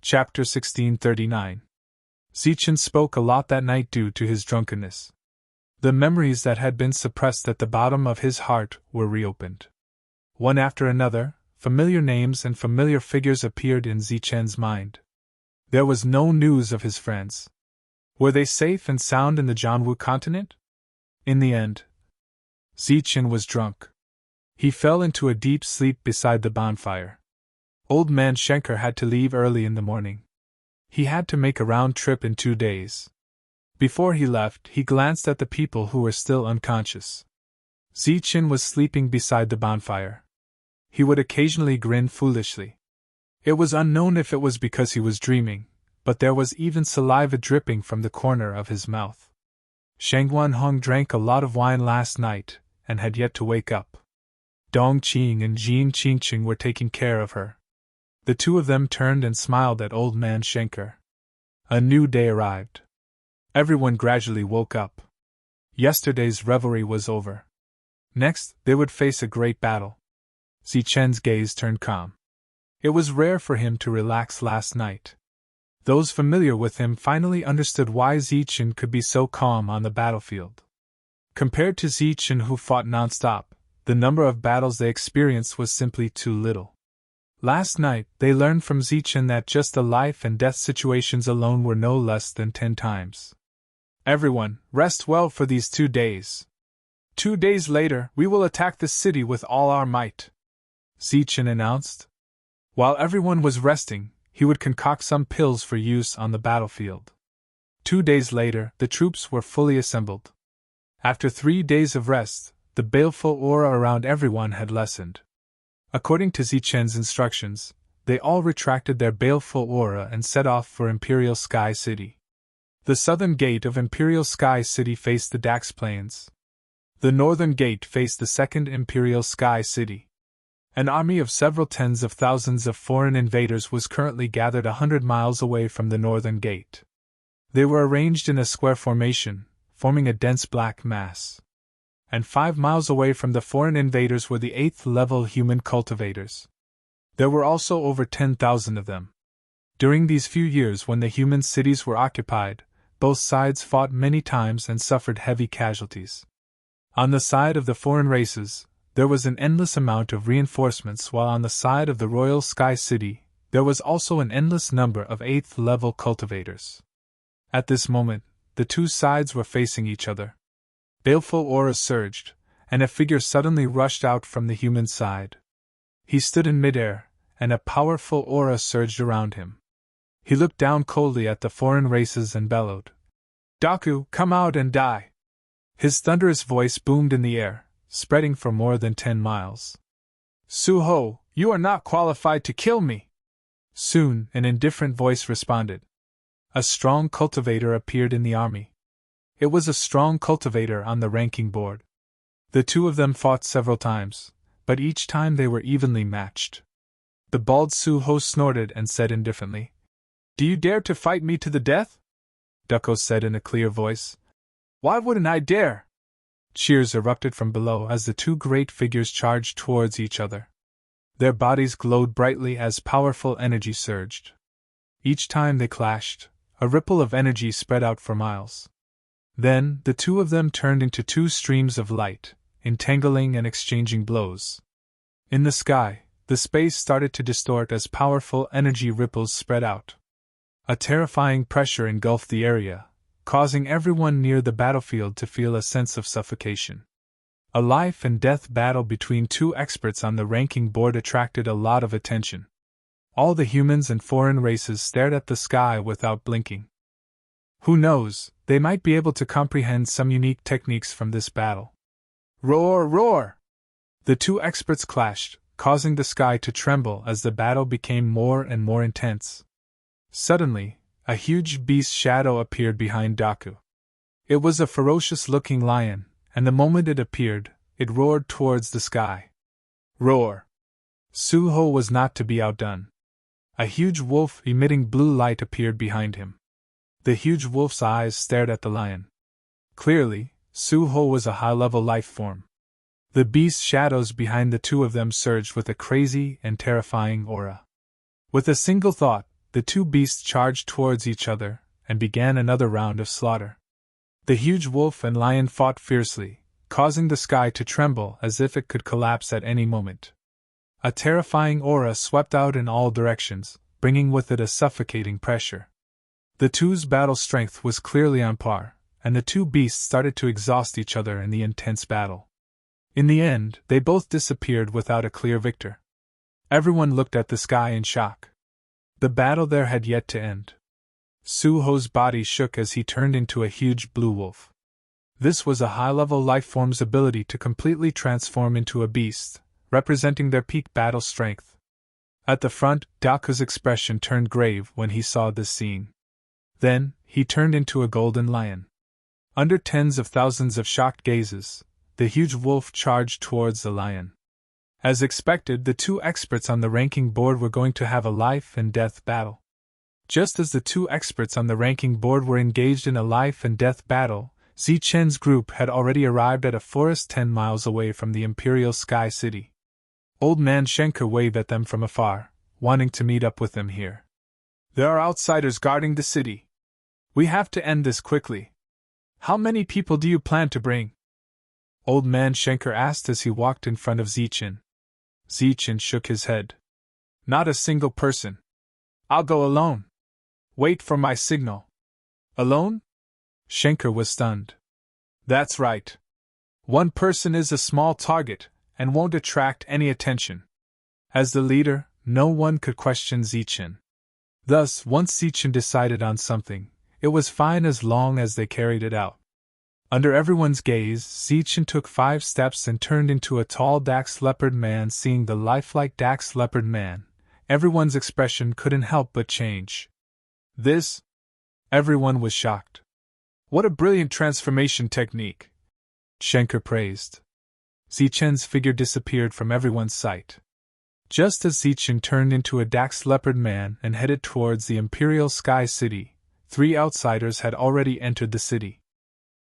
Chapter 1639. Zichen spoke a lot that night due to his drunkenness. The memories that had been suppressed at the bottom of his heart were reopened. One after another, familiar names and familiar figures appeared in Zichen's mind. There was no news of his friends. Were they safe and sound in the Jianwu continent? In the end, Zichen was drunk. He fell into a deep sleep beside the bonfire. Old man Schenker had to leave early in the morning. He had to make a round trip in 2 days. Before he left, he glanced at the people who were still unconscious. Zichen was sleeping beside the bonfire. He would occasionally grin foolishly. It was unknown if it was because he was dreaming, but there was even saliva dripping from the corner of his mouth. Shang Wanhong drank a lot of wine last night, and had yet to wake up. Dong Qing and Jin Qingqing were taking care of her. The two of them turned and smiled at old man Schenker. A new day arrived. Everyone gradually woke up. Yesterday's revelry was over. Next, they would face a great battle. Zichen's gaze turned calm. It was rare for him to relax last night. Those familiar with him finally understood why Zichen could be so calm on the battlefield. Compared to Zichen, who fought non-stop, the number of battles they experienced was simply too little. Last night, they learned from Zichen that just the life and death situations alone were no less than 10 times. Everyone, rest well for these 2 days. 2 days later, we will attack the city with all our might, Zichen announced. While everyone was resting, he would concoct some pills for use on the battlefield. 2 days later, the troops were fully assembled. After 3 days of rest, the baleful aura around everyone had lessened. According to Zichen's instructions, they all retracted their baleful aura and set off for Imperial Sky City. The southern gate of Imperial Sky City faced the Dax Plains. The northern gate faced the second Imperial Sky City. An army of several tens of thousands of foreign invaders was currently gathered 100 miles away from the northern gate. They were arranged in a square formation, forming a dense black mass. And 5 miles away from the foreign invaders were the 8th-level human cultivators. There were also over 10,000 of them. During these few years when the human cities were occupied, both sides fought many times and suffered heavy casualties. On the side of the foreign races, there was an endless amount of reinforcements, while on the side of the Royal Sky City, there was also an endless number of 8th-level cultivators. At this moment, the two sides were facing each other. Baleful auras surged, and a figure suddenly rushed out from the human side. He stood in midair, and a powerful aura surged around him. He looked down coldly at the foreign races and bellowed, "Daku, come out and die!" His thunderous voice boomed in the air, spreading for more than 10 miles. "Su-ho, you are not qualified to kill me!" Soon, an indifferent voice responded. A strong cultivator appeared in the army. It was a strong cultivator on the ranking board. The two of them fought several times, but each time they were evenly matched. The bald Su-ho snorted and said indifferently, "Do you dare to fight me to the death?" Ducko said in a clear voice, "Why wouldn't I dare?" Cheers erupted from below as the two great figures charged towards each other. Their bodies glowed brightly as powerful energy surged. Each time they clashed, a ripple of energy spread out for miles. Then, the two of them turned into 2 streams of light, entangling and exchanging blows. In the sky, the space started to distort as powerful energy ripples spread out. A terrifying pressure engulfed the area, causing everyone near the battlefield to feel a sense of suffocation. A life-and-death battle between 2 experts on the ranking board attracted a lot of attention. All the humans and foreign races stared at the sky without blinking. Who knows, they might be able to comprehend some unique techniques from this battle. Roar, roar! The 2 experts clashed, causing the sky to tremble as the battle became more and more intense. Suddenly, a huge beast shadow appeared behind Daku. It was a ferocious-looking lion, and the moment it appeared, it roared towards the sky. Roar! Su-ho was not to be outdone. A huge wolf emitting blue light appeared behind him. The huge wolf's eyes stared at the lion. Clearly, Su-ho was a high-level life form. The beast's shadows behind the two of them surged with a crazy and terrifying aura. With a single thought, the two beasts charged towards each other and began another round of slaughter. The huge wolf and lion fought fiercely, causing the sky to tremble as if it could collapse at any moment. A terrifying aura swept out in all directions, bringing with it a suffocating pressure. The two's battle strength was clearly on par, and the two beasts started to exhaust each other in the intense battle. In the end, they both disappeared without a clear victor. Everyone looked at the sky in shock. The battle there had yet to end. Suho's body shook as he turned into a huge blue wolf. This was a high-level lifeform's ability to completely transform into a beast, representing their peak battle strength. At the front, Daku's expression turned grave when he saw this scene. Then, he turned into a golden lion. Under tens of thousands of shocked gazes, the huge wolf charged towards the lion. As expected, the two experts on the ranking board were going to have a life-and-death battle. Just as the two experts on the ranking board were engaged in a life-and-death battle, Zichen's group had already arrived at a forest 10 miles away from the Imperial Sky City. Old Man Schenker waved at them from afar, wanting to meet up with them here. "There are outsiders guarding the city. We have to end this quickly. How many people do you plan to bring?" Old Man Schenker asked as he walked in front of Zichen. Zichen shook his head. "Not a single person. I'll go alone. Wait for my signal." "Alone?" Schenker was stunned. "That's right. One person is a small target and won't attract any attention." As the leader, no one could question Zichen. Thus, once Zichen decided on something, it was fine as long as they carried it out. Under everyone's gaze, Zichen took 5 steps and turned into a tall Dax leopard man. Seeing the lifelike Dax leopard man, everyone's expression couldn't help but change. "This?" Everyone was shocked. "What a brilliant transformation technique!" Schenker praised. Zichen's figure disappeared from everyone's sight. Just as Zichen turned into a Dax leopard man and headed towards the Imperial Sky City, 3 outsiders had already entered the city.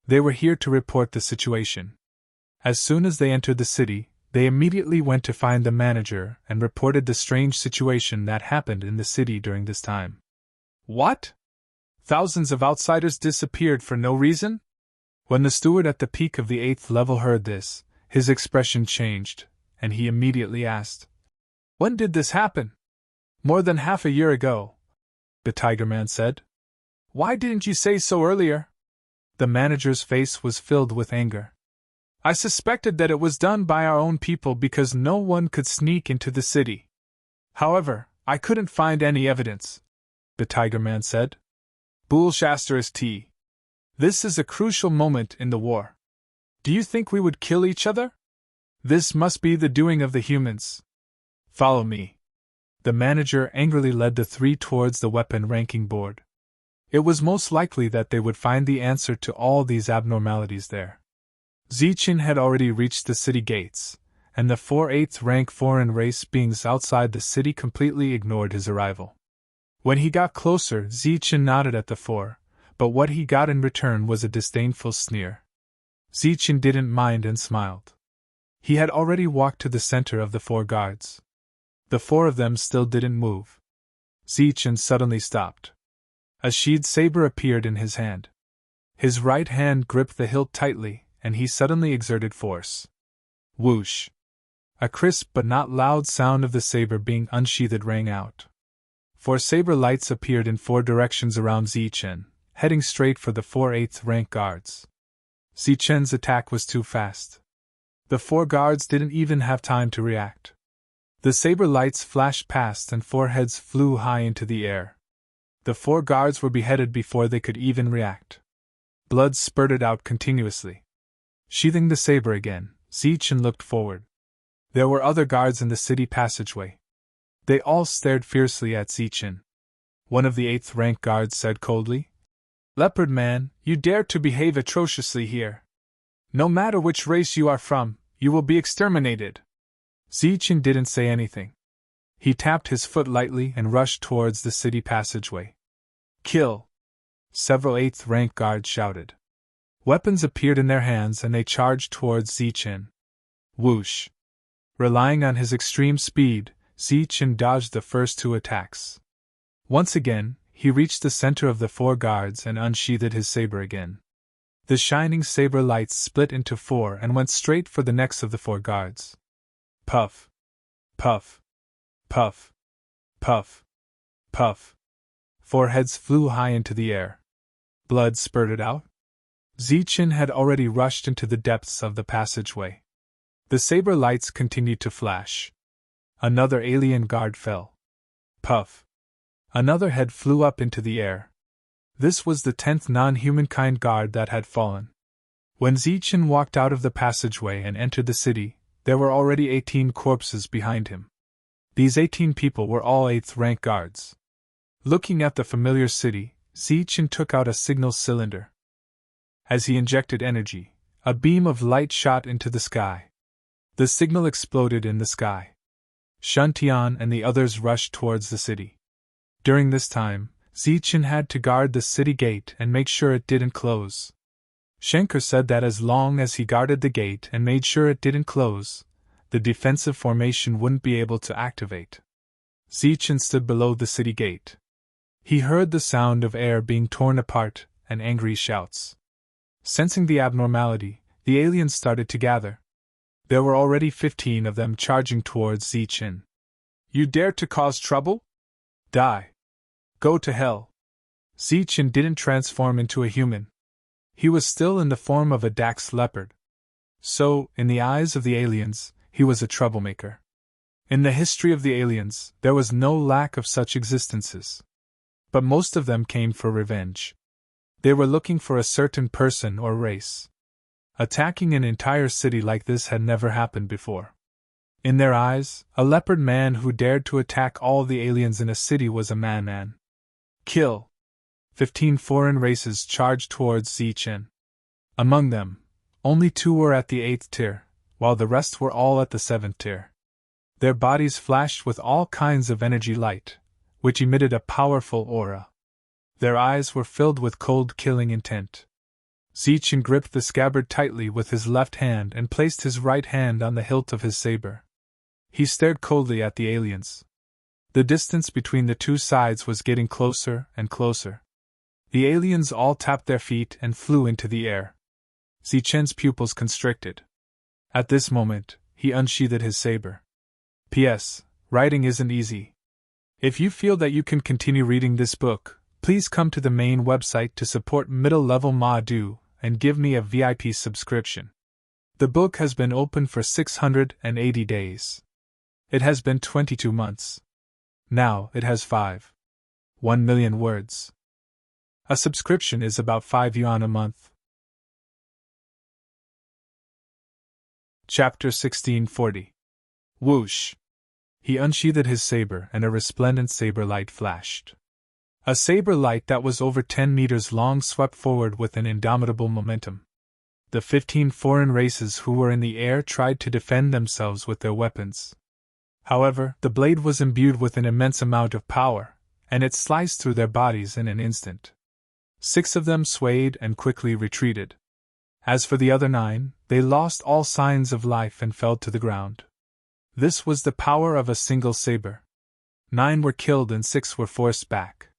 They were here to report the situation. As soon as they entered the city, they immediately went to find the manager and reported the strange situation that happened in the city during this time. "What? Thousands of outsiders disappeared for no reason?" When the steward at the peak of the 8th level heard this, his expression changed, and he immediately asked, "When did this happen?" "More than half a year ago," the Tiger Man said. "Why didn't you say so earlier?" The manager's face was filled with anger. "I suspected that it was done by our own people because no one could sneak into the city. However, I couldn't find any evidence," the Tiger Man said. "Bullshasters. This is a crucial moment in the war. Do you think we would kill each other? This must be the doing of the humans. Follow me." The manager angrily led the 3 towards the weapon ranking board. It was most likely that they would find the answer to all these abnormalities there. Zichen had already reached the city gates, and the 4 8th rank foreign race beings outside the city completely ignored his arrival. When he got closer, Zichen nodded at the 4, but what he got in return was a disdainful sneer. Zichen didn't mind and smiled. He had already walked to the center of the 4 guards. The 4 of them still didn't move. Zichen suddenly stopped. A sheathed saber appeared in his hand. His right hand gripped the hilt tightly, and he suddenly exerted force. Whoosh! A crisp but not loud sound of the saber being unsheathed rang out. 4 saber lights appeared in 4 directions around Zichen, heading straight for the 4 8th rank guards. Zichen's attack was too fast. The 4 guards didn't even have time to react. The saber lights flashed past and 4 heads flew high into the air. The 4 guards were beheaded before they could even react. Blood spurted out continuously. Sheathing the saber again, Zichen looked forward. There were other guards in the city passageway. They all stared fiercely at Zichen. One of the 8th rank guards said coldly, "Leopard Man, you dare to behave atrociously here. No matter which race you are from, you will be exterminated." Zichen didn't say anything. He tapped his foot lightly and rushed towards the city passageway. "Kill!" Several 8th rank guards shouted. Weapons appeared in their hands and they charged towards Zichen. Whoosh! Relying on his extreme speed, Zichen dodged the first 2 attacks. Once again, he reached the center of the four guards and unsheathed his saber again. The shining saber lights split into four and went straight for the necks of the four guards. Puff! Puff! Puff! Puff! Puff! Four heads flew high into the air. Blood spurted out. Zichen had already rushed into the depths of the passageway. The saber lights continued to flash. Another alien guard fell. Puff! Another head flew up into the air. This was the 10th non-humankind guard that had fallen. When Zichen walked out of the passageway and entered the city, there were already 18 corpses behind him. These 18 people were all 8th rank guards. Looking at the familiar city, Zichen took out a signal cylinder. As he injected energy, a beam of light shot into the sky. The signal exploded in the sky. Shuntian and the others rushed towards the city. During this time, Zichen had to guard the city gate and make sure it didn't close. Schenker said that as long as he guarded the gate and made sure it didn't close, the defensive formation wouldn't be able to activate. Zichen stood below the city gate. He heard the sound of air being torn apart and angry shouts. Sensing the abnormality, the aliens started to gather. There were already 15 of them charging towards Zichen. You dare to cause trouble? Die. Go to hell. Zichen didn't transform into a human. He was still in the form of a Dax leopard. So, in the eyes of the aliens, he was a troublemaker. In the history of the aliens, there was no lack of such existences. But most of them came for revenge. They were looking for a certain person or race. Attacking an entire city like this had never happened before. In their eyes, a leopard man who dared to attack all the aliens in a city was a man. Kill! 15 foreign races charged towards Zichen. Among them, only 2 were at the 8th tier, while the rest were all at the 7th tier. Their bodies flashed with all kinds of energy light, which emitted a powerful aura. Their eyes were filled with cold killing intent. Zichen gripped the scabbard tightly with his left hand and placed his right hand on the hilt of his saber. He stared coldly at the aliens. The distance between the two sides was getting closer and closer. The aliens all tapped their feet and flew into the air. Zichen's pupils constricted. At this moment, he unsheathed his saber. P.S. Writing isn't easy. If you feel that you can continue reading this book, please come to the main website to support middle-level Ma-Du and give me a VIP subscription. The book has been open for 680 days. It has been 22 months. Now it has 1 million words. A subscription is about 5 yuan a month. Chapter 1640. Whoosh! He unsheathed his saber and a resplendent saber light flashed. A saber light that was over 10 meters long swept forward with an indomitable momentum. The 15 foreign races who were in the air tried to defend themselves with their weapons. However, the blade was imbued with an immense amount of power, and it sliced through their bodies in an instant. 6 of them swayed and quickly retreated. As for the other 9, they lost all signs of life and fell to the ground. This was the power of a single saber. 9 were killed and 6 were forced back.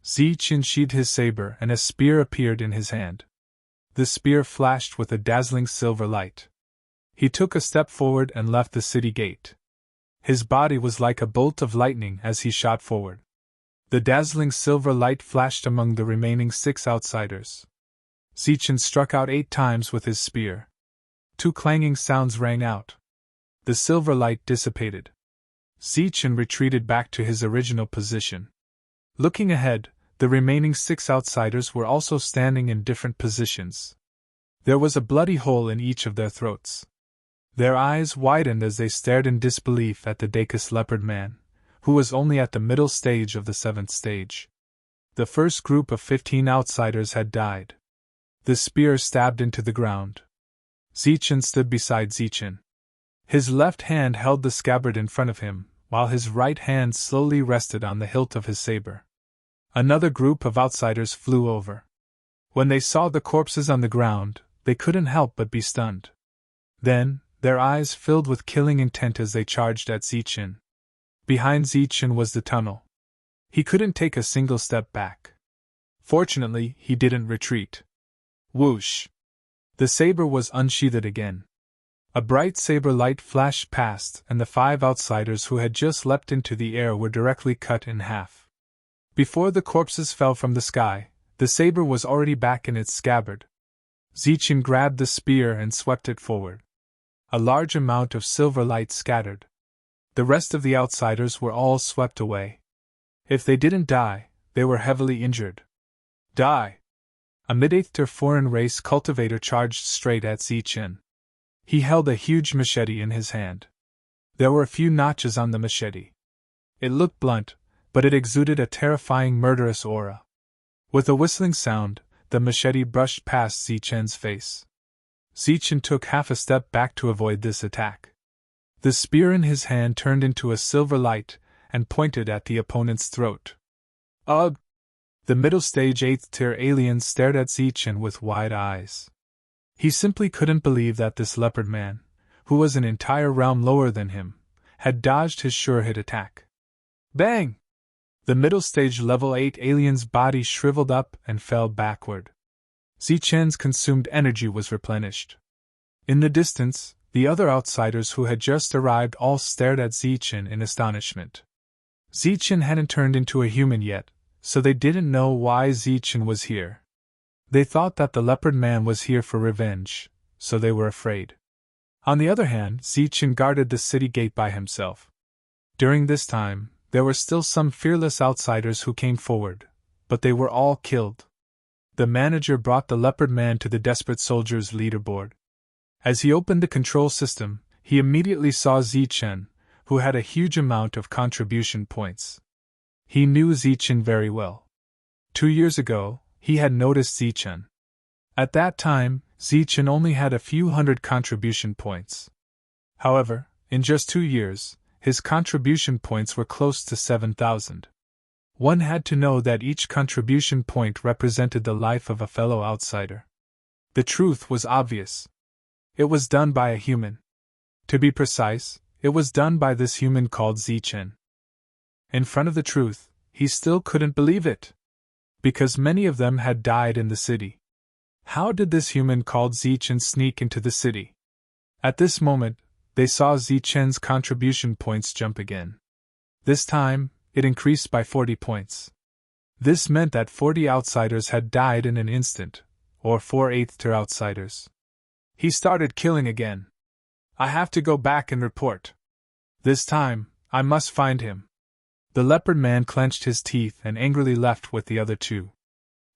Zichen sheathed his saber and a spear appeared in his hand. The spear flashed with a dazzling silver light. He took a step forward and left the city gate. His body was like a bolt of lightning as he shot forward. The dazzling silver light flashed among the remaining 6 outsiders. Zichen struck out 8 times with his spear. 2 clanging sounds rang out. The silver light dissipated. Zichen retreated back to his original position. Looking ahead, the remaining 6 outsiders were also standing in different positions. There was a bloody hole in each of their throats. Their eyes widened as they stared in disbelief at the Dacus leopard man, who was only at the middle stage of the 7th stage. The first group of 15 outsiders had died. The spear stabbed into the ground. Zichen stood beside Zichen. His left hand held the scabbard in front of him, while his right hand slowly rested on the hilt of his saber. Another group of outsiders flew over. When they saw the corpses on the ground, they couldn't help but be stunned. Then, their eyes filled with killing intent as they charged at Zichen. Behind Zichen was the tunnel. He couldn't take a single step back. Fortunately, he didn't retreat. Whoosh! The saber was unsheathed again. A bright saber light flashed past, and the 5 outsiders who had just leapt into the air were directly cut in half. Before the corpses fell from the sky, the saber was already back in its scabbard. Zichen grabbed the spear and swept it forward. A large amount of silver light scattered. The rest of the outsiders were all swept away. If they didn't die, they were heavily injured. Die! A mid-8th foreign race cultivator charged straight at Zichen. He held a huge machete in his hand. There were a few notches on the machete. It looked blunt, but it exuded a terrifying murderous aura. With a whistling sound, the machete brushed past Zichen's face. Zichen took half a step back to avoid this attack. The spear in his hand turned into a silver light and pointed at the opponent's throat. Ugh! The middle-stage 8th-tier alien stared at Zichen with wide eyes. He simply couldn't believe that this leopard man, who was an entire realm lower than him, had dodged his sure-hit attack. Bang! The middle-stage level 8 alien's body shriveled up and fell backward. Zichen's consumed energy was replenished. In the distance, the other outsiders who had just arrived all stared at Zichen in astonishment. Zichen hadn't turned into a human yet, so they didn't know why Zichen was here. They thought that the leopard man was here for revenge, so they were afraid. On the other hand, Zichen guarded the city gate by himself. During this time, there were still some fearless outsiders who came forward, but they were all killed. The manager brought the leopard man to the desperate soldiers' leaderboard. As he opened the control system, he immediately saw Zichen, who had a huge amount of contribution points. He knew Zichen very well. 2 years ago, he had noticed Zichen. At that time, Zichen only had a few hundred contribution points. However, in just 2 years, his contribution points were close to 7,000. One had to know that each contribution point represented the life of a fellow outsider. The truth was obvious. It was done by a human. To be precise, it was done by this human called Zichen. In front of the truth, he still couldn't believe it. Because many of them had died in the city. How did this human called Zichen sneak into the city? At this moment, they saw Zichen's contribution points jump again. This time, it increased by 40 points. This meant that 40 outsiders had died in an instant, or 4 8th-tier outsiders. He started killing again. I have to go back and report. This time, I must find him. The leopard man clenched his teeth and angrily left with the other 2.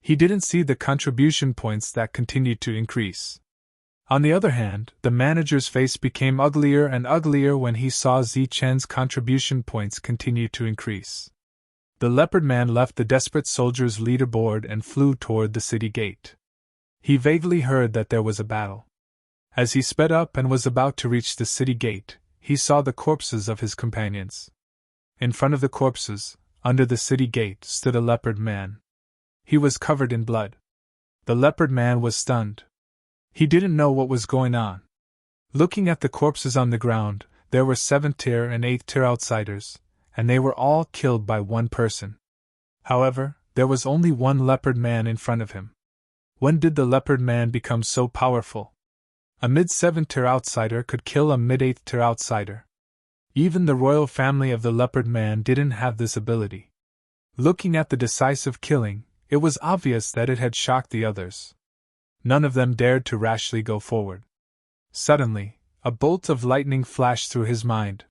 He didn't see the contribution points that continued to increase. On the other hand, the manager's face became uglier and uglier when he saw Zichen's contribution points continue to increase. The leopard man left the desperate soldiers' leaderboard and flew toward the city gate. He vaguely heard that there was a battle. As he sped up and was about to reach the city gate, he saw the corpses of his companions. In front of the corpses, under the city gate, stood a leopard man. He was covered in blood. The leopard man was stunned. He didn't know what was going on. Looking at the corpses on the ground, there were 7th-tier and 8th-tier outsiders, and they were all killed by one person. However, there was only one leopard man in front of him. When did the leopard man become so powerful? A mid-7th-tier outsider could kill a mid-8th-tier outsider. Even the royal family of the leopard man didn't have this ability. Looking at the decisive killing, it was obvious that it had shocked the others. None of them dared to rashly go forward. Suddenly, a bolt of lightning flashed through his mind.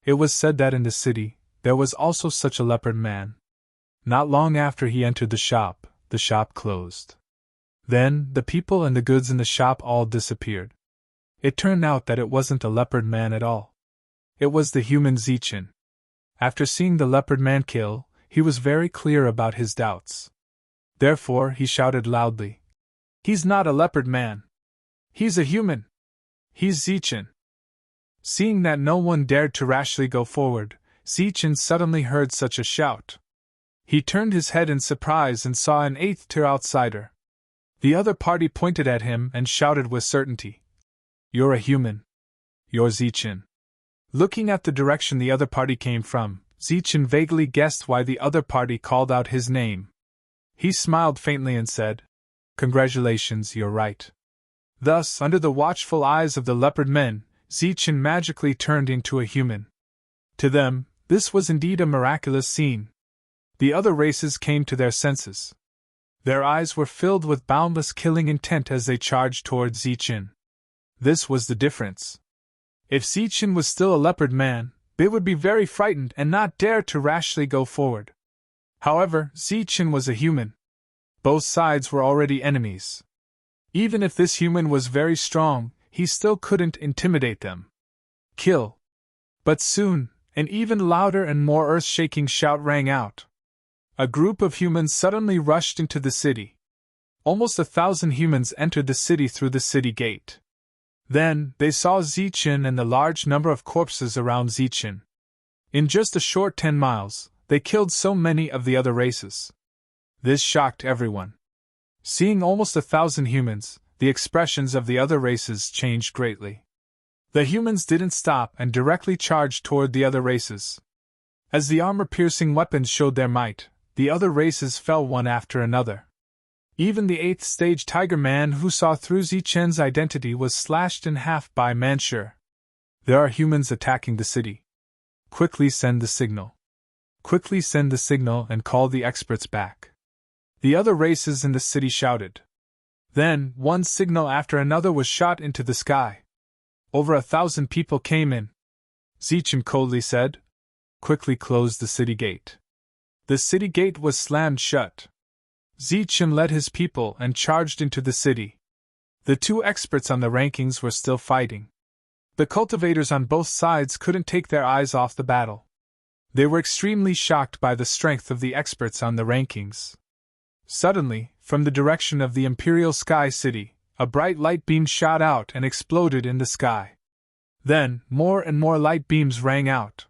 It was said that in the city, there was also such a leopard man. Not long after he entered the shop closed. Then, the people and the goods in the shop all disappeared. It turned out that it wasn't a leopard man at all. It was the human Zichen. After seeing the leopard man kill, he was very clear about his doubts. Therefore, he shouted loudly, "He's not a leopard man. He's a human. He's Zichen." Seeing that no one dared to rashly go forward, Zichen suddenly heard such a shout. He turned his head in surprise and saw an 8th-tier outsider. The other party pointed at him and shouted with certainty, "You're a human. You're Zichen." Looking at the direction the other party came from, Zichen vaguely guessed why the other party called out his name. He smiled faintly and said, "Congratulations, you're right." Thus, under the watchful eyes of the leopard men, Zichen magically turned into a human. To them, this was indeed a miraculous scene. The other races came to their senses. Their eyes were filled with boundless killing intent as they charged toward Zichen. This was the difference. If Zichen was still a leopard man, they would be very frightened and not dare to rashly go forward. However, Zichen was a human. Both sides were already enemies. Even if this human was very strong, he still couldn't intimidate them. Kill. But soon, an even louder and more earth-shaking shout rang out. A group of humans suddenly rushed into the city. Almost 1,000 humans entered the city through the city gate. Then, they saw Zichen and the large number of corpses around Zichen. In just a short 10 miles, they killed so many of the other races. This shocked everyone. Seeing almost 1,000 humans, the expressions of the other races changed greatly. The humans didn't stop and directly charged toward the other races. As the armor-piercing weapons showed their might, the other races fell one after another. Even the 8th stage Tiger Man who saw through Zichen's identity was slashed in half by Manshur. There are humans attacking the city. Quickly send the signal. Quickly send the signal and call the experts back. The other races in the city shouted. Then, one signal after another was shot into the sky. Over 1,000 people came in. Zichen coldly said, "Quickly close the city gate." The city gate was slammed shut. Zichen led his people and charged into the city. The two experts on the rankings were still fighting. The cultivators on both sides couldn't take their eyes off the battle. They were extremely shocked by the strength of the experts on the rankings. Suddenly, from the direction of the Imperial Sky City, a bright light beam shot out and exploded in the sky. Then, more and more light beams rang out.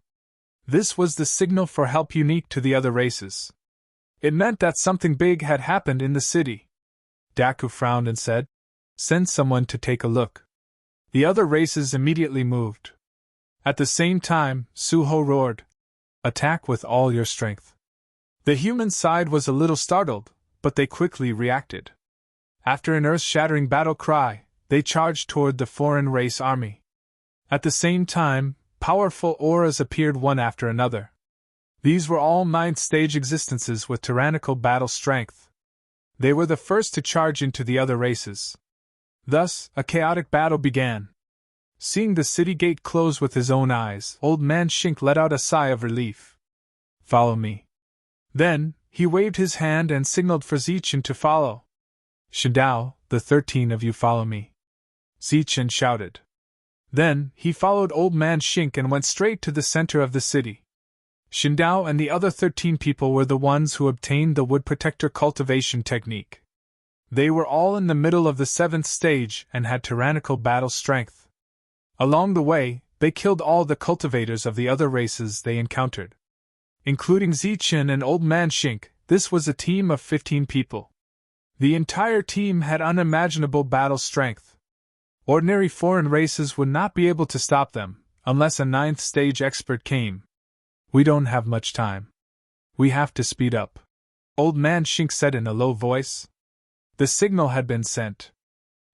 This was the signal for help unique to the other races. It meant that something big had happened in the city. Daku frowned and said, "Send someone to take a look." The other races immediately moved. At the same time, Suho roared, "Attack with all your strength." The human side was a little startled, but they quickly reacted. After an earth-shattering battle cry, they charged toward the foreign race army. At the same time, powerful auras appeared one after another. These were all 9th stage existences with tyrannical battle strength. They were the first to charge into the other races. Thus, a chaotic battle began. Seeing the city gate close with his own eyes, Old Man Shink let out a sigh of relief. "Follow me." Then, he waved his hand and signaled for Zichen to follow. "Shindao, the 13 of you follow me." Zichen shouted. Then, he followed Old Man Shink and went straight to the center of the city. Shindao and the other 13 people were the ones who obtained the wood protector cultivation technique. They were all in the middle of the 7th stage and had tyrannical battle strength. Along the way, they killed all the cultivators of the other races they encountered. Including Zichen and Old Man Shink, this was a team of 15 people. The entire team had unimaginable battle strength. Ordinary foreign races would not be able to stop them, unless a 9th stage expert came. "We don't have much time. We have to speed up," Old Man Shink said in a low voice. The signal had been sent.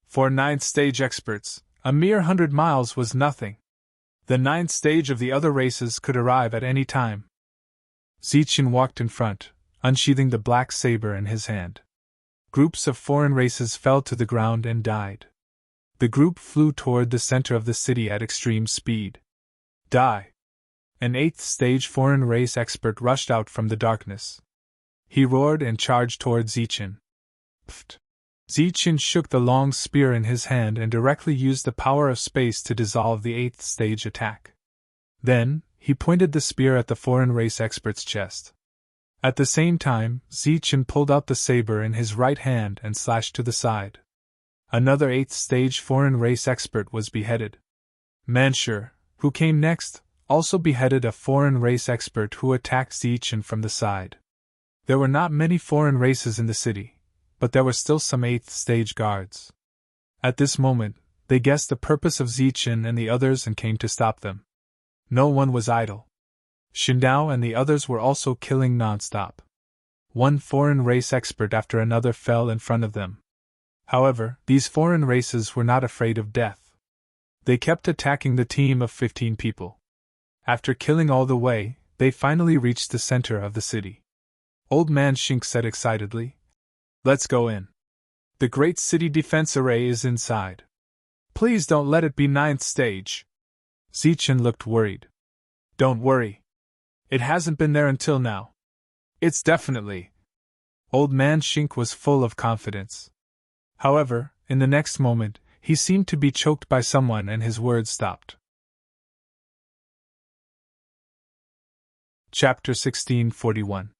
For 9th stage experts, a mere 100 miles was nothing. The 9th stage of the other races could arrive at any time. Zichen walked in front, unsheathing the black saber in his hand. Groups of foreign races fell to the ground and died. The group flew toward the center of the city at extreme speed. Die! An 8th stage foreign race expert rushed out from the darkness. He roared and charged toward Zichen. Pfft! Zichen shook the long spear in his hand and directly used the power of space to dissolve the 8th stage attack. Then, he pointed the spear at the foreign race expert's chest. At the same time, Zichen pulled out the saber in his right hand and slashed to the side. Another 8th stage foreign race expert was beheaded. Manshur, who came next, also beheaded a foreign race expert who attacked Zichen from the side. There were not many foreign races in the city, but there were still some 8th stage guards. At this moment, they guessed the purpose of Zichen and the others and came to stop them. No one was idle. Shindao and the others were also killing non-stop. One foreign race expert after another fell in front of them. However, these foreign races were not afraid of death. They kept attacking the team of 15 people. After killing all the way, they finally reached the center of the city. Old Man Shink said excitedly, "Let's go in. The great city defense array is inside. Please don't let it be 9th stage." Zichen looked worried. "Don't worry. It hasn't been there until now. It's definitely." Old Man Shink was full of confidence. However, in the next moment, he seemed to be choked by someone and his words stopped. Chapter 1641.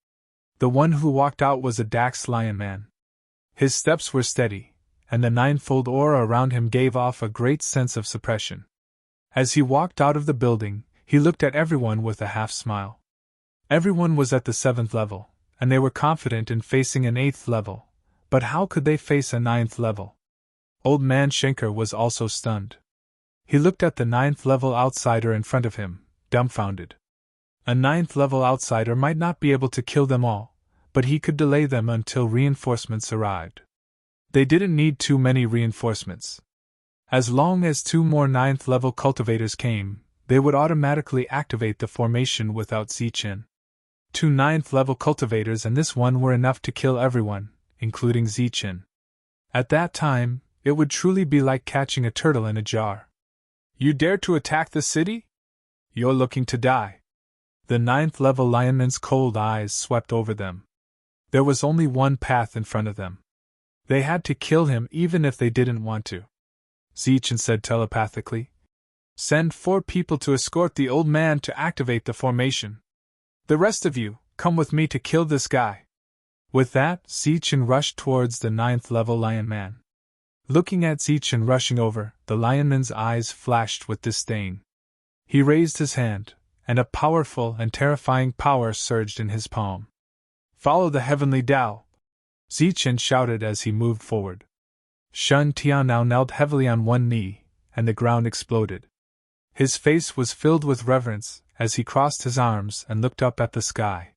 The one who walked out was a Dax Lion Man. His steps were steady, and the ninefold aura around him gave off a great sense of suppression. As he walked out of the building, he looked at everyone with a half-smile. Everyone was at the 7th level, and they were confident in facing an 8th level, but how could they face a 9th level? Old Man Shenker was also stunned. He looked at the 9th level outsider in front of him, dumbfounded. A 9th level outsider might not be able to kill them all, but he could delay them until reinforcements arrived. They didn't need too many reinforcements. As long as 2 more 9th level cultivators came, they would automatically activate the formation without Zichen. 2 9th level cultivators and this one were enough to kill everyone, including Zichen. At that time, it would truly be like catching a turtle in a jar. "You dare to attack the city? You're looking to die." The 9th level lionman's cold eyes swept over them. There was only one path in front of them. They had to kill him even if they didn't want to. Zichen said telepathically, "Send 4 people to escort the old man to activate the formation. The rest of you, come with me to kill this guy." With that, Zichen rushed towards the 9th level lion man. Looking at Zichen rushing over, the lionman's eyes flashed with disdain. He raised his hand, and a powerful and terrifying power surged in his palm. "Follow the heavenly Tao!" Zichen shouted as he moved forward. Shun Tian now knelt heavily on one knee, and the ground exploded. His face was filled with reverence as he crossed his arms and looked up at the sky.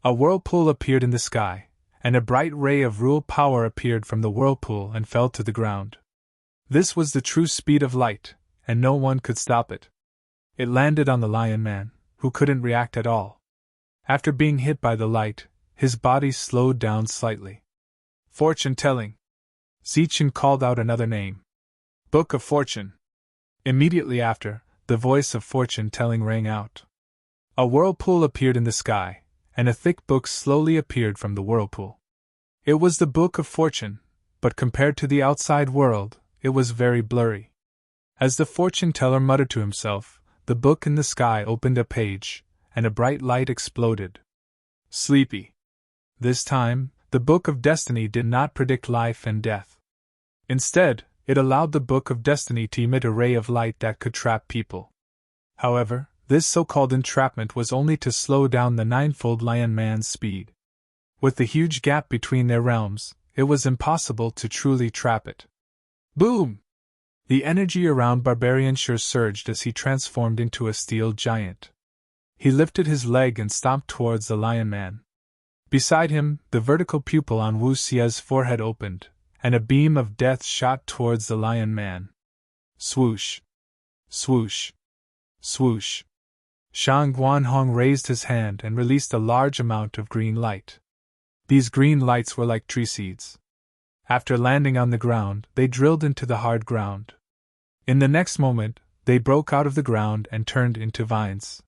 A whirlpool appeared in the sky, and a bright ray of rule power appeared from the whirlpool and fell to the ground. This was the true speed of light, and no one could stop it. It landed on the lion man, who couldn't react at all. After being hit by the light, his body slowed down slightly. "Fortune telling." Zichen called out another name. "Book of Fortune." Immediately after, the voice of fortune telling rang out. A whirlpool appeared in the sky, and a thick book slowly appeared from the whirlpool. It was the Book of Fortune, but compared to the outside world, it was very blurry. As the fortune teller muttered to himself, the book in the sky opened a page, and a bright light exploded. Sleepy. This time, the Book of Destiny did not predict life and death. Instead, it allowed the Book of Destiny to emit a ray of light that could trap people. However, this so-called entrapment was only to slow down the ninefold lion man's speed. With the huge gap between their realms, it was impossible to truly trap it. Boom! The energy around Barbarian sure surged as he transformed into a steel giant. He lifted his leg and stomped towards the lion man. Beside him, the vertical pupil on Wu Xie's forehead opened, and a beam of death shot towards the lion man. Swoosh! Swoosh! Swoosh! Shang Guanhong raised his hand and released a large amount of green light. These green lights were like tree seeds. After landing on the ground, they drilled into the hard ground. In the next moment, they broke out of the ground and turned into vines.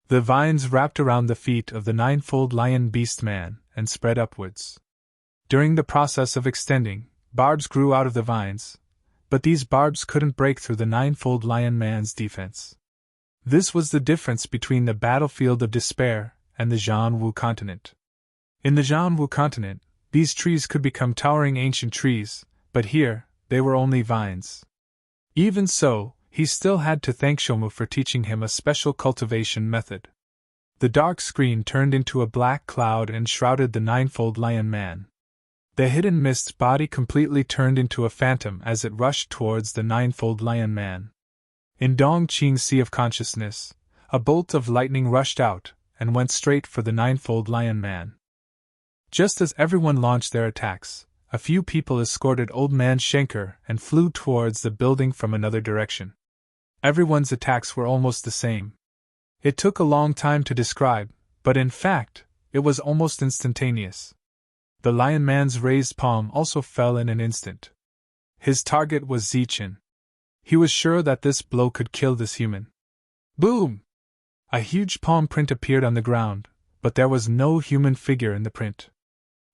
The vines wrapped around the feet of the ninefold lion beast man and spread upwards. During the process of extending, barbs grew out of the vines, but these barbs couldn't break through the ninefold lion man's defense. This was the difference between the battlefield of despair and the Zhanwu continent. In the Zhanwu continent, these trees could become towering ancient trees, but here, they were only vines. Even so, he still had to thank Shomu for teaching him a special cultivation method. The dark screen turned into a black cloud and shrouded the ninefold lion man. The hidden mist's body completely turned into a phantom as it rushed towards the ninefold lion man. In Dongqing's Sea of Consciousness, A bolt of lightning rushed out and went straight for the ninefold lion man. Just as everyone launched their attacks, a few people escorted Old Man Schenker and flew towards the building from another direction. Everyone's attacks were almost the same. It took a long time to describe, but in fact, it was almost instantaneous. The lion man's raised palm also fell in an instant. His target was Zichen. He was sure that this blow could kill this human. Boom! A huge palm print appeared on the ground, but there was no human figure in the print.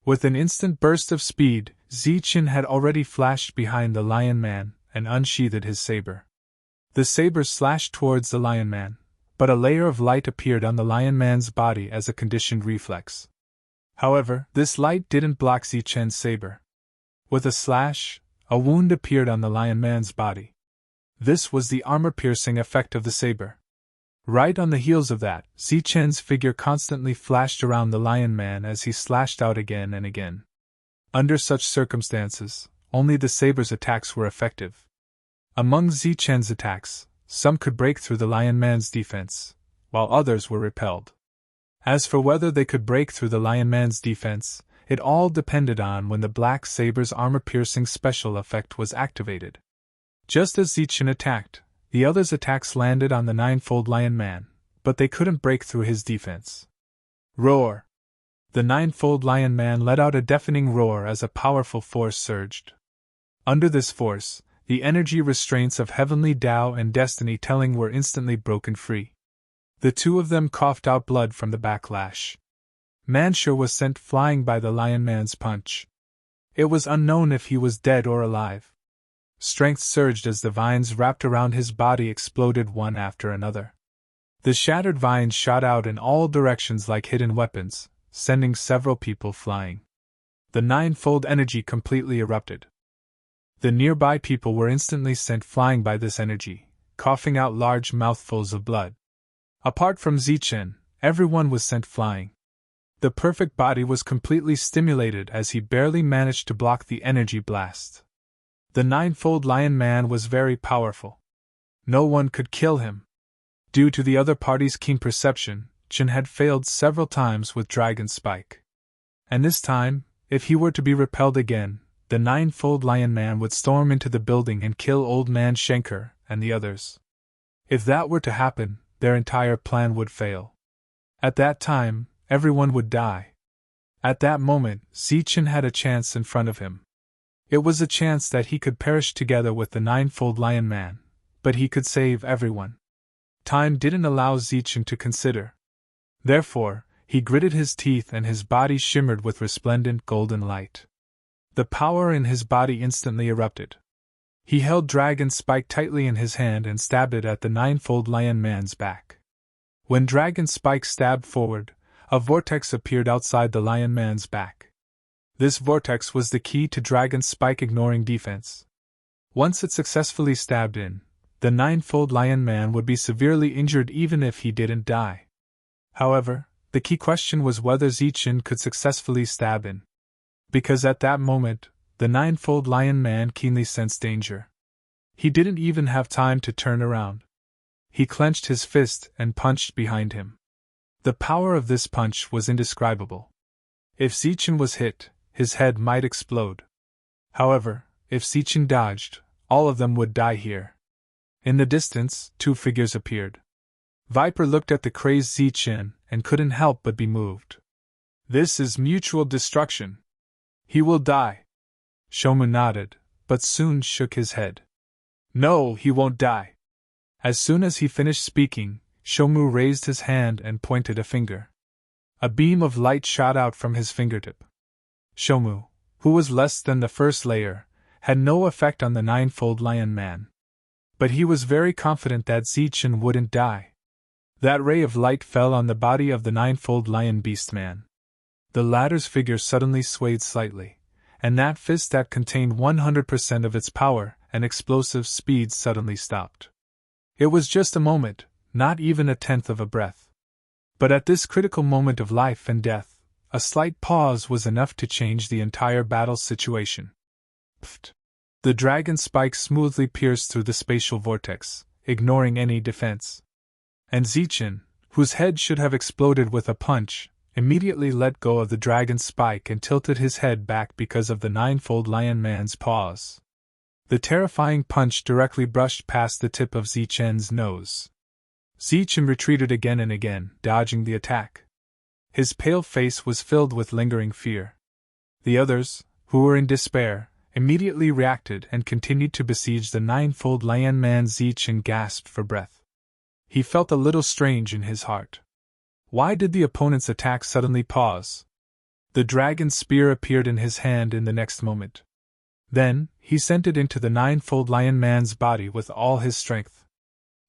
With an instant burst of speed, Zichen had already flashed behind the lion man and unsheathed his saber. The saber slashed towards the lion man, but a layer of light appeared on the lion man's body as a conditioned reflex. However, this light didn't block Zichen's saber. With a slash, a wound appeared on the lion man's body. This was the armor-piercing effect of the saber. Right on the heels of that, Zichen's figure constantly flashed around the lion man as he slashed out again and again. Under such circumstances, only the saber's attacks were effective. Among Zichen's attacks, some could break through the lion man's defense, while others were repelled. As for whether they could break through the lion man's defense, it all depended on when the black saber's armor-piercing special effect was activated. Just as Zichen attacked, the others' attacks landed on the ninefold lion man, but they couldn't break through his defense. Roar! The ninefold lion man let out a deafening roar as a powerful force surged. Under this force, the energy restraints of heavenly Tao and destiny telling were instantly broken free. The two of them coughed out blood from the backlash. Manshur was sent flying by the lion man's punch. It was unknown if he was dead or alive. Strength surged as the vines wrapped around his body exploded one after another. The shattered vines shot out in all directions like hidden weapons, sending several people flying. The ninefold energy completely erupted. The nearby people were instantly sent flying by this energy, coughing out large mouthfuls of blood. Apart from Zichen, everyone was sent flying. The perfect body was completely stimulated as he barely managed to block the energy blast. The ninefold lion man was very powerful. No one could kill him. Due to the other party's keen perception, Chen had failed several times with Dragon Spike. And this time, if he were to be repelled again, the ninefold lion man would storm into the building and kill Old Man Schenker and the others. If that were to happen, their entire plan would fail. At that time, everyone would die. At that moment, Zichen had a chance in front of him. It was a chance that he could perish together with the ninefold lion man, but he could save everyone. Time didn't allow Zichen to consider. Therefore, he gritted his teeth and his body shimmered with resplendent golden light. The power in his body instantly erupted. He held Dragon Spike tightly in his hand and stabbed it at the ninefold lion man's back. When Dragon Spike stabbed forward, a vortex appeared outside the lion man's back. This vortex was the key to Dragon Spike ignoring defense. Once it successfully stabbed in, the ninefold lion man would be severely injured even if he didn't die. However, the key question was whether Zichen could successfully stab in. Because at that moment, the ninefold lion man keenly sensed danger. He didn't even have time to turn around. He clenched his fist and punched behind him. The power of this punch was indescribable. If Zichen was hit, his head might explode. However, if Zichen dodged, all of them would die here. In the distance, two figures appeared. Viper looked at the crazed Zichen and couldn't help but be moved. This is mutual destruction. He will die. Shomu nodded, but soon shook his head. No, he won't die. As soon as he finished speaking, Shomu raised his hand and pointed a finger. A beam of light shot out from his fingertip. Shomu, who was less than the first layer, had no effect on the ninefold lion man. But he was very confident that Zichen wouldn't die. That ray of light fell on the body of the ninefold lion beast man. The latter's figure suddenly swayed slightly, and that fist that contained 100% of its power and explosive speed suddenly stopped. It was just a moment, not even a tenth of a breath. But at this critical moment of life and death, a slight pause was enough to change the entire battle situation. Pfft! The dragon spike smoothly pierced through the spatial vortex, ignoring any defense. And Zichen, whose head should have exploded with a punch, immediately let go of the dragon's spike and tilted his head back because of the ninefold lion man's paws. The terrifying punch directly brushed past the tip of Zichen's nose. Zichen retreated again and again, dodging the attack. His pale face was filled with lingering fear. The others, who were in despair, immediately reacted and continued to besiege the ninefold lion man. Zichen gasped for breath. He felt a little strange in his heart. Why did the opponent's attack suddenly pause? The dragon's spear appeared in his hand in the next moment. Then, he sent it into the ninefold lion man's body with all his strength.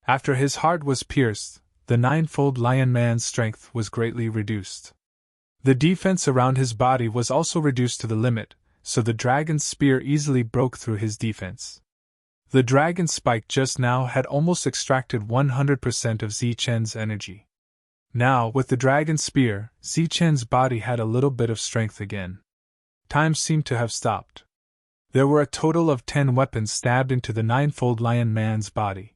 After his heart was pierced, the ninefold lion man's strength was greatly reduced. The defense around his body was also reduced to the limit, so the dragon's spear easily broke through his defense. The dragon's spike just now had almost extracted 100% of Zichen's energy. Now, with the dragon's spear, Zichen's body had a little bit of strength again. Time seemed to have stopped. There were a total of 10 weapons stabbed into the ninefold lion man's body.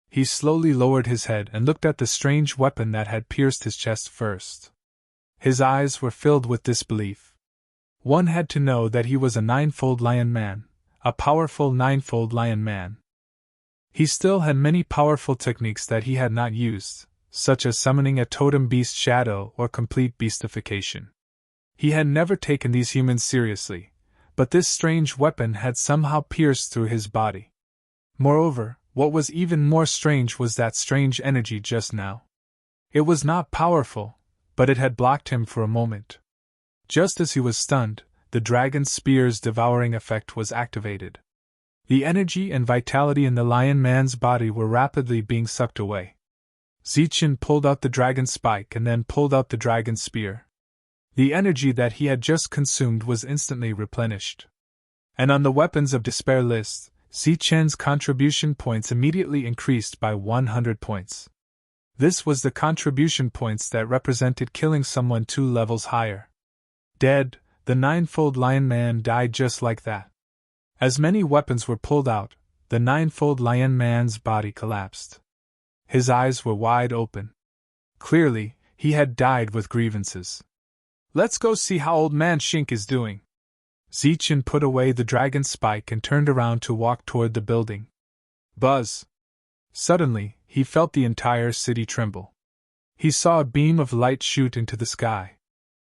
He slowly lowered his head and looked at the strange weapon that had pierced his chest first. His eyes were filled with disbelief. One had to know that he was a ninefold lion man, a powerful ninefold lion man. He still had many powerful techniques that he had not used, such as summoning a totem beast shadow or complete beastification. He had never taken these humans seriously, but this strange weapon had somehow pierced through his body. Moreover, what was even more strange was that strange energy just now. It was not powerful, but it had blocked him for a moment. Just as he was stunned, the dragon's spear's devouring effect was activated. The energy and vitality in the lion man's body were rapidly being sucked away. Zichen pulled out the dragon's spike and then pulled out the dragon's spear. The energy that he had just consumed was instantly replenished. And on the Weapons of Despair list, Zichen's contribution points immediately increased by 100 points. This was the contribution points that represented killing someone 2 levels higher. Dead, the ninefold lion man died just like that. As many weapons were pulled out, the ninefold lion man's body collapsed. His eyes were wide open. Clearly, he had died with grievances. Let's go see how old man Shink is doing. Zichen put away the dragon's spike and turned around to walk toward the building. Buzz! Suddenly, he felt the entire city tremble. He saw a beam of light shoot into the sky.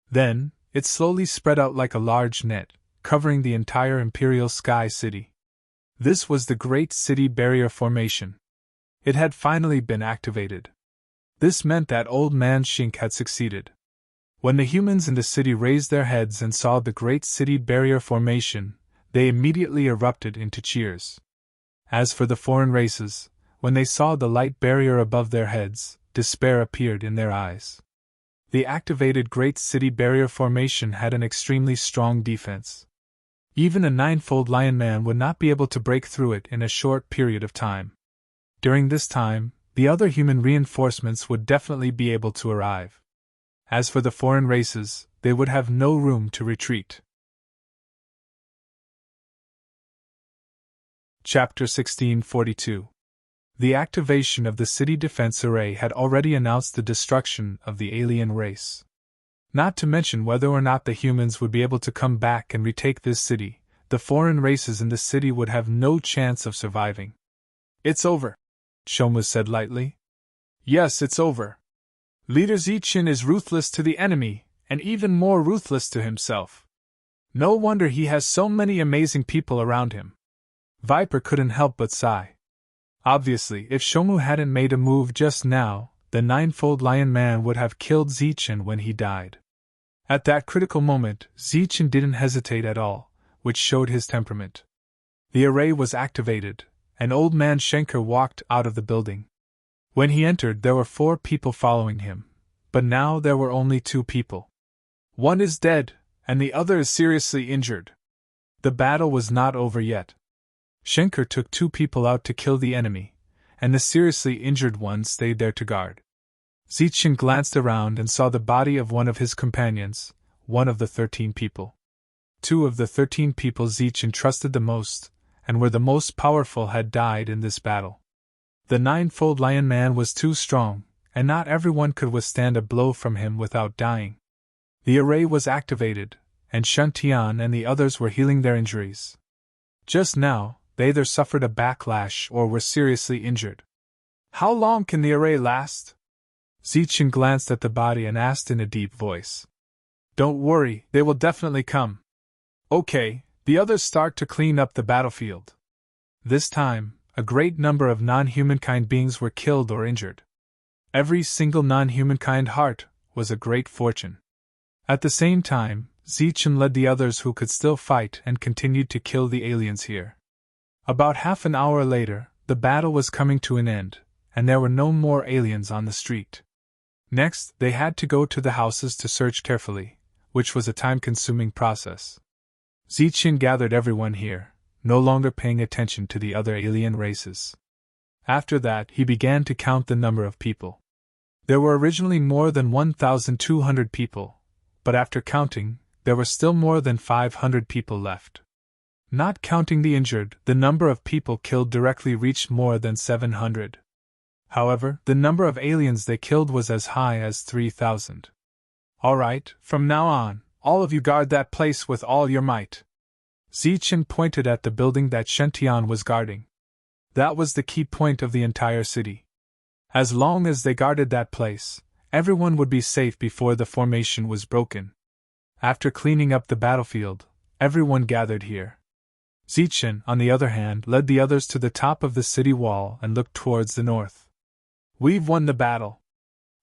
Then, it slowly spread out like a large net, covering the entire Imperial Sky City. This was the Great City Barrier Formation. It had finally been activated. This meant that Old Man Shink had succeeded. When the humans in the city raised their heads and saw the Great City Barrier Formation, they immediately erupted into cheers. As for the foreign races, when they saw the light barrier above their heads, despair appeared in their eyes. The activated Great City Barrier Formation had an extremely strong defense. Even a ninefold lion man would not be able to break through it in a short period of time. During this time, the other human reinforcements would definitely be able to arrive. As for the foreign races, they would have no room to retreat. Chapter 1642. The activation of the city defense array had already announced the destruction of the alien race. Not to mention whether or not the humans would be able to come back and retake this city, the foreign races in the city would have no chance of surviving. It's over, Shomu said lightly. Yes, it's over. Leader Zichen is ruthless to the enemy, and even more ruthless to himself. No wonder he has so many amazing people around him. Viper couldn't help but sigh. Obviously, if Shomu hadn't made a move just now, the ninefold lion man would have killed Zichen when he died. At that critical moment, Zichen didn't hesitate at all, which showed his temperament. The array was activated, and Old Man Schenker walked out of the building. When he entered, there were 4 people following him, but now there were only 2 people. One is dead, and the other is seriously injured. The battle was not over yet. Schenker took 2 people out to kill the enemy, and the seriously injured one stayed there to guard. Zichen glanced around and saw the body of one of his companions, one of the 13 people. 2 of the 13 people Zichen trusted the most, and were the most powerful, had died in this battle. The ninefold lion man was too strong, and not everyone could withstand a blow from him without dying. The array was activated, and Shantian and the others were healing their injuries. Just now, they either suffered a backlash or were seriously injured. How long can the array last? Zichen glanced at the body and asked in a deep voice. Don't worry, they will definitely come. Okay, the others start to clean up the battlefield. This time, a great number of non-humankind beings were killed or injured. Every single non-humankind heart was a great fortune. At the same time, Zichen led the others who could still fight and continued to kill the aliens here. About half an hour later, the battle was coming to an end, and there were no more aliens on the street. Next, they had to go to the houses to search carefully, which was a time-consuming process. Zichen gathered everyone here, no longer paying attention to the other alien races. After that, he began to count the number of people. There were originally more than 1,200 people, but after counting, there were still more than 500 people left. Not counting the injured, the number of people killed directly reached more than 700. However, the number of aliens they killed was as high as 3,000. All right, from now on, all of you guard that place with all your might. Zichen pointed at the building that Shantian was guarding. That was the key point of the entire city. As long as they guarded that place, everyone would be safe before the formation was broken. After cleaning up the battlefield, everyone gathered here. Zichen, on the other hand, led the others to the top of the city wall and looked towards the north. We've won the battle.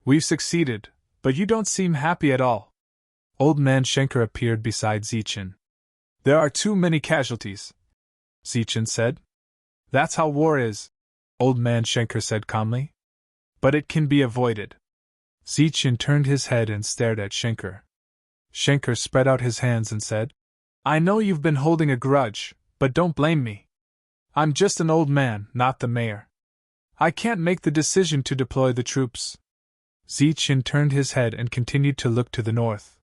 We've succeeded, but you don't seem happy at all. Old Man Schenker appeared beside Zichen. There are too many casualties, Zichen said. That's how war is, Old Man Schenker said calmly. But it can be avoided. Zichen turned his head and stared at Schenker. Schenker spread out his hands and said, I know you've been holding a grudge, but don't blame me. I'm just an old man, not the mayor. I can't make the decision to deploy the troops. Zichen turned his head and continued to look to the north.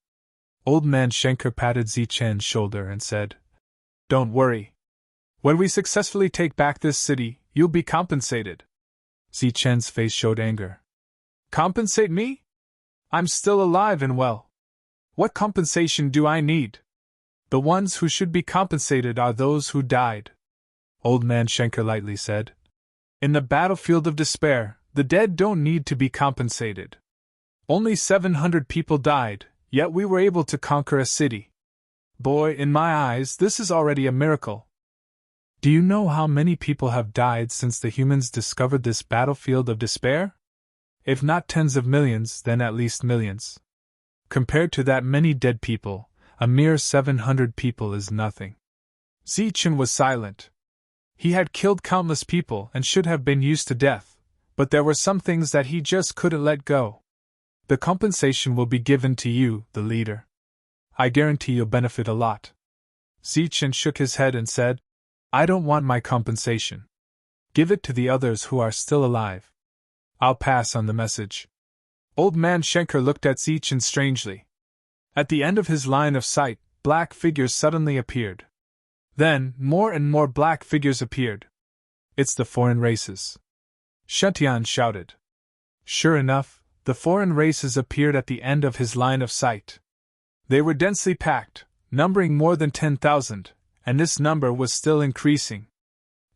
Old Man Schenker patted Zichen's shoulder and said, Don't worry. When we successfully take back this city, you'll be compensated. Zichen's face showed anger. Compensate me? I'm still alive and well. What compensation do I need? The ones who should be compensated are those who died. Old Man Schenker lightly said. In the battlefield of despair, the dead don't need to be compensated. Only 700 people died, yet we were able to conquer a city. Boy, in my eyes, this is already a miracle. Do you know how many people have died since the humans discovered this battlefield of despair? If not tens of millions, then at least millions. Compared to that many dead people, a mere 700 people is nothing. Zichen was silent. He had killed countless people and should have been used to death, but there were some things that he just couldn't let go. The compensation will be given to you, the leader. I guarantee you'll benefit a lot. Zichen shook his head and said, I don't want my compensation. Give it to the others who are still alive. I'll pass on the message. Old Man Schenker looked at Zichen strangely. At the end of his line of sight, black figures suddenly appeared. Then, more and more black figures appeared. It's the foreign races. Shantian shouted. Sure enough, the foreign races appeared at the end of his line of sight. They were densely packed, numbering more than 10,000, and this number was still increasing.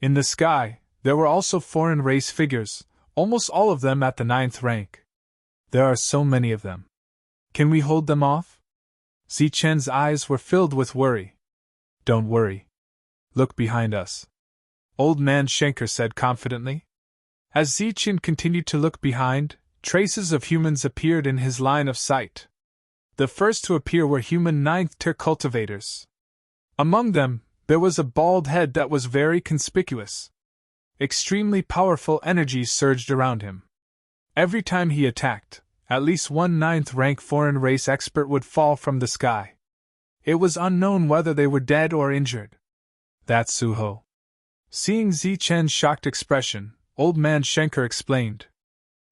In the sky, there were also foreign race figures, almost all of them at the 9th rank. There are so many of them. Can we hold them off? Zichen's eyes were filled with worry. Don't worry. Look behind us. Old Man Schenker said confidently. As Zichen continued to look behind, traces of humans appeared in his line of sight. The first to appear were human 9th tier cultivators. Among them, there was a bald head that was very conspicuous. Extremely powerful energy surged around him. Every time he attacked, at least one 9th rank foreign race expert would fall from the sky. It was unknown whether they were dead or injured. That's Suho. Seeing Zichen's shocked expression, Old Man Schenker explained.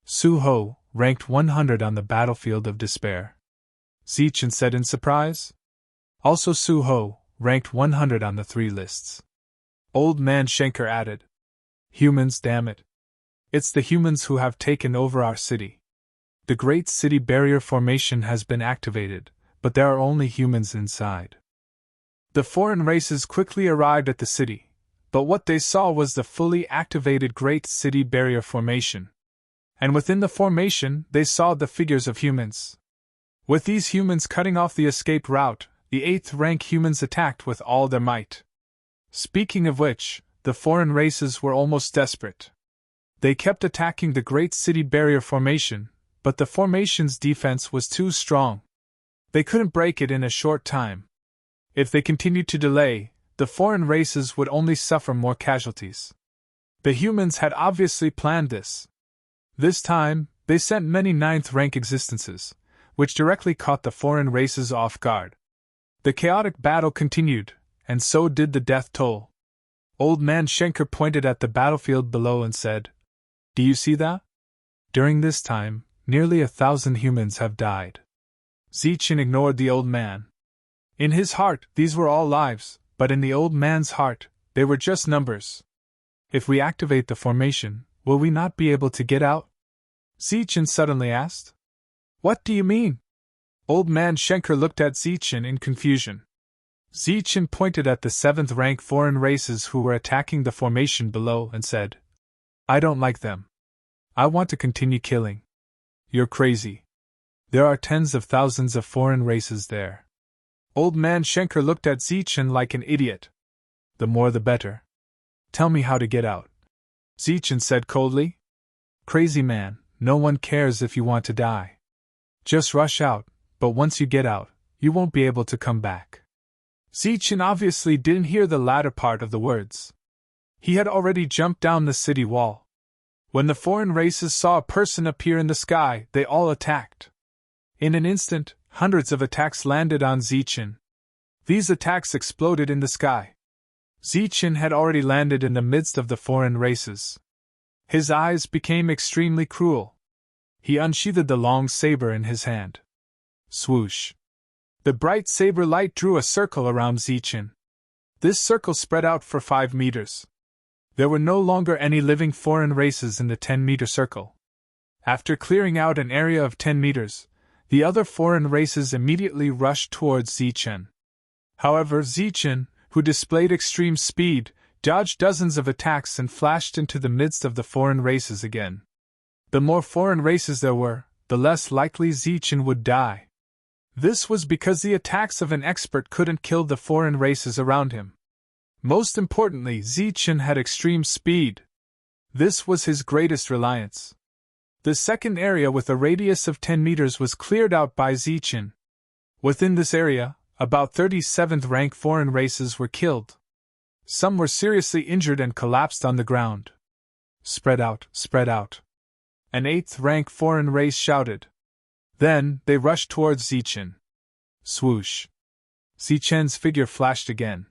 Suho, ranked 100 on the battlefield of despair. Zichen said in surprise. Also Suho, ranked 100 on the 3 lists. Old Man Schenker added. Humans, damn it. It's the humans who have taken over our city. The Great City Barrier Formation has been activated, but there are only humans inside. The foreign races quickly arrived at the city, but what they saw was the fully activated Great City Barrier Formation. And within the formation, they saw the figures of humans. With these humans cutting off the escape route, the 8th rank humans attacked with all their might. Speaking of which, the foreign races were almost desperate. They kept attacking the Great City Barrier Formation, but the formation's defense was too strong. They couldn't break it in a short time. If they continued to delay, the foreign races would only suffer more casualties. The humans had obviously planned this. This time, they sent many 9th rank existences, which directly caught the foreign races off guard. The chaotic battle continued, and so did the death toll. Old Man Schenker pointed at the battlefield below and said, "Do you see that? During this time, nearly 1,000 humans have died." Zichen ignored the old man. In his heart, these were all lives, but in the old man's heart, they were just numbers. If we activate the formation, will we not be able to get out? Zichen suddenly asked. What do you mean? Old Man Schenker looked at Zichen in confusion. Zichen pointed at the 7th rank foreign races who were attacking the formation below and said, "I don't like them. I want to continue killing." "You're crazy. There are tens of thousands of foreign races there." Old Man Schenker looked at Zichen like an idiot. "The more the better. Tell me how to get out." Zichen said coldly. "Crazy man, no one cares if you want to die. Just rush out, but once you get out, you won't be able to come back." Zichen obviously didn't hear the latter part of the words. He had already jumped down the city wall. When the foreign races saw a person appear in the sky, they all attacked. In an instant, hundreds of attacks landed on Zichen. These attacks exploded in the sky. Zichen had already landed in the midst of the foreign races. His eyes became extremely cruel. He unsheathed the long saber in his hand. Swoosh! The bright saber light drew a circle around Zichen. This circle spread out for 5 meters. There were no longer any living foreign races in the 10-meter circle. After clearing out an area of 10 meters, the other foreign races immediately rushed towards Zichen. However, Zichen, who displayed extreme speed, dodged dozens of attacks and flashed into the midst of the foreign races again. The more foreign races there were, the less likely Zichen would die. This was because the attacks of an expert couldn't kill the foreign races around him. Most importantly, Zichen had extreme speed. This was his greatest reliance. The second area with a radius of 10 meters was cleared out by Zichen. Within this area, about 37th rank foreign races were killed. Some were seriously injured and collapsed on the ground. Spread out, spread out. An 8th rank foreign race shouted. Then, they rushed towards Zichen. Swoosh! Zichen's figure flashed again.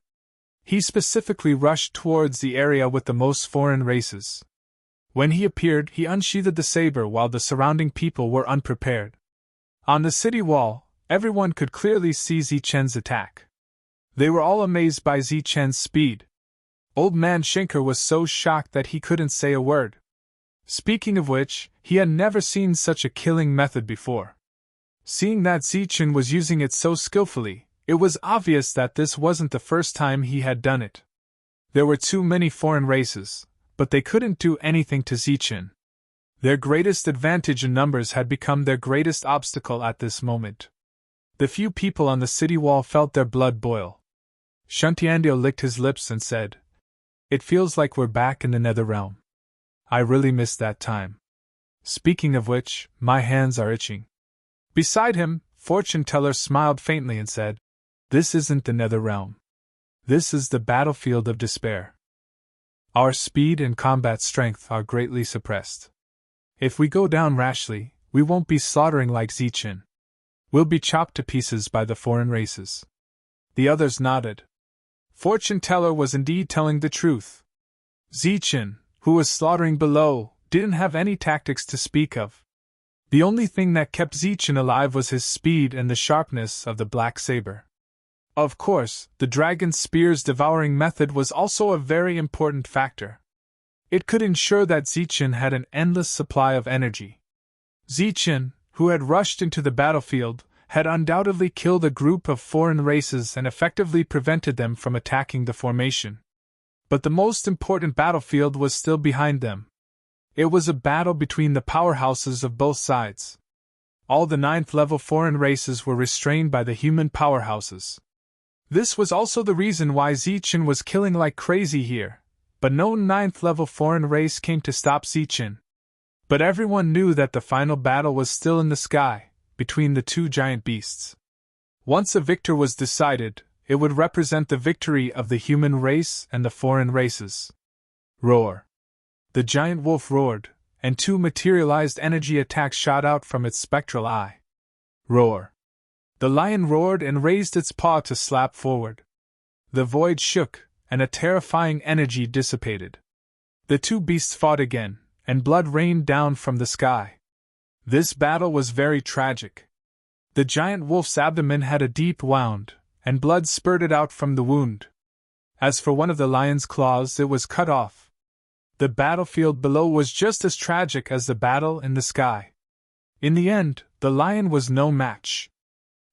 He specifically rushed towards the area with the most foreign races. When he appeared, he unsheathed the saber while the surrounding people were unprepared. On the city wall, everyone could clearly see Zichen's attack. They were all amazed by Zichen's speed. Old Man Schenker was so shocked that he couldn't say a word. Speaking of which, he had never seen such a killing method before. Seeing that Zichen was using it so skillfully, it was obvious that this wasn't the first time he had done it. There were too many foreign races, but they couldn't do anything to Zichen. Their greatest advantage in numbers had become their greatest obstacle at this moment. The few people on the city wall felt their blood boil. Shuntiandio licked his lips and said, "It feels like we're back in the Nether Realm. I really missed that time. Speaking of which, my hands are itching." Beside him, Fortune Teller smiled faintly and said, "This isn't the Nether Realm. This is the battlefield of despair. Our speed and combat strength are greatly suppressed. If we go down rashly, we won't be slaughtering like Zichen. We'll be chopped to pieces by the foreign races." The others nodded. Fortune Teller was indeed telling the truth. Zichen, who was slaughtering below, didn't have any tactics to speak of. The only thing that kept Zichen alive was his speed and the sharpness of the black saber. Of course, the dragon spear's devouring method was also a very important factor. It could ensure that Zichen had an endless supply of energy. Zichen, who had rushed into the battlefield, had undoubtedly killed a group of foreign races and effectively prevented them from attacking the formation. But the most important battlefield was still behind them. It was a battle between the powerhouses of both sides. All the 9th-level foreign races were restrained by the human powerhouses. This was also the reason why Zichen was killing like crazy here, but no 9th-level foreign race came to stop Zichen. But everyone knew that the final battle was still in the sky, between the two giant beasts. Once a victor was decided, it would represent the victory of the human race and the foreign races. Roar! The giant wolf roared, and 2 materialized energy attacks shot out from its spectral eye. Roar! The lion roared and raised its paw to slap forward. The void shook, and a terrifying energy dissipated. The 2 beasts fought again, and blood rained down from the sky. This battle was very tragic. The giant wolf's abdomen had a deep wound, and blood spurted out from the wound. As for one of the lion's claws, it was cut off. The battlefield below was just as tragic as the battle in the sky. In the end, the lion was no match.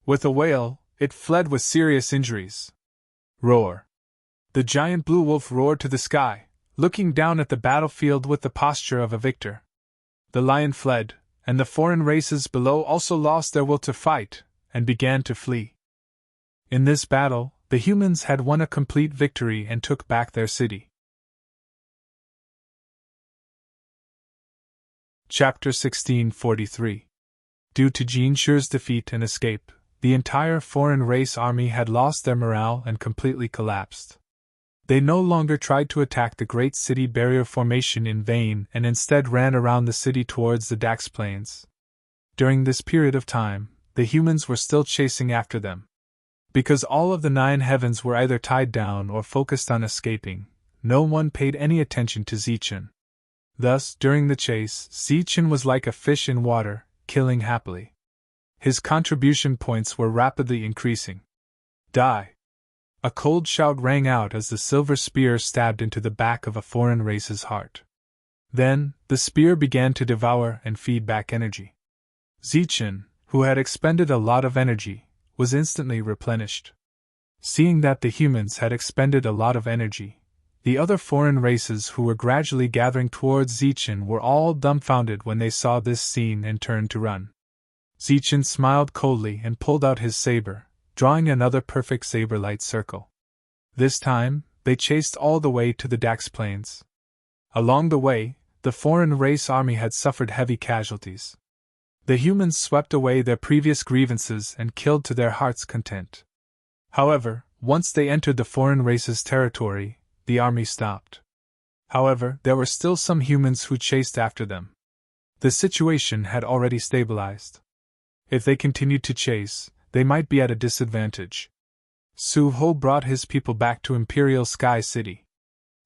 With a wail, it fled with serious injuries. Roar! The giant blue wolf roared to the sky, looking down at the battlefield with the posture of a victor. The lion fled, and the foreign races below also lost their will to fight, and began to flee. In this battle, the humans had won a complete victory and took back their city. Chapter 1643. Due to Jean Shure's defeat and escape, the entire foreign race army had lost their morale and completely collapsed. They no longer tried to attack the great city barrier formation in vain and instead ran around the city towards the Dax Plains. During this period of time, the humans were still chasing after them. Because all of the 9 heavens were either tied down or focused on escaping, no one paid any attention to Zichen. Thus, during the chase, Zichen was like a fish in water, killing happily. His contribution points were rapidly increasing. Die! A cold shout rang out as the silver spear stabbed into the back of a foreign race's heart. Then, the spear began to devour and feed back energy. Zichen, who had expended a lot of energy, was instantly replenished. Seeing that the humans had expended a lot of energy, the other foreign races who were gradually gathering towards Zichen were all dumbfounded when they saw this scene and turned to run. Zichen smiled coldly and pulled out his saber, drawing another perfect saber-light circle. This time, they chased all the way to the Dax Plains. Along the way, the foreign race army had suffered heavy casualties. The humans swept away their previous grievances and killed to their heart's content. However, once they entered the foreign race's territory, the army stopped. However, there were still some humans who chased after them. The situation had already stabilized. If they continued to chase, they might be at a disadvantage. Su-ho brought his people back to Imperial Sky City.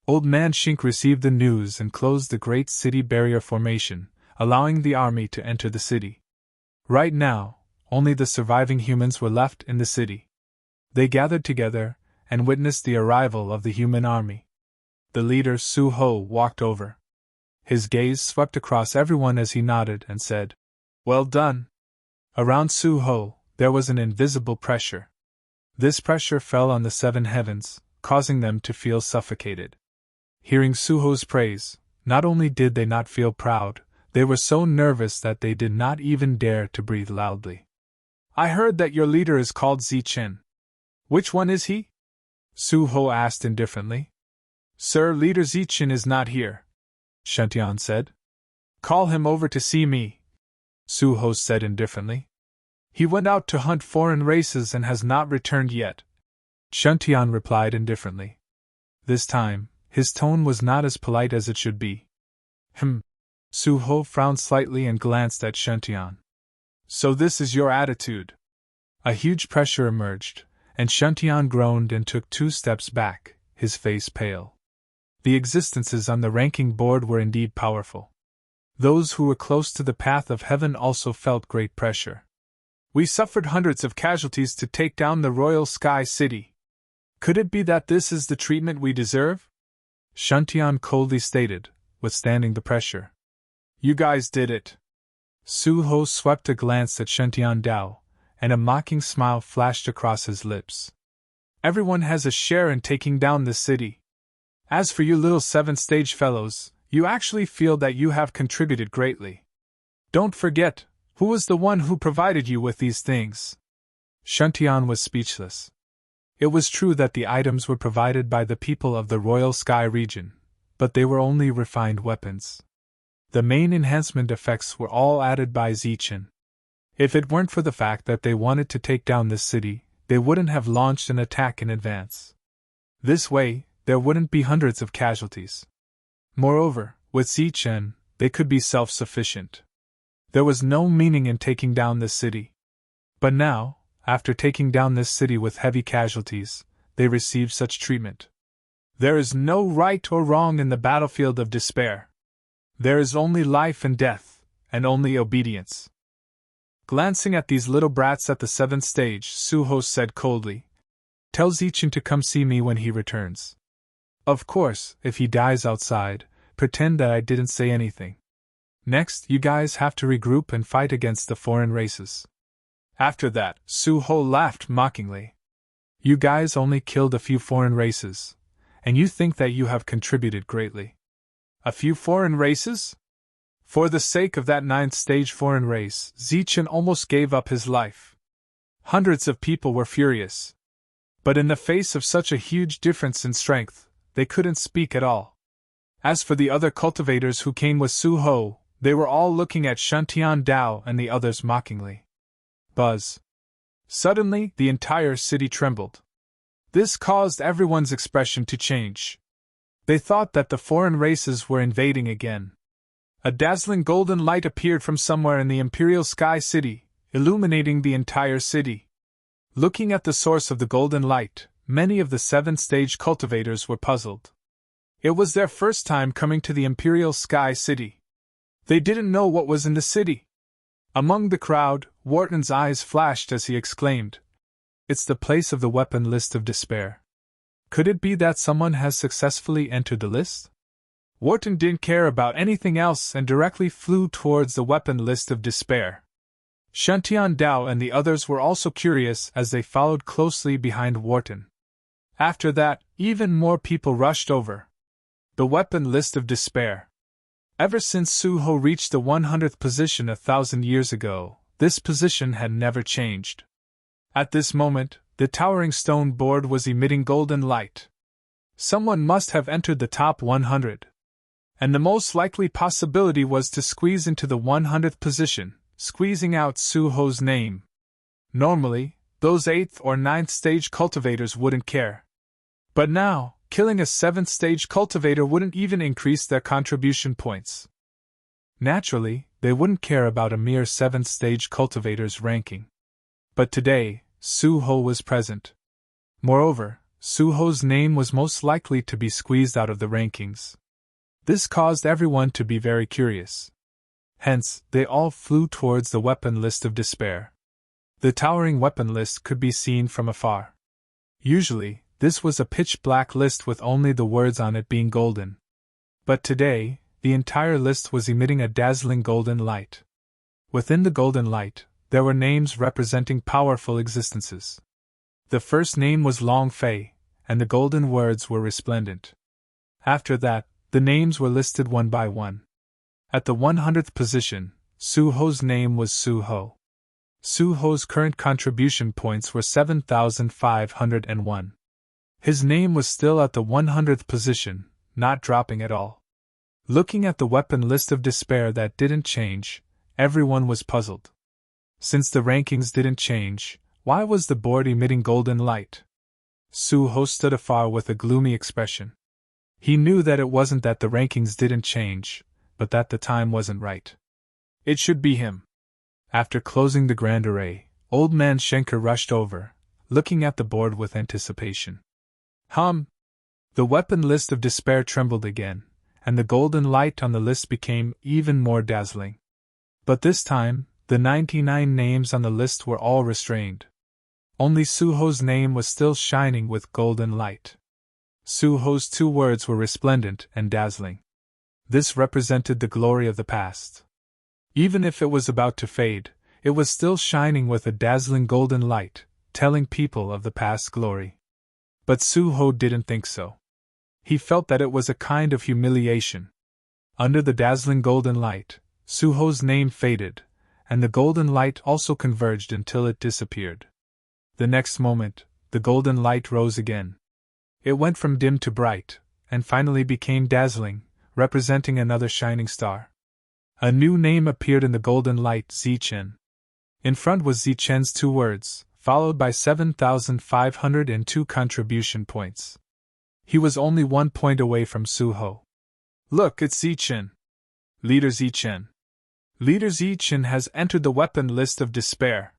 Old Man Shink received the news and closed the Great City Barrier Formation, allowing the army to enter the city. Right now, only the surviving humans were left in the city. They gathered together and witnessed the arrival of the human army. The leader Su-ho walked over. His gaze swept across everyone as he nodded and said, "Well done." Around Su-ho, there was an invisible pressure. This pressure fell on the 7 heavens, causing them to feel suffocated. Hearing Su-ho's praise, not only did they not feel proud, they were so nervous that they did not even dare to breathe loudly. "I heard that your leader is called Zichen. Which one is he?" Su-ho asked indifferently. "Sir, Leader Zichen is not here," Shuntian said. "Call him over to see me," Su-ho said indifferently. "He went out to hunt foreign races and has not returned yet," Shuntian replied indifferently. This time, his tone was not as polite as it should be. Su-ho frowned slightly and glanced at Shuntian. "So this is your attitude." A huge pressure emerged, and Shuntian groaned and took 2 steps back, his face pale. The existences on the ranking board were indeed powerful. Those who were close to the path of heaven also felt great pressure. "We suffered hundreds of casualties to take down the Royal Sky City. Could it be that this is the treatment we deserve?" Shuntian coldly stated, withstanding the pressure. You guys did it. Su-ho swept a glance at Shantian Dao, and a mocking smile flashed across his lips. Everyone has a share in taking down this city. As for you little 7th-stage fellows, you actually feel that you have contributed greatly. Don't forget, who was the one who provided you with these things? Shantian was speechless. It was true that the items were provided by the people of the Royal Sky region, but they were only refined weapons. The main enhancement effects were all added by Zichen. If it weren't for the fact that they wanted to take down this city, they wouldn't have launched an attack in advance. This way, there wouldn't be hundreds of casualties. Moreover, with Zichen, they could be self-sufficient. There was no meaning in taking down this city. But now, after taking down this city with heavy casualties, they received such treatment. There is no right or wrong in the battlefield of despair. There is only life and death, and only obedience. Glancing at these little brats at the 7th stage, Su-ho said coldly, "Tell Zichen to come see me when he returns. Of course, if he dies outside, pretend that I didn't say anything. Next, you guys have to regroup and fight against the foreign races." After that, Su-ho laughed mockingly. "You guys only killed a few foreign races, and you think that you have contributed greatly. A few foreign races? For the sake of that 9th-stage foreign race, Zichen almost gave up his life. Hundreds of people were furious. But in the face of such a huge difference in strength, they couldn't speak at all. As for the other cultivators who came with Su-ho, they were all looking at Shantian Dao and the others mockingly. Buzz. Suddenly, the entire city trembled. This caused everyone's expression to change. They thought that the foreign races were invading again. A dazzling golden light appeared from somewhere in the Imperial Sky City, illuminating the entire city. Looking at the source of the golden light, many of the 7th-stage cultivators were puzzled. It was their first time coming to the Imperial Sky City. They didn't know what was in the city. Among the crowd, Wharton's eyes flashed as he exclaimed, "It's the place of the weapon list of despair. Could it be that someone has successfully entered the list?" Wharton didn't care about anything else and directly flew towards the weapon list of despair. Shantian Dao and the others were also curious as they followed closely behind Wharton. After that, even more people rushed over. The weapon list of despair. Ever since Su-ho reached the 100th position 1,000 years ago, this position had never changed. At this moment, the towering stone board was emitting golden light. Someone must have entered the top 100. And the most likely possibility was to squeeze into the 100th position, squeezing out Su-ho's name. Normally, those 8th or 9th stage cultivators wouldn't care. But now, killing a 7th stage cultivator wouldn't even increase their contribution points. Naturally, they wouldn't care about a mere 7th stage cultivator's ranking. But today, Su-ho was present. Moreover, Su-ho's name was most likely to be squeezed out of the rankings. This caused everyone to be very curious. Hence, they all flew towards the weapon list of despair. The towering weapon list could be seen from afar. Usually, this was a pitch-black list with only the words on it being golden. But today, the entire list was emitting a dazzling golden light. Within the golden light, there were names representing powerful existences. The first name was Long Fei, and the golden words were resplendent. After that, the names were listed one by one. At the 100th position, Su-ho's name was Su-ho. Su-ho's current contribution points were 7,501. His name was still at the 100th position, not dropping at all. Looking at the weapon list of despair that didn't change, everyone was puzzled. Since the rankings didn't change, why was the board emitting golden light? Su-ho stood afar with a gloomy expression. He knew that it wasn't that the rankings didn't change, but that the time wasn't right. It should be him. After closing the grand array, Old Man Schenker rushed over, looking at the board with anticipation. The weapon list of despair trembled again, and the golden light on the list became even more dazzling. But this time, the 99 names on the list were all restrained. Only Su-ho's name was still shining with golden light. Su-ho's 2 words were resplendent and dazzling. This represented the glory of the past. Even if it was about to fade, it was still shining with a dazzling golden light, telling people of the past glory. But Su-ho didn't think so. He felt that it was a kind of humiliation. Under the dazzling golden light, Su-ho's name faded, and the golden light also converged until it disappeared. The next moment, the golden light rose again. It went from dim to bright, and finally became dazzling, representing another shining star. A new name appeared in the golden light, Zichen. In front was Zichen's 2 words, followed by 7,502 contribution points. He was only 1 point away from Su-ho. Look, it's Zichen. Leader Zichen. Leader Zichen has entered the weapon list of despair.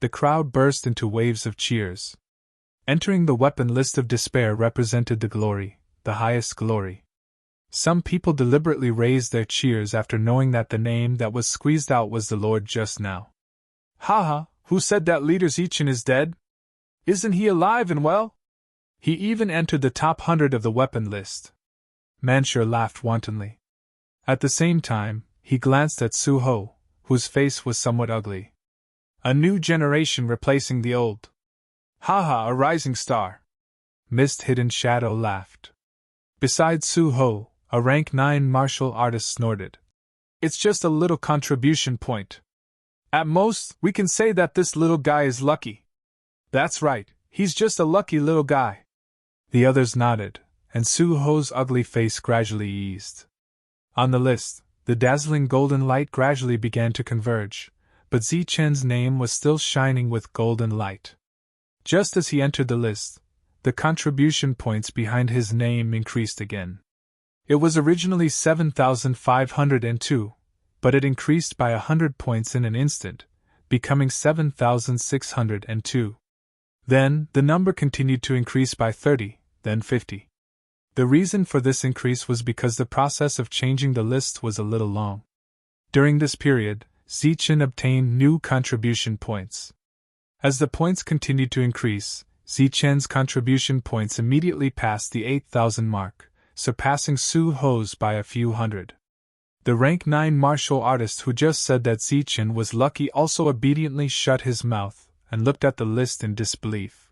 The crowd burst into waves of cheers. Entering the weapon list of despair represented the glory, the highest glory. Some people deliberately raised their cheers after knowing that the name that was squeezed out was the Lord just now. Haha, who said that Leader Zichen is dead? Isn't he alive and well? He even entered the top 100 of the weapon list. Manshur laughed wantonly. At the same time, he glanced at Su-ho, whose face was somewhat ugly. A new generation replacing the old. Haha, a rising star. Mist-hidden Shadow laughed. Beside Su-ho, a rank 9 martial artist snorted. It's just a little contribution point. At most, we can say that this little guy is lucky. That's right, he's just a lucky little guy. The others nodded, and Su-ho's ugly face gradually eased. On the list, the dazzling golden light gradually began to converge, but Zichen's name was still shining with golden light. Just as he entered the list, the contribution points behind his name increased again. It was originally 7,502, but it increased by 100 points in an instant, becoming 7,602. Then, the number continued to increase by 30, then 50. The reason for this increase was because the process of changing the list was a little long. During this period, Zichen obtained new contribution points. As the points continued to increase, Zichen's contribution points immediately passed the 8,000 mark, surpassing Su-ho's by a few hundred. The rank 9 martial artist who just said that Zichen was lucky also obediently shut his mouth and looked at the list in disbelief.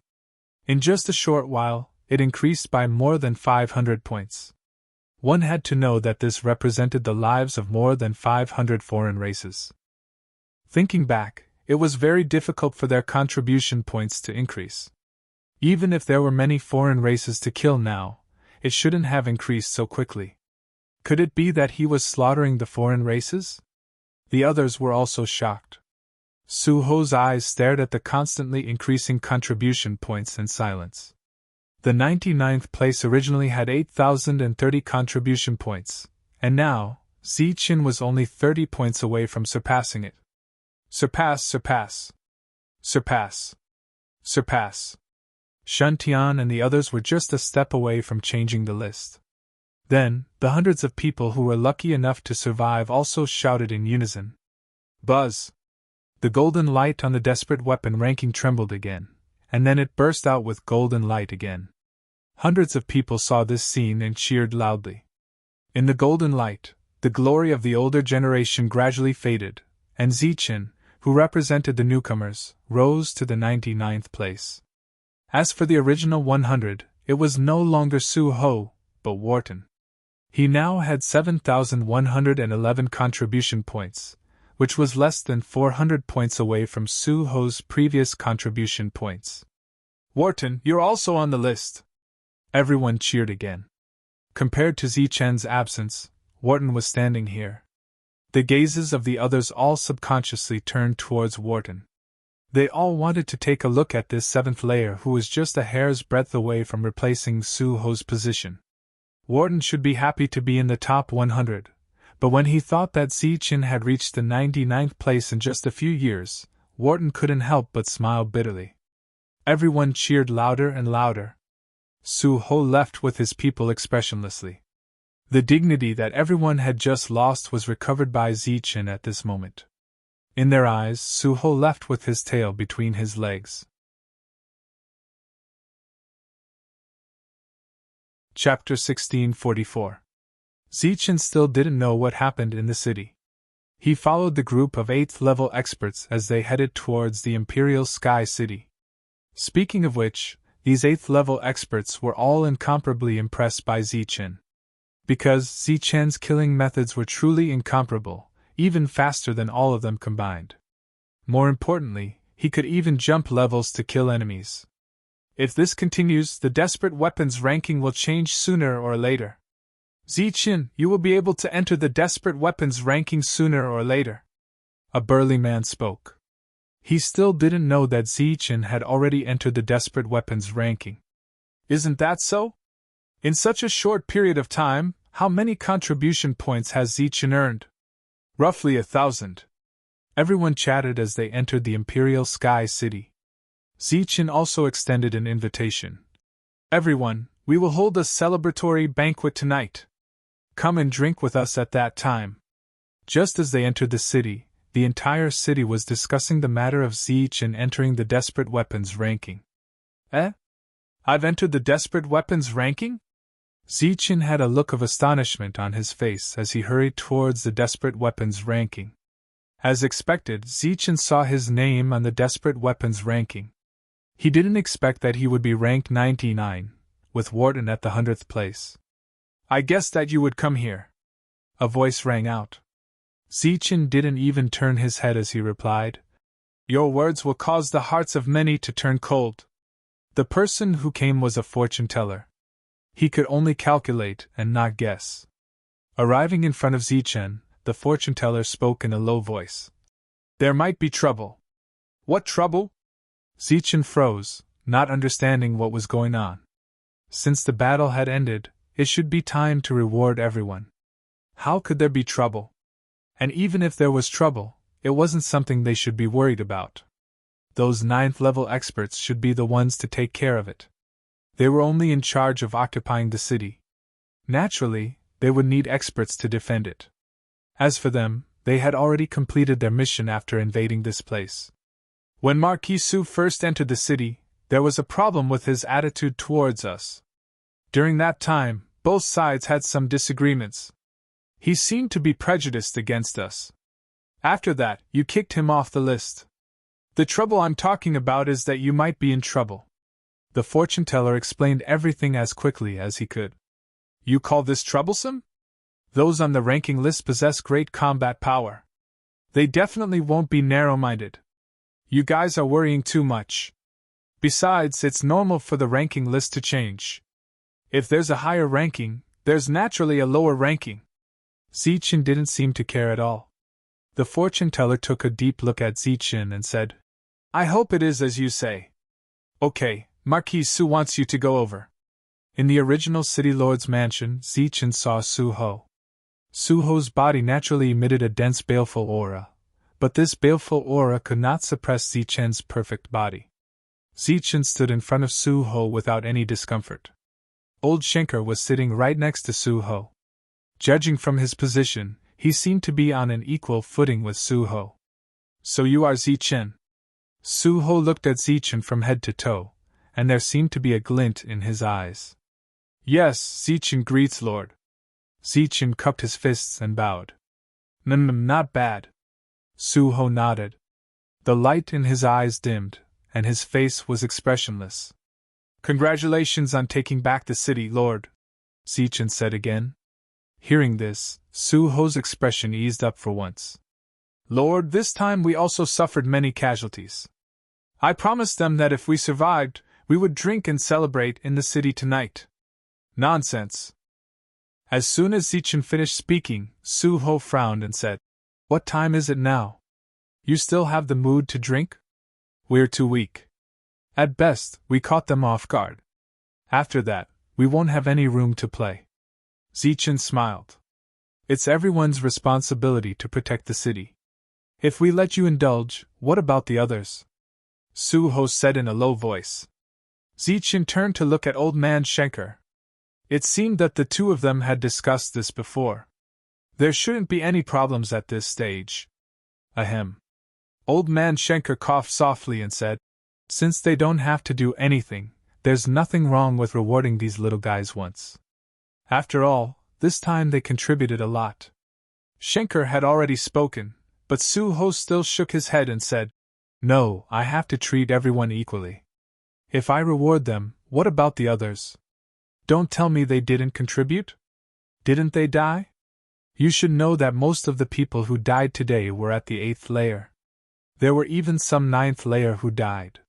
In just a short while, it increased by more than 500 points. One had to know that this represented the lives of more than 500 foreign races. Thinking back, it was very difficult for their contribution points to increase. Even if there were many foreign races to kill now, it shouldn't have increased so quickly. Could it be that he was slaughtering the foreign races? The others were also shocked. Su-ho's eyes stared at the constantly increasing contribution points in silence. The 99th place originally had 8,030 contribution points, and now, Zichen was only 30 points away from surpassing it. Surpass, surpass. Surpass. Surpass. Shuntian and the others were just a step away from changing the list. Then, the hundreds of people who were lucky enough to survive also shouted in unison. Buzz! The golden light on the desperate weapon ranking trembled again, and then it burst out with golden light again. Hundreds of people saw this scene and cheered loudly. In the golden light, the glory of the older generation gradually faded, and Zichen, who represented the newcomers, rose to the 99th place. As for the original 100, it was no longer Su-ho, but Wharton. He now had 7,111 contribution points, which was less than 400 points away from Su-ho's previous contribution points. Wharton, you're also on the list! Everyone cheered again. Compared to Zichen's absence, Wharton was standing here. The gazes of the others all subconsciously turned towards Wharton. They all wanted to take a look at this 7th layer who was just a hair's breadth away from replacing Su-ho's position. Wharton should be happy to be in the top 100, but when he thought that Zichen had reached the 99th place in just a few years, Wharton couldn't help but smile bitterly. Everyone cheered louder and louder. Su-ho left with his people expressionlessly. The dignity that everyone had just lost was recovered by Zichen at this moment. In their eyes, Su-ho left with his tail between his legs. Chapter 1644. Zichen still didn't know what happened in the city. He followed the group of 8th level experts as they headed towards the Imperial Sky City. Speaking of which, these 8th level experts were all incomparably impressed by Zichen. Because Zichen's killing methods were truly incomparable, even faster than all of them combined. More importantly, he could even jump levels to kill enemies. If this continues, the desperate weapons ranking will change sooner or later. Zichen, you will be able to enter the desperate weapons ranking sooner or later. A burly man spoke. He still didn't know that Zichen had already entered the desperate weapons ranking. Isn't that so? In such a short period of time, how many contribution points has Zichen earned? Roughly 1,000. Everyone chatted as they entered the Imperial Sky City. Zichen also extended an invitation. Everyone, we will hold a celebratory banquet tonight. Come and drink with us at that time. Just as they entered the city, the entire city was discussing the matter of Zichen entering the desperate weapons ranking. I've entered the desperate weapons ranking? Zichen had a look of astonishment on his face as he hurried towards the desperate weapons ranking. As expected, Zichen saw his name on the desperate weapons ranking. He didn't expect that he would be ranked 99, with Wharton at the 100th place. I guessed that you would come here. A voice rang out. Zichen didn't even turn his head as he replied. Your words will cause the hearts of many to turn cold. The person who came was a fortune teller. He could only calculate and not guess. Arriving in front of Zichen, the fortune teller spoke in a low voice. There might be trouble. What trouble? Zichen froze, not understanding what was going on. Since the battle had ended, it should be time to reward everyone. How could there be trouble? And even if there was trouble, it wasn't something they should be worried about. Those 9th level experts should be the ones to take care of it. They were only in charge of occupying the city. Naturally, they would need experts to defend it. As for them, they had already completed their mission after invading this place. When Marquis Su first entered the city, there was a problem with his attitude towards us. During that time, both sides had some disagreements. He seemed to be prejudiced against us. After that, you kicked him off the list. The trouble I'm talking about is that you might be in trouble. The fortune teller explained everything as quickly as he could. You call this troublesome? Those on the ranking list possess great combat power. They definitely won't be narrow-minded. You guys are worrying too much. Besides, it's normal for the ranking list to change. If there's a higher ranking, there's naturally a lower ranking. Zichen didn't seem to care at all. The fortune teller took a deep look at Zichen and said, I hope it is as you say. Okay, Marquis Su wants you to go over. In the original City Lord's mansion, Zichen saw Su-ho. Su-ho's body naturally emitted a dense baleful aura, but this baleful aura could not suppress Zichen's perfect body. Zichen stood in front of Su-ho without any discomfort. Old Schenker was sitting right next to Su-ho. Judging from his position, he seemed to be on an equal footing with Su-ho. So you are Zichen? Su-ho looked at Zichen from head to toe, and there seemed to be a glint in his eyes. Yes, Zichen greets Lord. Zichen cupped his fists and bowed. Not bad. Su-ho nodded. The light in his eyes dimmed, and his face was expressionless. Congratulations on taking back the city, Lord, Zichen said again. Hearing this, Su-ho's expression eased up for once. Lord, this time we also suffered many casualties. I promised them that if we survived, we would drink and celebrate in the city tonight. Nonsense. As soon as Zichen finished speaking, Su-ho frowned and said, What time is it now? You still have the mood to drink? We're too weak. At best, we caught them off guard. After that, we won't have any room to play. Zichen smiled. It's everyone's responsibility to protect the city. If we let you indulge, what about the others? Su-ho said in a low voice. Zichen turned to look at Old Man Schenker. It seemed that the two of them had discussed this before. There shouldn't be any problems at this stage. Ahem. Old Man Schenker coughed softly and said, Since they don't have to do anything, there's nothing wrong with rewarding these little guys once. After all, this time they contributed a lot. Schenker had already spoken, but Su-ho still shook his head and said, "No, I have to treat everyone equally. If I reward them, what about the others? Don't tell me they didn't contribute? Didn't they die? You should know that most of the people who died today were at the 8th layer. There were even some 9th layer who died."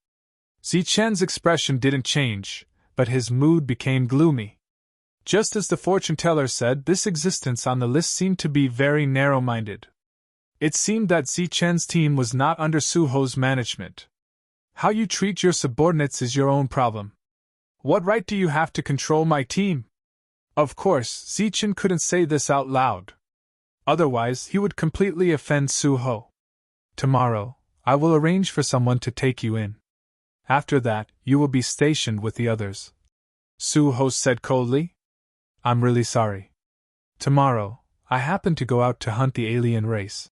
Zichen's expression didn't change, but his mood became gloomy. Just as the fortune-teller said, this existence on the list seemed to be very narrow-minded. It seemed that Zichen's team was not under Su-ho's management. How you treat your subordinates is your own problem. What right do you have to control my team? Of course, Zichen couldn't say this out loud. Otherwise, he would completely offend Su-ho. Tomorrow, I will arrange for someone to take you in. After that, you will be stationed with the others. Su-ho said coldly. I'm really sorry. Tomorrow, I happen to go out to hunt the alien race.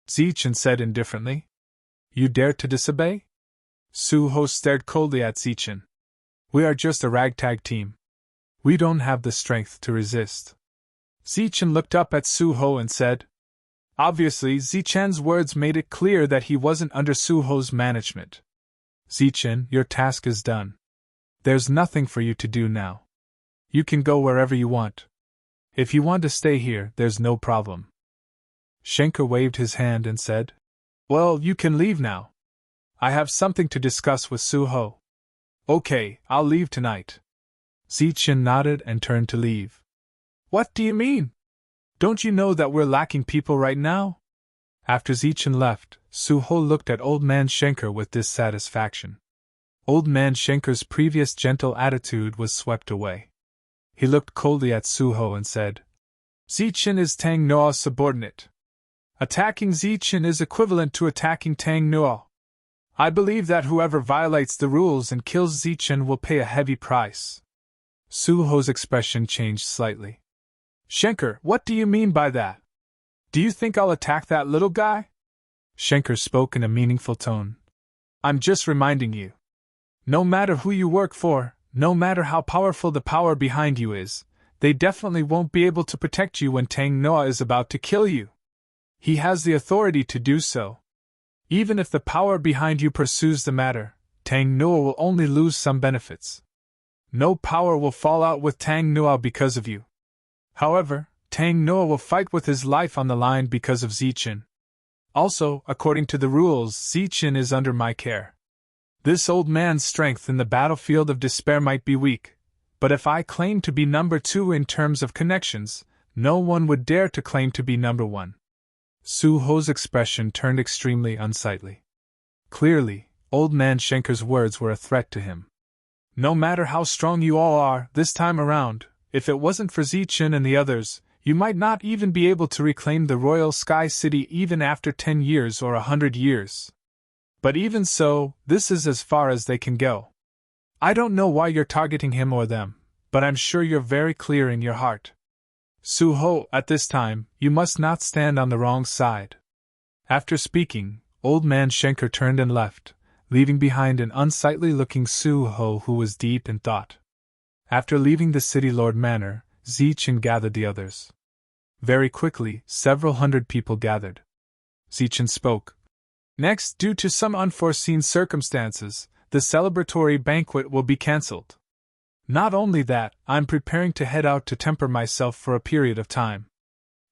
Zichen said indifferently. You dare to disobey? Su-ho stared coldly at Zichen. We are just a ragtag team. We don't have the strength to resist. Zichen looked up at Su-ho and said. Obviously, Zichen's words made it clear that he wasn't under Su-ho's management. Zichen, your task is done. There's nothing for you to do now. You can go wherever you want. If you want to stay here, there's no problem. Schenker waved his hand and said, Well, you can leave now. I have something to discuss with Su-ho. Okay, I'll leave tonight. Zichen nodded and turned to leave. What do you mean? Don't you know that we're lacking people right now? After Zichen left, Su-ho looked at Old Man Schenker with dissatisfaction. Old Man Schenker's previous gentle attitude was swept away. He looked coldly at Su-ho and said, Zichen is Tang Noa's subordinate. Attacking Zichen is equivalent to attacking Tang Noa. I believe that whoever violates the rules and kills Zichen will pay a heavy price. Su-ho's expression changed slightly. Schenker, what do you mean by that? Do you think I'll attack that little guy? Schenker spoke in a meaningful tone. I'm just reminding you. No matter who you work for, no matter how powerful the power behind you is, they definitely won't be able to protect you when Tang Noa is about to kill you. He has the authority to do so. Even if the power behind you pursues the matter, Tang Noa will only lose some benefits. No power will fall out with Tang Noa because of you. However, Tang Noa will fight with his life on the line because of Zichen. Also, according to the rules, Zichen is under my care. This old man's strength in the battlefield of despair might be weak, but if I claim to be number 2 in terms of connections, no one would dare to claim to be number 1. Su-ho's expression turned extremely unsightly. Clearly, Old Man Schenker's words were a threat to him. No matter how strong you all are, this time around, if it wasn't for Zichen and the others, you might not even be able to reclaim the Royal Sky City even after 10 years or 100 years. But even so, this is as far as they can go. I don't know why you're targeting him or them, but I'm sure you're very clear in your heart. Su-ho, at this time, you must not stand on the wrong side. After speaking, Old Man Schenker turned and left, leaving behind an unsightly-looking Su-ho who was deep in thought. After leaving the City Lord Manor, Zichen gathered the others. Very quickly, several hundred people gathered. Zichen spoke. Next, due to some unforeseen circumstances, the celebratory banquet will be cancelled. Not only that, I'm preparing to head out to temper myself for a period of time.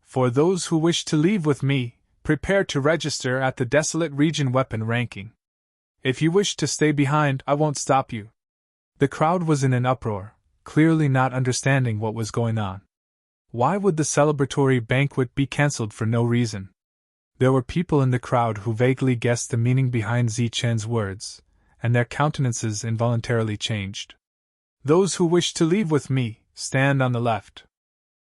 For those who wish to leave with me, prepare to register at the Desolate Region weapon ranking. If you wish to stay behind, I won't stop you. The crowd was in an uproar, clearly not understanding what was going on. Why would the celebratory banquet be cancelled for no reason? There were people in the crowd who vaguely guessed the meaning behind Zichen's words, and their countenances involuntarily changed. Those who wish to leave with me, stand on the left.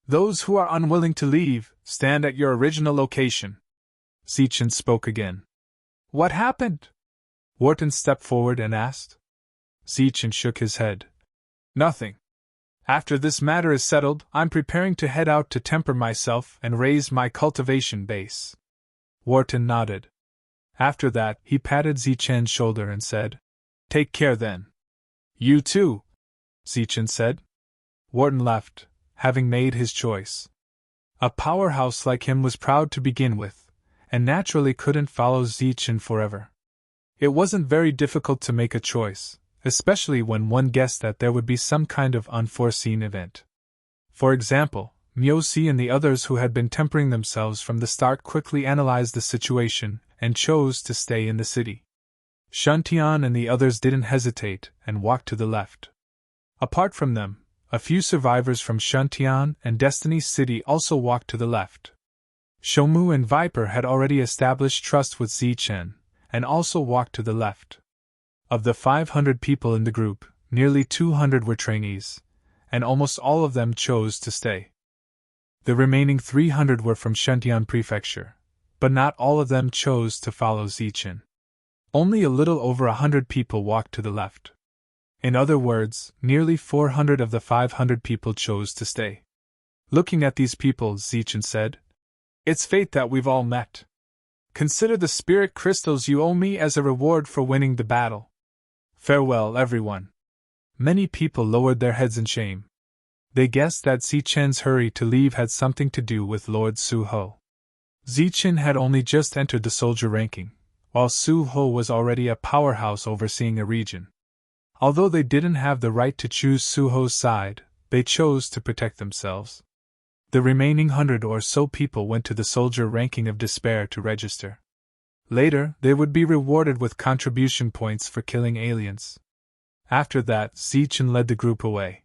Those who are unwilling to leave, stand at your original location. Zichen spoke again. What happened? Wharton stepped forward and asked. Zichen shook his head. Nothing. After this matter is settled, I'm preparing to head out to temper myself and raise my cultivation base. Wharton nodded. After that, he patted Zichen's shoulder and said, Take care then. You too, Zichen said. Wharton left, having made his choice. A powerhouse like him was proud to begin with, and naturally couldn't follow Zichen forever. It wasn't very difficult to make a choice, especially when one guessed that there would be some kind of unforeseen event. For example, Myosi and the others who had been tempering themselves from the start quickly analyzed the situation and chose to stay in the city. Shantian and the others didn't hesitate and walked to the left. Apart from them, a few survivors from Shantian and Destiny City also walked to the left. Shomu and Viper had already established trust with Zichen, and also walked to the left. Of the 500 people in the group, nearly 200 were trainees, and almost all of them chose to stay. The remaining 300 were from Shantian Prefecture, but not all of them chose to follow Zichen. Only a little over 100 people walked to the left. In other words, nearly 400 of the 500 people chose to stay. Looking at these people, Zichen said, "It's fate that we've all met. Consider the spirit crystals you owe me as a reward for winning the battle. Farewell, everyone." Many people lowered their heads in shame. They guessed that Zichen's hurry to leave had something to do with Lord Su-ho. Zichen had only just entered the soldier ranking, while Su-ho was already a powerhouse overseeing a region. Although they didn't have the right to choose Su-ho's side, they chose to protect themselves. The remaining 100 or so people went to the soldier ranking of despair to register. Later, they would be rewarded with contribution points for killing aliens. After that, Zichen led the group away.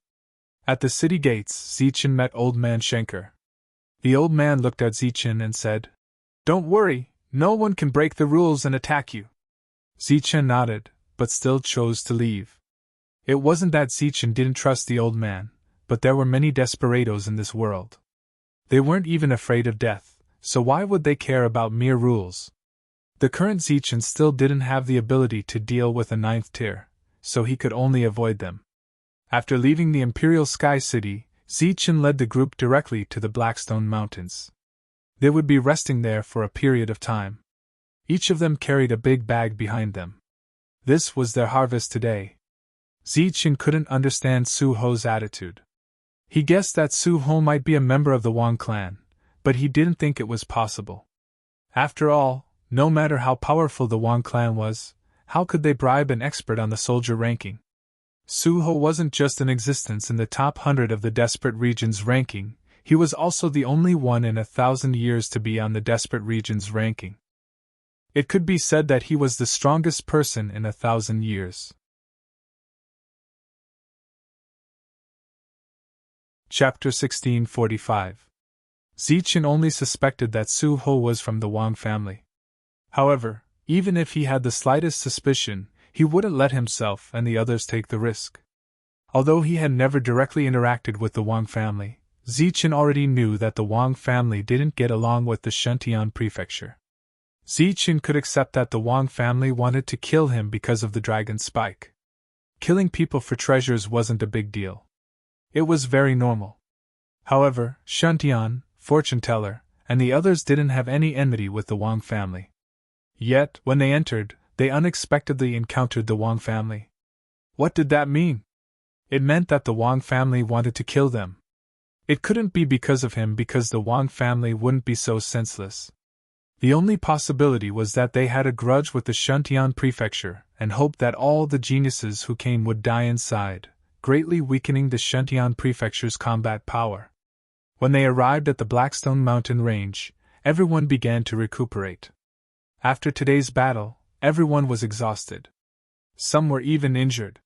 At the city gates, Zichen met Old Man Schenker. The old man looked at Zichen and said, "Don't worry, no one can break the rules and attack you." Zichen nodded, but still chose to leave. It wasn't that Zichen didn't trust the old man, but there were many desperados in this world. They weren't even afraid of death, so why would they care about mere rules? The current Zichen still didn't have the ability to deal with a 9th tier, so he could only avoid them. After leaving the Imperial Sky City, Zichen led the group directly to the Blackstone Mountains. They would be resting there for a period of time. Each of them carried a big bag behind them. This was their harvest today. Zichen couldn't understand Su-ho's attitude. He guessed that Su-ho might be a member of the Wang clan, but he didn't think it was possible. After all, no matter how powerful the Wang clan was, how could they bribe an expert on the soldier ranking? Su-ho wasn't just an existence in the top 100 of the Desperate Regions ranking, he was also the only one in 1,000 years to be on the Desperate Regions ranking. It could be said that he was the strongest person in 1,000 years. Chapter 1645. Zichen only suspected that Su-ho was from the Wang family. However, even if he had the slightest suspicion, he wouldn't let himself and the others take the risk. Although he had never directly interacted with the Wang family, Zichen already knew that the Wang family didn't get along with the Shantian prefecture. Zichen could accept that the Wang family wanted to kill him because of the dragon spike. Killing people for treasures wasn't a big deal. It was very normal. However, Shantian, Fortune Teller, and the others didn't have any enmity with the Wang family. Yet, when they entered, they unexpectedly encountered the Wang family. What did that mean? It meant that the Wang family wanted to kill them. It couldn't be because of him, because the Wang family wouldn't be so senseless. The only possibility was that they had a grudge with the Shantian prefecture and hoped that all the geniuses who came would die inside, greatly weakening the Shantian prefecture's combat power. When they arrived at the Blackstone Mountain range, everyone began to recuperate. After today's battle, everyone was exhausted. Some were even injured.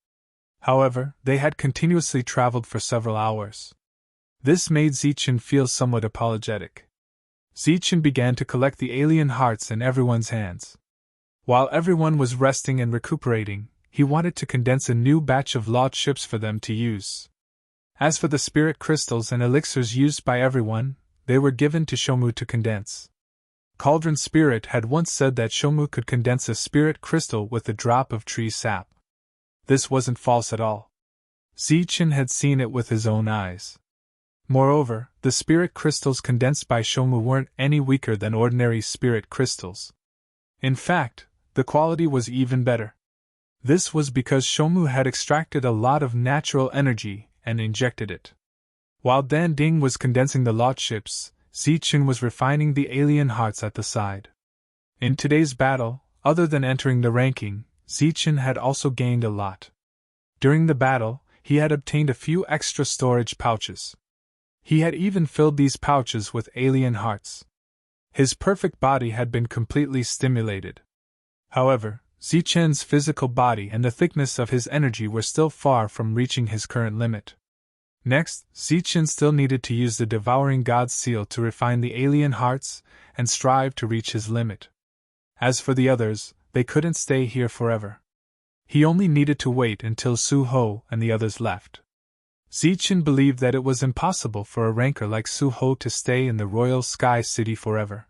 However, they had continuously traveled for several hours. This made Zichen feel somewhat apologetic. Zichen began to collect the alien hearts in everyone's hands. While everyone was resting and recuperating, he wanted to condense a new batch of lot ships for them to use. As for the spirit crystals and elixirs used by everyone, they were given to Shomu to condense. Cauldron Spirit had once said that Shomu could condense a spirit crystal with a drop of tree sap. This wasn't false at all. Zichen had seen it with his own eyes. Moreover, the spirit crystals condensed by Shomu weren't any weaker than ordinary spirit crystals. In fact, the quality was even better. This was because Shomu had extracted a lot of natural energy and injected it. While Dan Ding was condensing the lot ships, Zichen was refining the alien hearts at the side. In today's battle, other than entering the ranking, Zichen had also gained a lot. During the battle, he had obtained a few extra storage pouches. He had even filled these pouches with alien hearts. His perfect body had been completely stimulated. However, Zichen's physical body and the thickness of his energy were still far from reaching his current limit. Next, Zichen still needed to use the Devouring God's seal to refine the alien hearts and strive to reach his limit. As for the others, they couldn't stay here forever. He only needed to wait until Su Ho and the others left. Zichen believed that it was impossible for a ranker like Su Ho to stay in the Royal Sky City forever.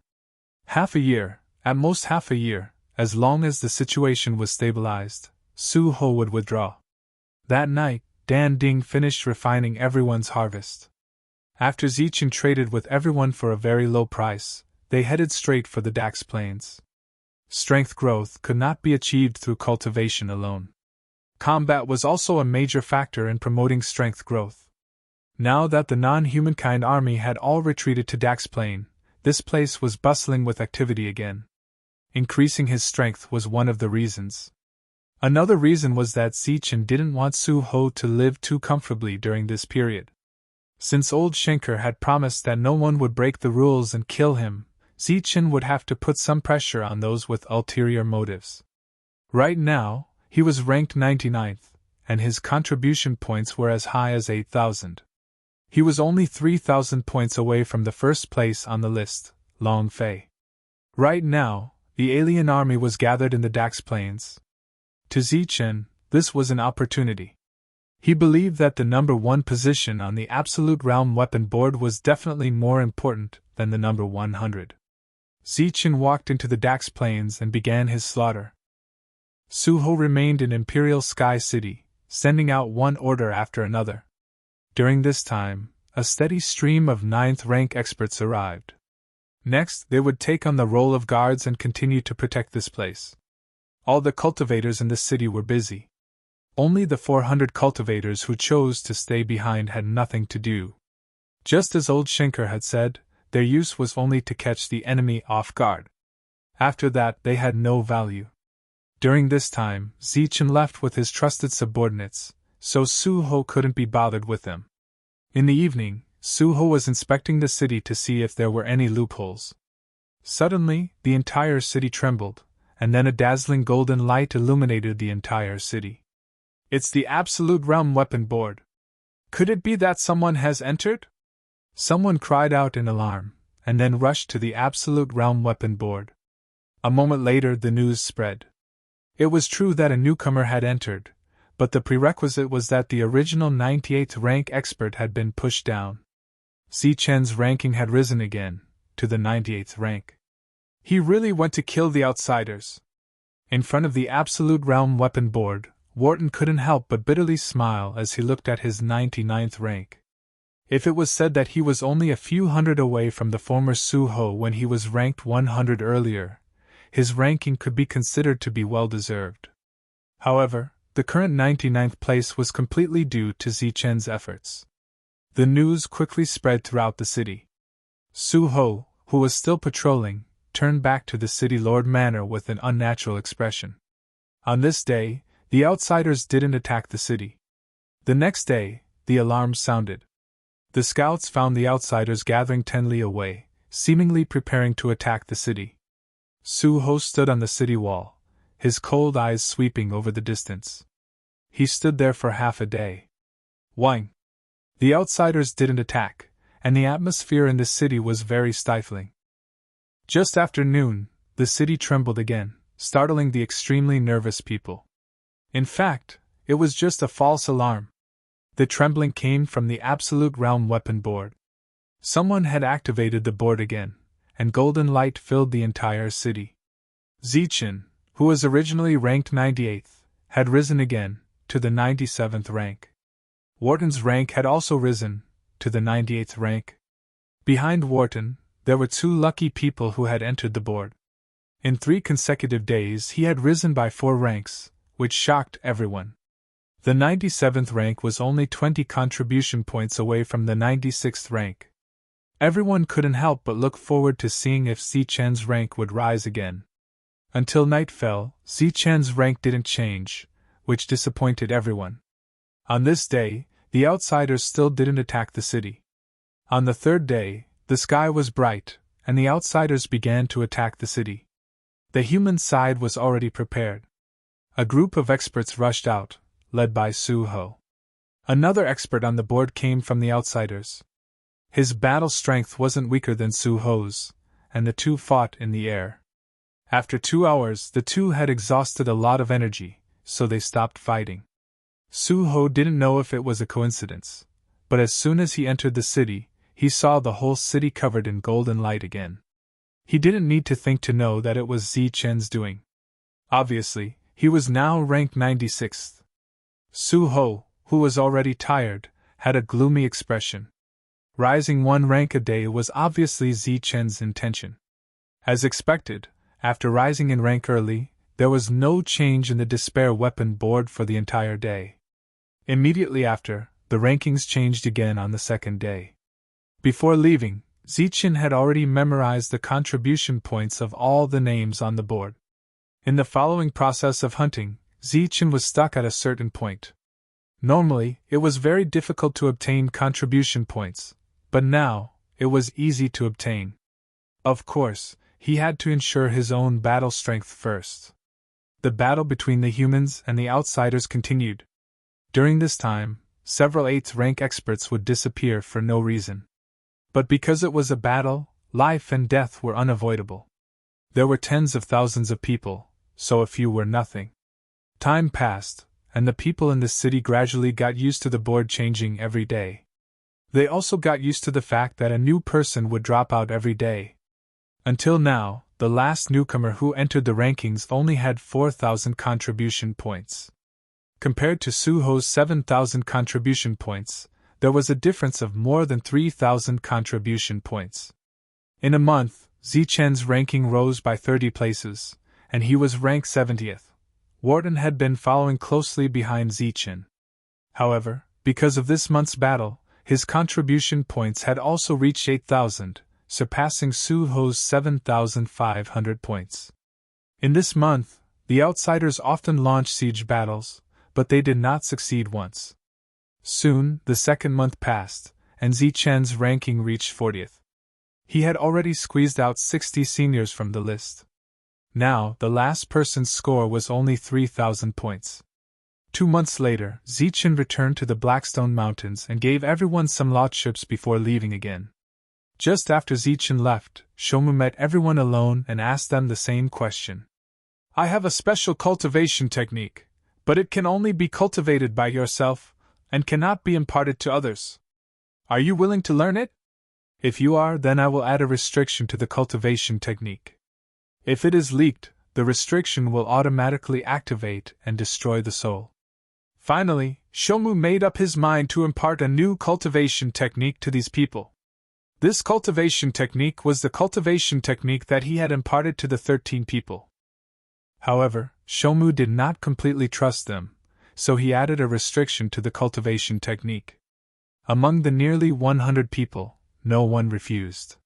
Half a year, at most half a year, as long as the situation was stabilized, Su Ho would withdraw. That night, Dan Ding finished refining everyone's harvest. After Zichen traded with everyone for a very low price, they headed straight for the Dax Plains. Strength growth could not be achieved through cultivation alone. Combat was also a major factor in promoting strength growth. Now that the non-humankind army had all retreated to Dax Plain, this place was bustling with activity again. Increasing his strength was one of the reasons. Another reason was that Zichen didn't want Su Ho to live too comfortably during this period. Since old Schenker had promised that no one would break the rules and kill him, Zichen would have to put some pressure on those with ulterior motives. Right now, he was ranked 99th, and his contribution points were as high as 8,000. He was only 3,000 points away from the first place on the list, Long Fei. Right now, the alien army was gathered in the Dax Plains. To Zichen, this was an opportunity. He believed that the number 1 position on the Absolute Realm weapon board was definitely more important than the number 100. Zichen walked into the Dax Plains and began his slaughter. Su Ho remained in Imperial Sky City, sending out one order after another. During this time, a steady stream of 9th rank experts arrived. Next, they would take on the role of guards and continue to protect this place. All the cultivators in the city were busy. Only the 400 cultivators who chose to stay behind had nothing to do. Just as old Schenker had said, their use was only to catch the enemy off guard. After that, they had no value. During this time, Zichen left with his trusted subordinates, so Su Ho couldn't be bothered with them. In the evening, Su Ho was inspecting the city to see if there were any loopholes. Suddenly, the entire city trembled, and then a dazzling golden light illuminated the entire city. It's the Absolute Realm weapon board. Could it be that someone has entered? Someone cried out in alarm, and then rushed to the Absolute Realm weapon board. A moment later, the news spread. It was true that a newcomer had entered, but the prerequisite was that the original 98th rank expert had been pushed down. Zichen's ranking had risen again, to the 98th rank. He really went to kill the outsiders. In front of the Absolute Realm weapon board, Wharton couldn't help but bitterly smile as he looked at his 99th rank. If it was said that he was only a few hundred away from the former Su Ho when he was ranked 100 earlier, his ranking could be considered to be well-deserved. However, the current 99th place was completely due to Zichen's efforts. The news quickly spread throughout the city. Su Ho, who was still patrolling, turned back to the city lord manor with an unnatural expression. On this day, the outsiders didn't attack the city. The next day, the alarm sounded. The scouts found the outsiders gathering 10 li away, seemingly preparing to attack the city. Su Ho stood on the city wall, his cold eyes sweeping over the distance. He stood there for half a day. Wang! The outsiders didn't attack, and the atmosphere in the city was very stifling. Just after noon, the city trembled again, startling the extremely nervous people. In fact, it was just a false alarm. The trembling came from the Absolute Realm weapon board. Someone had activated the board again, and golden light filled the entire city. Zichen, who was originally ranked 98th, had risen again, to the 97th rank. Wharton's rank had also risen, to the 98th rank. Behind Wharton, there were 2 lucky people who had entered the board. In 3 consecutive days he had risen by 4 ranks, which shocked everyone. The 97th rank was only 20 contribution points away from the 96th rank. Everyone couldn't help but look forward to seeing if Zichen's rank would rise again. Until night fell, Zichen's rank didn't change, which disappointed everyone. On this day, the outsiders still didn't attack the city. On the third day, the sky was bright, and the outsiders began to attack the city. The human side was already prepared. A group of experts rushed out, led by Su-ho. Another expert on the board came from the outsiders. His battle strength wasn't weaker than Su-ho's, and the two fought in the air. After 2 hours, the two had exhausted a lot of energy, so they stopped fighting. Su-ho didn't know if it was a coincidence, but as soon as he entered the city, he saw the whole city covered in golden light again. He didn't need to think to know that it was Zichen's doing. Obviously, he was now ranked 96th. Su-ho, who was already tired, had a gloomy expression. Rising 1 rank a day was obviously Zichen's intention. As expected, after rising in rank early, there was no change in the despair weapon board for the entire day. Immediately after, the rankings changed again on the second day. Before leaving, Zichen had already memorized the contribution points of all the names on the board. In the following process of hunting, Zichen was stuck at a certain point. Normally, it was very difficult to obtain contribution points, but now, it was easy to obtain. Of course, he had to ensure his own battle strength first. The battle between the humans and the outsiders continued. During this time, several 8th rank experts would disappear for no reason. But because it was a battle, life and death were unavoidable. There were tens of thousands of people, so a few were nothing. Time passed, and the people in the city gradually got used to the board changing every day. They also got used to the fact that a new person would drop out every day. Until now, the last newcomer who entered the rankings only had 4,000 contribution points. Compared to Su-ho's 7,000 contribution points, there was a difference of more than 3,000 contribution points. In a month, Zichen's ranking rose by 30 places, and he was ranked 70th. Wharton had been following closely behind Zichen. However, because of this month's battle, his contribution points had also reached 8,000, surpassing Su-ho's 7,500 points. In this month, the outsiders often launched siege battles, but they did not succeed once. Soon, the second month passed, and Zichen's ranking reached 40th. He had already squeezed out 60 seniors from the list. Now, the last person's score was only 3,000 points. 2 months later, Zichen returned to the Blackstone Mountains and gave everyone some lordships before leaving again. Just after Zichen left, Shomu met everyone alone and asked them the same question. I have a special cultivation technique, but it can only be cultivated by yourself, and cannot be imparted to others. Are you willing to learn it? If you are, then I will add a restriction to the cultivation technique. If it is leaked, the restriction will automatically activate and destroy the soul. Finally, Shomu made up his mind to impart a new cultivation technique to these people. This cultivation technique was the cultivation technique that he had imparted to the 13 people. However, Shomu did not completely trust them, so he added a restriction to the cultivation technique. Among the nearly 100 people, no one refused.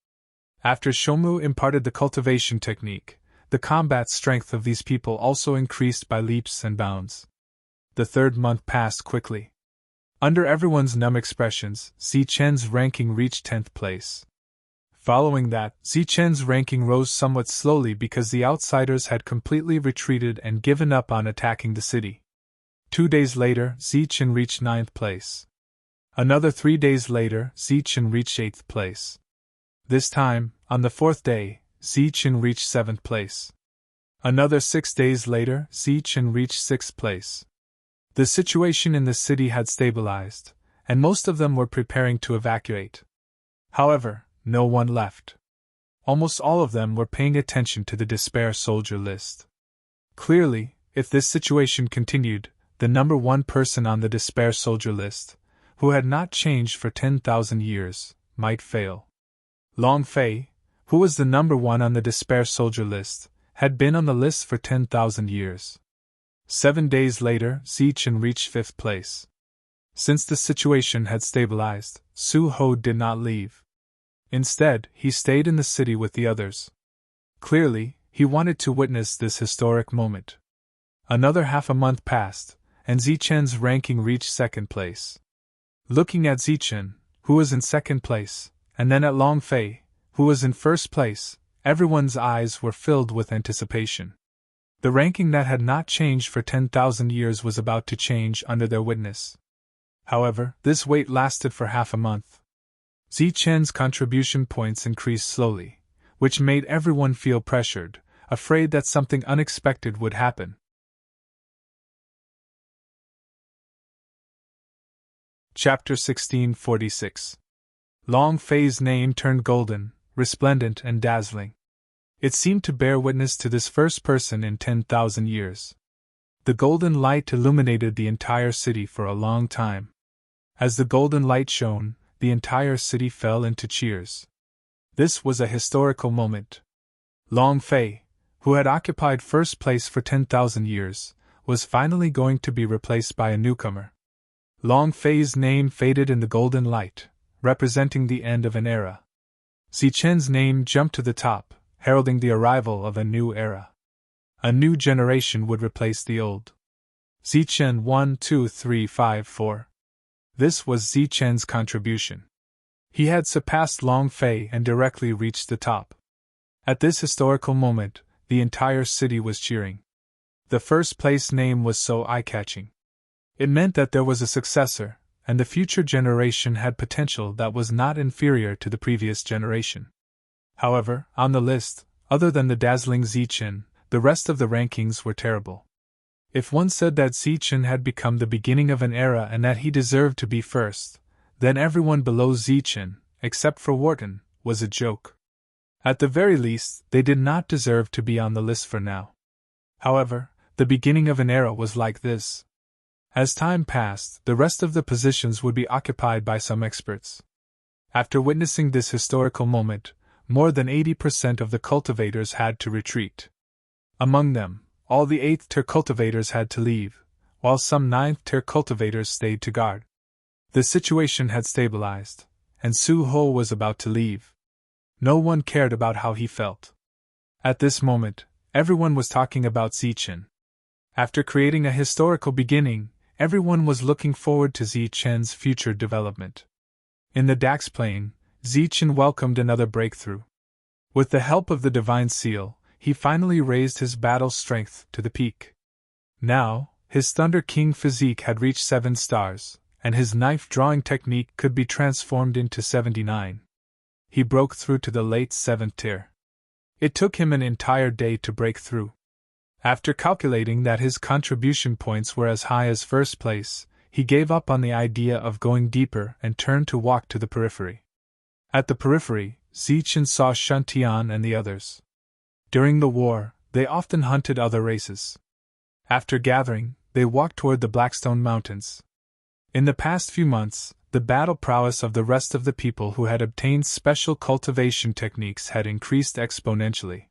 After Shomu imparted the cultivation technique, the combat strength of these people also increased by leaps and bounds. The third month passed quickly. Under everyone's numb expressions, Zichen's ranking reached 10th place. Following that, Zichen's ranking rose somewhat slowly because the outsiders had completely retreated and given up on attacking the city. 2 days later, Zichen reached 9th place. Another 3 days later, Zichen reached 8th place. This time, on the 4th day, Zichen reached 7th place. Another 6 days later, Zichen reached 6th place. The situation in the city had stabilized, and most of them were preparing to evacuate. However, no one left. Almost all of them were paying attention to the despair soldier list. Clearly, if this situation continued, the number 1 person on the despair soldier list, who had not changed for 10,000 years, might fail. Long Fei, who was the number 1 on the despair soldier list, had been on the list for 10,000 years. 7 days later, Zichen reached 5th place. Since the situation had stabilized, Su-ho did not leave. Instead, he stayed in the city with the others. Clearly, he wanted to witness this historic moment. Another half a month passed, and Zichen's ranking reached second place. Looking at Zichen, who was in second place, and then at Long Fei, who was in first place, everyone's eyes were filled with anticipation. The ranking that had not changed for 10,000 years was about to change under their witness. However, this wait lasted for half a month. Zichen's contribution points increased slowly, which made everyone feel pressured, afraid that something unexpected would happen. Chapter 1646. Long Fei's name turned golden, resplendent and dazzling. It seemed to bear witness to this first person in 10,000 years. The golden light illuminated the entire city for a long time. As the golden light shone, the entire city fell into cheers. This was a historical moment. Long Fei, who had occupied first place for 10,000 years, was finally going to be replaced by a newcomer. Long Fei's name faded in the golden light, representing the end of an era. Zichen's name jumped to the top, heralding the arrival of a new era. A new generation would replace the old. Zichen 1, 2, 3, 5, 4. This was Zichen's contribution. He had surpassed Long Fei and directly reached the top. At this historical moment, the entire city was cheering. The first place name was so eye-catching. It meant that there was a successor, and the future generation had potential that was not inferior to the previous generation. However, on the list, other than the dazzling Zichen, the rest of the rankings were terrible. If one said that Zichen had become the beginning of an era and that he deserved to be first, then everyone below Zichen, except for Wharton, was a joke. At the very least, they did not deserve to be on the list for now. However, the beginning of an era was like this. As time passed, the rest of the positions would be occupied by some experts. After witnessing this historical moment, more than 80% of the cultivators had to retreat. Among them, all the 8th-tier cultivators had to leave, while some 9th-tier cultivators stayed to guard. The situation had stabilized, and Su Ho was about to leave. No one cared about how he felt. At this moment, everyone was talking about Zichen. After creating a historical beginning, everyone was looking forward to Zichen's future development. In the Dax plane, Zichen welcomed another breakthrough. With the help of the Divine Seal, he finally raised his battle strength to the peak. Now, his Thunder King physique had reached 7 stars, and his knife-drawing technique could be transformed into 79. He broke through to the late 7th tier. It took him an entire day to break through. After calculating that his contribution points were as high as first place, he gave up on the idea of going deeper and turned to walk to the periphery. At the periphery, Zichen saw Shuntian and the others. During the war, they often hunted other races. After gathering, they walked toward the Blackstone Mountains. In the past few months, the battle prowess of the rest of the people who had obtained special cultivation techniques had increased exponentially.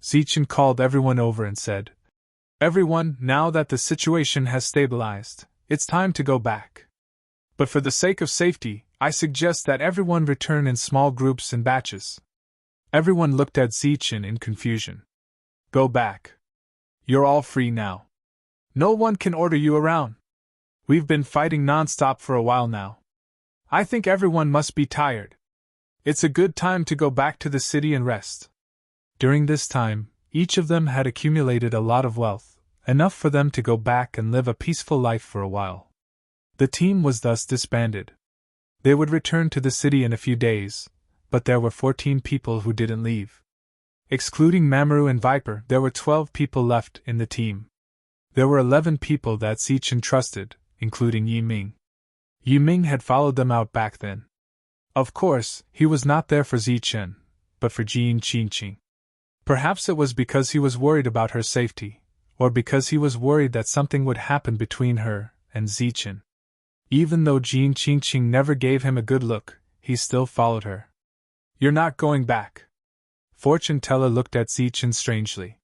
Zichen called everyone over and said, "Everyone, now that the situation has stabilized, it's time to go back. But for the sake of safety, I suggest that everyone return in small groups and batches." Everyone looked at Zichen in confusion. "Go back. You're all free now. No one can order you around. We've been fighting non-stop for a while now. I think everyone must be tired. It's a good time to go back to the city and rest." During this time, each of them had accumulated a lot of wealth, enough for them to go back and live a peaceful life for a while. The team was thus disbanded. They would return to the city in a few days, but there were 14 people who didn't leave. Excluding Mamoru and Viper, there were 12 people left in the team. There were 11 people that Zichen trusted, including Yi Ming. Yi Ming had followed them out back then. Of course, he was not there for Zichen, but for Jin Qingqing. Perhaps it was because he was worried about her safety, or because he was worried that something would happen between her and Zichen. Even though Jin Qingqing never gave him a good look, he still followed her. "You're not going back." Fortune Teller looked at Zichen strangely.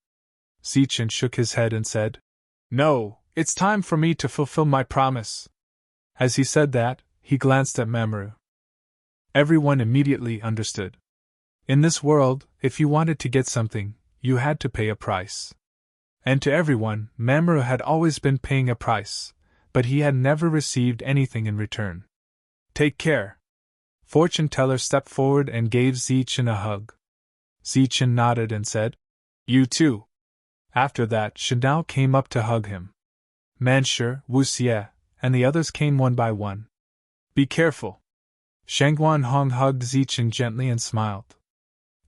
Zichen shook his head and said, "No, it's time for me to fulfill my promise." As he said that, he glanced at Mamoru. Everyone immediately understood. In this world, if you wanted to get something, you had to pay a price. And to everyone, Mamoru had always been paying a price, but he had never received anything in return. Take care. Fortune Teller stepped forward and gave Zichen a hug. Zichen nodded and said, You too. After that, Shinao came up to hug him. Manshur, Wuxie, and the others came one by one. Be careful. Shangguan Hong hugged Zichen gently and smiled.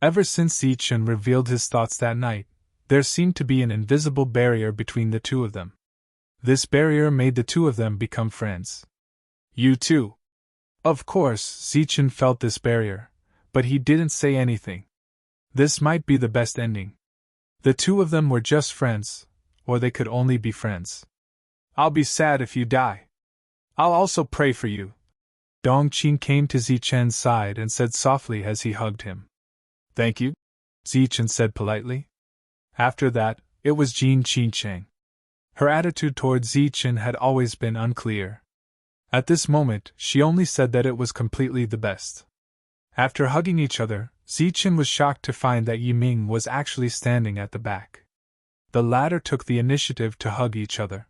Ever since Zichen revealed his thoughts that night, there seemed to be an invisible barrier between the two of them. This barrier made the two of them become friends. You too. Of course, Zichen felt this barrier, but he didn't say anything. This might be the best ending. The two of them were just friends, or they could only be friends. I'll be sad if you die. I'll also pray for you. Dongqing came to Zichen's side and said softly as he hugged him. Thank you, Zichen said politely. After that, it was Jin Qingcheng. Her attitude toward Zichen had always been unclear. At this moment, she only said that it was completely the best. After hugging each other, Zichen was shocked to find that Yiming was actually standing at the back. The latter took the initiative to hug each other.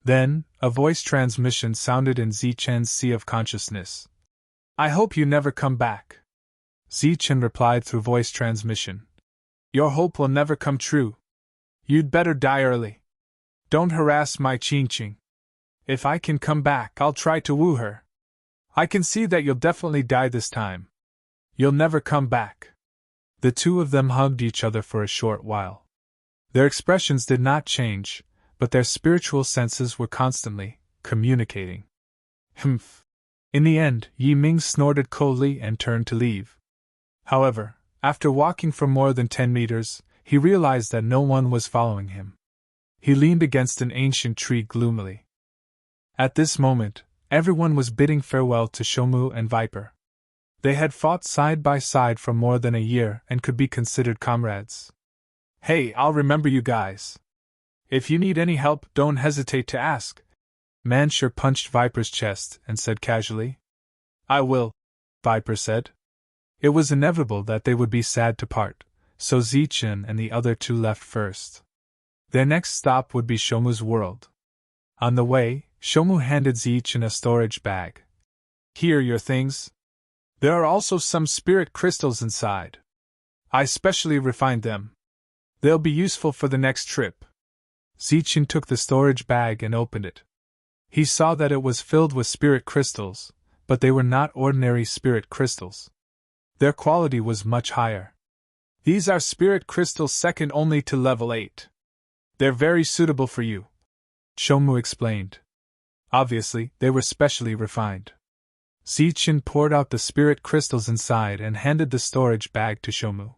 Then, a voice transmission sounded in Zichen's sea of consciousness. I hope you never come back. Zichen replied through voice transmission. Your hope will never come true. You'd better die early. Don't harass my Qingqing. If I can come back, I'll try to woo her. I can see that you'll definitely die this time. You'll never come back. The two of them hugged each other for a short while. Their expressions did not change, but their spiritual senses were constantly communicating. Humph. In the end, Yi Ming snorted coldly and turned to leave. However, after walking for more than 10 meters, he realized that no one was following him. He leaned against an ancient tree gloomily. At this moment, everyone was bidding farewell to Shomu and Viper. They had fought side by side for more than a year and could be considered comrades. Hey, I'll remember you guys. If you need any help, don't hesitate to ask. Manshur punched Viper's chest and said casually. I will, Viper said. It was inevitable that they would be sad to part, so Zichen and the other two left first. Their next stop would be Shomu's world. On the way, Shomu handed Zichen a storage bag. Here are your things. There are also some spirit crystals inside. I specially refined them. They'll be useful for the next trip. Zichen took the storage bag and opened it. He saw that it was filled with spirit crystals, but they were not ordinary spirit crystals. Their quality was much higher. These are spirit crystals second only to level 8. They're very suitable for you, Shomu explained. Obviously, they were specially refined. Zichen poured out the spirit crystals inside and handed the storage bag to Shomu.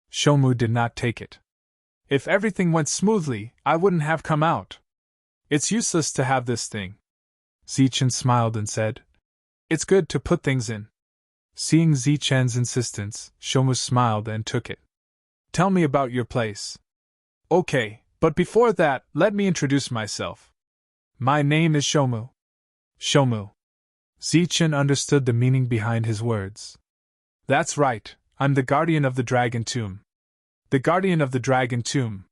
Shomu did not take it. If everything went smoothly, I wouldn't have come out. It's useless to have this thing. Zichen smiled and said, It's good to put things in. Seeing Zichen's insistence, Shomu smiled and took it. Tell me about your place. Okay, but before that, let me introduce myself. My name is Shomu. Shomu. Zichen understood the meaning behind his words. That's right, I'm the guardian of the Dragon Tomb. The guardian of the Dragon Tomb.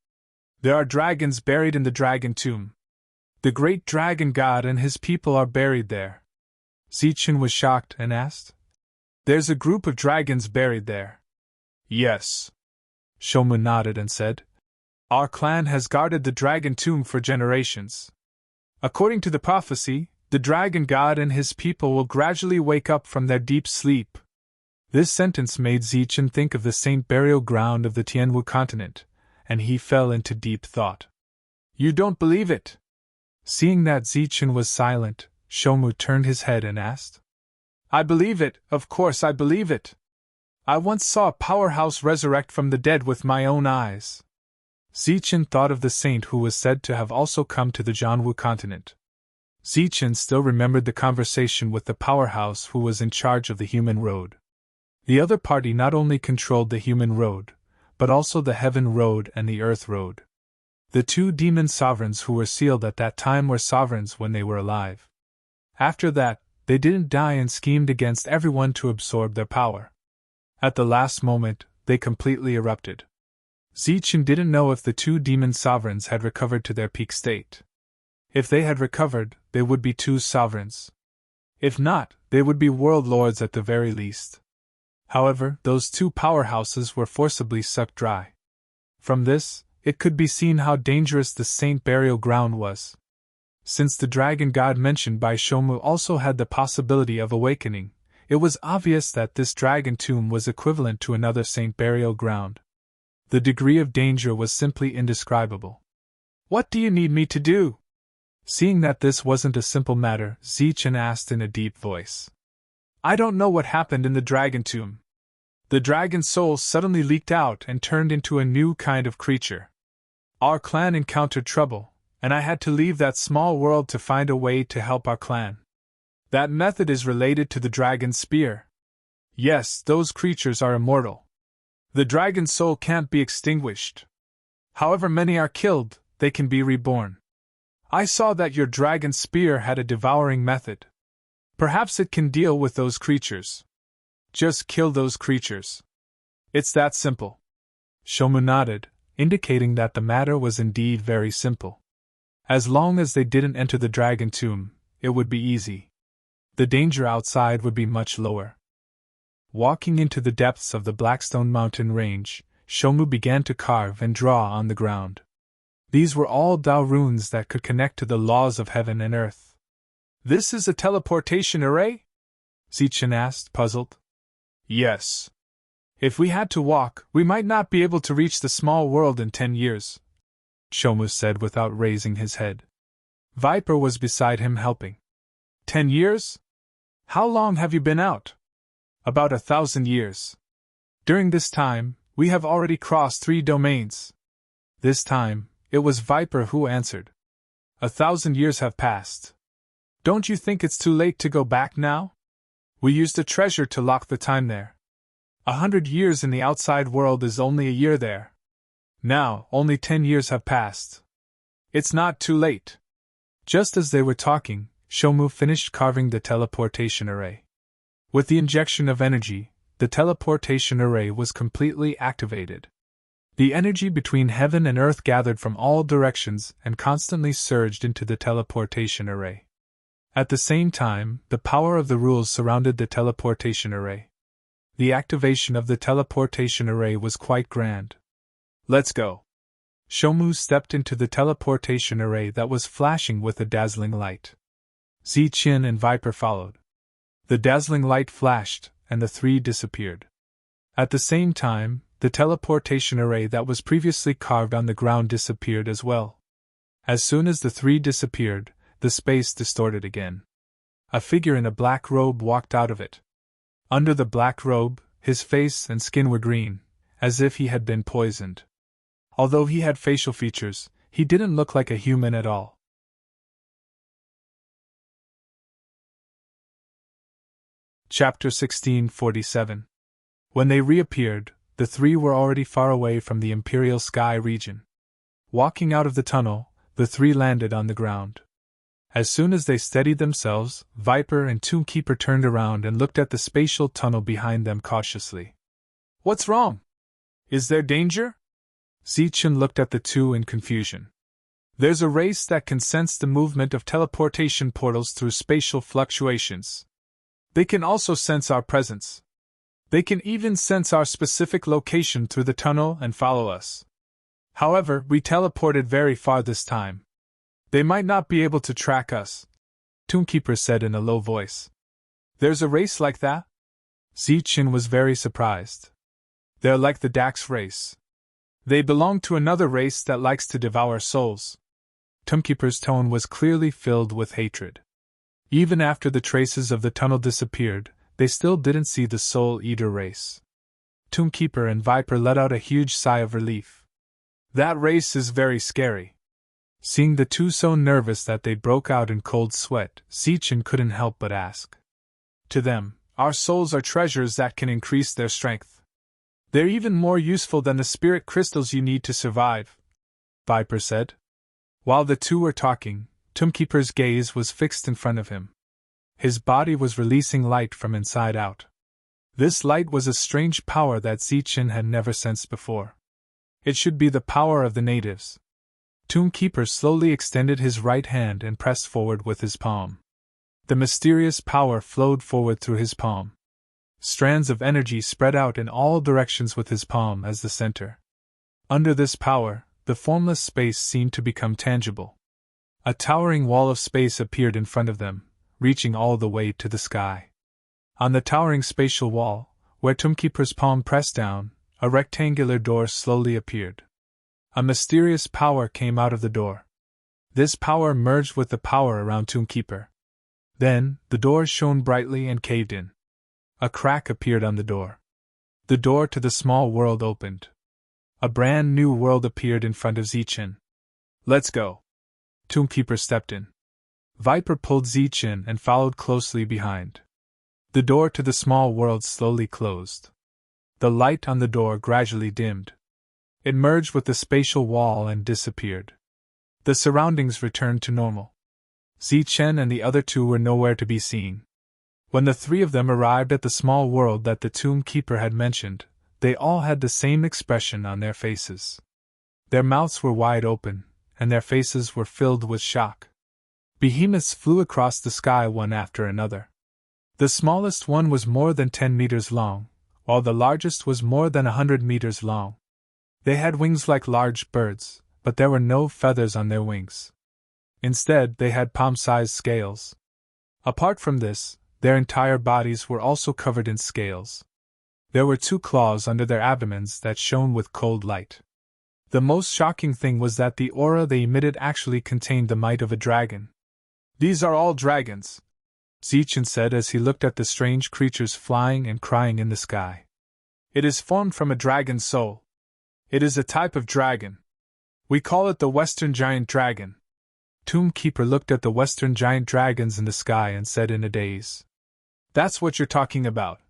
There are dragons buried in the Dragon Tomb. The great dragon god and his people are buried there. Zichen was shocked and asked, There's a group of dragons buried there. Yes. Shomu nodded and said, Our clan has guarded the Dragon Tomb for generations. According to the prophecy, the dragon god and his people will gradually wake up from their deep sleep. This sentence made Zichen think of the saint burial ground of the Tianwu continent, and he fell into deep thought. You don't believe it? Seeing that Zichen was silent, Shomu turned his head and asked. I believe it, of course I believe it. I once saw a powerhouse resurrect from the dead with my own eyes. Zichen thought of the saint who was said to have also come to the Jianwu continent. Zichen still remembered the conversation with the powerhouse who was in charge of the human road. The other party not only controlled the human road, but also the heaven road and the earth road. The two demon sovereigns who were sealed at that time were sovereigns when they were alive. After that, they didn't die and schemed against everyone to absorb their power. At the last moment, they completely erupted. Zichen didn't know if the two demon sovereigns had recovered to their peak state. If they had recovered, they would be two sovereigns. If not, they would be world lords at the very least. However, those two powerhouses were forcibly sucked dry. From this, it could be seen how dangerous the Saint Burial Ground was. Since the dragon god mentioned by Shomu also had the possibility of awakening, it was obvious that this dragon tomb was equivalent to another Saint Burial Ground. The degree of danger was simply indescribable. "What do you need me to do?" Seeing that this wasn't a simple matter, Zichen asked in a deep voice. "I don't know what happened in the dragon tomb. The dragon's soul suddenly leaked out and turned into a new kind of creature. Our clan encountered trouble, and I had to leave that small world to find a way to help our clan. That method is related to the dragon's spear. Yes, those creatures are immortal. The dragon's soul can't be extinguished. However many are killed, they can be reborn. I saw that your dragon spear had a devouring method. Perhaps it can deal with those creatures. Just kill those creatures. It's that simple." Shomu nodded, indicating that the matter was indeed very simple. As long as they didn't enter the dragon tomb, it would be easy. The danger outside would be much lower. Walking into the depths of the Blackstone Mountain range, Shomu began to carve and draw on the ground. These were all Tao runes that could connect to the laws of heaven and earth. "This is a teleportation array?" Zichen asked, puzzled. "Yes. If we had to walk, we might not be able to reach the small world in 10 years, Shomu said without raising his head. Viper was beside him helping. 10 years? How long have you been out? About 1,000 years. During this time, we have already crossed 3 domains. This time, it was Viper who answered. 1,000 years have passed. Don't you think it's too late to go back now? We used a treasure to lock the time there. 100 years in the outside world is only a year there. Now, only 10 years have passed. It's not too late. Just as they were talking, Shomu finished carving the teleportation array. With the injection of energy, the teleportation array was completely activated. The energy between heaven and earth gathered from all directions and constantly surged into the teleportation array. At the same time, the power of the rules surrounded the teleportation array. The activation of the teleportation array was quite grand. Let's go. Shomu stepped into the teleportation array that was flashing with a dazzling light. Zichen and Viper followed. The dazzling light flashed, and the 3 disappeared. At the same time, the teleportation array that was previously carved on the ground disappeared as well. As soon as the 3 disappeared, the space distorted again. A figure in a black robe walked out of it. Under the black robe, his face and skin were green, as if he had been poisoned. Although he had facial features, he didn't look like a human at all. Chapter 1647. When they reappeared, the 3 were already far away from the Imperial Sky region. Walking out of the tunnel, the 3 landed on the ground. As soon as they steadied themselves, Viper and Tombkeeper turned around and looked at the spatial tunnel behind them cautiously. What's wrong? Is there danger? Zichen looked at the 2 in confusion. There's a race that can sense the movement of teleportation portals through spatial fluctuations. They can also sense our presence. They can even sense our specific location through the tunnel and follow us. However, we teleported very far this time. They might not be able to track us, Tombkeeper said in a low voice. There's a race like that? Zichen was very surprised. They're like the Dax race. They belong to another race that likes to devour souls. Tombkeeper's tone was clearly filled with hatred. Even after the traces of the tunnel disappeared, they still didn't see the Soul Eater race. Tombkeeper and Viper let out a huge sigh of relief. That race is very scary. Seeing the 2 so nervous that they broke out in cold sweat, Zichen couldn't help but ask. To them, our souls are treasures that can increase their strength. They're even more useful than the spirit crystals you need to survive, Viper said. While the 2 were talking, Tombkeeper's gaze was fixed in front of him. His body was releasing light from inside out. This light was a strange power that Zichen had never sensed before. It should be the power of the natives. Tombkeeper slowly extended his right hand and pressed forward with his palm. The mysterious power flowed forward through his palm. Strands of energy spread out in all directions with his palm as the center. Under this power, the formless space seemed to become tangible. A towering wall of space appeared in front of them, reaching all the way to the sky. On the towering spatial wall, where Tombkeeper's palm pressed down, a rectangular door slowly appeared. A mysterious power came out of the door. This power merged with the power around Tombkeeper. Then, the door shone brightly and caved in. A crack appeared on the door. The door to the small world opened. A brand new world appeared in front of Zichen. "Let's go." Tombkeeper stepped in. Viper pulled Zichen and followed closely behind. The door to the small world slowly closed. The light on the door gradually dimmed. It merged with the spatial wall and disappeared. The surroundings returned to normal. Zichen and the other two were nowhere to be seen. When the three of them arrived at the small world that the Tombkeeper had mentioned, they all had the same expression on their faces. Their mouths were wide open, and their faces were filled with shock. Behemoths flew across the sky one after another. The smallest one was more than 10 meters long, while the largest was more than 100 meters long. They had wings like large birds, but there were no feathers on their wings. Instead, they had palm-sized scales. Apart from this, their entire bodies were also covered in scales. There were 2 claws under their abdomens that shone with cold light. The most shocking thing was that the aura they emitted actually contained the might of a dragon. "These are all dragons," Zichen said as he looked at the strange creatures flying and crying in the sky. "It is formed from a dragon's soul. It is a type of dragon. We call it the Western Giant Dragon." Tombkeeper looked at the Western Giant Dragons in the sky and said in a daze. "That's what you're talking about,"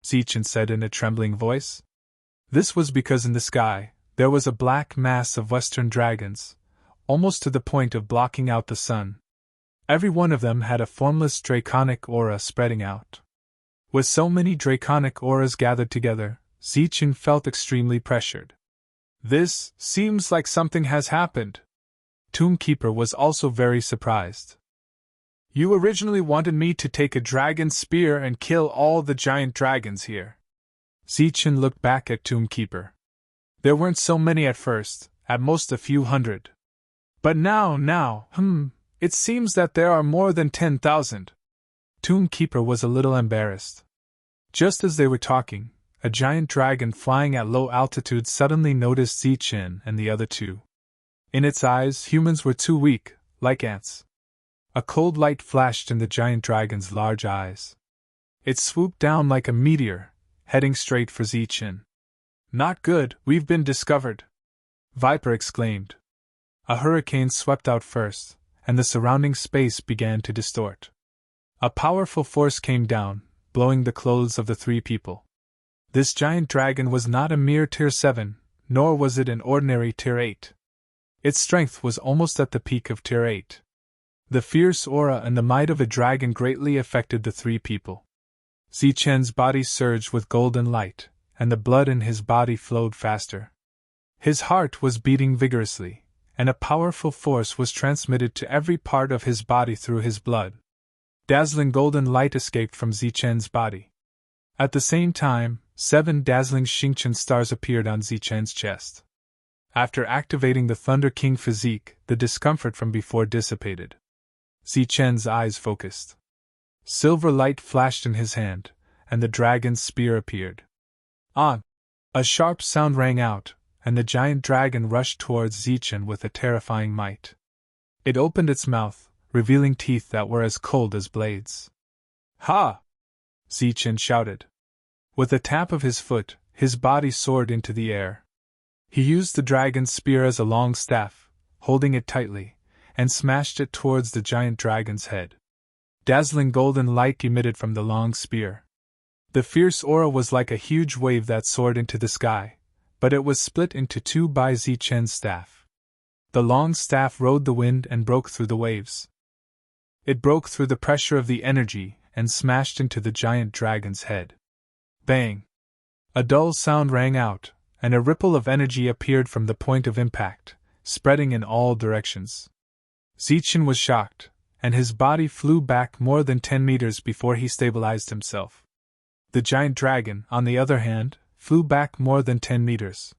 Zichen said in a trembling voice. This was because in the sky, there was a black mass of Western dragons, almost to the point of blocking out the sun. Every one of them had a formless draconic aura spreading out. With so many draconic auras gathered together, Zichen felt extremely pressured. "This seems like something has happened." Tombkeeper was also very surprised. "You originally wanted me to take a dragon spear and kill all the giant dragons here." Zichen looked back at Tombkeeper. "There weren't so many at first, at most a few hundred. But now, it seems that there are more than 10,000. Tombkeeper was a little embarrassed. Just as they were talking, a giant dragon flying at low altitude suddenly noticed Zichen and the other two. In its eyes, humans were too weak, like ants. A cold light flashed in the giant dragon's large eyes. It swooped down like a meteor, heading straight for Zichen. "Not good, we've been discovered," Viper exclaimed. A hurricane swept out first, and the surrounding space began to distort. A powerful force came down, blowing the clothes of the 3 people. This giant dragon was not a mere Tier 7, nor was it an ordinary Tier 8. Its strength was almost at the peak of Tier 8. The fierce aura and the might of a dragon greatly affected the 3 people. Zichen's body surged with golden light, and the blood in his body flowed faster. His heart was beating vigorously, and a powerful force was transmitted to every part of his body through his blood. Dazzling golden light escaped from Zichen's body. At the same time, 7 dazzling Xingqian stars appeared on Zichen's chest. After activating the Thunder King physique, the discomfort from before dissipated. Zichen's eyes focused. Silver light flashed in his hand, and the dragon's spear appeared. "Ah!" A sharp sound rang out, and the giant dragon rushed towards Zichen with a terrifying might. It opened its mouth, revealing teeth that were as cold as blades. "Ha!" Zichen shouted. With a tap of his foot, his body soared into the air. He used the dragon's spear as a long staff, holding it tightly, and smashed it towards the giant dragon's head. Dazzling golden light emitted from the long spear. The fierce aura was like a huge wave that soared into the sky, but it was split into 2 by Zichen's staff. The long staff rode the wind and broke through the waves. It broke through the pressure of the energy and smashed into the giant dragon's head. Bang! A dull sound rang out, and a ripple of energy appeared from the point of impact, spreading in all directions. Zichen was shocked, and his body flew back more than 10 meters before he stabilized himself. The giant dragon, on the other hand, flew back more than 10 meters.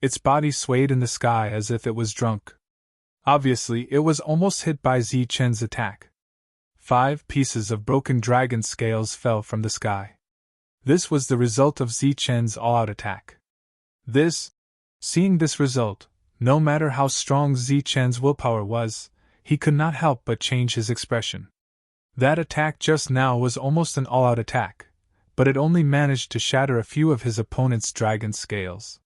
Its body swayed in the sky as if it was drunk. Obviously, it was almost hit by Zichen's attack. 5 pieces of broken dragon scales fell from the sky. This was the result of Zichen's all-out attack. Seeing this result, no matter how strong Zichen's willpower was, he could not help but change his expression. That attack just now was almost an all-out attack, but it only managed to shatter a few of his opponent's dragon scales.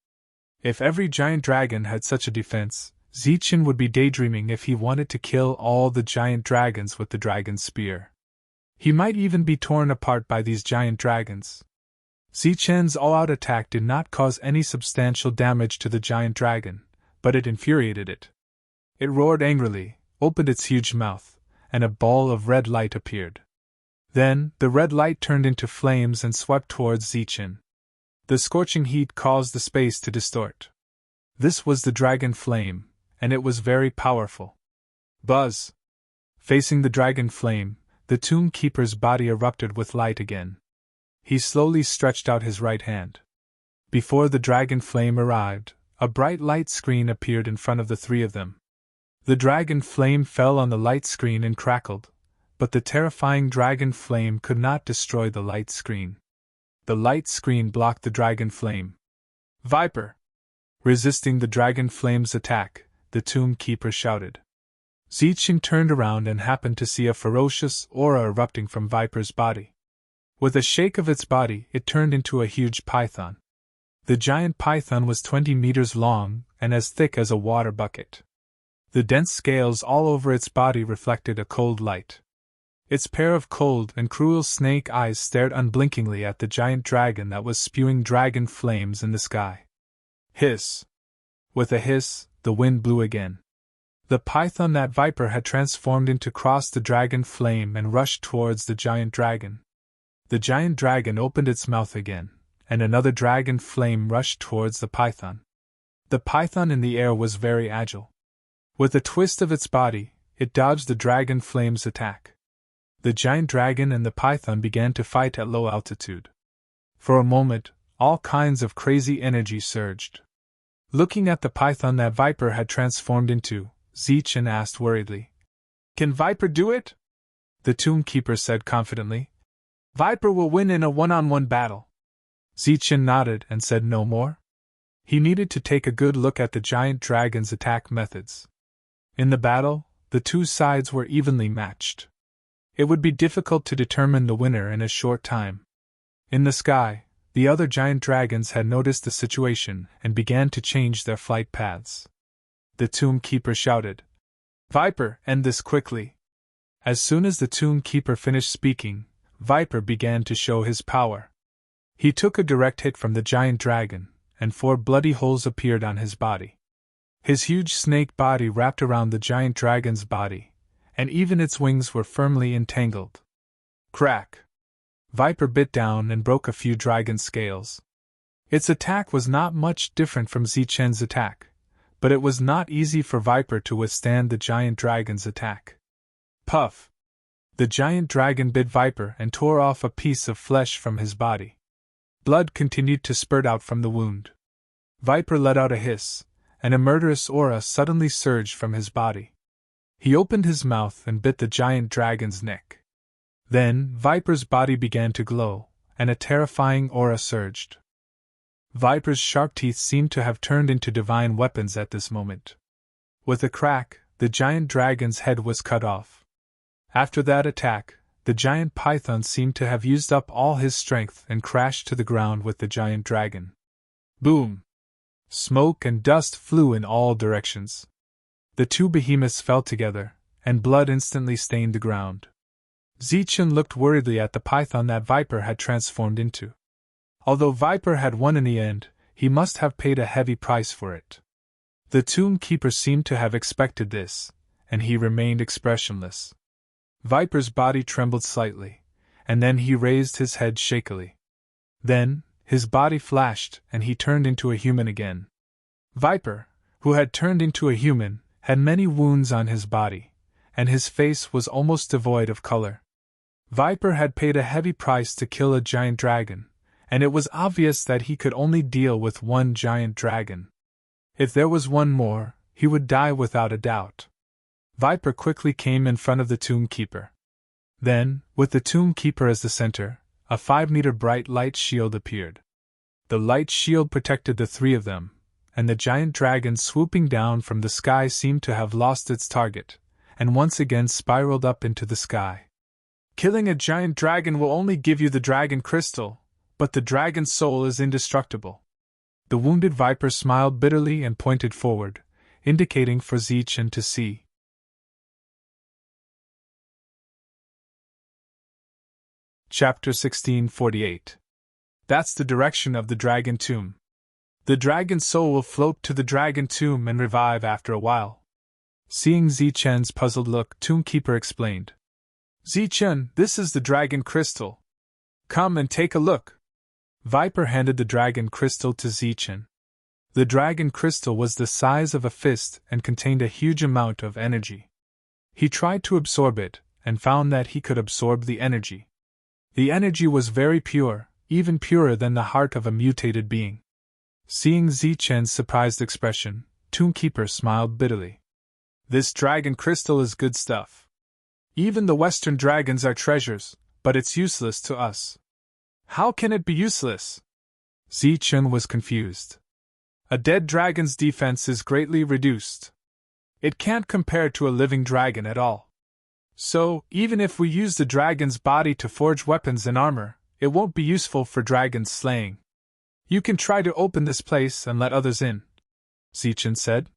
If every giant dragon had such a defense, Zichen would be daydreaming if he wanted to kill all the giant dragons with the dragon spear. He might even be torn apart by these giant dragons. Zichen's all-out attack did not cause any substantial damage to the giant dragon, but it infuriated it. It roared angrily, opened its huge mouth, and a ball of red light appeared. Then, the red light turned into flames and swept towards Zichen. The scorching heat caused the space to distort. This was the dragon flame, and it was very powerful. Buzz! Facing the dragon flame, the tomb keeper's body erupted with light again. He slowly stretched out his right hand. Before the dragon flame arrived, a bright light screen appeared in front of the 3 of them. The dragon flame fell on the light screen and crackled, but the terrifying dragon flame could not destroy the light screen. The light screen blocked the dragon flame. Viper! Resisting the dragon flame's attack, the tomb keeper shouted. Zichen turned around and happened to see a ferocious aura erupting from Viper's body. With a shake of its body, it turned into a huge python. The giant python was 20 meters long and as thick as a water bucket. The dense scales all over its body reflected a cold light. Its pair of cold and cruel snake eyes stared unblinkingly at the giant dragon that was spewing dragon flames in the sky. Hiss! With a hiss, the wind blew again. The python that Viper had transformed into crossed the dragon flame and rushed towards the giant dragon. The giant dragon opened its mouth again, and another dragon flame rushed towards the python. The python in the air was very agile. With a twist of its body, it dodged the dragon flame's attack. The giant dragon and the python began to fight at low altitude. For a moment, all kinds of crazy energy surged. Looking at the python that Viper had transformed into, Zichen asked worriedly, "Can Viper do it?" The tomb keeper said confidently, "Viper will win in a one-on-one battle." Zichen nodded and said no more. He needed to take a good look at the giant dragon's attack methods. In the battle, the 2 sides were evenly matched. It would be difficult to determine the winner in a short time. In the sky, the other giant dragons had noticed the situation and began to change their flight paths. The tomb keeper shouted, "Viper, end this quickly." As soon as the tomb keeper finished speaking, Viper began to show his power. He took a direct hit from the giant dragon, and 4 bloody holes appeared on his body. His huge snake body wrapped around the giant dragon's body, and even its wings were firmly entangled. Crack! Viper bit down and broke a few dragon scales. Its attack was not much different from Zichen's attack, but it was not easy for Viper to withstand the giant dragon's attack. Puff! The giant dragon bit Viper and tore off a piece of flesh from his body. Blood continued to spurt out from the wound. Viper let out a hiss, and a murderous aura suddenly surged from his body. He opened his mouth and bit the giant dragon's neck. Then, Viper's body began to glow, and a terrifying aura surged. Viper's sharp teeth seemed to have turned into divine weapons at this moment. With a crack, the giant dragon's head was cut off. After that attack, the giant python seemed to have used up all his strength and crashed to the ground with the giant dragon. Boom! Smoke and dust flew in all directions. The 2 behemoths fell together, and blood instantly stained the ground. Zichen looked worriedly at the python that Viper had transformed into. Although Viper had won in the end, he must have paid a heavy price for it. The tomb keeper seemed to have expected this, and he remained expressionless. Viper's body trembled slightly, and then he raised his head shakily. Then, his body flashed and he turned into a human again. Viper, who had turned into a human, had many wounds on his body, and his face was almost devoid of color. Viper had paid a heavy price to kill a giant dragon, and it was obvious that he could only deal with one giant dragon. If there was one more, he would die without a doubt. Viper quickly came in front of the tomb keeper. Then, with the tomb keeper as the center, a 5-meter bright light shield appeared. The light shield protected the three of them, and the giant dragon swooping down from the sky seemed to have lost its target, and once again spiraled up into the sky. Killing a giant dragon will only give you the dragon crystal, but the dragon's soul is indestructible. The wounded Viper smiled bitterly and pointed forward, indicating for Zichen to see. Chapter 1648. That's the direction of the dragon tomb. The dragon's soul will float to the dragon tomb and revive after a while. Seeing Zichen's puzzled look, Tombkeeper explained. Zichen, this is the dragon crystal. Come and take a look. Viper handed the dragon crystal to Zichen. The dragon crystal was the size of a fist and contained a huge amount of energy. He tried to absorb it, and found that he could absorb the energy. The energy was very pure, even purer than the heart of a mutated being. Seeing Zichen's surprised expression, Tombkeeper smiled bitterly. This dragon crystal is good stuff. Even the Western dragons are treasures, but it's useless to us. How can it be useless? Zichen was confused. A dead dragon's defense is greatly reduced. It can't compare to a living dragon at all. So, even if we use the dragon's body to forge weapons and armor, it won't be useful for dragon slaying. You can try to open this place and let others in, Zichen said.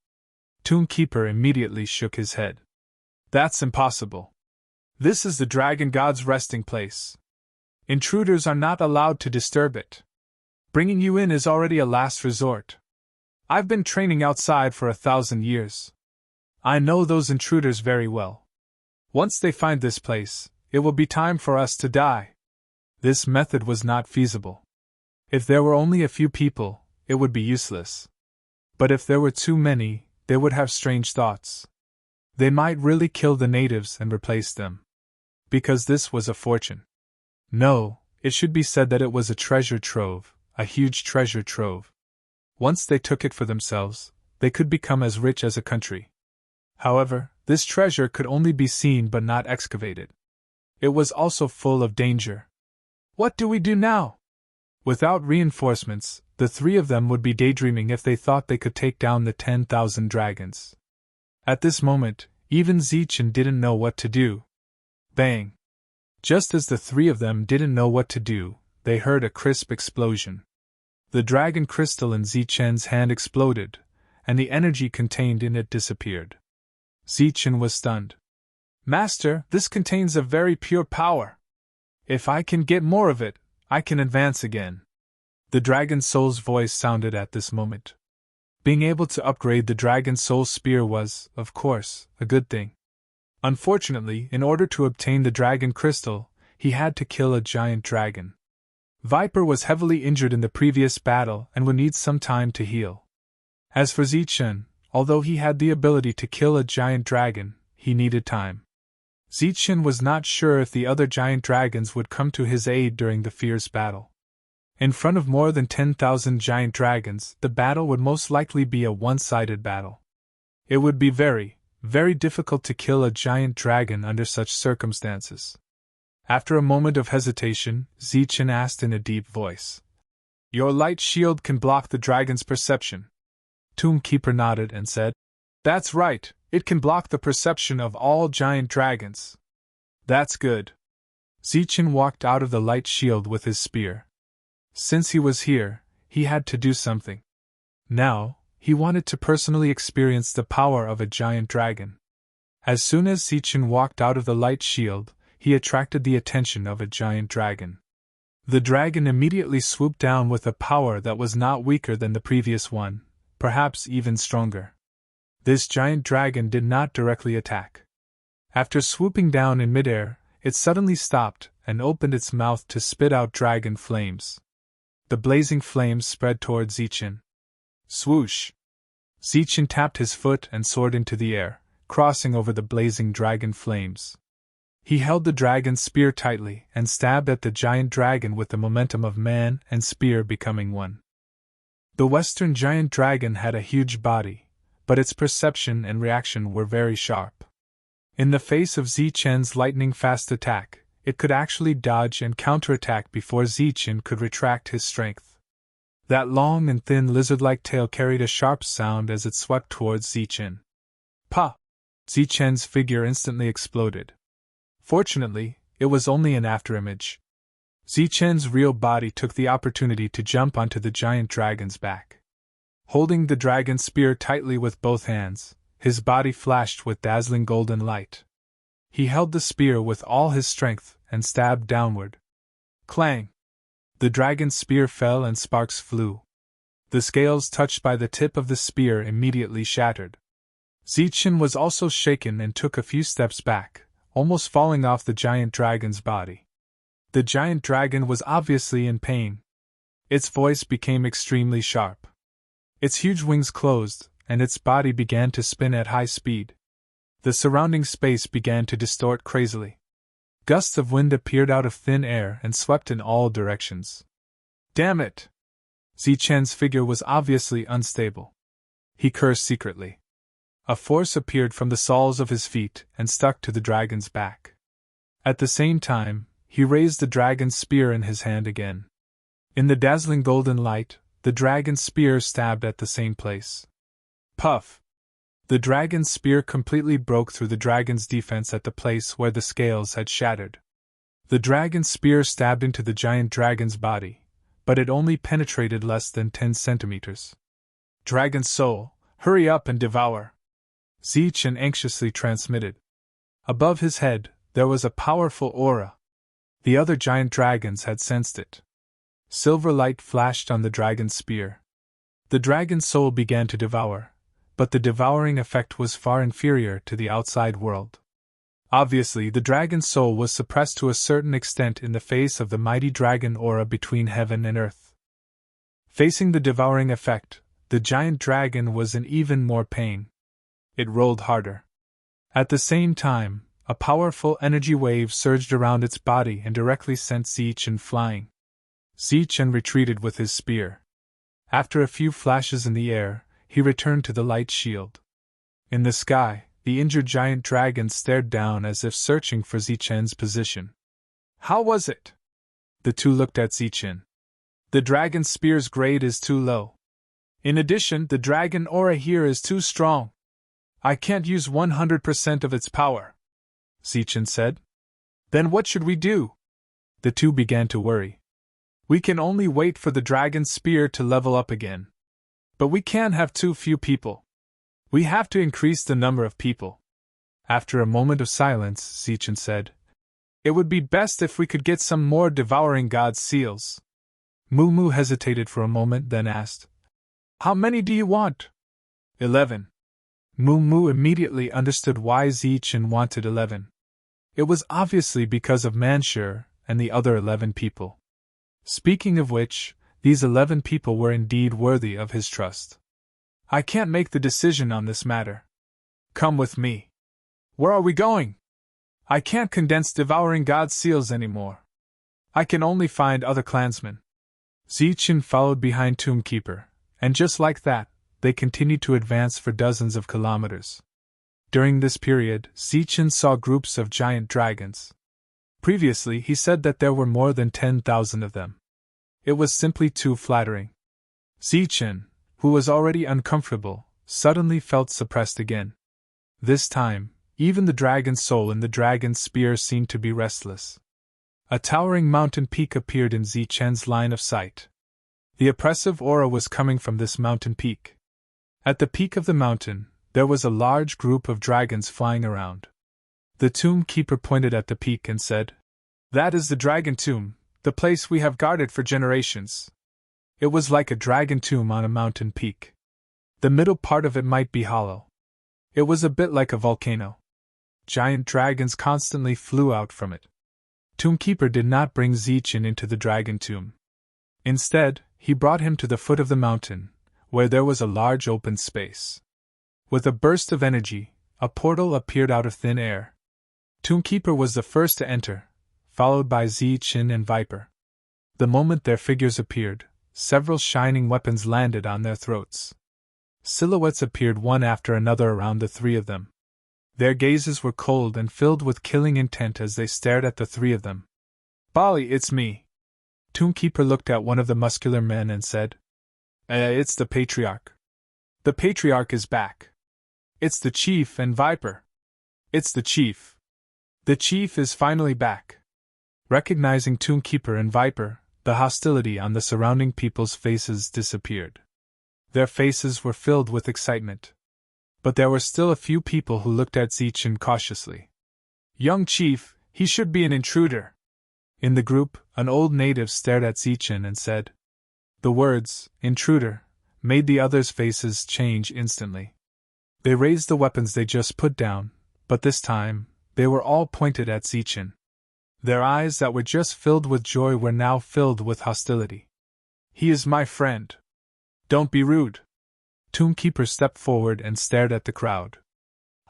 Tombkeeper immediately shook his head. That's impossible. This is the dragon god's resting place. Intruders are not allowed to disturb it. Bringing you in is already a last resort. I've been training outside for 1,000 years. I know those intruders very well. Once they find this place, it will be time for us to die. This method was not feasible. If there were only a few people, it would be useless. But if there were too many, they would have strange thoughts. They might really kill the natives and replace them. Because this was a fortune. No, it should be said that it was a treasure trove, a huge treasure trove. Once they took it for themselves, they could become as rich as a country. However, this treasure could only be seen but not excavated. It was also full of danger. What do we do now? Without reinforcements, the three of them would be daydreaming if they thought they could take down the 10,000 dragons. At this moment, even Zichen didn't know what to do. Bang! Just as the three of them didn't know what to do, they heard a crisp explosion. The dragon crystal in Zichen's hand exploded, and the energy contained in it disappeared. Zichen was stunned. Master, this contains a very pure power. If I can get more of it, I can advance again. The dragon soul's voice sounded at this moment. Being able to upgrade the dragon soul spear was, of course, a good thing. Unfortunately, in order to obtain the dragon crystal, he had to kill a giant dragon. Viper was heavily injured in the previous battle and would need some time to heal. As for Zichen, although he had the ability to kill a giant dragon, he needed time. Zichen was not sure if the other giant dragons would come to his aid during the fierce battle. In front of more than 10,000 giant dragons, the battle would most likely be a one-sided battle. It would be very, very difficult to kill a giant dragon under such circumstances. After a moment of hesitation, Zichen asked in a deep voice. Your light shield can block the dragon's perception. Tombkeeper nodded and said, That's right, it can block the perception of all giant dragons. That's good. Zichen walked out of the light shield with his spear. Since he was here, he had to do something. Now, he wanted to personally experience the power of a giant dragon. As soon as Zichen walked out of the light shield, he attracted the attention of a giant dragon. The dragon immediately swooped down with a power that was not weaker than the previous one, perhaps even stronger. This giant dragon did not directly attack. After swooping down in midair, it suddenly stopped and opened its mouth to spit out dragon flames. The blazing flames spread toward Zichen. Swoosh! Zichen tapped his foot and soared into the air, crossing over the blazing dragon flames. He held the dragon's spear tightly and stabbed at the giant dragon with the momentum of man and spear becoming one. The western giant dragon had a huge body, but its perception and reaction were very sharp. In the face of Zichen's lightning-fast attack, it could actually dodge and counterattack before Zichen could retract his strength. That long and thin lizard-like tail carried a sharp sound as it swept towards Zichen. Pa! Zichen's figure instantly exploded. Fortunately, it was only an afterimage. Zichen's real body took the opportunity to jump onto the giant dragon's back. Holding the dragon's spear tightly with both hands, his body flashed with dazzling golden light. He held the spear with all his strength and stabbed downward. Clang! The dragon's spear fell and sparks flew. The scales touched by the tip of the spear immediately shattered. Zichen was also shaken and took a few steps back, almost falling off the giant dragon's body. The giant dragon was obviously in pain. Its voice became extremely sharp. Its huge wings closed, and its body began to spin at high speed. The surrounding space began to distort crazily. Gusts of wind appeared out of thin air and swept in all directions. Damn it! Zichen's figure was obviously unstable. He cursed secretly. A force appeared from the soles of his feet and stuck to the dragon's back. At the same time, he raised the dragon's spear in his hand again. In the dazzling golden light, the dragon's spear stabbed at the same place. Puff! The dragon's spear completely broke through the dragon's defense at the place where the scales had shattered. The dragon's spear stabbed into the giant dragon's body, but it only penetrated less than 10 centimeters. Dragon soul, hurry up and devour! Zichen anxiously transmitted. Above his head, there was a powerful aura. The other giant dragons had sensed it. Silver light flashed on the dragon's spear. The dragon's soul began to devour, but the devouring effect was far inferior to the outside world. Obviously, the dragon's soul was suppressed to a certain extent in the face of the mighty dragon aura between heaven and earth. Facing the devouring effect, the giant dragon was in even more pain. It rolled harder. At the same time, a powerful energy wave surged around its body and directly sent Zichen flying. Zichen retreated with his spear. After a few flashes in the air, he returned to the light shield. In the sky, the injured giant dragon stared down as if searching for Zichen's position. How was it? The two looked at Zichen. The dragon's spear's grade is too low. In addition, the dragon aura here is too strong. I can't use 100% of its power, Zichen said. Then what should we do? The two began to worry. We can only wait for the dragon's spear to level up again. But we can't have too few people. We have to increase the number of people. After a moment of silence, Zichen said, It would be best if we could get some more devouring god seals. Moo hesitated for a moment, then asked, How many do you want? 11. Moo immediately understood why Zichen wanted 11. It was obviously because of Manshur and the other 11 people. Speaking of which, these 11 people were indeed worthy of his trust. I can't make the decision on this matter. Come with me. Where are we going? I can't condense devouring god seals anymore. I can only find other clansmen. Zichen followed behind Tombkeeper, and just like that, they continued to advance for dozens of kilometers. During this period, Zichen saw groups of giant dragons. Previously, he said that there were more than 10,000 of them. It was simply too flattering. Zichen, who was already uncomfortable, suddenly felt suppressed again. This time, even the dragon's soul in the dragon's spear seemed to be restless. A towering mountain peak appeared in Zichen's line of sight. The oppressive aura was coming from this mountain peak. At the peak of the mountain, there was a large group of dragons flying around. The tomb keeper pointed at the peak and said, That is the dragon tomb, the place we have guarded for generations. It was like a dragon tomb on a mountain peak. The middle part of it might be hollow. It was a bit like a volcano. giant dragons constantly flew out from it. Tombkeeper did not bring Zichen into the dragon tomb. Instead, he brought him to the foot of the mountain, where there was a large open space. With a burst of energy, a portal appeared out of thin air. Tombkeeper was the first to enter, followed by Zichen and Viper. The moment their figures appeared, several shining weapons landed on their throats. Silhouettes appeared one after another around the three of them. Their gazes were cold and filled with killing intent as they stared at the three of them. "Bali, it's me." Tombkeeper looked at one of the muscular men and said, It's the Patriarch. The Patriarch is back. It's the Chief and Viper. It's the Chief. The Chief is finally back." Recognizing Tombkeeper and Viper, the hostility on the surrounding people's faces disappeared. Their faces were filled with excitement. But there were still a few people who looked at Zichen cautiously. "Young Chief, he should be an intruder." In the group, an old native stared at Zichen and said. The words, "intruder," made the others' faces change instantly. They raised the weapons they just put down, but this time, they were all pointed at Zichen. Their eyes that were just filled with joy were now filled with hostility. "He is my friend. Don't be rude." Tombkeeper stepped forward and stared at the crowd.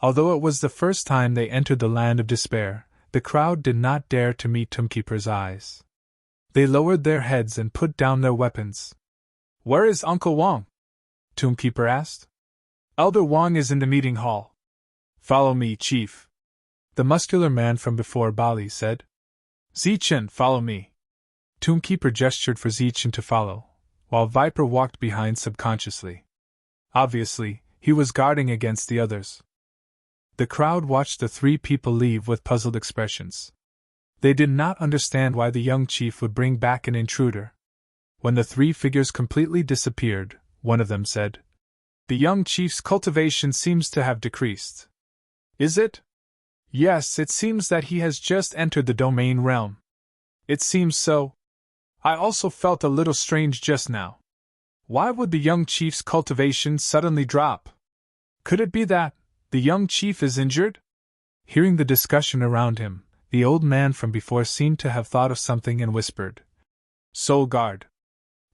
Although it was the first time they entered the land of despair, the crowd did not dare to meet Tombkeeper's eyes. They lowered their heads and put down their weapons. "Where is Uncle Wang?" Tombkeeper asked. "Elder Wang is in the meeting hall." "Follow me, Chief," the muscular man from before Bali said. "Zichen, follow me." Tombkeeper gestured for Zichen to follow, while Viper walked behind subconsciously. Obviously, he was guarding against the others. The crowd watched the three people leave with puzzled expressions. They did not understand why the young chief would bring back an intruder. When the three figures completely disappeared, one of them said, "The young chief's cultivation seems to have decreased." "Is it?" "Yes, it seems that he has just entered the domain realm." "It seems so. I also felt a little strange just now. Why would the young chief's cultivation suddenly drop? Could it be that the young chief is injured?" Hearing the discussion around him, the old man from before seemed to have thought of something and whispered, "Soul Guard."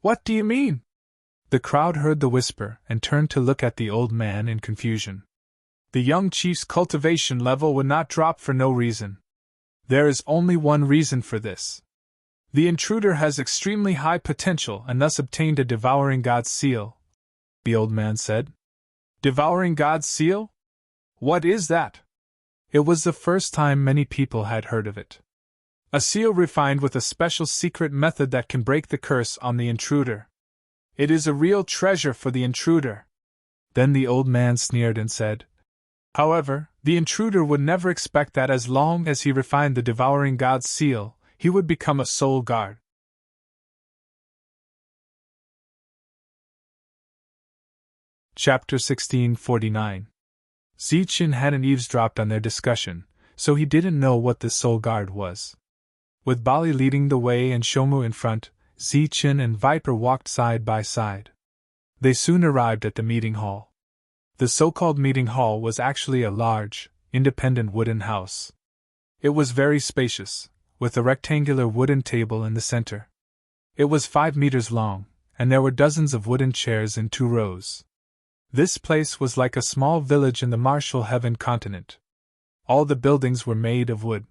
"What do you mean?" The crowd heard the whisper and turned to look at the old man in confusion. "The young chief's cultivation level would not drop for no reason. There is only one reason for this. The intruder has extremely high potential and thus obtained a Devouring God's seal," the old man said. "Devouring God's seal? What is that?" It was the first time many people had heard of it. "A seal refined with a special secret method that can break the curse on the intruder. It is a real treasure for the intruder." Then the old man sneered and said, "However, the intruder would never expect that as long as he refined the Devouring God's seal, he would become a soul guard." Chapter 1649. Zichen hadn't eavesdropped on their discussion, so he didn't know what this soul guard was. With Bali leading the way and Shomu in front, Zichen and Viper walked side by side. They soon arrived at the meeting hall. The so-called meeting hall was actually a large, independent wooden house. It was very spacious, with a rectangular wooden table in the center. It was 5 meters long, and there were dozens of wooden chairs in 2 rows. This place was like a small village in the Martial Heaven continent. All the buildings were made of wood.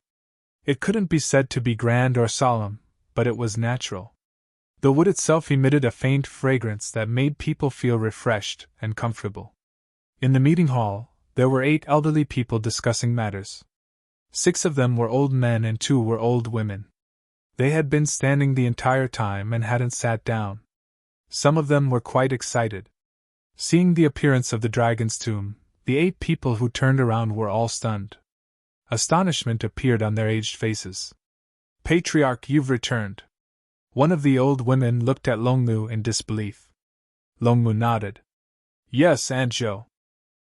It couldn't be said to be grand or solemn, but it was natural. The wood itself emitted a faint fragrance that made people feel refreshed and comfortable. In the meeting hall, there were 8 elderly people discussing matters. 6 of them were old men and 2 were old women. They had been standing the entire time and hadn't sat down. Some of them were quite excited. Seeing the appearance of the dragon's tomb, the 8 people who turned around were all stunned. Astonishment appeared on their aged faces. "Patriarch, you've returned." One of the old women looked at Longmu in disbelief. Longmu nodded. "Yes, Aunt Jo.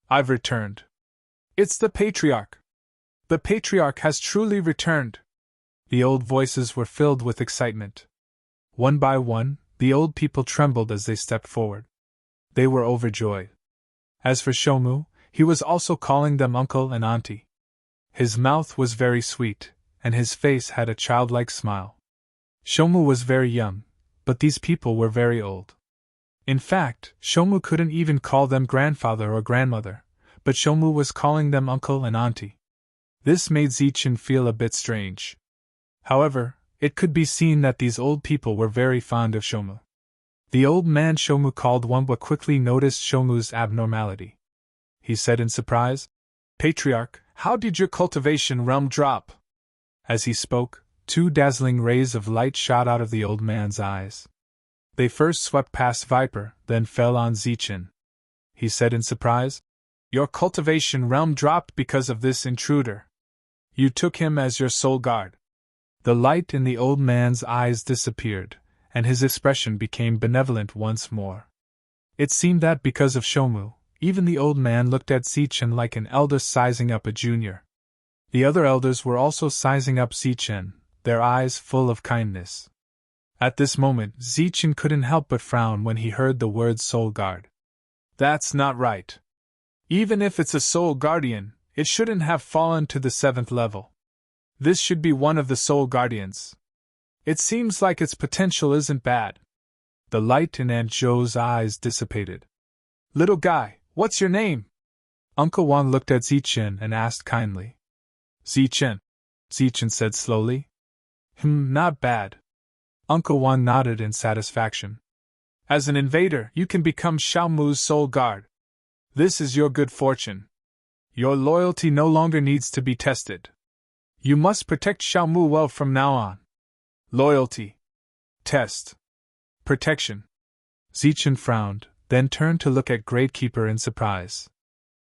I've returned. It's the Patriarch. The Patriarch has truly returned." The old voices were filled with excitement. One by one, the old people trembled as they stepped forward. They were overjoyed. As for Shomu, he was also calling them uncle and auntie. His mouth was very sweet, and his face had a childlike smile. Shomu was very young, but these people were very old. In fact, Shomu couldn't even call them grandfather or grandmother, but Shomu was calling them uncle and auntie. This made Zichen feel a bit strange. However, it could be seen that these old people were very fond of Shomu. The old man Shomu called Wamba quickly noticed Shomu's abnormality. He said in surprise, "Patriarch, how did your cultivation realm drop?" As he spoke, two dazzling rays of light shot out of the old man's eyes. They first swept past Viper, then fell on Zichen. He said in surprise, "Your cultivation realm dropped because of this intruder. You took him as your soul guard." The light in the old man's eyes disappeared, and his expression became benevolent once more. It seemed that because of Shomu, even the old man looked at Zichen like an elder sizing up a junior. The other elders were also sizing up Zichen, their eyes full of kindness. At this moment, Zichen couldn't help but frown when he heard the word soul guard. "That's not right. Even if it's a soul guardian, it shouldn't have fallen to the 7th level. This should be one of the soul guardians. It seems like its potential isn't bad." The light in Aunt Joe's eyes dissipated. "Little guy, what's your name?" Uncle Wan looked at Zichen and asked kindly. "Zichen," Zichen said slowly. Not bad." Uncle Wan nodded in satisfaction. "As an invader, you can become Xiaomu's soul guard. This is your good fortune. Your loyalty no longer needs to be tested. You must protect Xiaomu well from now on. Loyalty. Test. Protection." Zichen frowned, then turned to look at Gradekeeper in surprise.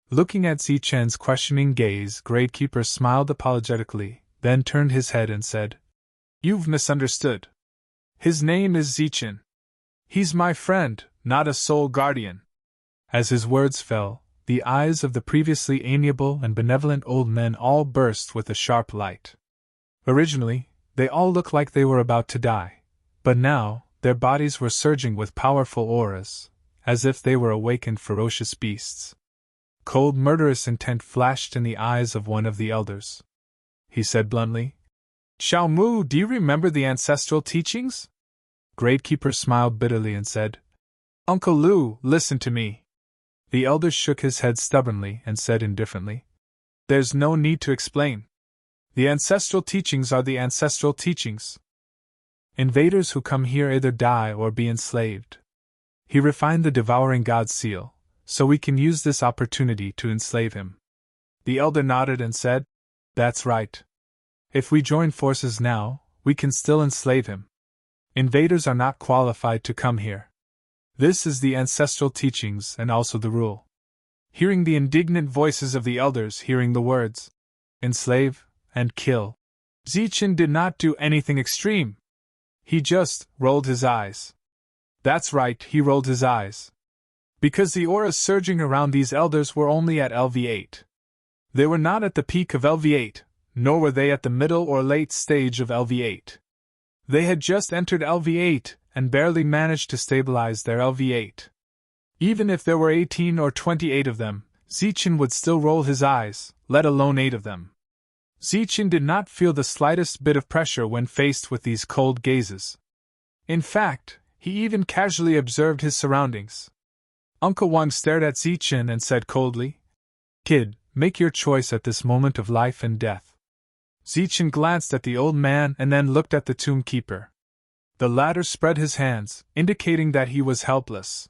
Looking at Zichen's questioning gaze, Gradekeeper smiled apologetically, then turned his head and said, "You've misunderstood. His name is Zichen. He's my friend, not a soul guardian." As his words fell, the eyes of the previously amiable and benevolent old men all burst with a sharp light. Originally, they all looked like they were about to die, but now, their bodies were surging with powerful auras, as if they were awakened ferocious beasts. Cold, murderous intent flashed in the eyes of one of the elders. He said bluntly, "Xiaomu, do you remember the ancestral teachings?" Gradekeeper smiled bitterly and said, "Uncle Lu, listen to me." The elder shook his head stubbornly and said indifferently, "There's no need to explain. The ancestral teachings are the ancestral teachings. Invaders who come here either die or be enslaved. He refined the devouring god seal, so we can use this opportunity to enslave him." The elder nodded and said, "That's right. If we join forces now, we can still enslave him. Invaders are not qualified to come here. This is the ancestral teachings and also the rule." Hearing the indignant voices of the elders, hearing the words, enslave and kill, Zichen did not do anything extreme. He just rolled his eyes. That's right, he rolled his eyes. Because the auras surging around these elders were only at LV8. They were not at the peak of LV8, nor were they at the middle or late stage of LV8. They had just entered LV8 and barely managed to stabilize their LV8. Even if there were 18 or 28 of them, Zichen would still roll his eyes, let alone 8 of them. Zichen did not feel the slightest bit of pressure when faced with these cold gazes. In fact, he even casually observed his surroundings. Uncle Wang stared at Zichen and said coldly, "Kid, make your choice at this moment of life and death." Zichen glanced at the old man and then looked at the tomb keeper. The latter spread his hands, indicating that he was helpless.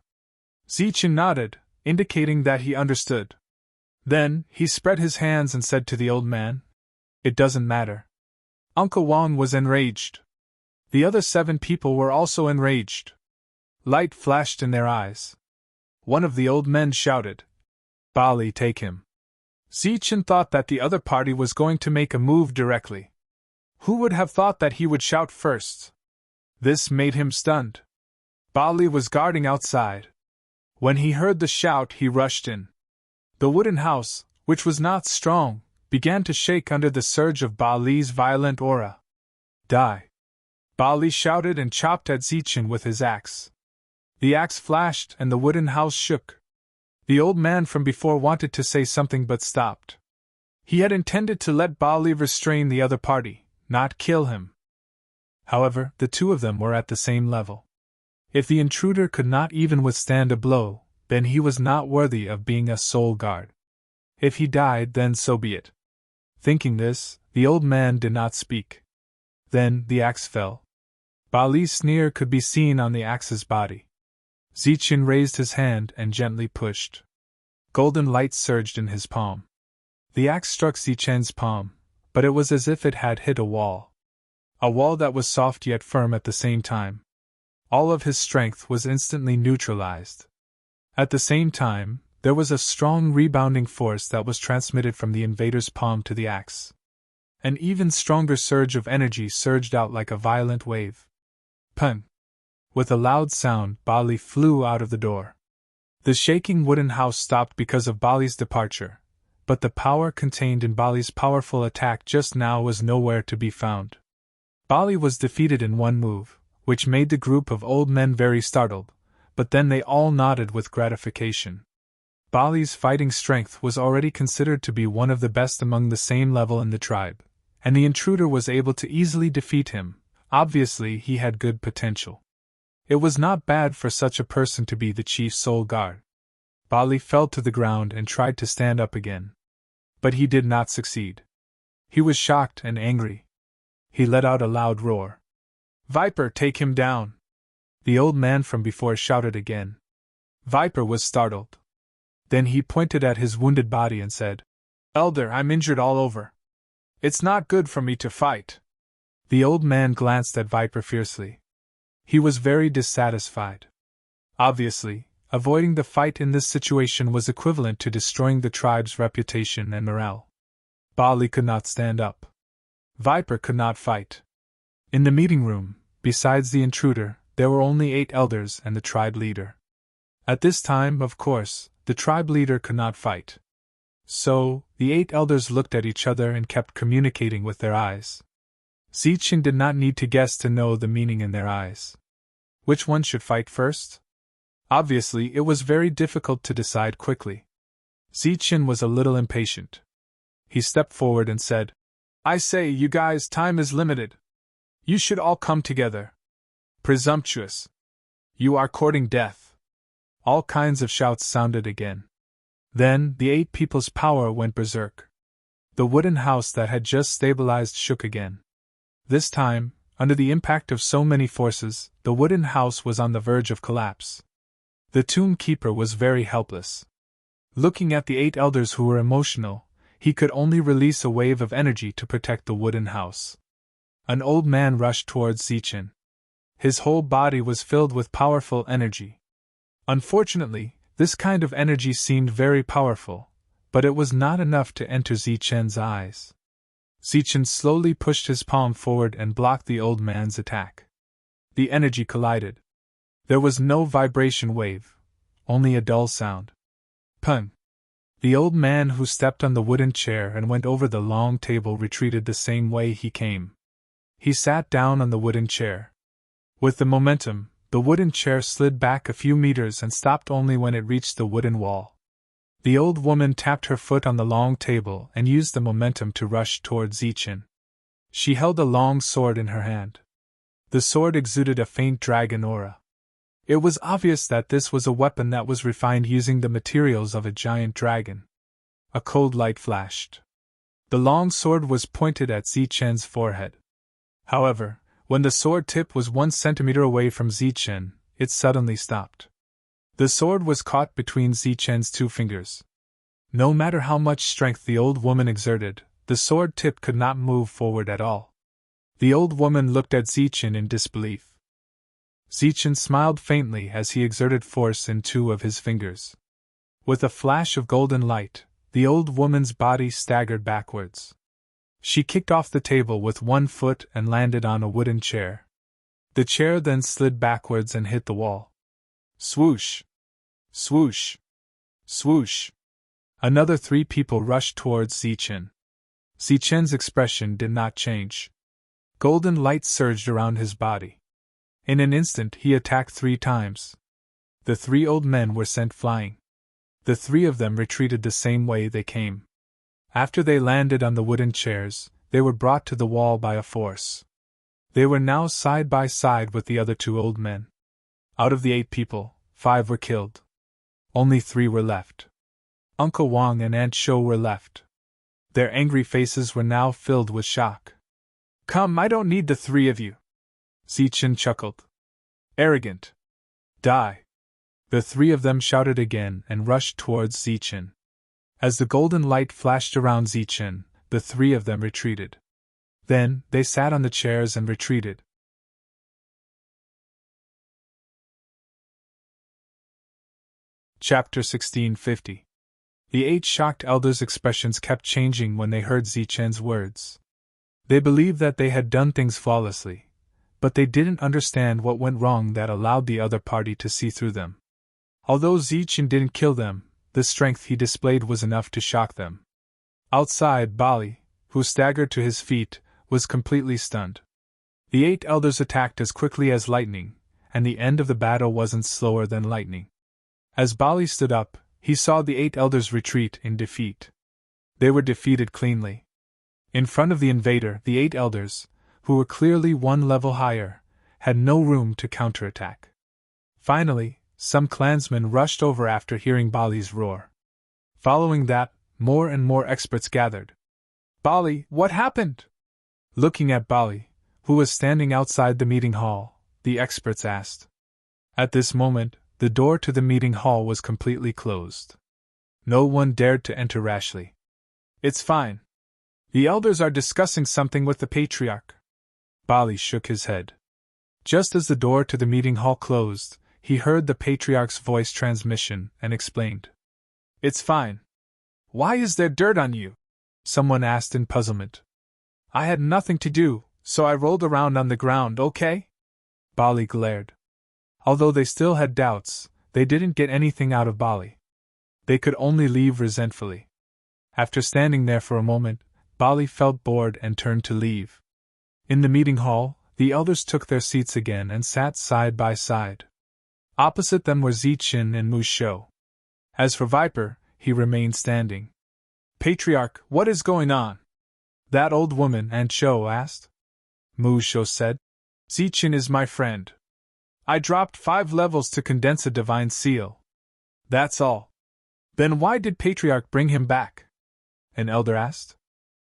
Zichen nodded, indicating that he understood. Then, he spread his hands and said to the old man, "It doesn't matter." Uncle Wang was enraged. The other 7 people were also enraged. Light flashed in their eyes. One of the old men shouted, "Bali, take him." Zichen thought that the other party was going to make a move directly. Who would have thought that he would shout first? This made him stunned. Bali was guarding outside. When he heard the shout, he rushed in. The wooden house, which was not strong, began to shake under the surge of Bali's violent aura. "Die!" Bali shouted and chopped at Zichen with his axe. The axe flashed and the wooden house shook. The old man from before wanted to say something but stopped. He had intended to let Bali restrain the other party, not kill him. However, the two of them were at the same level. If the intruder could not even withstand a blow, then he was not worthy of being a soul guard. If he died, then so be it. Thinking this, the old man did not speak. Then, the axe fell. Bali's sneer could be seen on the axe's body. Zichen raised his hand and gently pushed. Golden light surged in his palm. The axe struck Zichen's palm, but it was as if it had hit a wall. A wall that was soft yet firm at the same time. All of his strength was instantly neutralized. At the same time, there was a strong rebounding force that was transmitted from the invader's palm to the axe. An even stronger surge of energy surged out like a violent wave. Pun! With a loud sound, Bali flew out of the door. The shaking wooden house stopped because of Bali's departure, but the power contained in Bali's powerful attack just now was nowhere to be found. Bali was defeated in one move, which made the group of old men very startled, but then they all nodded with gratification. Bali's fighting strength was already considered to be one of the best among the same level in the tribe, and the intruder was able to easily defeat him. Obviously, he had good potential. It was not bad for such a person to be the chief soul guard. Bali fell to the ground and tried to stand up again. But he did not succeed. He was shocked and angry. He let out a loud roar. "Viper, take him down!" The old man from before shouted again. Viper was startled. Then he pointed at his wounded body and said, "Elder, I'm injured all over. It's not good for me to fight." The old man glanced at Viper fiercely. He was very dissatisfied. Obviously, avoiding the fight in this situation was equivalent to destroying the tribe's reputation and morale. Bali could not stand up. Viper could not fight. In the meeting room, besides the intruder, there were only 8 elders and the tribe leader. At this time, of course, the tribe leader could not fight. So, the 8 elders looked at each other and kept communicating with their eyes. Zichen did not need to guess to know the meaning in their eyes. Which one should fight first? Obviously, it was very difficult to decide quickly. Zichen was a little impatient. He stepped forward and said, "I say, you guys, time is limited. You should all come together. Presumptuous. You are courting death." All kinds of shouts sounded again. Then, the 8 people's power went berserk. The wooden house that had just stabilized shook again. This time, under the impact of so many forces, the wooden house was on the verge of collapse. The tomb keeper was very helpless. Looking at the 8 elders who were emotional, he could only release a wave of energy to protect the wooden house. An old man rushed towards Zichen. His whole body was filled with powerful energy. Unfortunately, this kind of energy seemed very powerful, but it was not enough to enter Zichen's eyes. Zichen slowly pushed his palm forward and blocked the old man's attack. The energy collided. There was no vibration wave, only a dull sound. Pun! The old man who stepped on the wooden chair and went over the long table retreated the same way he came. He sat down on the wooden chair. With the momentum, the wooden chair slid back a few meters and stopped only when it reached the wooden wall. The old woman tapped her foot on the long table and used the momentum to rush toward Zichen. She held a long sword in her hand. The sword exuded a faint dragon aura. It was obvious that this was a weapon that was refined using the materials of a giant dragon. A cold light flashed. The long sword was pointed at Zichen's forehead. However, when the sword tip was 1 centimeter away from Zichen, it suddenly stopped. The sword was caught between Zichen's 2 fingers. No matter how much strength the old woman exerted, the sword tip could not move forward at all. The old woman looked at Zichen in disbelief. Zichen smiled faintly as he exerted force in 2 of his fingers. With a flash of golden light, the old woman's body staggered backwards. She kicked off the table with 1 foot and landed on a wooden chair. The chair then slid backwards and hit the wall. Swoosh! Swoosh! Swoosh! Another 3 people rushed towards Zichen. Zichen's expression did not change. Golden light surged around his body. In an instant he attacked 3 times. The 3 old men were sent flying. The 3 of them retreated the same way they came. After they landed on the wooden chairs, they were brought to the wall by a force. They were now side by side with the other 2 old men. Out of the 8 people, 5 were killed. Only 3 were left. Uncle Wang and Aunt Shou were left. Their angry faces were now filled with shock. "Come, I don't need the 3 of you," Zichen chuckled. "Arrogant. Die." The 3 of them shouted again and rushed towards Zichen. As the golden light flashed around Zichen, the 3 of them retreated. Then, they sat on the chairs and retreated. Chapter 1650. The 8 shocked elders' expressions kept changing when they heard Zichen's words. They believed that they had done things flawlessly, but they didn't understand what went wrong that allowed the other party to see through them. Although Zichen didn't kill them, the strength he displayed was enough to shock them. Outside, Bali, who staggered to his feet, was completely stunned. The 8 elders attacked as quickly as lightning, and the end of the battle wasn't slower than lightning. As Bali stood up, he saw the 8 elders retreat in defeat. They were defeated cleanly. In front of the invader, the 8 elders, who were clearly 1 level higher, had no room to counterattack. Finally, some clansmen rushed over after hearing Bali's roar. Following that, more and more experts gathered. "Bali, what happened?" Looking at Bali, who was standing outside the meeting hall, the experts asked. At this moment, the door to the meeting hall was completely closed. No one dared to enter rashly. "It's fine. The elders are discussing something with the patriarch." Bali shook his head. Just as the door to the meeting hall closed, he heard the patriarch's voice transmission and explained. "It's fine. Why is there dirt on you?" someone asked in puzzlement. "I had nothing to do, so I rolled around on the ground, okay?" Bali glared. Although they still had doubts, they didn't get anything out of Bali. They could only leave resentfully. After standing there for a moment, Bali felt bored and turned to leave. In the meeting hall, the elders took their seats again and sat side by side. Opposite them were Zichen and Mu Shou. As for Viper, he remained standing. "Patriarch, what is going on?" that old woman Aunt Shou asked. Mu Shou said, "Zichen is my friend. I dropped 5 levels to condense a divine seal. That's all." "Then why did Patriarch bring him back?" an elder asked.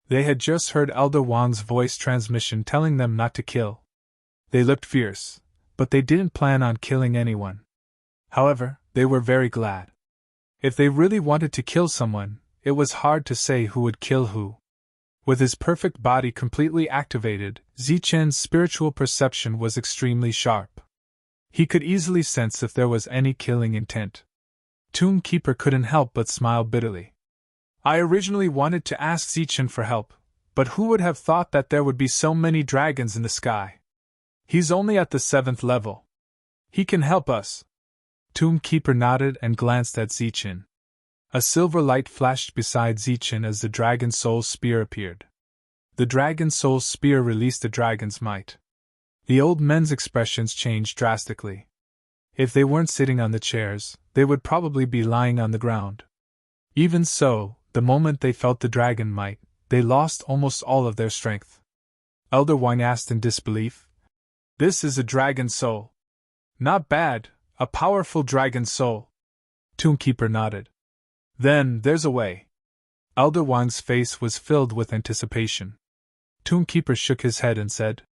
They had just heard Elder Wang's voice transmission telling them not to kill. They looked fierce, but they didn't plan on killing anyone. However, they were very glad. If they really wanted to kill someone, it was hard to say who would kill who. With his perfect body completely activated, Zichen's spiritual perception was extremely sharp. He could easily sense if there was any killing intent. Tomb Keeper couldn't help but smile bitterly. "I originally wanted to ask Zichen for help, but who would have thought that there would be so many dragons in the sky? He's only at the 7th level. He can help us." Tomb Keeper nodded and glanced at Zichen. A silver light flashed beside Zichen as the Dragon Soul's spear appeared. The Dragon Soul's spear released the dragon's might. The old men's expressions changed drastically. If they weren't sitting on the chairs, they would probably be lying on the ground. Even so, the moment they felt the dragon might, they lost almost all of their strength. Elder Wang asked in disbelief, "This is a dragon soul." "Not bad, a powerful dragon soul." Tomb Keeper nodded. "Then, there's a way." Elder Wang's face was filled with anticipation. Tomb Keeper shook his head and said,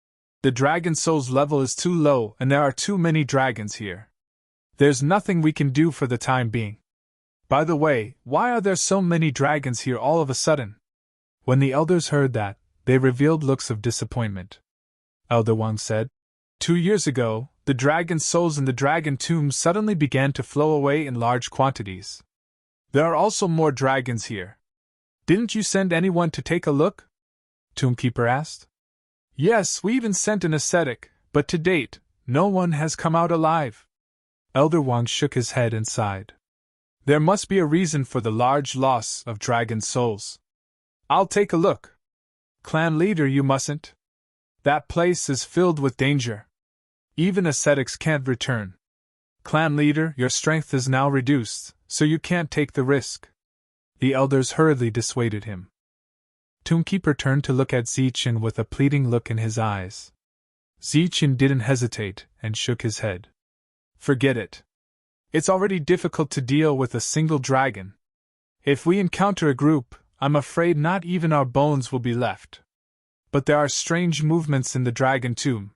"The dragon soul's level is too low and there are too many dragons here. There's nothing we can do for the time being. By the way, why are there so many dragons here all of a sudden?" When the elders heard that, they revealed looks of disappointment. Elder Wang said, 2 years ago, the dragon souls in the dragon tombs suddenly began to flow away in large quantities. There are also more dragons here. Didn't you send anyone to take a look?" Tomb Keeper asked. "Yes, we even sent an ascetic, but to date, no one has come out alive." Elder Wang shook his head and sighed. "There must be a reason for the large loss of dragon souls. I'll take a look." "Clan leader, you mustn't. That place is filled with danger. Even ascetics can't return. Clan leader, your strength is now reduced, so you can't take the risk." The elders hurriedly dissuaded him. Tombkeeper turned to look at Zichen with a pleading look in his eyes. Zichen didn't hesitate and shook his head. Forget it. It's already difficult to deal with a single dragon. If we encounter a group, I'm afraid not even our bones will be left. But there are strange movements in the dragon tomb.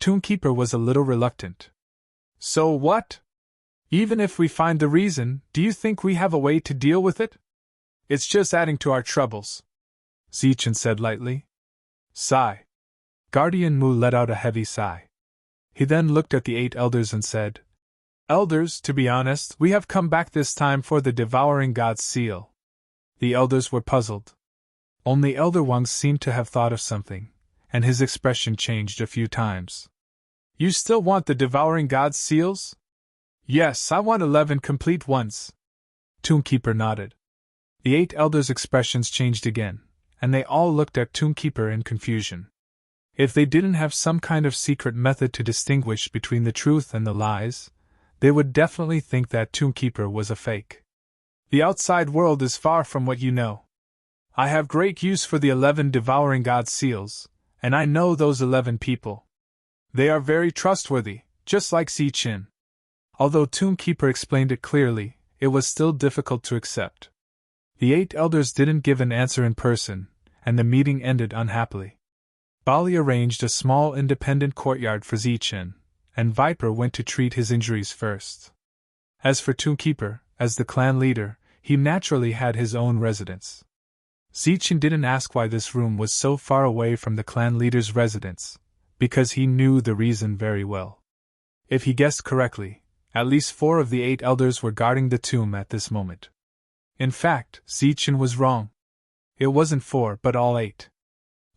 Tombkeeper was a little reluctant. So what? Even if we find the reason, do you think we have a way to deal with it? It's just adding to our troubles, Zichen said lightly. Sigh. Guardian Mu let out a heavy sigh. He then looked at the 8 elders and said, Elders, to be honest, we have come back this time for the devouring god's seal. The elders were puzzled. Only Elder Wang seemed to have thought of something, and his expression changed a few times. You still want the devouring god's seals? Yes, I want 11 complete ones. Tombkeeper nodded. The 8 elders' expressions changed again, and they all looked at Tombkeeper in confusion. If they didn't have some kind of secret method to distinguish between the truth and the lies, they would definitely think that Tombkeeper was a fake. The outside world is far from what you know. I have great use for the 11 devouring god seals, and I know those 11 people. They are very trustworthy, just like Zichen. Although Tombkeeper explained it clearly, it was still difficult to accept. The 8 elders didn't give an answer in person, and the meeting ended unhappily. Bali arranged a small independent courtyard for Zichen, and Viper went to treat his injuries first. As for Tombkeeper, as the clan leader, he naturally had his own residence. Zichen didn't ask why this room was so far away from the clan leader's residence, because he knew the reason very well. If he guessed correctly, at least 4 of the 8 elders were guarding the tomb at this moment. In fact, Zichen was wrong. It wasn't 4 but all 8.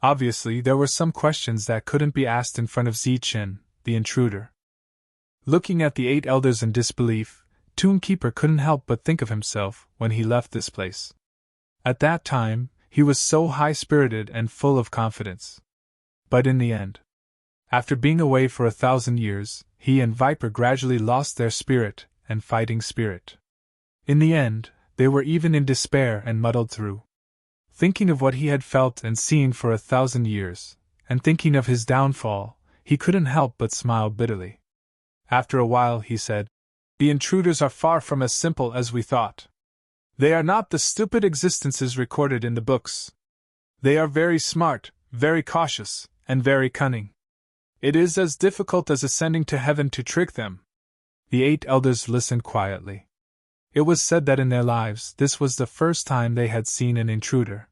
Obviously, there were some questions that couldn't be asked in front of Zichen, the intruder. Looking at the 8 elders in disbelief, Tombkeeper couldn't help but think of himself when he left this place. At that time, he was so high-spirited and full of confidence. But in the end, after being away for 1,000 years, he and Viper gradually lost their spirit and fighting spirit. In the end, they were even in despair and muddled through. Thinking of what he had felt and seen for 1,000 years, and thinking of his downfall, he couldn't help but smile bitterly. After a while he said, The intruders are far from as simple as we thought. They are not the stupid existences recorded in the books. They are very smart, very cautious, and very cunning. It is as difficult as ascending to heaven to trick them. The 8 elders listened quietly. It was said that in their lives this was the first time they had seen an intruder.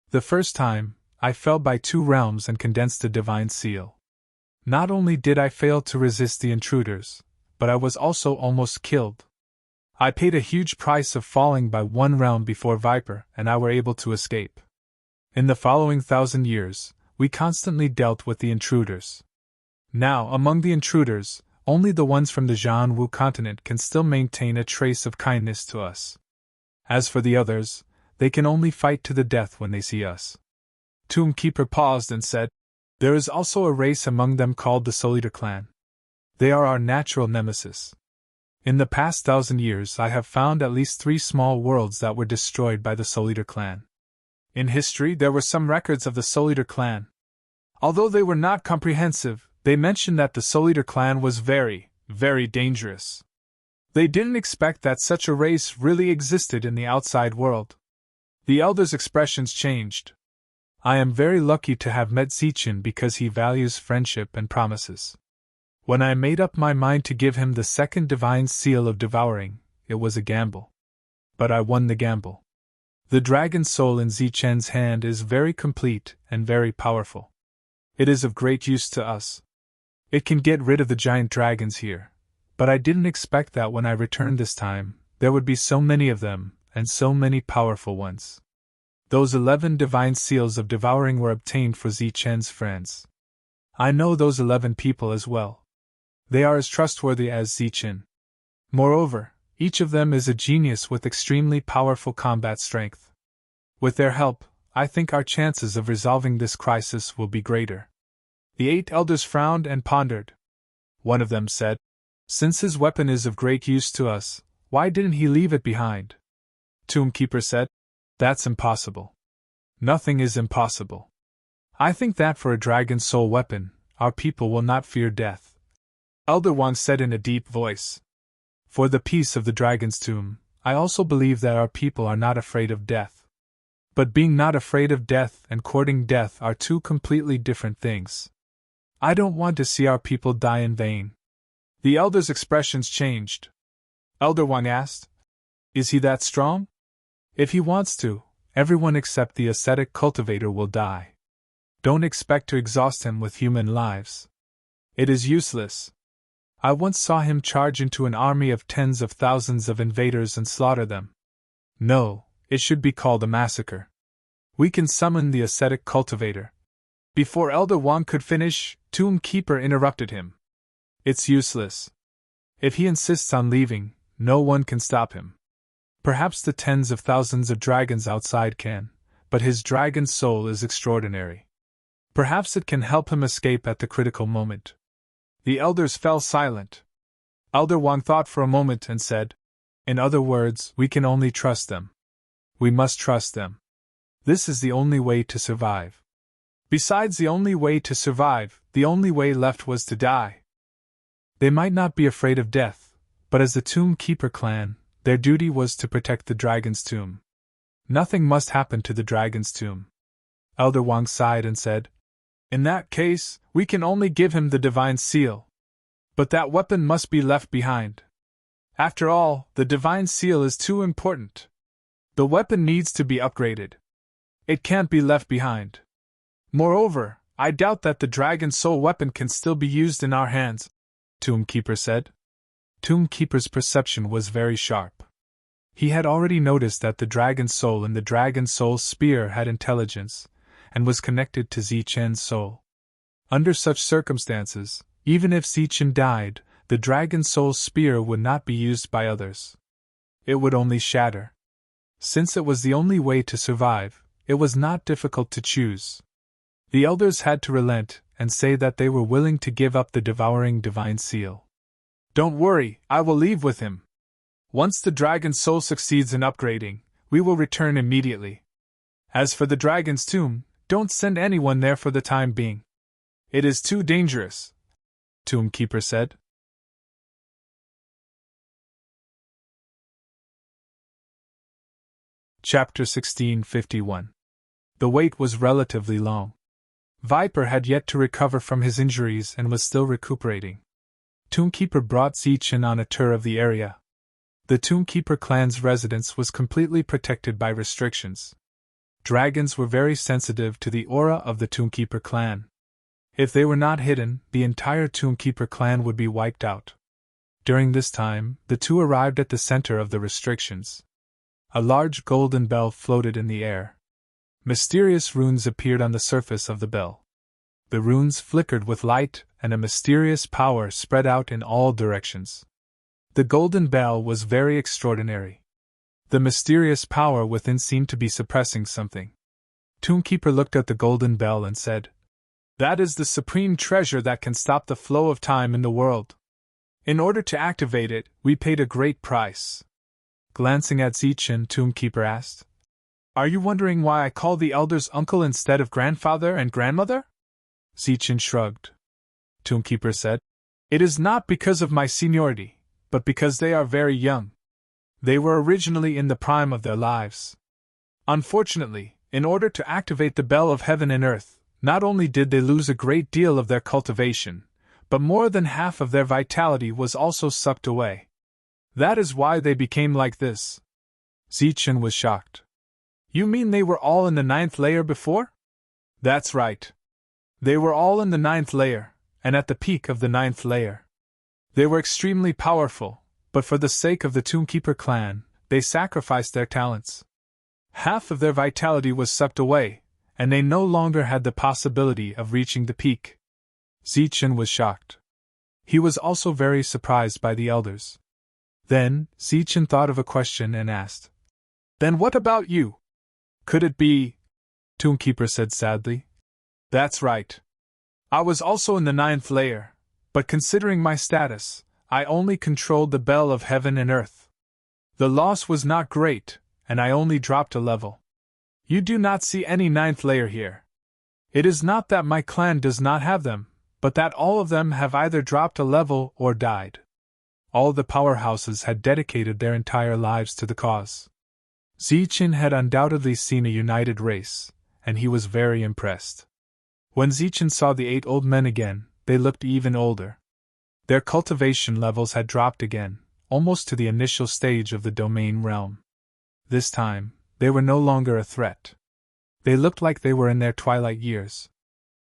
The first time, I fell by 2 realms and condensed the divine seal. Not only did I fail to resist the intruders, but I was also almost killed. I paid a huge price of falling by 1 realm before Viper and I were able to escape. In the following 1,000 years, we constantly dealt with the intruders. Now, among the intruders, only the ones from the Zhanwu continent can still maintain a trace of kindness to us. As for the others, they can only fight to the death when they see us. Tombkeeper paused and said, There is also a race among them called the Soul-Eater clan. They are our natural nemesis. In the past 1,000 years I have found at least 3 small worlds that were destroyed by the Soul-Eater clan. In history there were some records of the Soul-Eater clan. Although they were not comprehensive, they mentioned that the Soul-Eater clan was very, very dangerous. They didn't expect that such a race really existed in the outside world. The elders' expressions changed. I am very lucky to have met Zichen because he values friendship and promises. When I made up my mind to give him the 2nd divine seal of devouring, it was a gamble. But I won the gamble. The dragon soul in Zichen's hand is very complete and very powerful. It is of great use to us. It can get rid of the giant dragons here, but I didn't expect that when I returned this time, there would be so many of them, and so many powerful ones. Those 11 divine seals of devouring were obtained for Zichen's friends. I know those 11 people as well. They are as trustworthy as Zichen. Moreover, each of them is a genius with extremely powerful combat strength. With their help, I think our chances of resolving this crisis will be greater. The 8 elders frowned and pondered. One of them said, Since his weapon is of great use to us, why didn't he leave it behind? Tombkeeper said. That's impossible. Nothing is impossible. I think that for a dragon soul weapon, our people will not fear death. Elder Wang said in a deep voice. For the peace of the dragon's tomb, I also believe that our people are not afraid of death. But being not afraid of death and courting death are two completely different things. I don't want to see our people die in vain. The elder's expressions changed. Elder Wang asked, Is he that strong? If he wants to, everyone except the ascetic cultivator will die. Don't expect to exhaust him with human lives. It is useless. I once saw him charge into an army of tens of thousands of invaders and slaughter them. No, it should be called a massacre. We can summon the ascetic cultivator. Before Elder Wang could finish, Tombkeeper interrupted him. It's useless. If he insists on leaving, no one can stop him. Perhaps the tens of thousands of dragons outside can, but his dragon soul is extraordinary. Perhaps it can help him escape at the critical moment. The elders fell silent. Elder Wang thought for a moment and said, In other words, we can only trust them. We must trust them. This is the only way to survive. Besides the only way to survive, the only way left was to die. They might not be afraid of death, but as the Tombkeeper clan, their duty was to protect the dragon's tomb. Nothing must happen to the dragon's tomb. Elder Wang sighed and said, In that case, we can only give him the divine seal. But that weapon must be left behind. After all, the divine seal is too important. The weapon needs to be upgraded. It can't be left behind. Moreover, I doubt that the dragon soul weapon can still be used in our hands, Tombkeeper said. Tombkeeper's perception was very sharp. He had already noticed that the dragon soul in the dragon soul spear had intelligence, and was connected to Zichen's soul. Under such circumstances, even if Zichen died, the dragon soul spear would not be used by others. It would only shatter. Since it was the only way to survive, it was not difficult to choose. The elders had to relent and say that they were willing to give up the devouring divine seal. Don't worry, I will leave with him. Once the dragon soul succeeds in upgrading, we will return immediately. As for the dragon's tomb, don't send anyone there for the time being. It is too dangerous, Tombkeeper said. Chapter 1651. The wait was relatively long. Viper had yet to recover from his injuries and was still recuperating. Tombkeeper brought Zichen on a tour of the area. The Tombkeeper clan's residence was completely protected by restrictions. Dragons were very sensitive to the aura of the Tombkeeper clan. If they were not hidden, the entire Tombkeeper clan would be wiped out. During this time, the two arrived at the center of the restrictions. A large golden bell floated in the air. Mysterious runes appeared on the surface of the bell. The runes flickered with light, and a mysterious power spread out in all directions. The golden bell was very extraordinary. The mysterious power within seemed to be suppressing something. Tombkeeper looked at the golden bell and said, That is the supreme treasure that can stop the flow of time in the world. In order to activate it, we paid a great price. Glancing at Zichen, Tombkeeper asked, Are you wondering why I call the elders uncle instead of grandfather and grandmother? Zichen shrugged. Tombkeeper said, It is not because of my seniority, but because they are very young. They were originally in the prime of their lives. Unfortunately, in order to activate the bell of heaven and earth, not only did they lose a great deal of their cultivation, but more than half of their vitality was also sucked away. That is why they became like this. Zichen was shocked. You mean they were all in the 9th layer before? That's right. They were all in the 9th layer, and at the peak of the 9th layer. They were extremely powerful, but for the sake of the Tombkeeper clan, they sacrificed their talents. Half of their vitality was sucked away, and they no longer had the possibility of reaching the peak. Zichen was shocked. He was also very surprised by the elders. Then, Zichen thought of a question and asked, Then what about you? Could it be? Tombkeeper said sadly. That's right. I was also in the 9th layer, but considering my status, I only controlled the bell of heaven and earth. The loss was not great, and I only dropped a level. You do not see any 9th layer here. It is not that my clan does not have them, but that all of them have either dropped a level or died. All the powerhouses had dedicated their entire lives to the cause. Zichen had undoubtedly seen a united race, and he was very impressed. When Zichen saw the 8 old men again, they looked even older. Their cultivation levels had dropped again, almost to the initial stage of the domain realm. This time, they were no longer a threat. They looked like they were in their twilight years.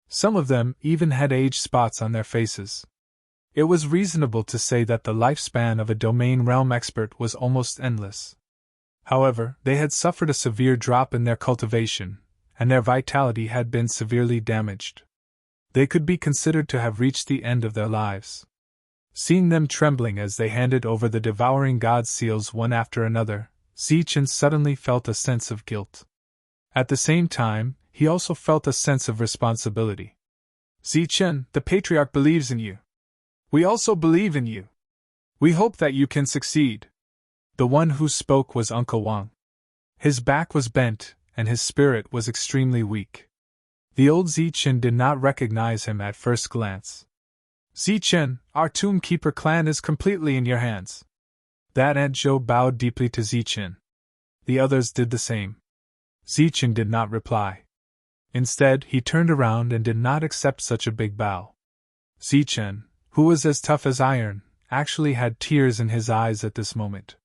Some of them even had age spots on their faces. It was reasonable to say that the lifespan of a domain realm expert was almost endless. However, they had suffered a severe drop in their cultivation, and their vitality had been severely damaged. They could be considered to have reached the end of their lives. Seeing them trembling as they handed over the devouring god seals one after another, Zichen suddenly felt a sense of guilt. At the same time, he also felt a sense of responsibility. Zichen, the Patriarch believes in you. We also believe in you. We hope that you can succeed. The one who spoke was Uncle Wang. His back was bent, and his spirit was extremely weak. The old Zichen did not recognize him at first glance. Zichen, our Tomb Keeper clan is completely in your hands. That Aunt Zhou bowed deeply to Zichen. The others did the same. Zichen did not reply. Instead, he turned around and did not accept such a big bow. Zichen, who was as tough as iron, actually had tears in his eyes at this moment.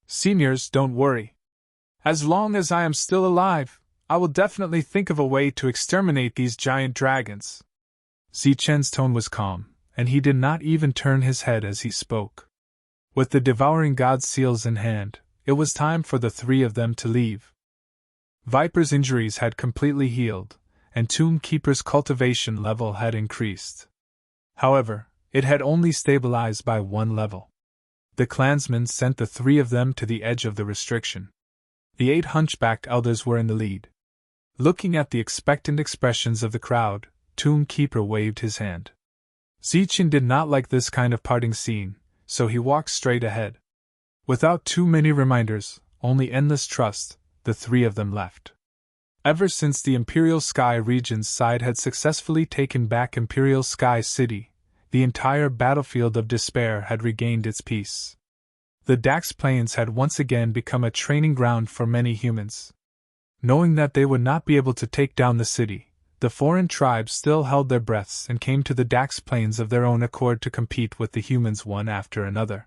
Seniors, don't worry. As long as I am still alive, I will definitely think of a way to exterminate these giant dragons. Zichen's tone was calm, and he did not even turn his head as he spoke. With the devouring god seals in hand, it was time for the 3 of them to leave. Viper's injuries had completely healed, and Tomb Keeper's cultivation level had increased. However, it had only stabilized by 1 level. The clansmen sent the 3 of them to the edge of the restriction. The 8 hunchbacked elders were in the lead. Looking at the expectant expressions of the crowd, Tomb Keeper waved his hand. Zichen did not like this kind of parting scene, so he walked straight ahead. Without too many reminders, only endless trust, the 3 of them left. Ever since the Imperial Sky Region's side had successfully taken back Imperial Sky City, the entire battlefield of despair had regained its peace. The Dax Plains had once again become a training ground for many humans. Knowing that they would not be able to take down the city, the foreign tribes still held their breaths and came to the Dax Plains of their own accord to compete with the humans one after another.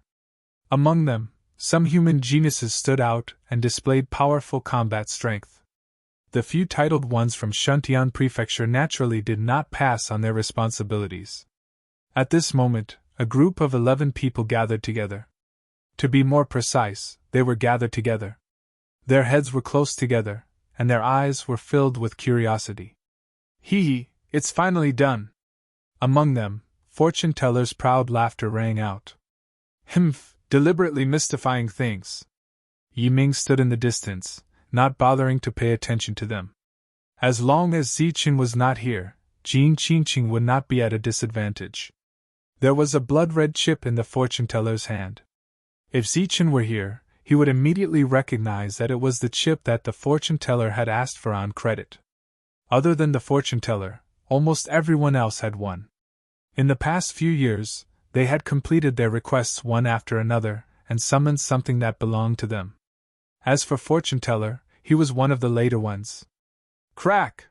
Among them, some human geniuses stood out and displayed powerful combat strength. The few titled ones from Shuntian Prefecture naturally did not pass on their responsibilities. At this moment, a group of 11 people gathered together. To be more precise, they were gathered together. Their heads were close together, and their eyes were filled with curiosity. Hee, it's finally done. Among them, Fortune Teller's proud laughter rang out. Humph, deliberately mystifying things. Yiming stood in the distance, not bothering to pay attention to them. As long as Zichen was not here, Jin Qingqing would not be at a disadvantage. There was a blood-red chip in the Fortune Teller's hand. If Zichen were here, he would immediately recognize that it was the chip that the Fortune Teller had asked for on credit. Other than the Fortune Teller, almost everyone else had one. In the past few years, they had completed their requests one after another and summoned something that belonged to them. As for Fortune Teller, he was one of the later ones. Crack!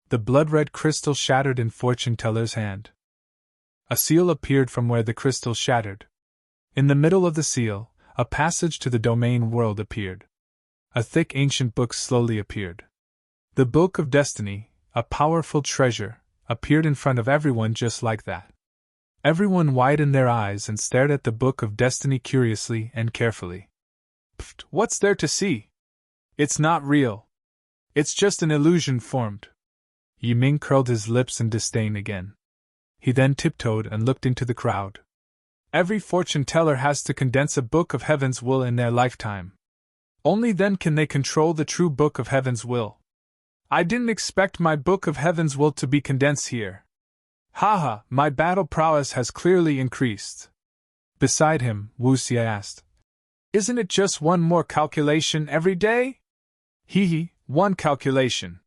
The blood-red crystal shattered in Fortune Teller's hand. A seal appeared from where the crystal shattered. In the middle of the seal, a passage to the domain world appeared. A thick ancient book slowly appeared. The Book of Destiny, a powerful treasure, appeared in front of everyone just like that. Everyone widened their eyes and stared at the Book of Destiny curiously and carefully. Pfft, what's there to see? It's not real. It's just an illusion formed. Yiming curled his lips in disdain again. He then tiptoed and looked into the crowd. Every fortune teller has to condense a book of heaven's will in their lifetime. Only then can they control the true book of heaven's will. I didn't expect my book of heaven's will to be condensed here. Haha, my battle prowess has clearly increased. Beside him, Wu Xie asked, Isn't it just one more calculation every day? Hee hee, one calculation.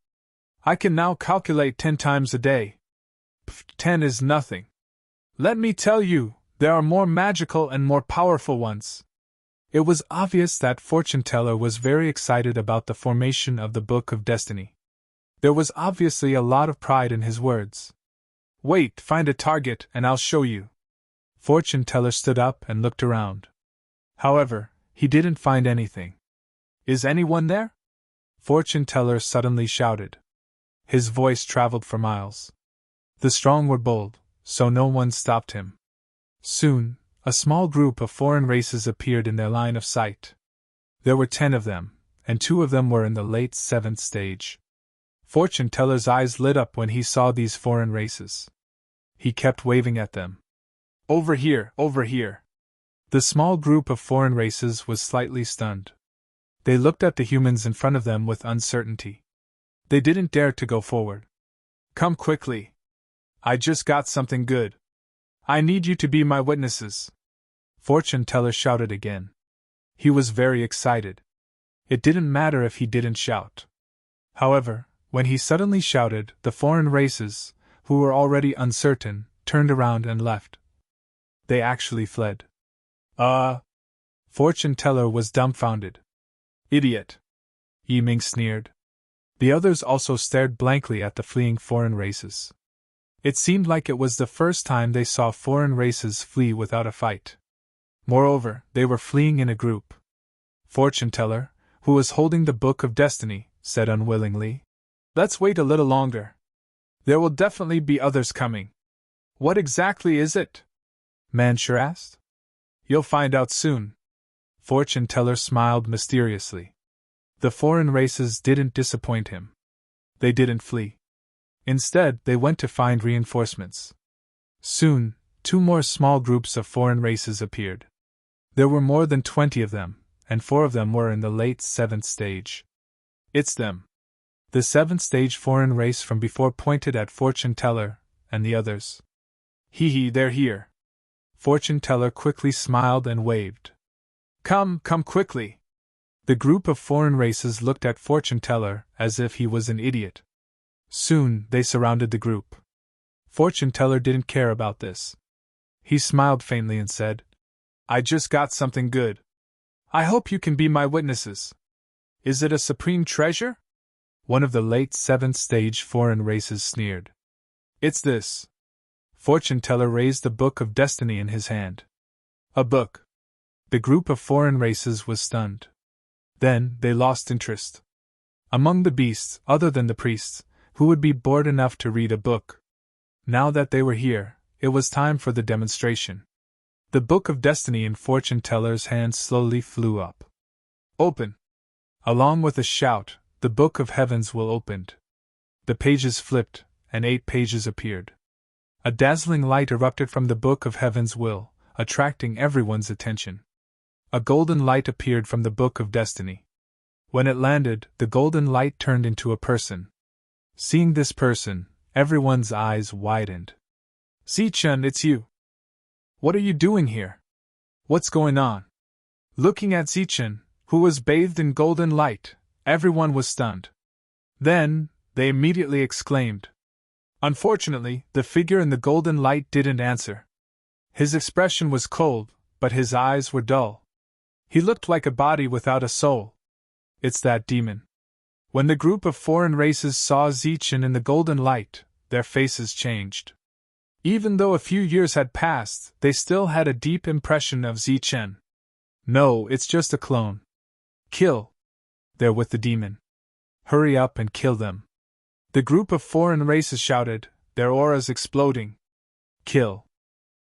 I can now calculate 10 times a day. 10 is nothing. Let me tell you, there are more magical and more powerful ones. It was obvious that Fortune Teller was very excited about the formation of the Book of Destiny. There was obviously a lot of pride in his words. Wait, find a target and I'll show you. Fortune Teller stood up and looked around. However, he didn't find anything. Is anyone there? Fortune Teller suddenly shouted. His voice traveled for miles. The strong were bold, so no one stopped him. Soon, a small group of foreign races appeared in their line of sight. There were 10 of them, and 2 of them were in the late 7th stage. Fortune Teller's eyes lit up when he saw these foreign races. He kept waving at them. Over here, over here. The small group of foreign races was slightly stunned. They looked at the humans in front of them with uncertainty. They didn't dare to go forward. Come quickly. I just got something good. I need you to be my witnesses. Fortune Teller shouted again. He was very excited. It didn't matter if he didn't shout. However, when he suddenly shouted, the foreign races, who were already uncertain, turned around and left. They actually fled. Fortune Teller was dumbfounded. Idiot! Yi Ming sneered. The others also stared blankly at the fleeing foreign races. It seemed like it was the first time they saw foreign races flee without a fight. Moreover, they were fleeing in a group. Fortune Teller, who was holding the Book of Destiny, said unwillingly, Let's wait a little longer. There will definitely be others coming. What exactly is it? Manshur asked. You'll find out soon. Fortune Teller smiled mysteriously. The foreign races didn't disappoint him. They didn't flee. Instead, they went to find reinforcements. Soon, 2 more small groups of foreign races appeared. There were more than 20 of them, and 4 of them were in the late 7th stage. It's them. The 7th stage foreign race from before pointed at Fortune Teller and the others. Hee hee, they're here. Fortune Teller quickly smiled and waved. Come quickly. The group of foreign races looked at Fortune Teller as if he was an idiot. Soon, they surrounded the group. Fortune Teller didn't care about this. He smiled faintly and said, I just got something good. I hope you can be my witnesses. Is it a supreme treasure? One of the late 7th stage foreign races sneered. It's this. Fortune Teller raised the Book of Destiny in his hand. A book. The group of foreign races was stunned. Then, they lost interest. Among the beasts, other than the priests, who would be bored enough to read a book? Now that they were here, it was time for the demonstration. The Book of Destiny in Fortune Teller's hand slowly flew up. Open! Along with a shout, the Book of Heavens will opened. The pages flipped, and 8 pages appeared. A dazzling light erupted from the Book of Heaven's will, attracting everyone's attention. A golden light appeared from the Book of Destiny. When it landed, the golden light turned into a person. Seeing this person, everyone's eyes widened. Zichun, it's you. What are you doing here? What's going on? Looking at Zichun, who was bathed in golden light, everyone was stunned. Then, they immediately exclaimed. Unfortunately, the figure in the golden light didn't answer. His expression was cold, but his eyes were dull. He looked like a body without a soul. It's that demon. When the group of foreign races saw Zichun in the golden light, their faces changed. Even though a few years had passed, they still had a deep impression of Zichun. No, it's just a clone. Kill. They're with the demon. Hurry up and kill them. The group of foreign races shouted, their auras exploding. Kill.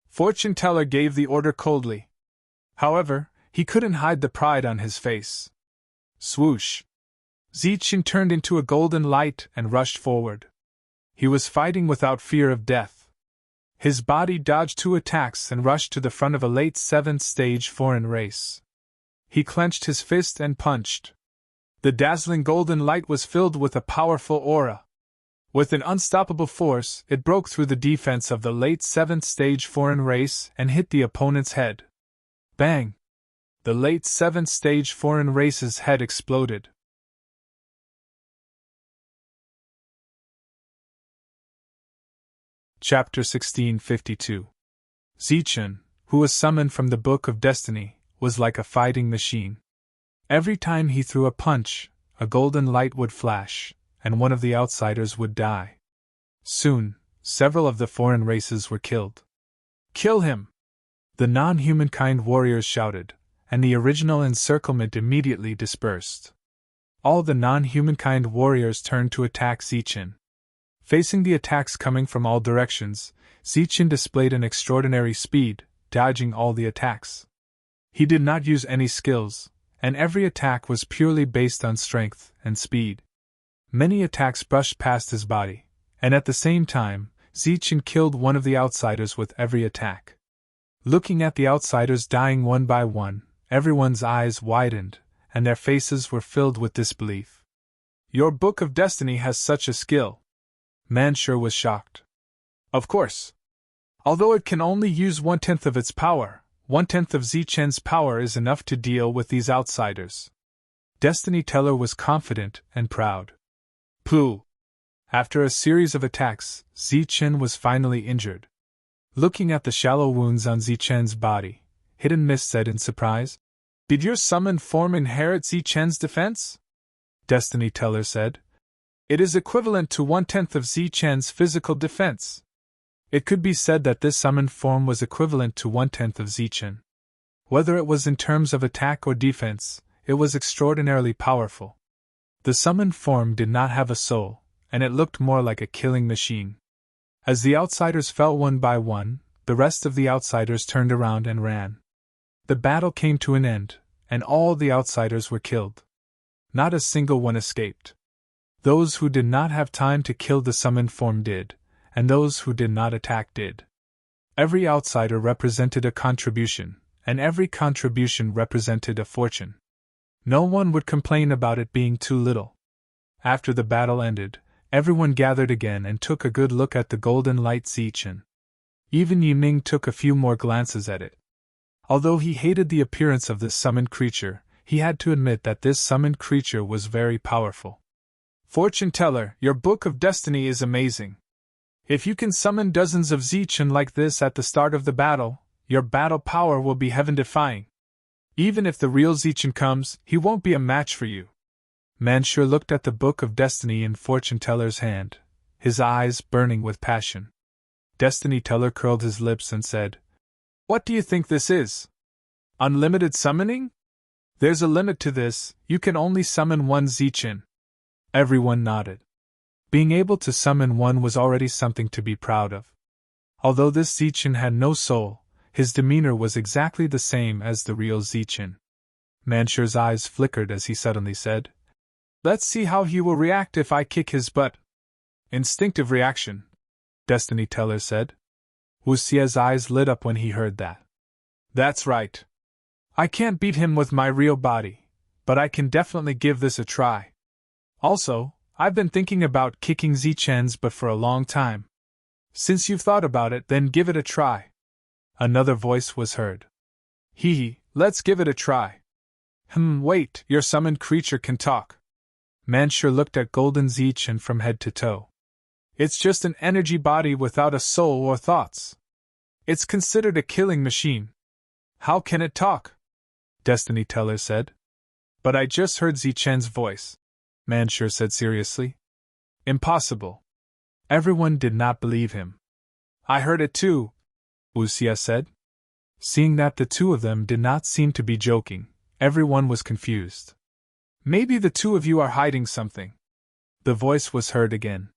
Fortune Teller gave the order coldly. However, he couldn't hide the pride on his face. Swoosh. Zichun turned into a golden light and rushed forward. He was fighting without fear of death. His body dodged 2 attacks and rushed to the front of a late 7th stage foreign race. He clenched his fist and punched. The dazzling golden light was filled with a powerful aura. With an unstoppable force, it broke through the defense of the late 7th stage foreign race and hit the opponent's head. Bang! The late 7th stage foreign race's head exploded. Chapter 1652. Zichen, who was summoned from the Book of Destiny, was like a fighting machine. Every time he threw a punch, a golden light would flash, and one of the outsiders would die. Soon, several of the foreign races were killed. "Kill him!" the non-humankind warriors shouted, and the original encirclement immediately dispersed. All the non-humankind warriors turned to attack Zichen. Facing the attacks coming from all directions, Zichen displayed an extraordinary speed, dodging all the attacks. He did not use any skills, and every attack was purely based on strength and speed. Many attacks brushed past his body, and at the same time, Zichen killed one of the outsiders with every attack. Looking at the outsiders dying one by one, everyone's eyes widened, and their faces were filled with disbelief. "Your Book of Destiny has such a skill." Manshur was shocked. "Of course. Although it can only use 1/10 of its power, 1/10 of Zichen's power is enough to deal with these outsiders." Destiny Teller was confident and proud. Pooh! After a series of attacks, Zichen was finally injured. Looking at the shallow wounds on Zichen's body, Hidden Mist said in surprise, "Did your summoned form inherit Zichen's defense?" Destiny Teller said, "It is equivalent to 1/10 of Zichen's physical defense." It could be said that this summoned form was equivalent to 1/10 of Zichen. Whether it was in terms of attack or defense, it was extraordinarily powerful. The summoned form did not have a soul, and it looked more like a killing machine. As the outsiders fell one by one, the rest of the outsiders turned around and ran. The battle came to an end, and all the outsiders were killed. Not a single one escaped. Those who did not have time to kill the summoned form did, and those who did not attack did. Every outsider represented a contribution, and every contribution represented a fortune. No one would complain about it being too little. After the battle ended, everyone gathered again and took a good look at the golden light Zichen. Even Yiming took a few more glances at it. Although he hated the appearance of this summoned creature, he had to admit that this summoned creature was very powerful. "Fortune Teller, your Book of Destiny is amazing. If you can summon dozens of Zichen like this at the start of the battle, your battle power will be heaven-defying. Even if the real Zichen comes, he won't be a match for you." Manshur looked at the Book of Destiny in Fortune Teller's hand, his eyes burning with passion. Destiny Teller curled his lips and said, "What do you think this is? Unlimited summoning? There's a limit to this, you can only summon one Zichen." Everyone nodded. Being able to summon one was already something to be proud of. Although this Zichen had no soul, his demeanor was exactly the same as the real Zichen. Manshur's eyes flickered as he suddenly said, "Let's see how he will react if I kick his butt." "Instinctive reaction," Destiny Teller said. Wuxia's eyes lit up when he heard that. "That's right. I can't beat him with my real body, but I can definitely give this a try. Also, I've been thinking about kicking Zichen's butt for a long time. Since you've thought about it, then give it a try." Another voice was heard. "Hee, let's give it a try." Wait, your summoned creature can talk." Manshur looked at Golden Zichen from head to toe. "It's just an energy body without a soul or thoughts. It's considered a killing machine. How can it talk?" Destiny Teller said. "But I just heard Zichen's voice," Manshur said seriously. "Impossible." Everyone did not believe him. "I heard it too," Wuxia said. Seeing that the two of them did not seem to be joking, everyone was confused. "Maybe the two of you are hiding something." The voice was heard again.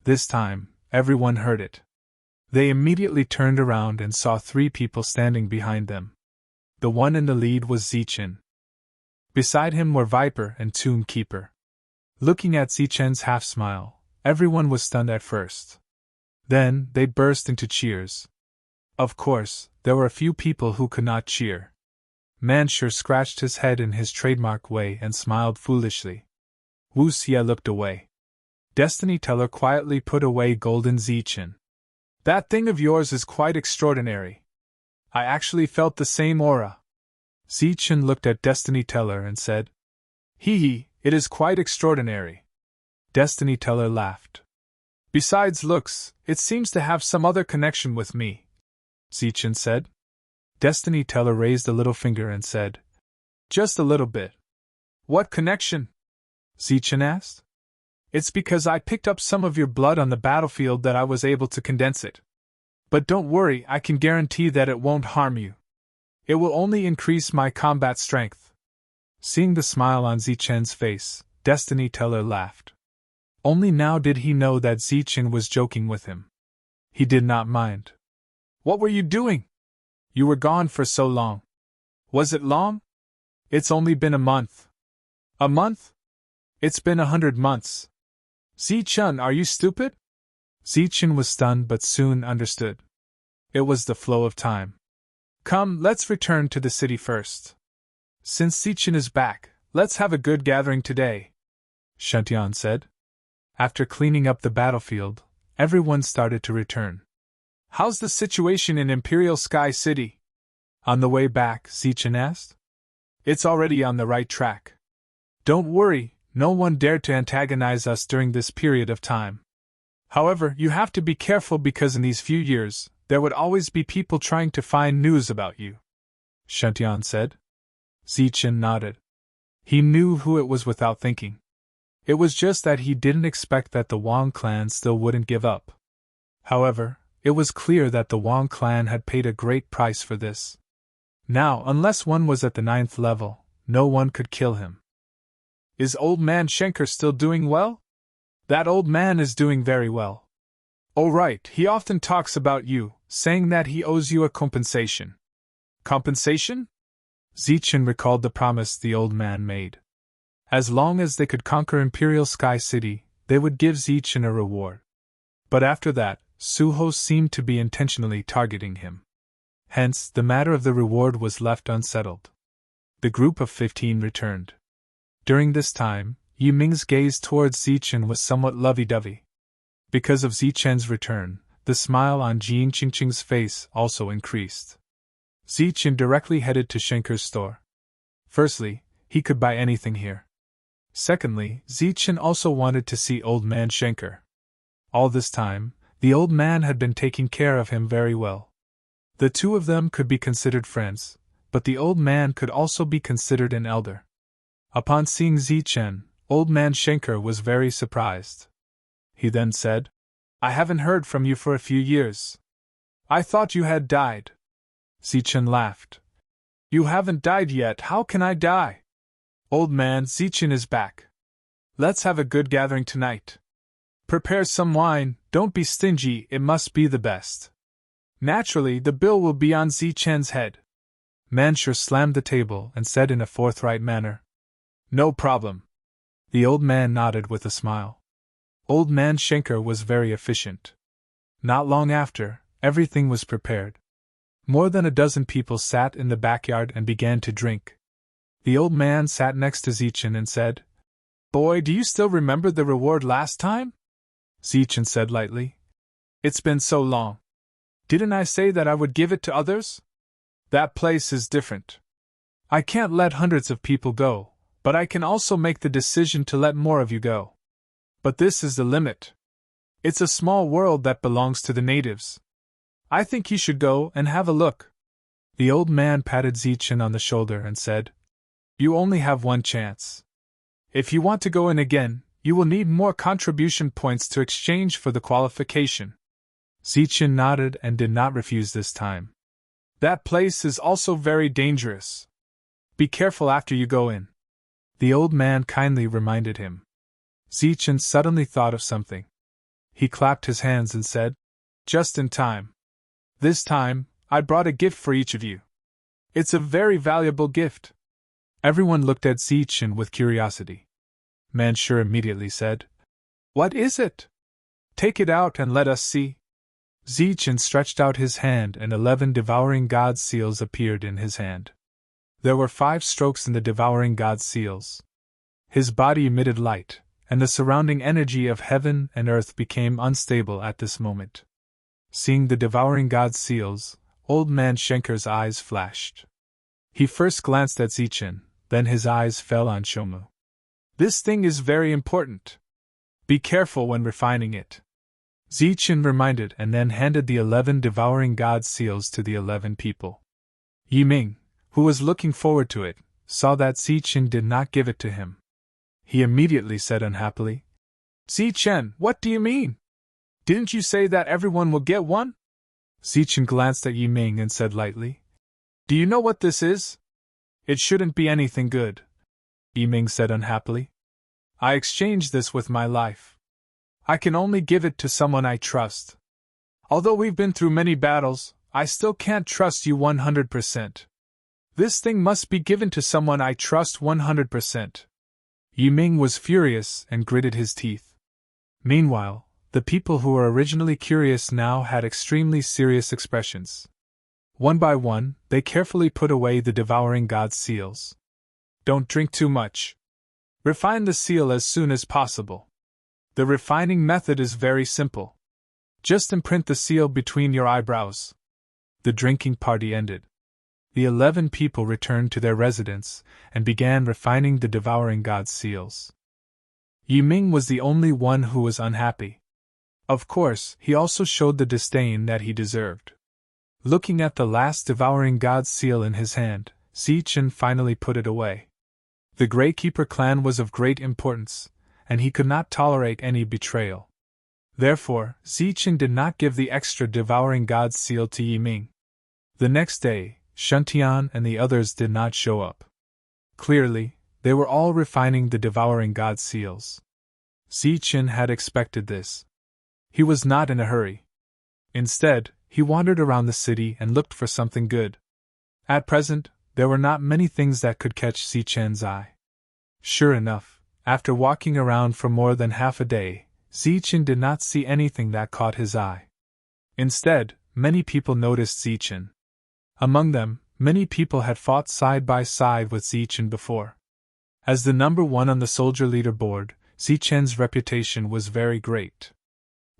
This time, everyone heard it. They immediately turned around and saw 3 people standing behind them. The one in the lead was Zichen. Beside him were Viper and Tomb Keeper. Looking at Zichen's half-smile, everyone was stunned at first. Then, they burst into cheers. Of course, there were a few people who could not cheer. Manshur scratched his head in his trademark way and smiled foolishly. Wuxia looked away. Destiny Teller quietly put away Golden Zichen. "That thing of yours is quite extraordinary. I actually felt the same aura." Zichen looked at Destiny Teller and said, Hee, it is quite extraordinary. Destiny Teller laughed. Besides looks, it seems to have some other connection with me, Zichen said. Destiny Teller raised a little finger and said, Just a little bit. What connection? Zichen asked. It's because I picked up some of your blood on the battlefield that I was able to condense it. But don't worry, I can guarantee that it won't harm you. It will only increase my combat strength. Seeing the smile on Zichen's face, Destiny Teller laughed. Only now did he know that Zichen was joking with him. He did not mind. What were you doing? You were gone for so long. Was it long? It's only been a month. A month? It's been 100 months. Zichen, are you stupid? Zichen was stunned but soon understood. It was the flow of time. Come, let's return to the city first. Since Zichen is back, let's have a good gathering today, Shantian said. After cleaning up the battlefield, everyone started to return. How's the situation in Imperial Sky City? On the way back, Zichen asked. It's already on the right track. Don't worry, no one dared to antagonize us during this period of time. However, you have to be careful because in these few years, there would always be people trying to find news about you, Shantian said. Zichen nodded. He knew who it was without thinking. It was just that he didn't expect that the Wang clan still wouldn't give up. However, it was clear that the Wang clan had paid a great price for this. Now, unless one was at the 9th level, no one could kill him. Is old man Schenker still doing well? That old man is doing very well. Oh right, he often talks about you, saying that he owes you a compensation. Compensation? Zichen recalled the promise the old man made. As long as they could conquer Imperial Sky City, they would give Zichen a reward. But after that, Suho seemed to be intentionally targeting him. Hence, the matter of the reward was left unsettled. The group of 15 returned. During this time, Yi Ming's gaze towards Zichen was somewhat lovey-dovey. Because of Zichen's return, the smile on Jing Qingqing's face also increased. Zichen directly headed to Schenker's store. Firstly, he could buy anything here. Secondly, Zichen also wanted to see old man Schenker. All this time, the old man had been taking care of him very well. The two of them could be considered friends, but the old man could also be considered an elder. Upon seeing Zichen, old man Schenker was very surprised. He then said, I haven't heard from you for a few years. I thought you had died. Zichen laughed. You haven't died yet, how can I die? Old man, Zichen is back. Let's have a good gathering tonight. Prepare some wine, don't be stingy, it must be the best. Naturally, the bill will be on Zichen's head. Manshur slammed the table and said in a forthright manner, No problem. The old man nodded with a smile. Old man Schenker was very efficient. Not long after, everything was prepared. More than a dozen people sat in the backyard and began to drink. The old man sat next to Zichen and said, Boy, do you still remember the reward last time? Zichen said lightly. It's been so long. Didn't I say that I would give it to others? That place is different. I can't let hundreds of people go, but I can also make the decision to let more of you go. But this is the limit. It's a small world that belongs to the natives. I think you should go and have a look. The old man patted Zichen on the shoulder and said, You only have one chance. If you want to go in again, you will need more contribution points to exchange for the qualification. Zichen nodded and did not refuse this time. That place is also very dangerous. Be careful after you go in. The old man kindly reminded him. Zichen suddenly thought of something. He clapped his hands and said, Just in time. This time, I brought a gift for each of you. It's a very valuable gift. Everyone looked at Zichen with curiosity. Manshur immediately said, What is it? Take it out and let us see. Zichen stretched out his hand and 11 devouring god seals appeared in his hand. There were 5 strokes in the devouring god seals. His body emitted light, and the surrounding energy of heaven and earth became unstable at this moment. Seeing the devouring god seals, old man Schenker's eyes flashed. He first glanced at Zichen, then his eyes fell on Shomu. This thing is very important. Be careful when refining it. Zichen reminded and then handed the 11 devouring god seals to the 11 people. Yiming, who was looking forward to it, saw that Zichen did not give it to him. He immediately said unhappily, Zichen, what do you mean? Didn't you say that everyone will get one? Zichen glanced at Yiming and said lightly, Do you know what this is? It shouldn't be anything good. Yiming said unhappily, I exchanged this with my life. I can only give it to someone I trust. Although we've been through many battles, I still can't trust you 100%. This thing must be given to someone I trust 100%. Yiming was furious and gritted his teeth. Meanwhile, the people who were originally curious now had extremely serious expressions. One by one, they carefully put away the devouring god's seals. Don't drink too much. Refine the seal as soon as possible. The refining method is very simple. Just imprint the seal between your eyebrows. The drinking party ended. The 11 people returned to their residence and began refining the devouring god's seals. Yiming was the only one who was unhappy. Of course, he also showed the disdain that he deserved. Looking at the last devouring god's seal in his hand, Zichen finally put it away. The Grey Keeper clan was of great importance, and he could not tolerate any betrayal. Therefore, Zichen did not give the extra devouring god's seal to Yiming. The next day, Shuntian and the others did not show up. Clearly, they were all refining the devouring god's seals. Zichen had expected this. He was not in a hurry. Instead, he wandered around the city and looked for something good. At present, there were not many things that could catch Zichen's eye. Sure enough, after walking around for more than half a day, Zichen did not see anything that caught his eye. Instead, many people noticed Zichen. Among them, many people had fought side by side with Zichen before. As the number one on the soldier leaderboard, Zichen's reputation was very great.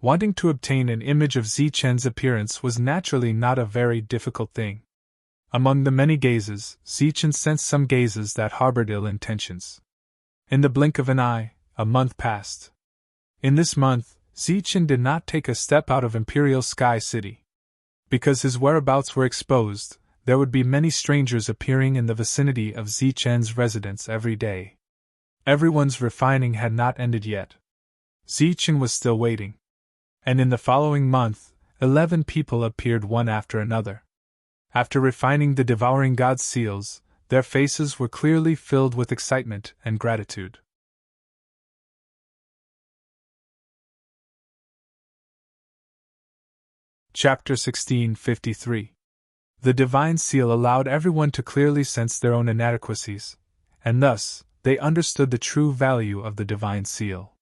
Wanting to obtain an image of Zichen's appearance was naturally not a very difficult thing. Among the many gazes, Zichen sensed some gazes that harbored ill intentions. In the blink of an eye, a month passed. In this month, Zichen did not take a step out of Imperial Sky City. Because his whereabouts were exposed, there would be many strangers appearing in the vicinity of Zichen's residence every day. Everyone's refining had not ended yet. Zichen was still waiting. And in the following month, 11 people appeared one after another. After refining the devouring god's seals, their faces were clearly filled with excitement and gratitude. Chapter 1653. The divine seal allowed everyone to clearly sense their own inadequacies, and thus, they understood the true value of the divine seal.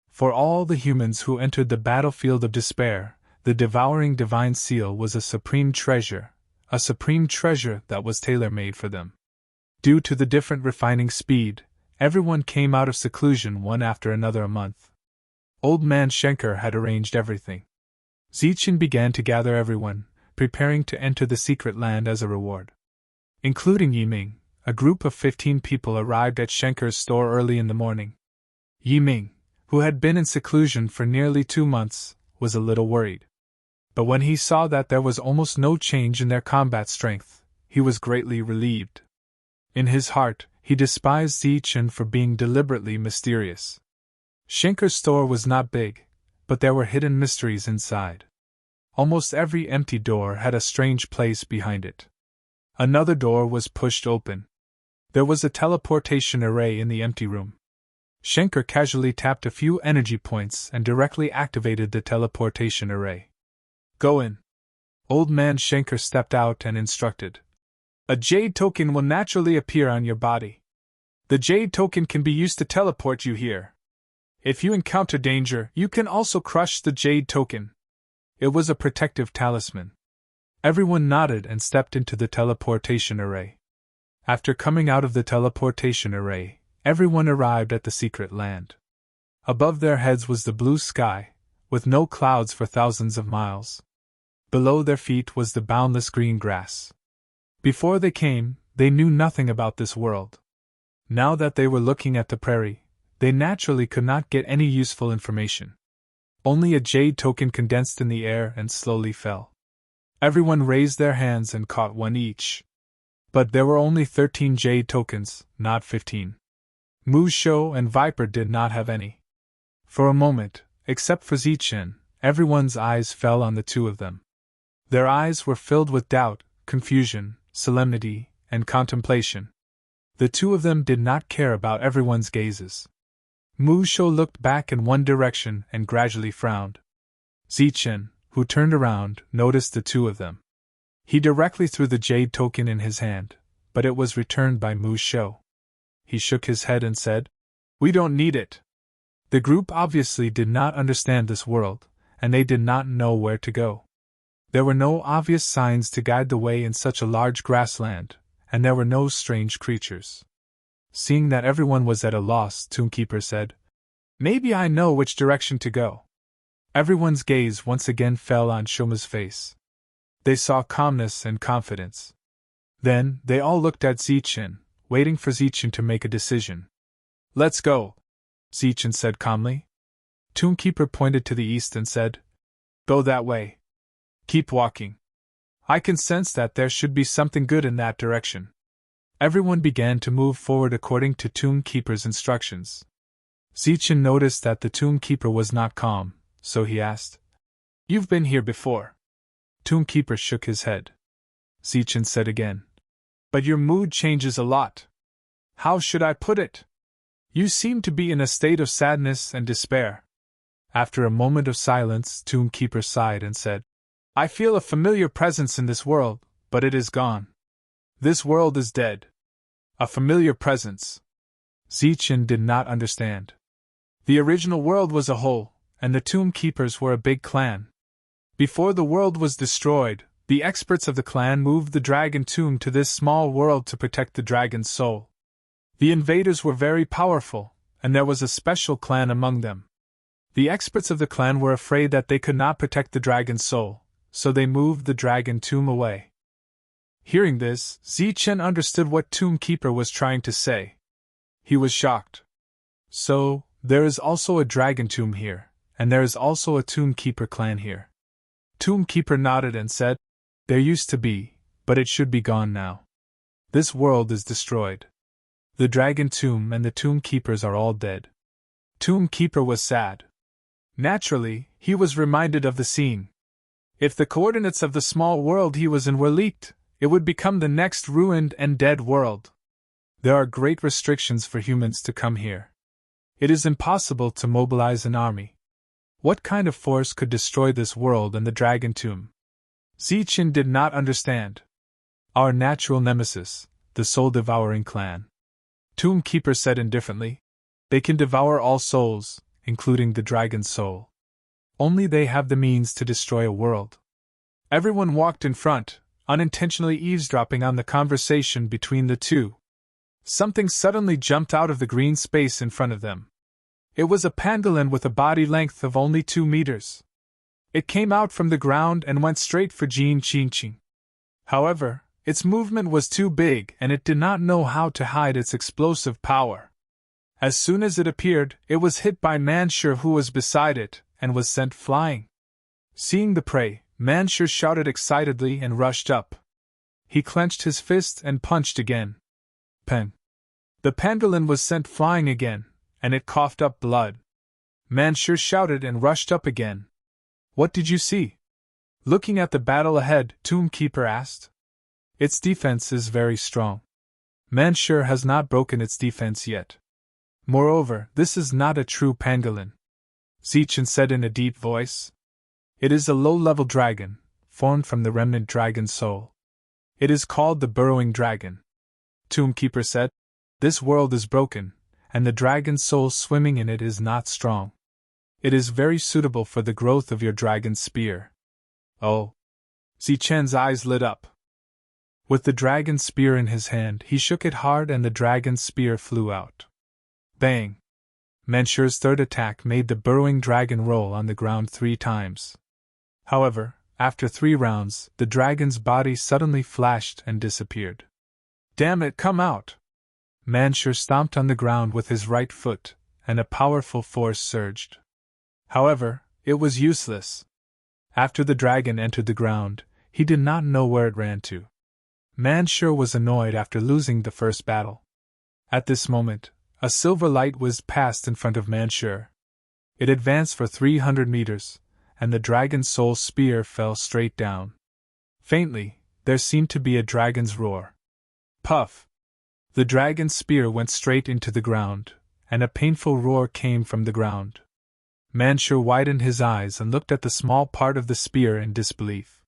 For all the humans who entered the battlefield of despair, the devouring divine seal was a supreme treasure that was tailor-made for them. Due to the different refining speed, everyone came out of seclusion one after another a month. Old Man Schenker had arranged everything. Zichen began to gather everyone, preparing to enter the secret land as a reward. Including Yiming, a group of 15 people arrived at Schenker's store early in the morning. Yiming, who had been in seclusion for nearly 2 months, was a little worried. But when he saw that there was almost no change in their combat strength, he was greatly relieved. In his heart, he despised Zichen for being deliberately mysterious. Schenker's store was not big, but there were hidden mysteries inside. Almost every empty door had a strange place behind it. Another door was pushed open. There was a teleportation array in the empty room. Schenker casually tapped a few energy points and directly activated the teleportation array. Go in. Old Man Schenker stepped out and instructed. A jade token will naturally appear on your body. The jade token can be used to teleport you here. If you encounter danger, you can also crush the jade token. It was a protective talisman. Everyone nodded and stepped into the teleportation array. After coming out of the teleportation array, everyone arrived at the secret land. Above their heads was the blue sky, with no clouds for thousands of miles. Below their feet was the boundless green grass. Before they came, they knew nothing about this world. Now that they were looking at the prairie, they naturally could not get any useful information. Only a jade token condensed in the air and slowly fell. Everyone raised their hands and caught one each. But there were only 13 jade tokens, not 15. Musho and Viper did not have any. For a moment, except for Zichen, everyone's eyes fell on the two of them. Their eyes were filled with doubt, confusion, solemnity, and contemplation. The two of them did not care about everyone's gazes. Musho looked back in one direction and gradually frowned. Zichen, who turned around, noticed the two of them. He directly threw the jade token in his hand, but it was returned by Musho. He shook his head and said, "We don't need it." The group obviously did not understand this world, and they did not know where to go. There were no obvious signs to guide the way in such a large grassland, and there were no strange creatures. Seeing that everyone was at a loss, Toonkeeper said, "Maybe I know which direction to go." Everyone's gaze once again fell on Shoma's face. They saw calmness and confidence. Then, they all looked at Zichen, waiting for Zichen to make a decision. "Let's go," Zichen said calmly. Toonkeeper pointed to the east and said, "Go that way. Keep walking. I can sense that there should be something good in that direction." Everyone began to move forward according to Toonkeeper's instructions. Zichen noticed that the Toonkeeper was not calm, so he asked, "You've been here before?" Toonkeeper shook his head. Zichen said again, "But your mood changes a lot. How should I put it? You seem to be in a state of sadness and despair." After a moment of silence, Toonkeeper sighed and said, "I feel a familiar presence in this world, but it is gone. This world is dead." A familiar presence. Zichen did not understand. The original world was a whole, and the Toonkeepers were a big clan. Before the world was destroyed, the experts of the clan moved the dragon tomb to this small world to protect the dragon's soul. The invaders were very powerful, and there was a special clan among them. The experts of the clan were afraid that they could not protect the dragon's soul, so they moved the dragon tomb away. Hearing this, Zichen understood what Toonkeeper was trying to say. He was shocked. "So, there is also a dragon tomb here, and there is also a Toonkeeper clan here." Toonkeeper nodded and said, "There used to be, but it should be gone now. This world is destroyed. The dragon tomb and the Toonkeepers are all dead." Toonkeeper was sad. Naturally, he was reminded of the scene. If the coordinates of the small world he was in were leaked, it would become the next ruined and dead world. There are great restrictions for humans to come here. It is impossible to mobilize an army. What kind of force could destroy this world and the dragon tomb? Zichen did not understand. Our natural nemesis, the soul-devouring clan. Toonkeeper said indifferently, "They can devour all souls, including the dragon's soul. Only they have the means to destroy a world." Everyone walked in front, unintentionally eavesdropping on the conversation between the two. Something suddenly jumped out of the green space in front of them. It was a pangolin with a body length of only 2 meters. It came out from the ground and went straight for Jin Qingqing. However, its movement was too big and it did not know how to hide its explosive power. As soon as it appeared, it was hit by Manshur, who was beside it, and was sent flying. Seeing the prey, Manshur shouted excitedly and rushed up. He clenched his fist and punched again. Peng! The pangolin was sent flying again, and it coughed up blood. Manshur shouted and rushed up again. "What did you see?" Looking at the battle ahead, Toonkeeper asked. "Its defense is very strong. Manshur has not broken its defense yet. Moreover, this is not a true pangolin," Zichen said in a deep voice. "It is a low-level dragon, formed from the remnant dragon soul. It is called the burrowing dragon." Toonkeeper said, "This world is broken, and the dragon soul swimming in it is not strong. It is very suitable for the growth of your dragon spear." "Oh." Zichen's eyes lit up. With the dragon spear in his hand, he shook it hard and the dragon spear flew out. Bang! Manshur's third attack made the burrowing dragon roll on the ground 3 times. However, after 3 rounds, the dragon's body suddenly flashed and disappeared. Damn it, come out! Manshur stomped on the ground with his right foot, and a powerful force surged. However, it was useless. After the dragon entered the ground, he did not know where it ran to. Manshur was annoyed after losing the first battle. At this moment, a silver light whizzed past in front of Manshur. It advanced for 300 meters, and the dragon's soul spear fell straight down. Faintly, there seemed to be a dragon's roar. Puff! The dragon's spear went straight into the ground, and a painful roar came from the ground. Manshur widened his eyes and looked at the small part of the spear in disbelief.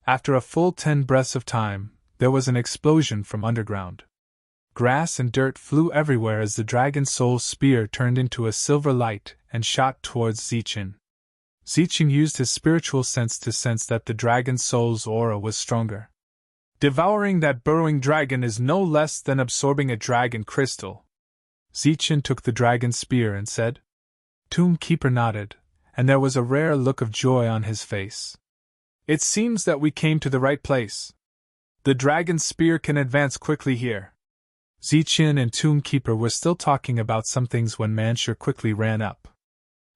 After a full 10 breaths of time, there was an explosion from underground. Grass and dirt flew everywhere as the dragon's soul spear turned into a silver light and shot towards Zichen. Zichen used his spiritual sense to sense that the dragon's soul's aura was stronger. Devouring that burrowing dragon is no less than absorbing a dragon crystal. Zichen took the dragon's spear and said. Tomb Keeper nodded, and there was a rare look of joy on his face. It seems that we came to the right place. The dragon's spear can advance quickly here. Zichen and Tomb Keeper were still talking about some things when Manshur quickly ran up.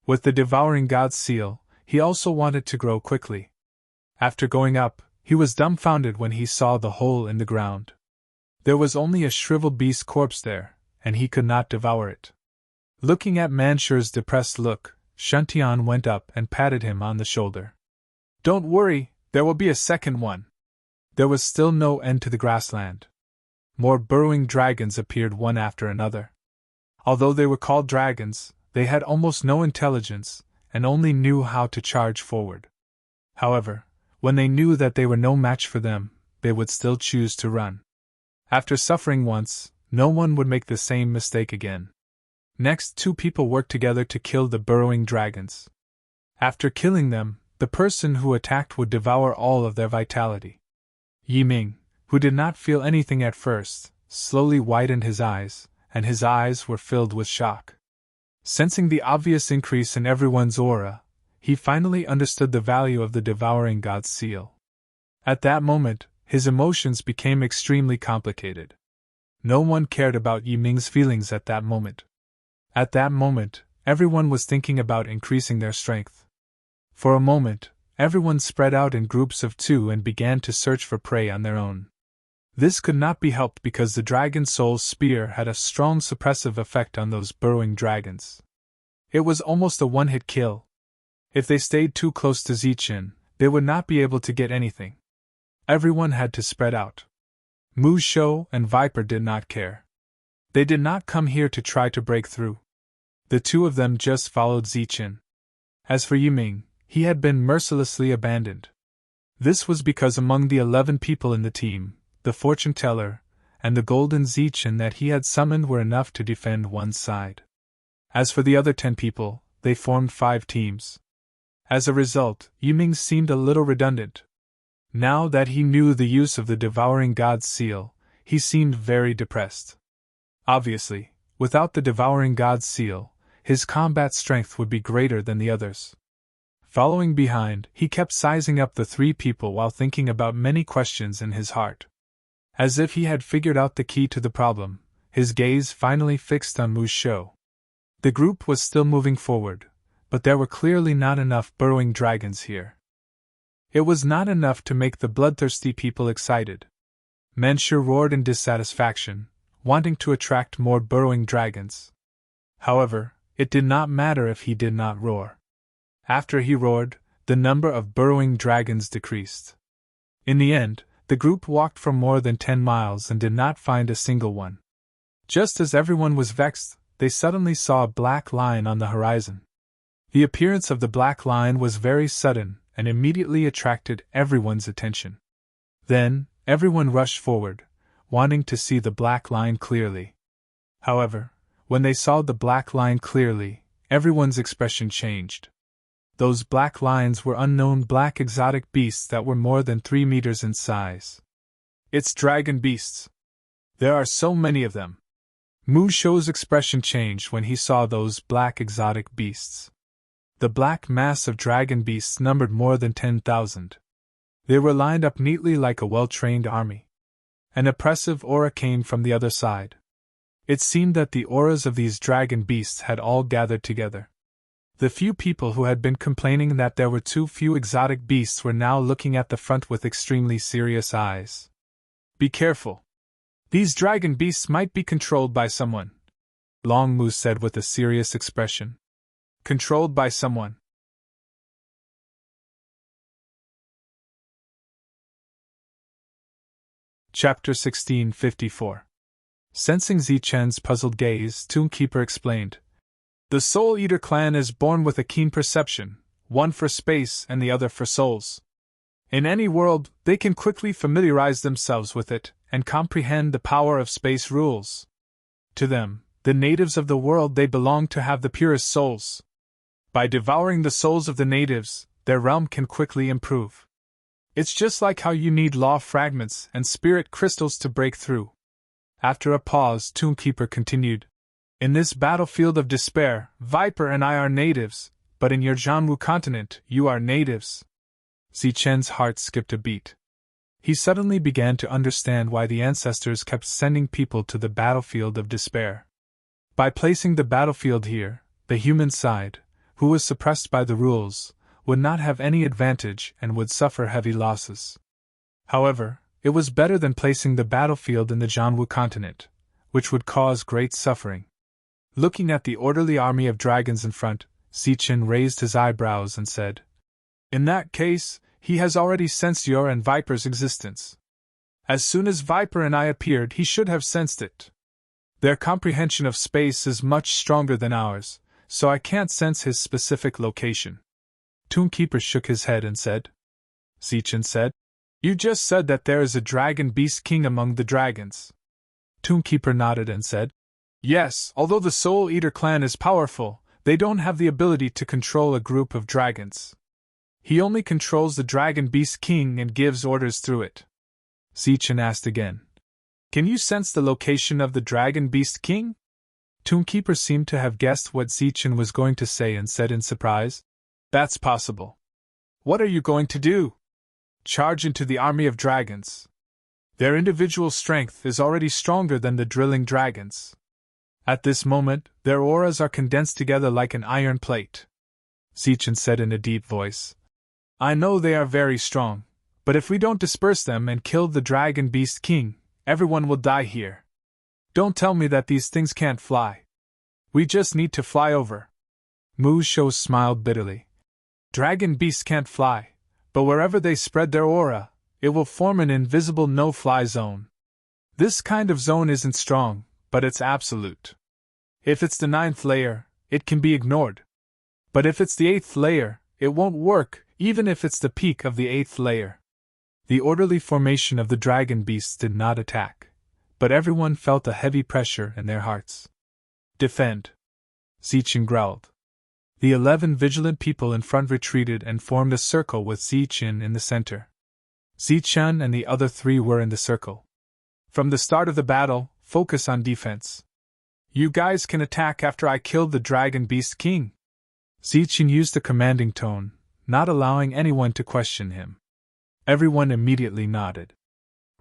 With the devouring god's seal, he also wanted to grow quickly. After going up, he was dumbfounded when he saw the hole in the ground. There was only a shriveled beast corpse there, and he could not devour it. Looking at Manshur's depressed look, Shuntian went up and patted him on the shoulder. Don't worry, there will be a second one. There was still no end to the grassland. More burrowing dragons appeared one after another. Although they were called dragons, they had almost no intelligence, and only knew how to charge forward. However, when they knew that they were no match for them, they would still choose to run. After suffering once, no one would make the same mistake again. Next, 2 people worked together to kill the burrowing dragons. After killing them, the person who attacked would devour all of their vitality. Yiming, who did not feel anything at first, slowly widened his eyes, and his eyes were filled with shock. Sensing the obvious increase in everyone's aura, he finally understood the value of the devouring god's seal. At that moment, his emotions became extremely complicated. No one cared about Yiming's feelings at that moment. At that moment, everyone was thinking about increasing their strength. For a moment, everyone spread out in groups of 2 and began to search for prey on their own. This could not be helped because the dragon soul spear had a strong suppressive effect on those burrowing dragons. It was almost a one-hit kill. If they stayed too close to Zichen, they would not be able to get anything. Everyone had to spread out. Mu Shou and Viper did not care. They did not come here to try to break through. The 2 of them just followed Zichen. As for Yiming, he had been mercilessly abandoned. This was because among the 11 people in the team, the fortune teller, and the golden Zichen that he had summoned were enough to defend one side. As for the other 10 people, they formed 5 teams. As a result, Yiming seemed a little redundant. Now that he knew the use of the devouring god's seal, he seemed very depressed. Obviously, without the devouring god's seal, his combat strength would be greater than the others. Following behind, he kept sizing up the 3 people while thinking about many questions in his heart. As if he had figured out the key to the problem, his gaze finally fixed on Mu Shou. The group was still moving forward, but there were clearly not enough burrowing dragons here. It was not enough to make the bloodthirsty people excited. Manshur roared in dissatisfaction, wanting to attract more burrowing dragons. However, it did not matter if he did not roar. After he roared, the number of burrowing dragons decreased. In the end, the group walked for more than 10 miles and did not find a single one. Just as everyone was vexed, they suddenly saw a black line on the horizon. The appearance of the black line was very sudden and immediately attracted everyone's attention. Then, everyone rushed forward, wanting to see the black line clearly. However, when they saw the black line clearly, everyone's expression changed. Those black lines were unknown black exotic beasts that were more than 3 meters in size. It's dragon beasts. There are so many of them. Mu Shou's expression changed when he saw those black exotic beasts. The black mass of dragon beasts numbered more than 10,000. They were lined up neatly like a well-trained army. An oppressive aura came from the other side. It seemed that the auras of these dragon beasts had all gathered together. The few people who had been complaining that there were too few exotic beasts were now looking at the front with extremely serious eyes. Be careful. These dragon beasts might be controlled by someone, Long Moose said with a serious expression. Controlled by someone. Chapter 1654. Sensing Zichen's puzzled gaze, Toonkeeper explained. The Soul Eater clan is born with a keen perception, one for space and the other for souls. In any world, they can quickly familiarize themselves with it and comprehend the power of space rules. To them, the natives of the world they belong to have the purest souls. By devouring the souls of the natives, their realm can quickly improve. It's just like how you need law fragments and spirit crystals to break through. After a pause, Toonkeeper continued. In this battlefield of despair, Viper and I are natives, but in your Jianwu continent, you are natives. Zichen's heart skipped a beat. He suddenly began to understand why the ancestors kept sending people to the battlefield of despair. By placing the battlefield here, the human side, who was suppressed by the rules, would not have any advantage and would suffer heavy losses. However, it was better than placing the battlefield in the Jianwu continent, which would cause great suffering. Looking at the orderly army of dragons in front, Zichen raised his eyebrows and said, In that case, he has already sensed your and Viper's existence. As soon as Viper and I appeared, he should have sensed it. Their comprehension of space is much stronger than ours, so I can't sense his specific location. Toonkeeper shook his head and said, Zichen said, You just said that there is a dragon beast king among the dragons. Toonkeeper nodded and said, Yes, although the Soul Eater clan is powerful, they don't have the ability to control a group of dragons. He only controls the Dragon Beast King and gives orders through it. Zichen asked again. Can you sense the location of the Dragon Beast King? Toonkeeper seemed to have guessed what Zichen was going to say and said in surprise, That's possible. What are you going to do? Charge into the army of dragons. Their individual strength is already stronger than the drilling dragons. At this moment, their auras are condensed together like an iron plate. Zichen said in a deep voice. I know they are very strong, but if we don't disperse them and kill the Dragon Beast King, everyone will die here. Don't tell me that these things can't fly. We just need to fly over. Mu Shou smiled bitterly. Dragon beasts can't fly, but wherever they spread their aura, it will form an invisible no-fly zone. This kind of zone isn't strong, but it's absolute. If it's the 9th layer, it can be ignored. But if it's the 8th layer, it won't work, even if it's the peak of the 8th layer. The orderly formation of the dragon beasts did not attack, but everyone felt a heavy pressure in their hearts. Defend! Zichen growled. The 11 vigilant people in front retreated and formed a circle with Zichen in the center. Zichen and the other 3 were in the circle. From the start of the battle, focus on defense. You guys can attack after I kill the Dragon Beast King. Zichen used a commanding tone, not allowing anyone to question him. Everyone immediately nodded.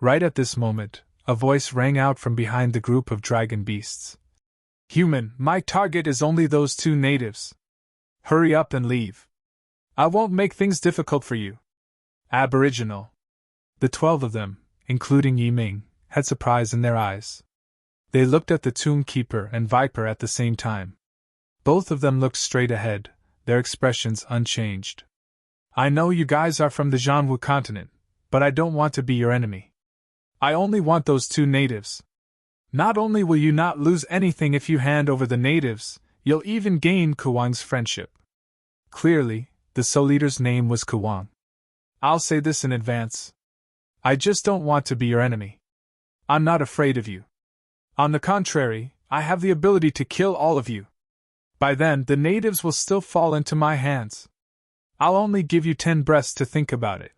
Right at this moment, a voice rang out from behind the group of dragon beasts. Human, my target is only those 2 natives. Hurry up and leave. I won't make things difficult for you. Aboriginal. The 12 of them, including Yiming, had surprise in their eyes. They looked at the Toonkeeper and Viper at the same time. Both of them looked straight ahead, their expressions unchanged. I know you guys are from the Jianwu continent, but I don't want to be your enemy. I only want those 2 natives. Not only will you not lose anything if you hand over the natives, you'll even gain Kuwang's friendship. Clearly, the Soul Eater's name was Kuwang. I'll say this in advance. I just don't want to be your enemy. I'm not afraid of you. On the contrary, I have the ability to kill all of you. By then, the natives will still fall into my hands. I'll only give you 10 breaths to think about it.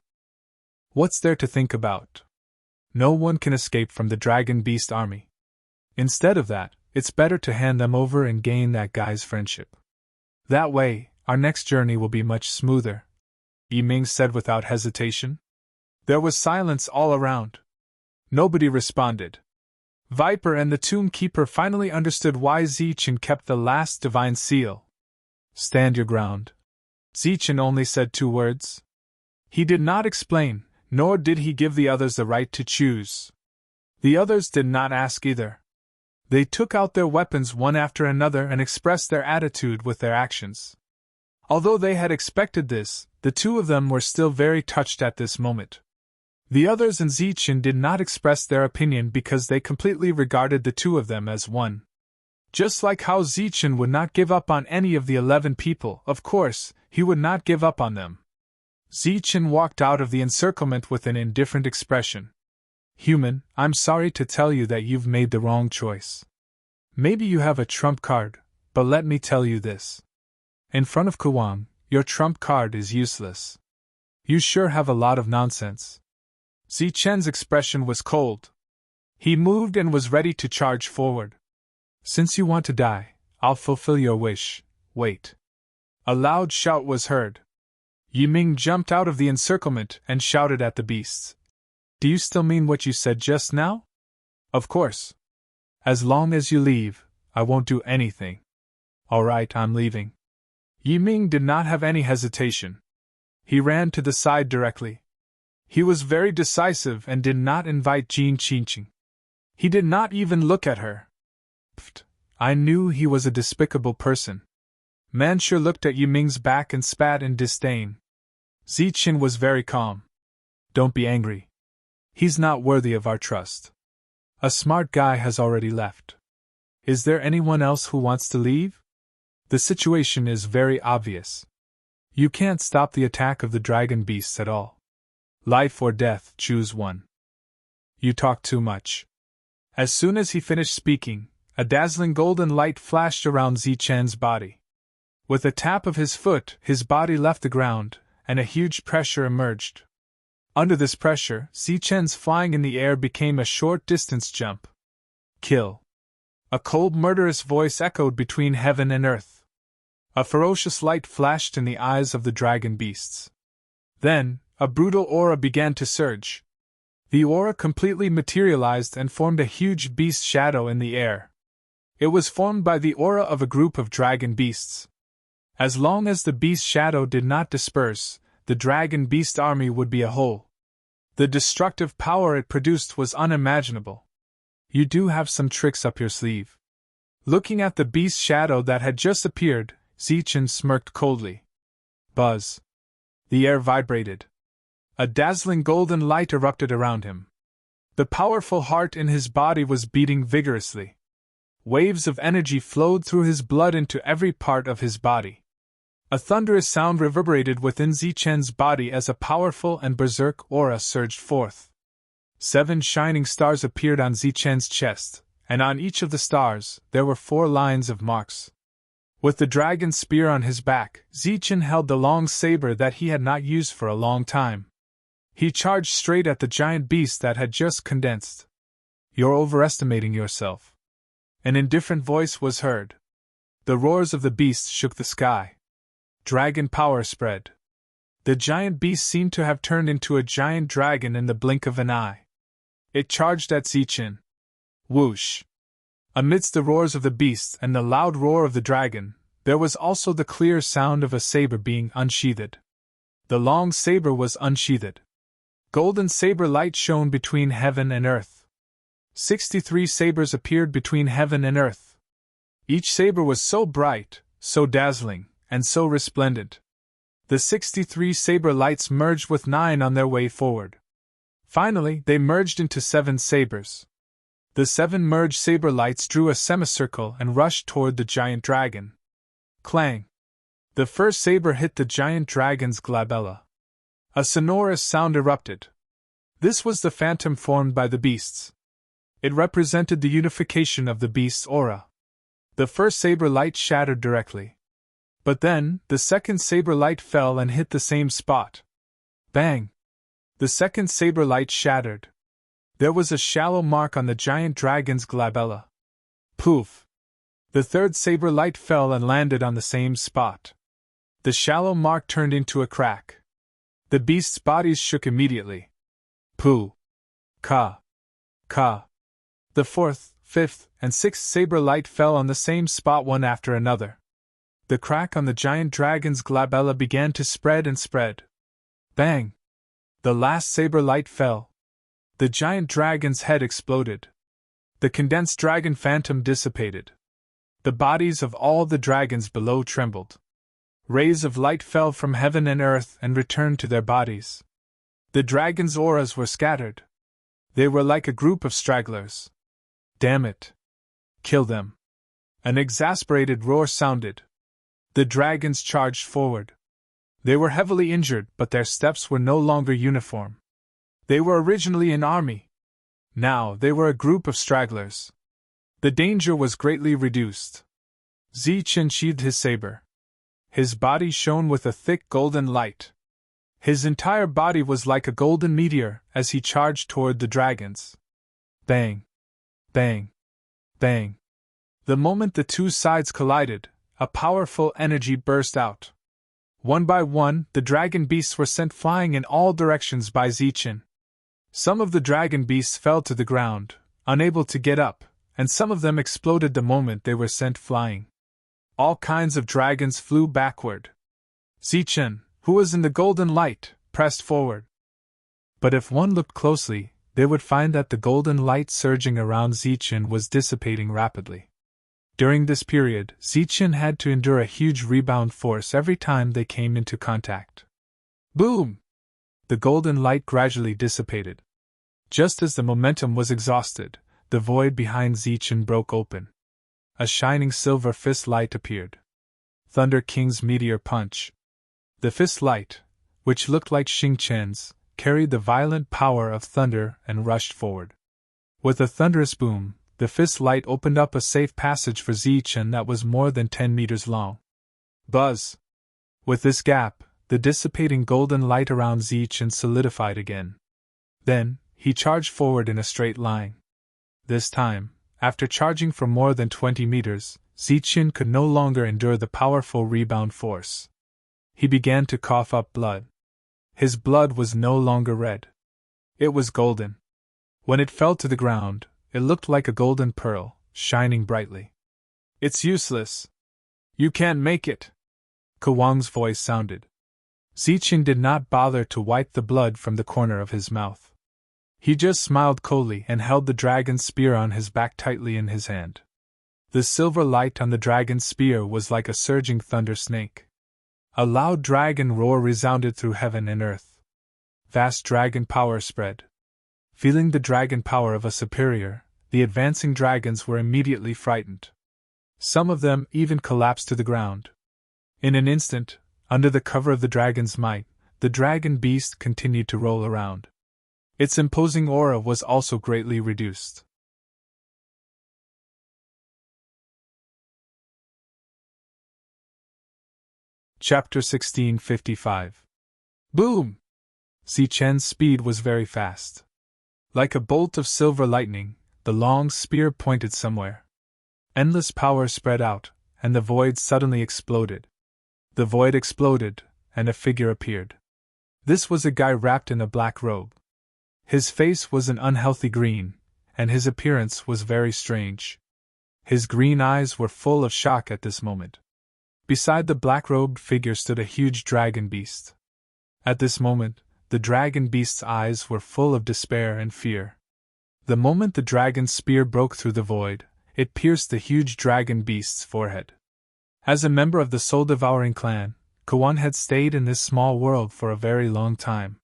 What's there to think about? No one can escape from the Dragon Beast army. Instead of that, it's better to hand them over and gain that guy's friendship. That way, our next journey will be much smoother, Yiming said without hesitation. There was silence all around. Nobody responded. Viper and the Tomb Keeper finally understood why Zichen kept the last divine seal. Stand your ground. Zichen only said 2 words. He did not explain, nor did he give the others the right to choose. The others did not ask either. They took out their weapons one after another and expressed their attitude with their actions. Although they had expected this, the 2 of them were still very touched at this moment. The others and Zichen did not express their opinion because they completely regarded the 2 of them as one. Just like how Zichen would not give up on any of the 11 people, of course, he would not give up on them. Zichen walked out of the encirclement with an indifferent expression. Human, I'm sorry to tell you that you've made the wrong choice. Maybe you have a trump card, but let me tell you this. In front of Kuwang, your trump card is useless. You sure have a lot of nonsense. Zichen's expression was cold. He moved and was ready to charge forward. Since you want to die, I'll fulfill your wish. Wait. A loud shout was heard. Yiming jumped out of the encirclement and shouted at the beasts. Do you still mean what you said just now? Of course. As long as you leave, I won't do anything. All right, I'm leaving. Yiming did not have any hesitation. He ran to the side directly. He was very decisive and did not invite Jin Qingqing. He did not even look at her. Pfft, I knew he was a despicable person. Manshur looked at Yiming's back and spat in disdain. Zichen was very calm. Don't be angry. He's not worthy of our trust. A smart guy has already left. Is there anyone else who wants to leave? The situation is very obvious. You can't stop the attack of the dragon beasts at all. Life or death, choose one. You talk too much. As soon as he finished speaking, a dazzling golden light flashed around Zichen's body. With a tap of his foot, his body left the ground, and a huge pressure emerged. Under this pressure, Zichen's flying in the air became a short-distance jump. Kill. A cold, murderous voice echoed between heaven and earth. A ferocious light flashed in the eyes of the dragon beasts. Then, a brutal aura began to surge. The aura completely materialized and formed a huge beast shadow in the air. It was formed by the aura of a group of dragon beasts. As long as the beast shadow did not disperse, the dragon beast army would be a whole. The destructive power it produced was unimaginable. You do have some tricks up your sleeve. Looking at the beast shadow that had just appeared, Zichen smirked coldly. Buzz. The air vibrated. A dazzling golden light erupted around him. The powerful heart in his body was beating vigorously. Waves of energy flowed through his blood into every part of his body. A thunderous sound reverberated within Zichen's body as a powerful and berserk aura surged forth. 7 shining stars appeared on Zichen's chest, and on each of the stars there were 4 lines of marks. With the dragon spear on his back, Zichen held the long saber that he had not used for a long time. He charged straight at the giant beast that had just condensed. You're overestimating yourself. An indifferent voice was heard. The roars of the beast shook the sky. Dragon power spread. The giant beast seemed to have turned into a giant dragon in the blink of an eye. It charged at Zichen. Whoosh! Amidst the roars of the beast and the loud roar of the dragon, there was also the clear sound of a saber being unsheathed. The long saber was unsheathed. Golden saber light shone between heaven and earth. 63 sabers appeared between heaven and earth. Each saber was so bright, so dazzling, and so resplendent. The 63 saber lights merged with 9 on their way forward. Finally, they merged into 7 sabers. The 7 merged saber lights drew a semicircle and rushed toward the giant dragon. Clang! The first saber hit the giant dragon's glabella. A sonorous sound erupted. This was the phantom formed by the beasts. It represented the unification of the beast's aura. The first saber light shattered directly. But then, the second saber light fell and hit the same spot. Bang! The second saber light shattered. There was a shallow mark on the giant dragon's glabella. Poof! The third saber light fell and landed on the same spot. The shallow mark turned into a crack. The beasts' bodies shook immediately. Pooh! Ka! Ka! The fourth, fifth, and sixth saber light fell on the same spot one after another. The crack on the giant dragon's glabella began to spread and spread. Bang! The last saber light fell. The giant dragon's head exploded. The condensed dragon phantom dissipated. The bodies of all the dragons below trembled. Rays of light fell from heaven and earth and returned to their bodies. The dragons' auras were scattered. They were like a group of stragglers. Damn it! Kill them! An exasperated roar sounded. The dragons charged forward. They were heavily injured, but their steps were no longer uniform. They were originally an army. Now they were a group of stragglers. The danger was greatly reduced. Zichen sheathed his saber. His body shone with a thick golden light. His entire body was like a golden meteor as he charged toward the dragons. Bang! Bang! Bang! The moment the two sides collided, a powerful energy burst out. One by one, the dragon beasts were sent flying in all directions by Zichen. Some of the dragon beasts fell to the ground, unable to get up, and some of them exploded the moment they were sent flying. All kinds of dragons flew backward. Zichen, who was in the golden light, pressed forward. But if one looked closely, they would find that the golden light surging around Zichen was dissipating rapidly. During this period, Zichen had to endure a huge rebound force every time they came into contact. Boom! The golden light gradually dissipated. Just as the momentum was exhausted, the void behind Zichen broke open. A shining silver fist light appeared. Thunder King's meteor punch. The fist light, which looked like Xing Chen's, carried the violent power of thunder and rushed forward. With a thunderous boom, the fist light opened up a safe passage for Zichen that was more than 10 meters long. Buzz! With this gap, the dissipating golden light around Zichen solidified again. Then, he charged forward in a straight line. This time, after charging for more than 20 meters, Zichen could no longer endure the powerful rebound force. He began to cough up blood. His blood was no longer red. It was golden. When it fell to the ground, it looked like a golden pearl, shining brightly. It's useless. You can't make it. Kawang's voice sounded. Zichen did not bother to wipe the blood from the corner of his mouth. He just smiled coldly and held the dragon's spear on his back tightly in his hand. The silver light on the dragon's spear was like a surging thunder snake. A loud dragon roar resounded through heaven and earth. Vast dragon power spread. Feeling the dragon power of a superior, the advancing dragons were immediately frightened. Some of them even collapsed to the ground. In an instant, under the cover of the dragon's might, the dragon beast continued to roll around. Its imposing aura was also greatly reduced. Chapter 1655. Boom! Zichen's speed was very fast. Like a bolt of silver lightning, the long spear pointed somewhere. Endless power spread out, and the void suddenly exploded. The void exploded, and a figure appeared. This was a guy wrapped in a black robe. His face was an unhealthy green, and his appearance was very strange. His green eyes were full of shock at this moment. Beside the black-robed figure stood a huge dragon beast. At this moment, the dragon beast's eyes were full of despair and fear. The moment the dragon's spear broke through the void, it pierced the huge dragon beast's forehead. As a member of the soul-devouring clan, Kawan had stayed in this small world for a very long time.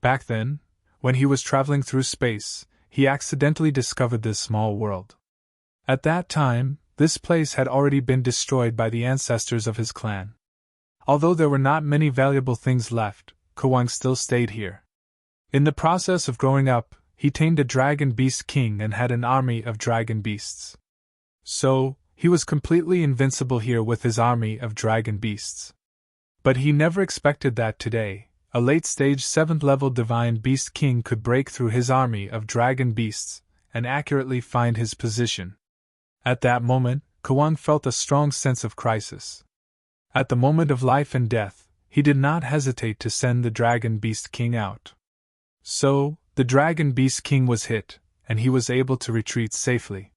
Back then, when he was traveling through space, he accidentally discovered this small world. At that time, this place had already been destroyed by the ancestors of his clan. Although there were not many valuable things left, Kawang still stayed here. In the process of growing up, he tamed a dragon beast king and had an army of dragon beasts. So, he was completely invincible here with his army of dragon beasts. But he never expected that today, a late-stage 7th-level divine beast king could break through his army of dragon beasts and accurately find his position. At that moment, Kawang felt a strong sense of crisis. At the moment of life and death, he did not hesitate to send the dragon beast king out. So, the dragon beast king was hit, and he was able to retreat safely.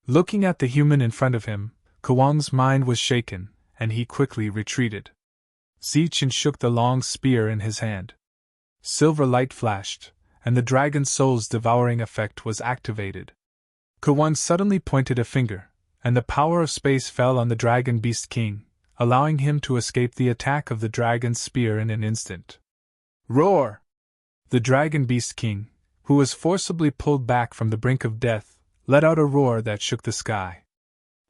Looking at the human in front of him, Kwang's mind was shaken, and he quickly retreated. Zichen shook the long spear in his hand. Silver light flashed, and the dragon soul's devouring effect was activated. Kwang suddenly pointed a finger, and the power of space fell on the Dragon Beast King, allowing him to escape the attack of the dragon's spear in an instant. Roar! The Dragon Beast King, who was forcibly pulled back from the brink of death, let out a roar that shook the sky.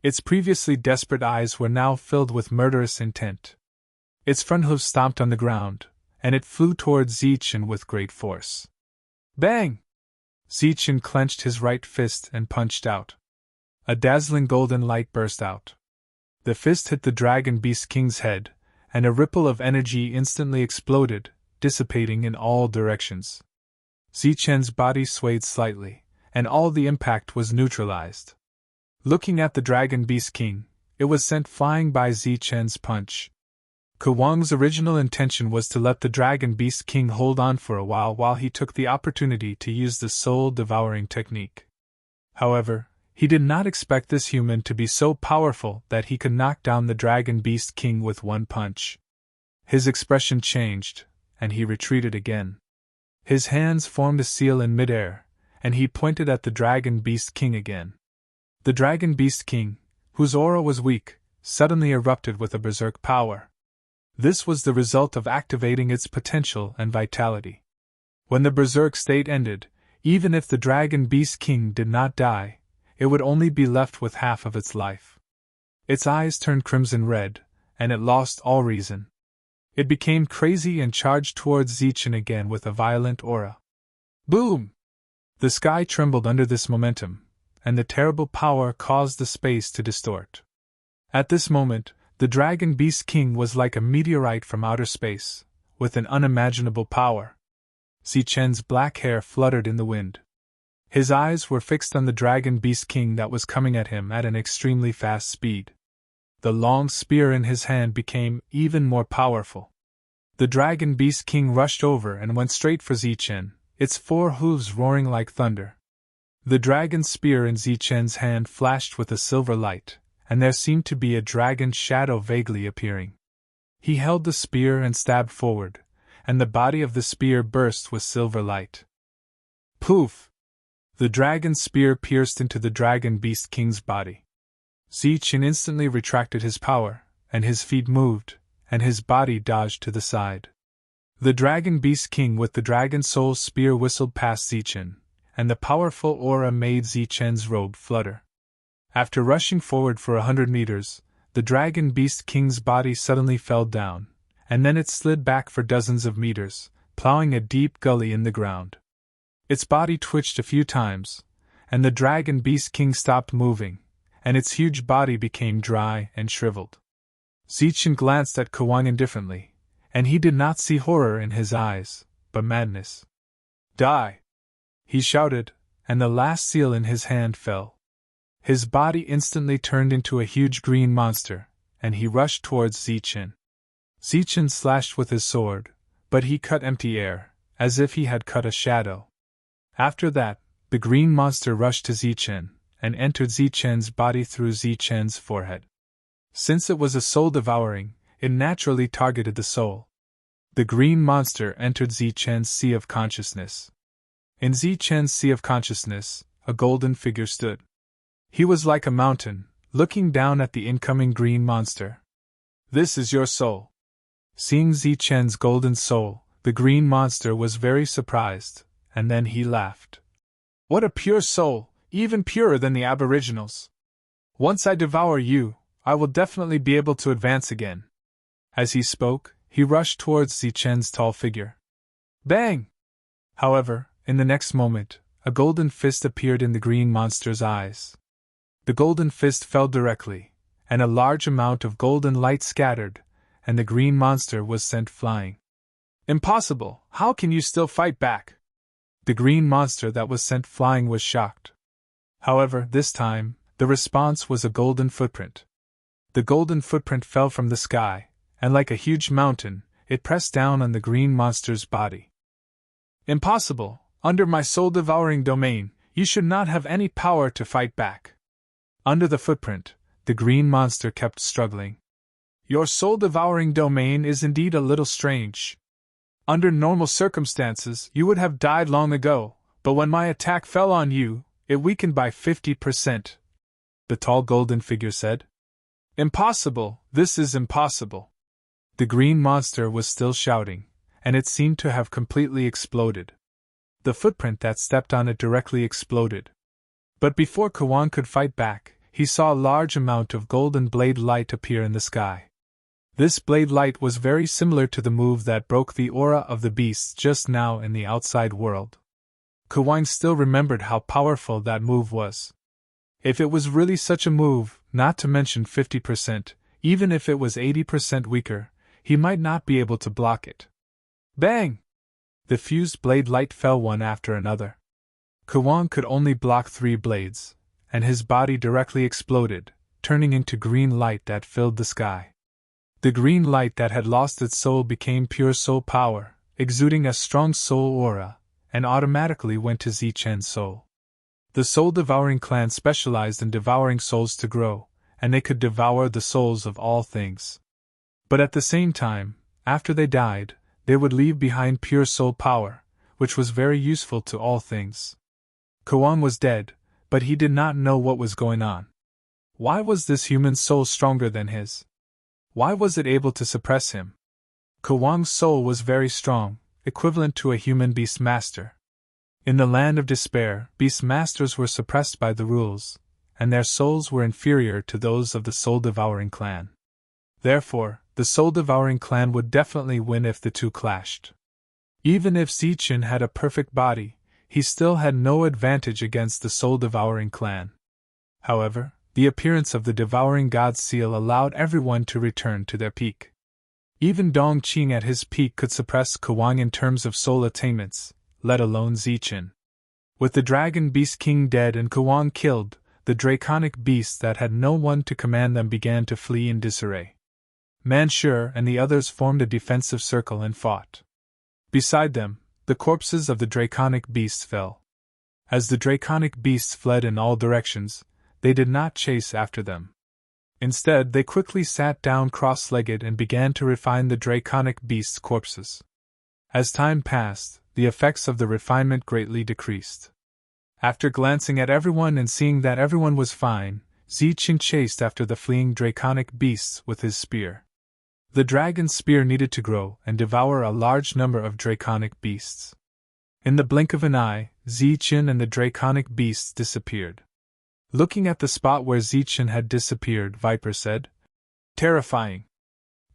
Its previously desperate eyes were now filled with murderous intent. Its front hooves stomped on the ground, and it flew towards Zichen with great force. Bang! Zichen clenched his right fist and punched out. A dazzling golden light burst out. The fist hit the Dragon Beast King's head, and a ripple of energy instantly exploded, dissipating in all directions. Zichen's body swayed slightly, and all the impact was neutralized. Looking at the Dragon Beast King, it was sent flying by Zichen's punch. Kwang's original intention was to let the Dragon Beast King hold on for a while he took the opportunity to use the soul-devouring technique. However, he did not expect this human to be so powerful that he could knock down the Dragon Beast King with one punch. His expression changed, and he retreated again. His hands formed a seal in midair, and he pointed at the Dragon Beast King again. The Dragon Beast King, whose aura was weak, suddenly erupted with a berserk power. This was the result of activating its potential and vitality. When the berserk state ended, even if the Dragon Beast King did not die, it would only be left with half of its life. Its eyes turned crimson red, and it lost all reason. It became crazy and charged towards Zichen again with a violent aura. Boom! The sky trembled under this momentum, and the terrible power caused the space to distort. At this moment, the Dragon Beast King was like a meteorite from outer space, with an unimaginable power. Zichen's black hair fluttered in the wind. His eyes were fixed on the Dragon Beast King that was coming at him at an extremely fast speed. The long spear in his hand became even more powerful. The Dragon Beast King rushed over and went straight for Zichen, its four hooves roaring like thunder. The dragon spear in Zichen's hand flashed with a silver light, and there seemed to be a dragon shadow vaguely appearing. He held the spear and stabbed forward, and the body of the spear burst with silver light. Poof! The dragon's spear pierced into the Dragon Beast King's body. Zichen instantly retracted his power, and his feet moved, and his body dodged to the side. The Dragon Beast King with the Dragon Soul's spear whistled past Zichen, and the powerful aura made Zichen's robe flutter. After rushing forward for 100 meters, the Dragon Beast King's body suddenly fell down, and then it slid back for dozens of meters, plowing a deep gully in the ground. Its body twitched a few times, and the Dragon Beast King stopped moving, and its huge body became dry and shriveled. Zichen glanced at Kwang indifferently, and he did not see horror in his eyes, but madness. Die! He shouted, and the last seal in his hand fell. His body instantly turned into a huge green monster, and he rushed towards Zichen. Zichen slashed with his sword, but he cut empty air, as if he had cut a shadow. After that, the green monster rushed to Zichen, and entered Zichen's body through Zichen's forehead. Since it was a soul-devouring, it naturally targeted the soul. The green monster entered Zichen's sea of consciousness. In Zichen's sea of consciousness, a golden figure stood. He was like a mountain, looking down at the incoming green monster. This is your soul. Seeing Zichen's golden soul, the green monster was very surprised, and then he laughed. What a pure soul, even purer than the aboriginals. Once I devour you, I will definitely be able to advance again. As he spoke, he rushed towards Zichen's tall figure. Bang! However, in the next moment, a golden fist appeared in the green monster's eyes. The golden fist fell directly, and a large amount of golden light scattered, and the green monster was sent flying. Impossible! How can you still fight back? The green monster that was sent flying was shocked. However, this time, the response was a golden footprint. The golden footprint fell from the sky, and like a huge mountain, it pressed down on the green monster's body. Impossible! Under my soul-devouring domain, You should not have any power to fight back. Under the footprint, the green monster kept struggling. Your soul-devouring domain is indeed a little strange. Under normal circumstances, you would have died long ago, but when my attack fell on you, it weakened by 50%. The tall golden figure said. Impossible, this is impossible. The green monster was still shouting, and it seemed to have completely exploded. The footprint that stepped on it directly exploded. But before Kawan could fight back, he saw a large amount of golden blade light appear in the sky. This blade light was very similar to the move that broke the aura of the beasts just now in the outside world. Kawan still remembered how powerful that move was. If it was really such a move, not to mention 50%, even if it was 80% weaker, he might not be able to block it. Bang! The fused blade light fell one after another. Kawan could only block 3 blades, and his body directly exploded, turning into green light that filled the sky. The green light that had lost its soul became pure soul power, exuding a strong soul aura, and automatically went to Zichen's soul. The soul-devouring clan specialized in devouring souls to grow, and they could devour the souls of all things. But at the same time, after they died, they would leave behind pure soul power, which was very useful to all things. Kawan was dead, but he did not know what was going on. Why was this human soul stronger than his? Why was it able to suppress him? Kawan's soul was very strong, equivalent to a human beast master. In the land of despair, beast masters were suppressed by the rules, and their souls were inferior to those of the soul-devouring clan. Therefore, the soul-devouring clan would definitely win if the two clashed. Even if Zichen had a perfect body, he still had no advantage against the soul-devouring clan. However, the appearance of the devouring god's seal allowed everyone to return to their peak. Even Dong Qing at his peak could suppress Kawan in terms of soul attainments, let alone Zichen. With the dragon beast king dead and Kawan killed, the draconic beasts that had no one to command them began to flee in disarray. Manshur and the others formed a defensive circle and fought. Beside them, the corpses of the draconic beasts fell. As the draconic beasts fled in all directions, they did not chase after them. Instead, they quickly sat down cross-legged and began to refine the draconic beasts' corpses. As time passed, the effects of the refinement greatly decreased. After glancing at everyone and seeing that everyone was fine, Zichen chased after the fleeing draconic beasts with his spear. The dragon's spear needed to grow and devour a large number of draconic beasts. In the blink of an eye, Zichen and the draconic beasts disappeared. Looking at the spot where Zichen had disappeared, Viper said, "Terrifying."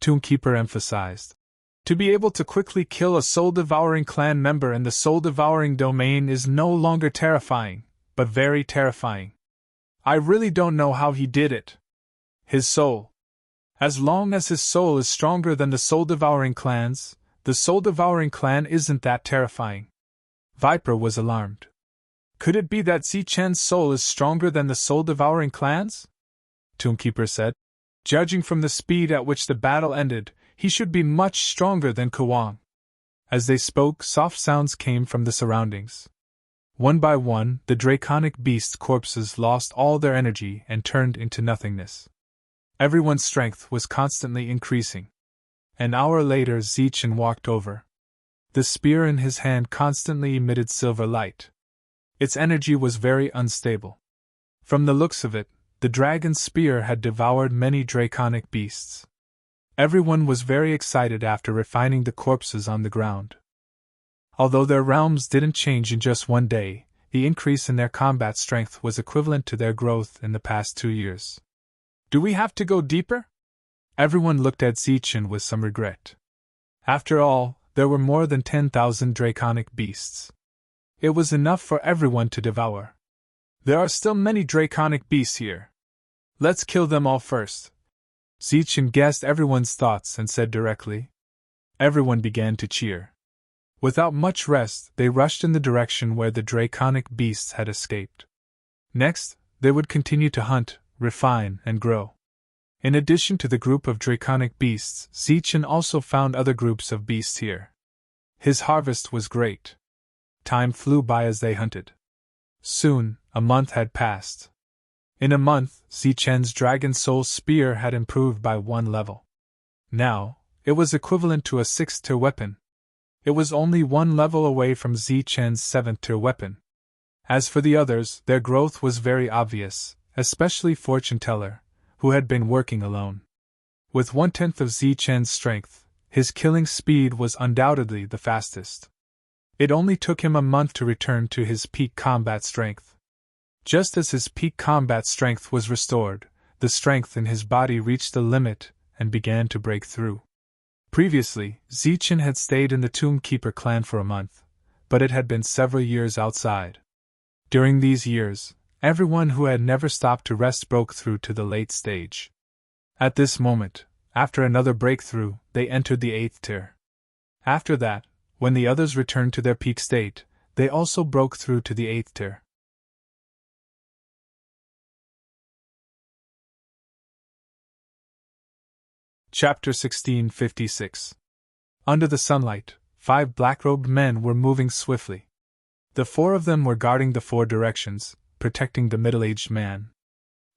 Tombkeeper emphasized, "To be able to quickly kill a soul-devouring clan member in the soul-devouring domain is no longer terrifying, but very terrifying. I really don't know how he did it. His soul. As long as his soul is stronger than the soul-devouring clans, the soul-devouring clan isn't that terrifying." Viper was alarmed. "Could it be that Zichen's soul is stronger than the soul-devouring clans?" Tombkeeper said. "Judging from the speed at which the battle ended, he should be much stronger than Kawan." As they spoke, soft sounds came from the surroundings. One by one, the draconic beast corpses lost all their energy and turned into nothingness. Everyone's strength was constantly increasing. An hour later, Zichen walked over. The spear in his hand constantly emitted silver light. Its energy was very unstable. From the looks of it, the dragon's spear had devoured many draconic beasts. Everyone was very excited after refining the corpses on the ground. Although their realms didn't change in just one day, the increase in their combat strength was equivalent to their growth in the past 2 years. "Do we have to go deeper?" Everyone looked at Zichen with some regret. After all, there were more than 10,000 draconic beasts. It was enough for everyone to devour. "There are still many draconic beasts here. Let's kill them all first." Zichen guessed everyone's thoughts and said directly. Everyone began to cheer. Without much rest, they rushed in the direction where the draconic beasts had escaped. Next, they would continue to hunt, refine, and grow. In addition to the group of draconic beasts, Zichen also found other groups of beasts here. His harvest was great. Time flew by as they hunted. Soon, a month had passed. In a month, Zichen's Dragon Soul Spear had improved by 1 level. Now, it was equivalent to a 6th-tier weapon. It was only 1 level away from Zichen's 7th-tier weapon. As for the others, their growth was very obvious, especially Fortune Teller, who had been working alone. With 1/10 of Zichen's strength, his killing speed was undoubtedly the fastest. It only took him a month to return to his peak combat strength. Just as his peak combat strength was restored, the strength in his body reached the limit and began to break through. Previously, Zichen had stayed in the Tomb Keeper clan for a month, but it had been several years outside. During these years, everyone who had never stopped to rest broke through to the late stage. At this moment, after another breakthrough, they entered the 8th tier. After that, when the others returned to their peak state, they also broke through to the 8th tier. Chapter 1656. Under the sunlight, 5 black-robed men were moving swiftly. The 4 of them were guarding the 4 directions, protecting the middle-aged man.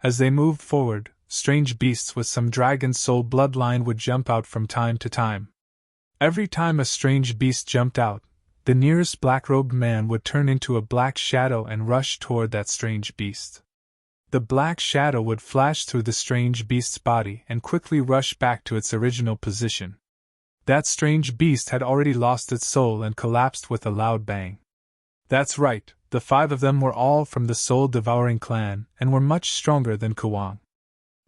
As they moved forward, strange beasts with some dragon soul bloodline would jump out from time to time. Every time a strange beast jumped out, the nearest black-robed man would turn into a black shadow and rush toward that strange beast. The black shadow would flash through the strange beast's body and quickly rush back to its original position. That strange beast had already lost its soul and collapsed with a loud bang. That's right, the 5 of them were all from the soul-devouring clan and were much stronger than Kuwang.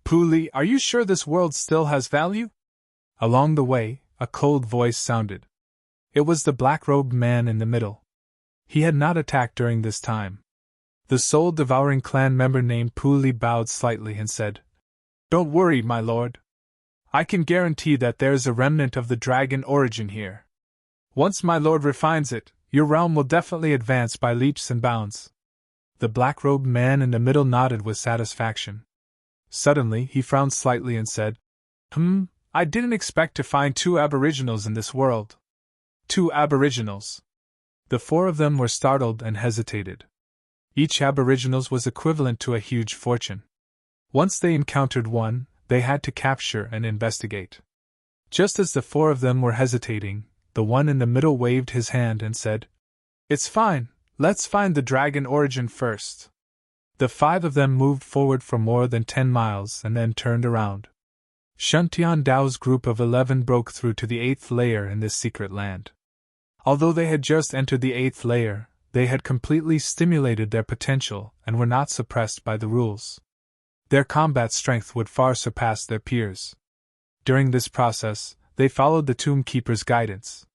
Puli, are you sure this world still has value? Along the way, a cold voice sounded. It was the black-robed man in the middle. He had not attacked during this time. The soul-devouring clan member named Puli bowed slightly and said, "Don't worry, my lord. I can guarantee that there is a remnant of the dragon origin here. Once my lord refines it, your realm will definitely advance by leaps and bounds." The black-robed man in the middle nodded with satisfaction. Suddenly, he frowned slightly and said, I didn't expect to find 2 aboriginals in this world." 2 aboriginals. The 4 of them were startled and hesitated. Each aboriginal was equivalent to a huge fortune. Once they encountered one, they had to capture and investigate. Just as the 4 of them were hesitating, the one in the middle waved his hand and said, "It's fine, let's find the dragon origin first." The 5 of them moved forward for more than 10 miles and then turned around. Shuntian Dao's group of 11 broke through to the 8th layer in this secret land. Although they had just entered the 8th layer, they had completely stimulated their potential and were not suppressed by the rules. Their combat strength would far surpass their peers. During this process, they followed the Tomb Keeper's guidance.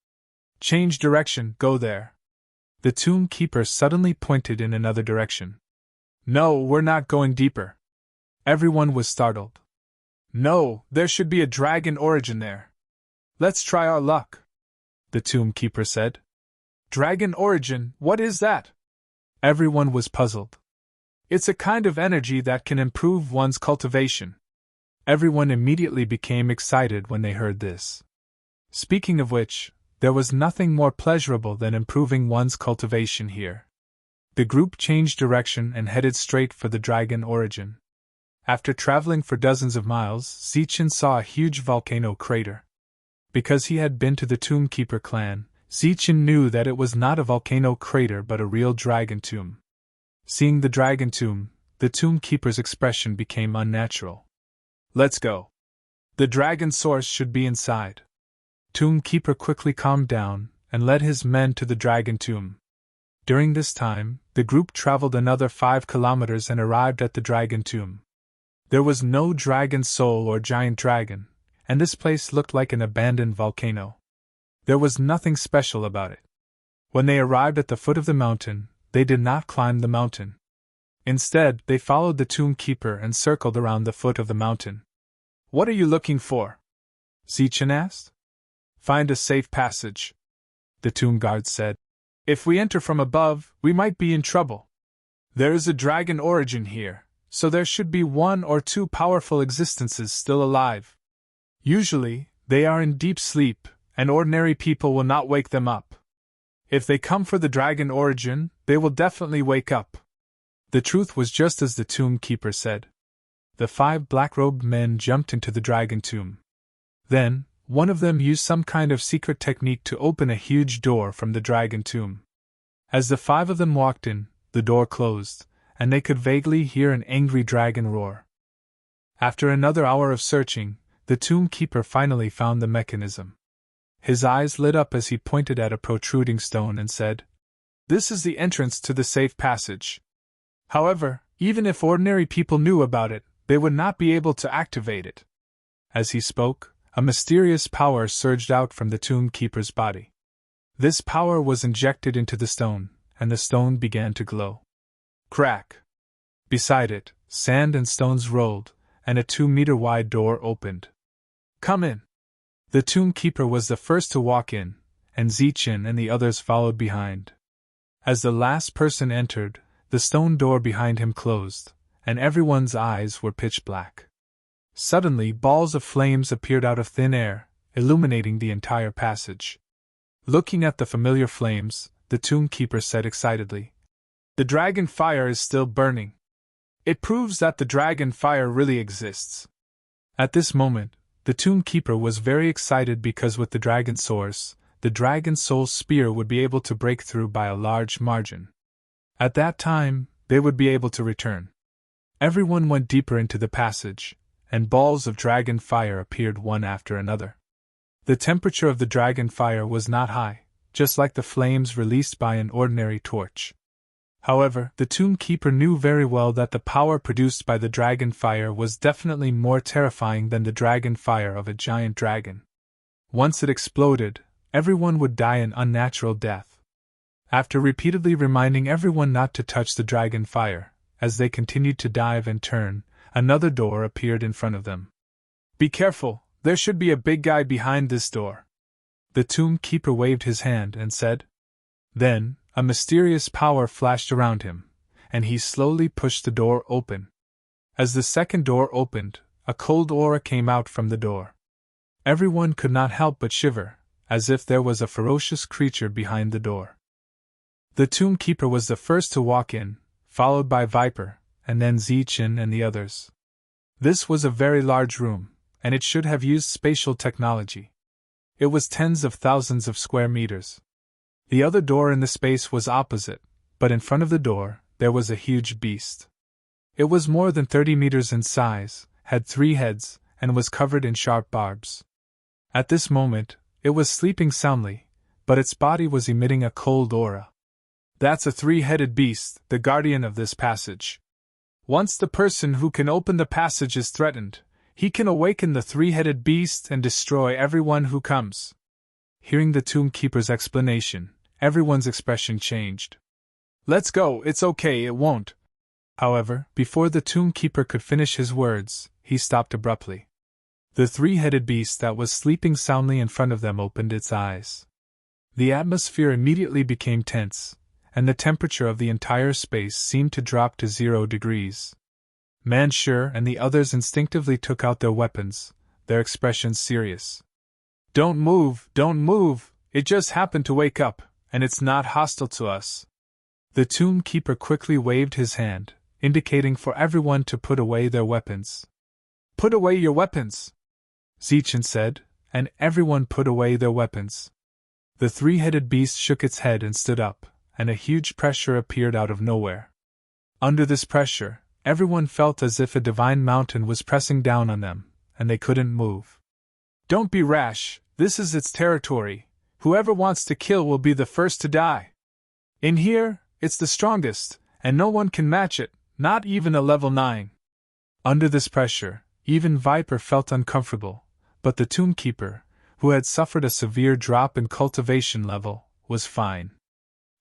"Change direction, go there." The Tomb Keeper suddenly pointed in another direction. "No, we're not going deeper." Everyone was startled. "No, there should be a dragon origin there. Let's try our luck," the Tomb Keeper said. "Dragon origin, what is that?" Everyone was puzzled. "It's a kind of energy that can improve one's cultivation." Everyone immediately became excited when they heard this. Speaking of which, there was nothing more pleasurable than improving one's cultivation here. The group changed direction and headed straight for the dragon origin. After traveling for dozens of miles, Zichen saw a huge volcano crater. Because he had been to the Tomb Keeper clan, Zichen knew that it was not a volcano crater but a real dragon tomb. Seeing the dragon tomb, the Tomb Keeper's expression became unnatural. "Let's go. The dragon source should be inside." Tomb Keeper quickly calmed down and led his men to the dragon tomb. During this time, the group traveled another 5 kilometers and arrived at the dragon tomb. There was no dragon soul or giant dragon, and this place looked like an abandoned volcano. There was nothing special about it. When they arrived at the foot of the mountain, they did not climb the mountain. Instead, they followed the Tomb Keeper and circled around the foot of the mountain. "What are you looking for?" Zichen asked. "Find a safe passage," the tomb guard said. "If we enter from above, we might be in trouble. There is a dragon origin here, so there should be 1 or 2 powerful existences still alive. Usually, they are in deep sleep, and ordinary people will not wake them up. If they come for the dragon origin, they will definitely wake up. The truth was just as the tomb keeper said. The 5 black-robed men jumped into the dragon tomb. Then, one of them used some kind of secret technique to open a huge door from the dragon tomb. As the 5 of them walked in, the door closed, and they could vaguely hear an angry dragon roar. After another hour of searching, the tomb keeper finally found the mechanism. His eyes lit up as he pointed at a protruding stone and said, "This is the entrance to the safe passage. However, even if ordinary people knew about it, they would not be able to activate it." As he spoke, a mysterious power surged out from the tomb keeper's body. This power was injected into the stone, and the stone began to glow. Crack! Beside it, sand and stones rolled, and a 2-meter-wide door opened. "Come in." The tomb keeper was the first to walk in, and Zichin and the others followed behind. As the last person entered, the stone door behind him closed, and everyone's eyes were pitch black. Suddenly, balls of flames appeared out of thin air, illuminating the entire passage. Looking at the familiar flames, the tomb keeper said excitedly, "The dragon fire is still burning. It proves that the dragon fire really exists." At this moment, the tomb keeper was very excited because with the dragon source, the dragon soul spear would be able to break through by a large margin. At that time, they would be able to return. Everyone went deeper into the passage, and balls of dragon fire appeared one after another. The temperature of the dragon fire was not high, just like the flames released by an ordinary torch. However, the tomb keeper knew very well that the power produced by the dragon fire was definitely more terrifying than the dragon fire of a giant dragon. Once it exploded, everyone would die an unnatural death. After repeatedly reminding everyone not to touch the dragon fire, as they continued to dive and turn, another door appeared in front of them. "Be careful, there should be a big guy behind this door." The tomb keeper waved his hand and said. Then, a mysterious power flashed around him, and he slowly pushed the door open. As the second door opened, a cold aura came out from the door. Everyone could not help but shiver, as if there was a ferocious creature behind the door. The tomb keeper was the first to walk in, followed by Viper, and then Zichin and the others. This was a very large room, and it should have used spatial technology. It was tens of thousands of square meters. The other door in the space was opposite, but in front of the door, there was a huge beast. It was more than 30 meters in size, had 3 heads, and was covered in sharp barbs. At this moment, it was sleeping soundly, but its body was emitting a cold aura. "That's a 3-headed beast, the guardian of this passage. Once the person who can open the passage is threatened, he can awaken the 3-headed beast and destroy everyone who comes." Hearing the tomb keeper's explanation, everyone's expression changed. "Let's go, it's okay, it won't." However, before the tomb keeper could finish his words, he stopped abruptly. The 3-headed beast that was sleeping soundly in front of them opened its eyes. The atmosphere immediately became tense, and the temperature of the entire space seemed to drop to 0 degrees. Manshur and the others instinctively took out their weapons, their expressions serious. Don't move, it just happened to wake up, and it's not hostile to us." The tomb keeper quickly waved his hand, indicating for everyone to put away their weapons. "Put away your weapons," Zichin said, and everyone put away their weapons. The 3-headed beast shook its head and stood up, and a huge pressure appeared out of nowhere. Under this pressure, everyone felt as if a divine mountain was pressing down on them, and they couldn't move. "Don't be rash, this is its territory. Whoever wants to kill will be the first to die. In here, it's the strongest, and no one can match it, not even a level 9. Under this pressure, even Viper felt uncomfortable, but the tomb keeper, who had suffered a severe drop in cultivation level, was fine.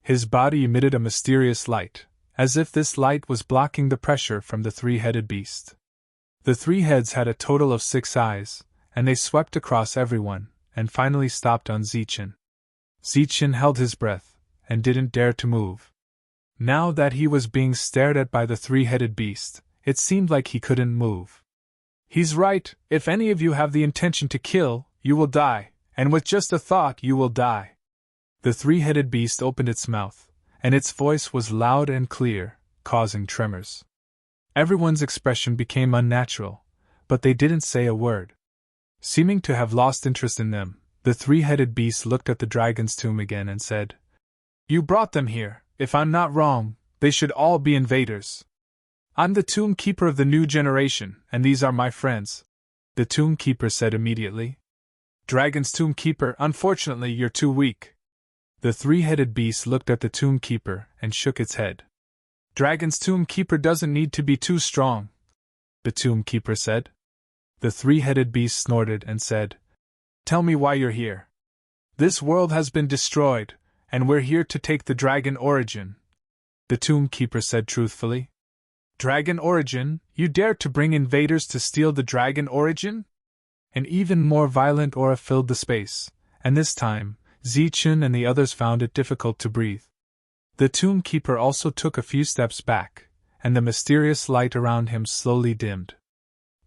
His body emitted a mysterious light, as if this light was blocking the pressure from the 3-headed beast. The 3 heads had a total of 6 eyes, and they swept across everyone, and finally stopped on Zichin. Zichin held his breath, and didn't dare to move. Now that he was being stared at by the 3-headed beast, it seemed like he couldn't move. "He's right, if any of you have the intention to kill, you will die, and with just a thought you will die." The 3-headed beast opened its mouth, and its voice was loud and clear, causing tremors. Everyone's expression became unnatural, but they didn't say a word. Seeming to have lost interest in them, the three-headed beast looked at the dragon's tomb again and said, "You brought them here. If I'm not wrong, they should all be invaders. I'm the tomb keeper of the new generation, and these are my friends," the tomb keeper said immediately. "Dragon's tomb keeper, unfortunately you're too weak." The three-headed beast looked at the tomb keeper and shook its head. "Dragon's tomb keeper doesn't need to be too strong," the tomb keeper said. The three-headed beast snorted and said, "Tell me why you're here." "This world has been destroyed, and we're here to take the dragon origin," the tomb keeper said truthfully. "Dragon origin? You dare to bring invaders to steal the dragon origin?" An even more violent aura filled the space, and this time, Zichun and the others found it difficult to breathe. The tomb keeper also took a few steps back, and the mysterious light around him slowly dimmed.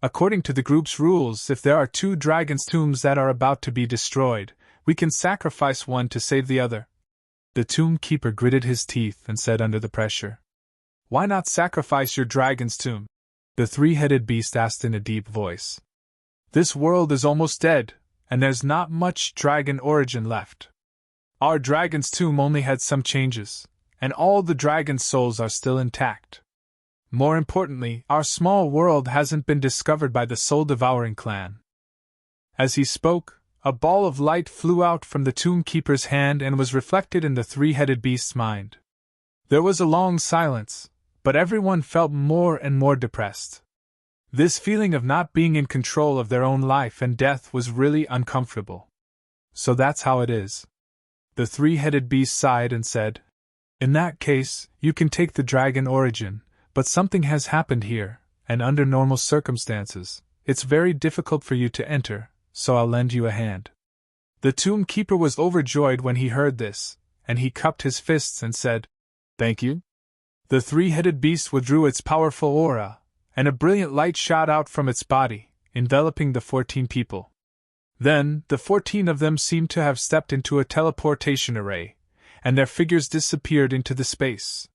"According to the group's rules, if there are two dragon's tombs that are about to be destroyed, we can sacrifice one to save the other." The tomb keeper gritted his teeth and said under the pressure, "Why not sacrifice your dragon's tomb?" the three-headed beast asked in a deep voice. "This world is almost dead, and there's not much dragon origin left. Our dragon's tomb only had some changes, and all the dragon's souls are still intact. More importantly, our small world hasn't been discovered by the soul-devouring clan." As he spoke, a ball of light flew out from the tomb keeper's hand and was reflected in the three-headed beast's mind. There was a long silence, but everyone felt more and more depressed. This feeling of not being in control of their own life and death was really uncomfortable. "So that's how it is." The three-headed beast sighed and said, "In that case, you can take the dragon origin, but something has happened here, and under normal circumstances, it's very difficult for you to enter, so I'll lend you a hand." The tomb keeper was overjoyed when he heard this, and he cupped his fists and said, "Thank you." The three-headed beast withdrew its powerful aura, and a brilliant light shot out from its body, enveloping the 14 people. Then, the 14 of them seemed to have stepped into a teleportation array, and their figures disappeared into the space.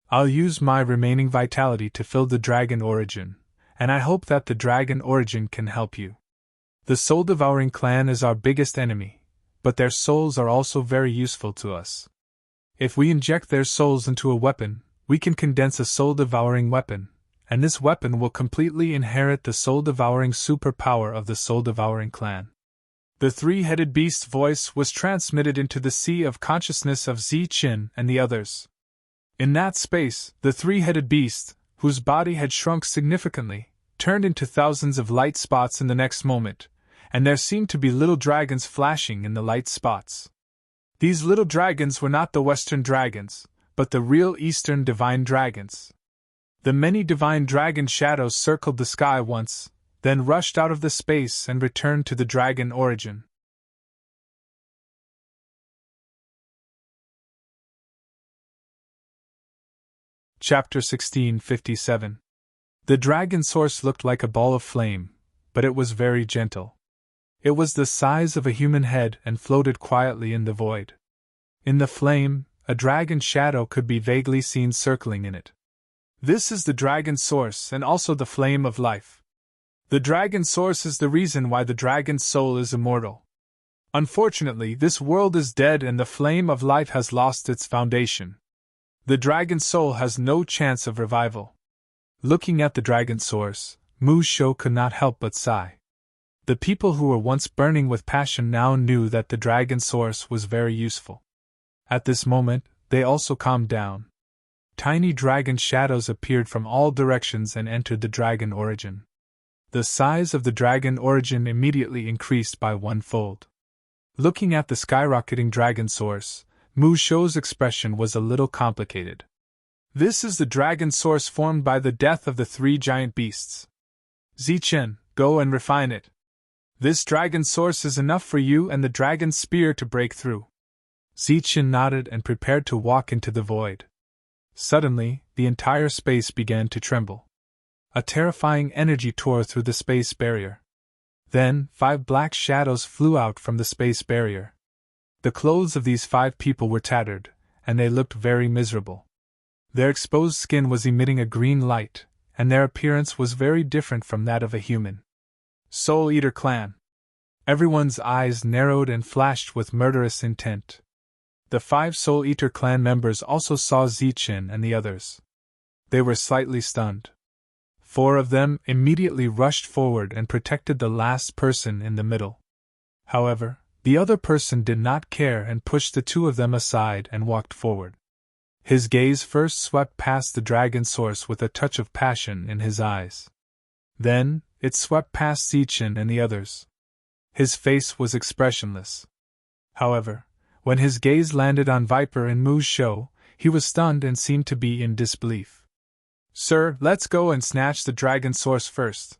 "I'll use my remaining vitality to fill the dragon origin, and I hope that the dragon origin can help you. The soul-devouring clan is our biggest enemy, but their souls are also very useful to us. If we inject their souls into a weapon, we can condense a soul-devouring weapon, and this weapon will completely inherit the soul-devouring superpower of the soul-devouring clan." The three-headed beast's voice was transmitted into the sea of consciousness of Zichun and the others. In that space, the three-headed beast, whose body had shrunk significantly, turned into thousands of light spots in the next moment, and there seemed to be little dragons flashing in the light spots. These little dragons were not the Western dragons, but the real Eastern divine dragons. The many divine dragon shadows circled the sky once, then rushed out of the space and returned to the dragon origin. Chapter 1657. The dragon source looked like a ball of flame, but it was very gentle. It was the size of a human head and floated quietly in the void. In the flame, a dragon shadow could be vaguely seen circling in it. This is the dragon source and also the flame of life. The dragon source is the reason why the dragon's soul is immortal. Unfortunately, this world is dead and the flame of life has lost its foundation. The dragon soul has no chance of revival. Looking at the dragon source, Mu Shou could not help but sigh. The people who were once burning with passion now knew that the dragon source was very useful. At this moment, they also calmed down. Tiny dragon shadows appeared from all directions and entered the dragon origin. The size of the dragon origin immediately increased by 1-fold. Looking at the skyrocketing dragon source, Mu Shou's expression was a little complicated. This is the dragon source formed by the death of the 3 giant beasts. Zichun, go and refine it. This dragon source is enough for you and the dragon's spear to break through. Zichun nodded and prepared to walk into the void. Suddenly, the entire space began to tremble. A terrifying energy tore through the space barrier. Then, 5 black shadows flew out from the space barrier. The clothes of these 5 people were tattered, and they looked very miserable. Their exposed skin was emitting a green light, and their appearance was very different from that of a human. Soul Eater Clan. Everyone's eyes narrowed and flashed with murderous intent. The 5 Soul Eater Clan members also saw Zichen and the others. They were slightly stunned. 4 of them immediately rushed forward and protected the last person in the middle. However, the other person did not care and pushed the 2 of them aside and walked forward. His gaze first swept past the dragon source with a touch of passion in his eyes. Then, it swept past Zichen and the others. His face was expressionless. However, when his gaze landed on Viper and Mu's show, he was stunned and seemed to be in disbelief. "Sir, let's go and snatch the dragon source first,"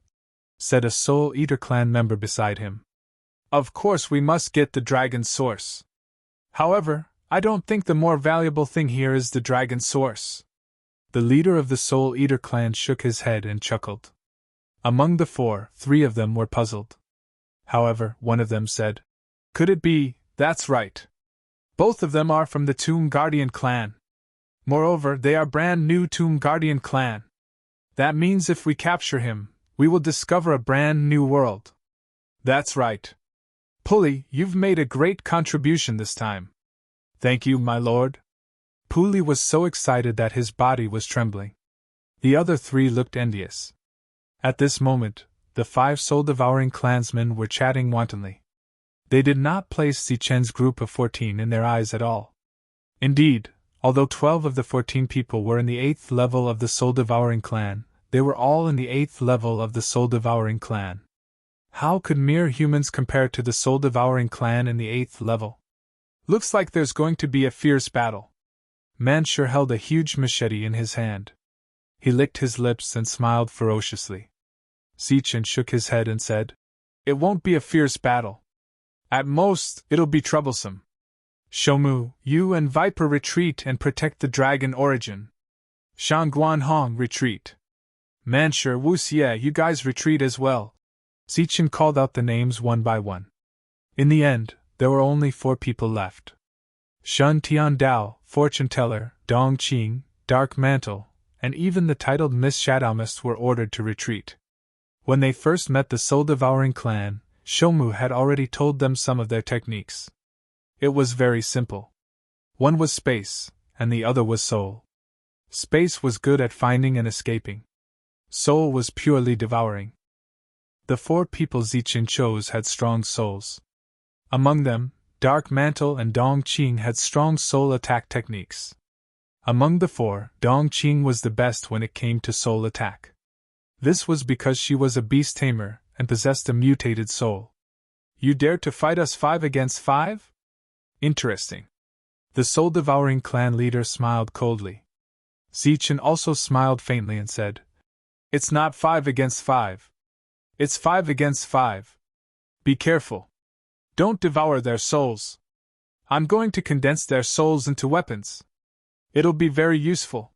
said a Soul Eater Clan member beside him. "Of course we must get the dragon source. However, I don't think the more valuable thing here is the dragon source." The leader of the Soul Eater Clan shook his head and chuckled. Among the 4, 3 of them were puzzled. However, one of them said, "Could it be, that's right. Both of them are from the Tomb Guardian clan. Moreover, they are brand new Tomb Guardian clan. That means if we capture him, we will discover a brand new world." "That's right. Pulley, you've made a great contribution this time." "Thank you, my lord." Pulley was so excited that his body was trembling. The other 3 looked envious. At this moment, the 5 soul-devouring clansmen were chatting wantonly. They did not place Zichen's group of 14 in their eyes at all. Indeed, although 12 of the 14 people were in the 8th level of the soul-devouring clan, they were all in the 8th level of the soul-devouring clan. How could mere humans compare to the soul-devouring clan in the 8th level? "Looks like there's going to be a fierce battle." Manshur held a huge machete in his hand. He licked his lips and smiled ferociously. Zichen shook his head and said, "It won't be a fierce battle. At most, it'll be troublesome. Shomu, you and Viper retreat and protect the dragon origin. Shangguan Hong retreat. Manshur, Wuxie, you guys retreat as well." Zichen called out the names one by one. In the end, there were only 4 people left. Shun Tiandao, Fortune Teller, Dong Qing, Dark Mantle, and even the titled Miss Shadowmist were ordered to retreat. When they first met the soul-devouring clan, Shomu had already told them some of their techniques. It was very simple. One was space, and the other was soul. Space was good at finding and escaping. Soul was purely devouring. The 4 people Zichen chose had strong souls. Among them, Dark Mantle and Dong Qing had strong soul attack techniques. Among the 4, Dong Qing was the best when it came to soul attack. This was because she was a beast tamer and possessed a mutated soul. "You dare to fight us 5 against 5? Interesting." The soul-devouring clan leader smiled coldly. Zichen also smiled faintly and said, "It's not 5 against 5. It's 5 against 5. Be careful. Don't devour their souls. I'm going to condense their souls into weapons. It'll be very useful.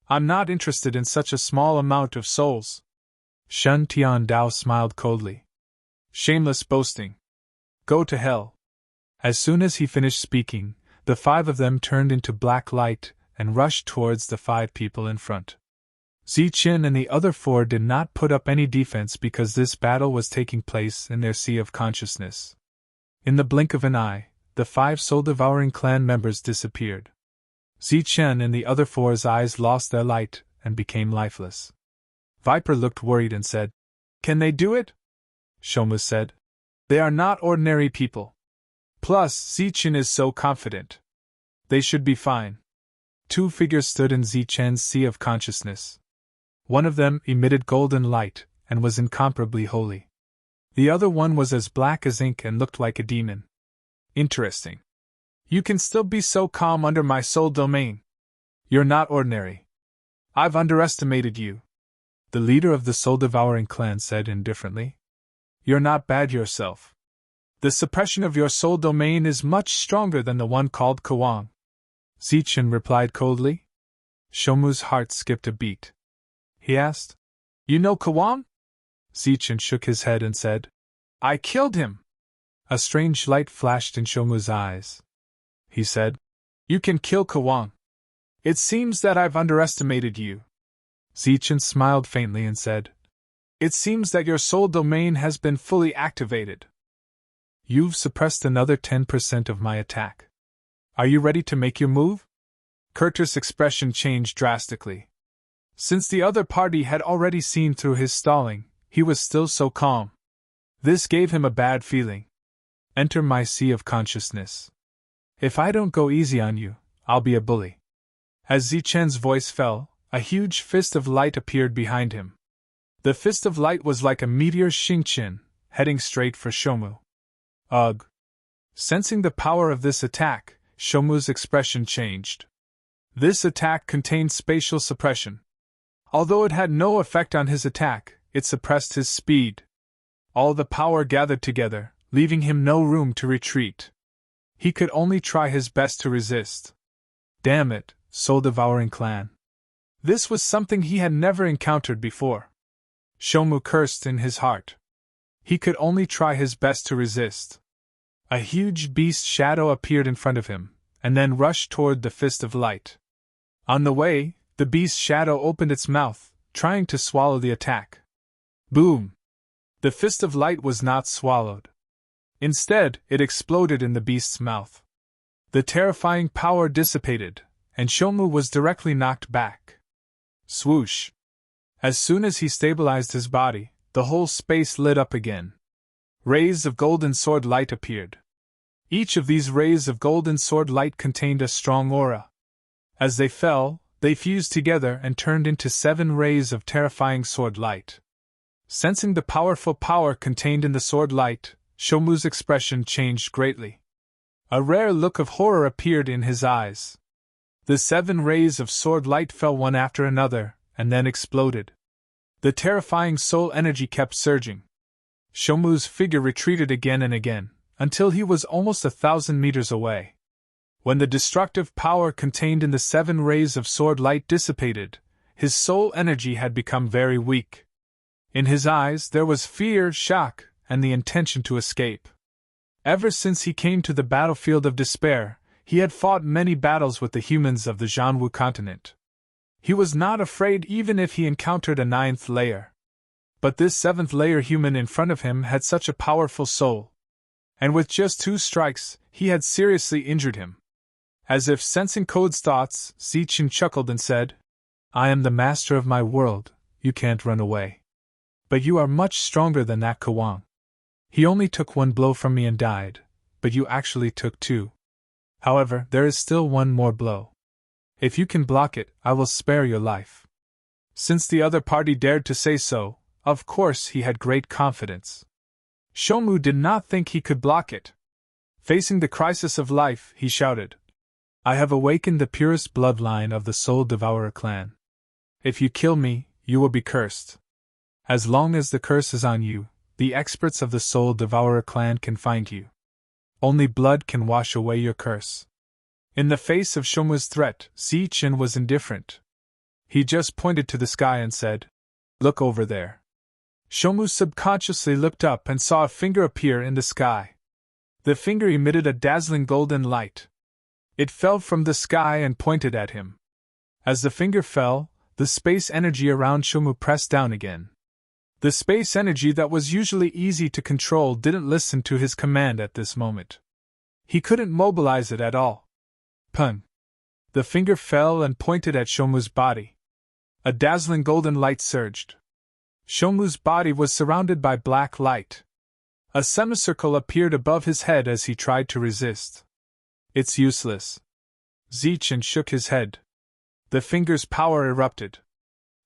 I'm not interested in such a small amount of souls." Shun Tiandao smiled coldly. "Shameless boasting. Go to hell." As soon as he finished speaking, the 5 of them turned into black light and rushed towards the 5 people in front. Zichen and the other 4 did not put up any defense because this battle was taking place in their sea of consciousness. In the blink of an eye, the 5 soul-devouring clan members disappeared. Zichen and the other 4's eyes lost their light and became lifeless. Viper looked worried and said, "Can they do it?" Shomu said, "They are not ordinary people. Plus, Zichen is so confident. They should be fine." 2 figures stood in Zichen's sea of consciousness. One of them emitted golden light and was incomparably holy. The other one was as black as ink and looked like a demon. "Interesting. You can still be so calm under my soul domain. You're not ordinary. I've underestimated you," the leader of the soul-devouring clan said indifferently. "You're not bad yourself. The suppression of your soul domain is much stronger than the one called Kawang." Zichen replied coldly. Shomu's heart skipped a beat. He asked, "You know Kawang?" Zichen shook his head and said, "I killed him." A strange light flashed in Shomu's eyes. He said, "You can kill Kawang. It seems that I've underestimated you. Zichen smiled faintly and said, It seems that your soul domain has been fully activated. You've suppressed another 10% of my attack. Are you ready to make your move? Kurtis' expression changed drastically. Since the other party had already seen through his stalling, he was still so calm. This gave him a bad feeling. Enter my sea of consciousness. If I don't go easy on you, I'll be a bully. As Zichen's voice fell, a huge fist of light appeared behind him. The fist of light was like a meteor's Xingqian, heading straight for Shomu. Ugh! Sensing the power of this attack, Shomu's expression changed. This attack contained spatial suppression. Although it had no effect on his attack, it suppressed his speed. All the power gathered together, leaving him no room to retreat. He could only try his best to resist. Damn it, soul-devouring clan. This was something he had never encountered before. Shomu cursed in his heart. He could only try his best to resist. A huge beast shadow appeared in front of him, and then rushed toward the fist of light. On the way, the beast shadow opened its mouth, trying to swallow the attack. Boom! The fist of light was not swallowed. Instead, it exploded in the beast's mouth. The terrifying power dissipated, and Shomu was directly knocked back. Swoosh! As soon as he stabilized his body, the whole space lit up again. Rays of golden sword light appeared. Each of these rays of golden sword light contained a strong aura. As they fell, they fused together and turned into 7 rays of terrifying sword light. Sensing the powerful power contained in the sword light, Shomu's expression changed greatly. A rare look of horror appeared in his eyes. The 7 rays of sword light fell one after another, and then exploded. The terrifying soul energy kept surging. Shomu's figure retreated again and again, until he was almost 1,000 meters away. When the destructive power contained in the 7 rays of sword light dissipated, his soul energy had become very weak. In his eyes there was fear, shock, and the intention to escape. Ever since he came to the battlefield of despair, he had fought many battles with the humans of the Zhanwu continent. He was not afraid even if he encountered a 9th layer. But this 7th layer human in front of him had such a powerful soul. And with just 2 strikes, he had seriously injured him. As if sensing Code's thoughts, Zichen chuckled and said, I am the master of my world, you can't run away. But you are much stronger than that Kawang. He only took 1 blow from me and died, but you actually took 2. However, there is still 1 more blow. If you can block it, I will spare your life. Since the other party dared to say so, of course he had great confidence. Shomu did not think he could block it. Facing the crisis of life, he shouted, I have awakened the purest bloodline of the Soul Devourer clan. If you kill me, you will be cursed. As long as the curse is on you, the experts of the Soul Devourer clan can find you. Only blood can wash away your curse. In the face of Shomu's threat, Zichen was indifferent. He just pointed to the sky and said, Look over there. Shomu subconsciously looked up and saw a finger appear in the sky. The finger emitted a dazzling golden light. It fell from the sky and pointed at him. As the finger fell, the space energy around Shomu pressed down again. The space energy that was usually easy to control didn't listen to his command at this moment. He couldn't mobilize it at all. Pung! The finger fell and pointed at Shomu's body. A dazzling golden light surged. Shomu's body was surrounded by black light. A semicircle appeared above his head as he tried to resist. It's useless. Zichen shook his head. The finger's power erupted.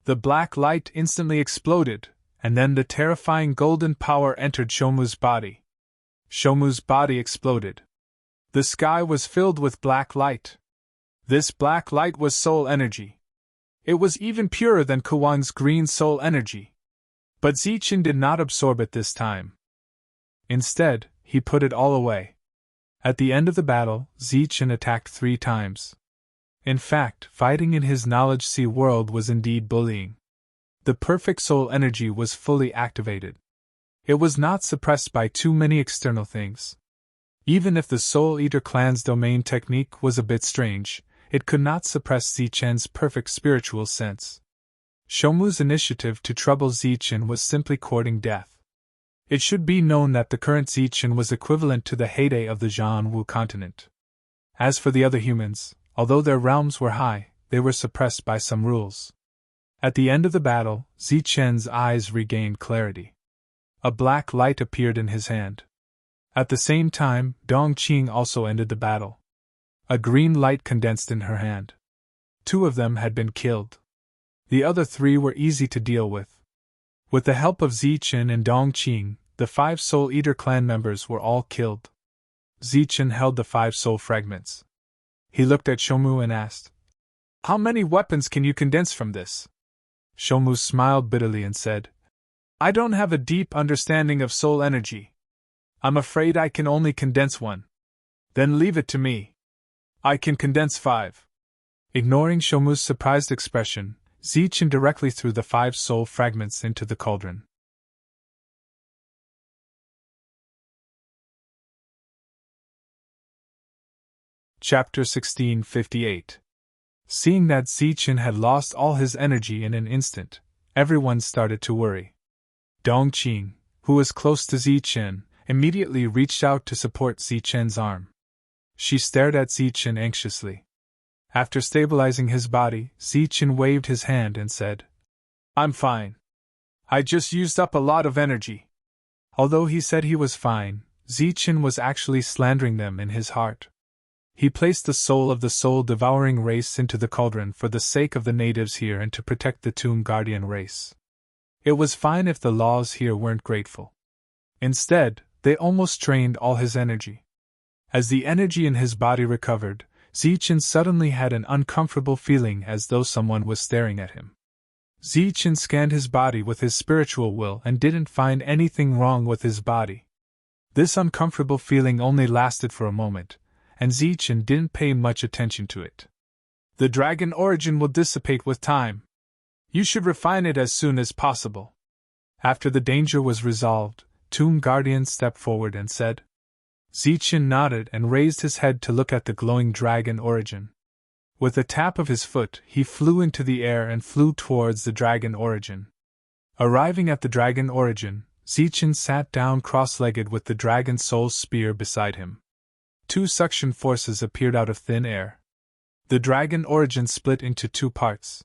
The black light instantly exploded, and then the terrifying golden power entered Shomu's body. Shomu's body exploded. The sky was filled with black light. This black light was soul energy. It was even purer than Kuwan's green soul energy. But Zichen did not absorb it this time. Instead, he put it all away. At the end of the battle, Zichen attacked 3 times. In fact, fighting in his Knowledge Sea world was indeed bullying. The perfect soul energy was fully activated. It was not suppressed by too many external things. Even if the Soul Eater clan's domain technique was a bit strange, it could not suppress Zichen's perfect spiritual sense. Shomu's initiative to trouble Zichen was simply courting death. It should be known that the current Zichen was equivalent to the heyday of the Jianwu continent. As for the other humans, although their realms were high, they were suppressed by some rules. At the end of the battle, Zichen's eyes regained clarity. A black light appeared in his hand. At the same time, Dongqing also ended the battle. A green light condensed in her hand. 2 of them had been killed. The other 3 were easy to deal with. With the help of Zichen and Dongqing, the 5 Soul Eater clan members were all killed. Zichen held the 5 soul fragments. He looked at Shomu and asked, "How many weapons can you condense from this?" Shomu smiled bitterly and said, "I don't have a deep understanding of soul energy. I'm afraid I can only condense 1. Then leave it to me. I can condense 5. Ignoring Shomu's surprised expression, Zichen directly threw the 5 soul fragments into the cauldron. Chapter 1658. Seeing that Zichen had lost all his energy in an instant, everyone started to worry. Dongqing, who was close to Zichen, immediately reached out to support Zichen's arm. She stared at Zichen anxiously. After stabilizing his body, Zichen waved his hand and said, "I'm fine. I just used up a lot of energy." Although he said he was fine, Zichen was actually slandering them in his heart. He placed the soul of the soul-devouring race into the cauldron for the sake of the natives here and to protect the Tomb Guardian race. It was fine if the laws here weren't grateful. Instead, they almost drained all his energy. As the energy in his body recovered, Zichen suddenly had an uncomfortable feeling as though someone was staring at him. Zichen scanned his body with his spiritual will and didn't find anything wrong with his body. This uncomfortable feeling only lasted for a moment, and Zichen didn't pay much attention to it. "The dragon origin will dissipate with time. You should refine it as soon as possible." After the danger was resolved, Tomb Guardian stepped forward and said. Zichen nodded and raised his head to look at the glowing dragon origin. With a tap of his foot, he flew into the air and flew towards the dragon origin. Arriving at the dragon origin, Zichen sat down cross-legged with the dragon soul spear beside him. 2 suction forces appeared out of thin air. The dragon origin split into 2 parts.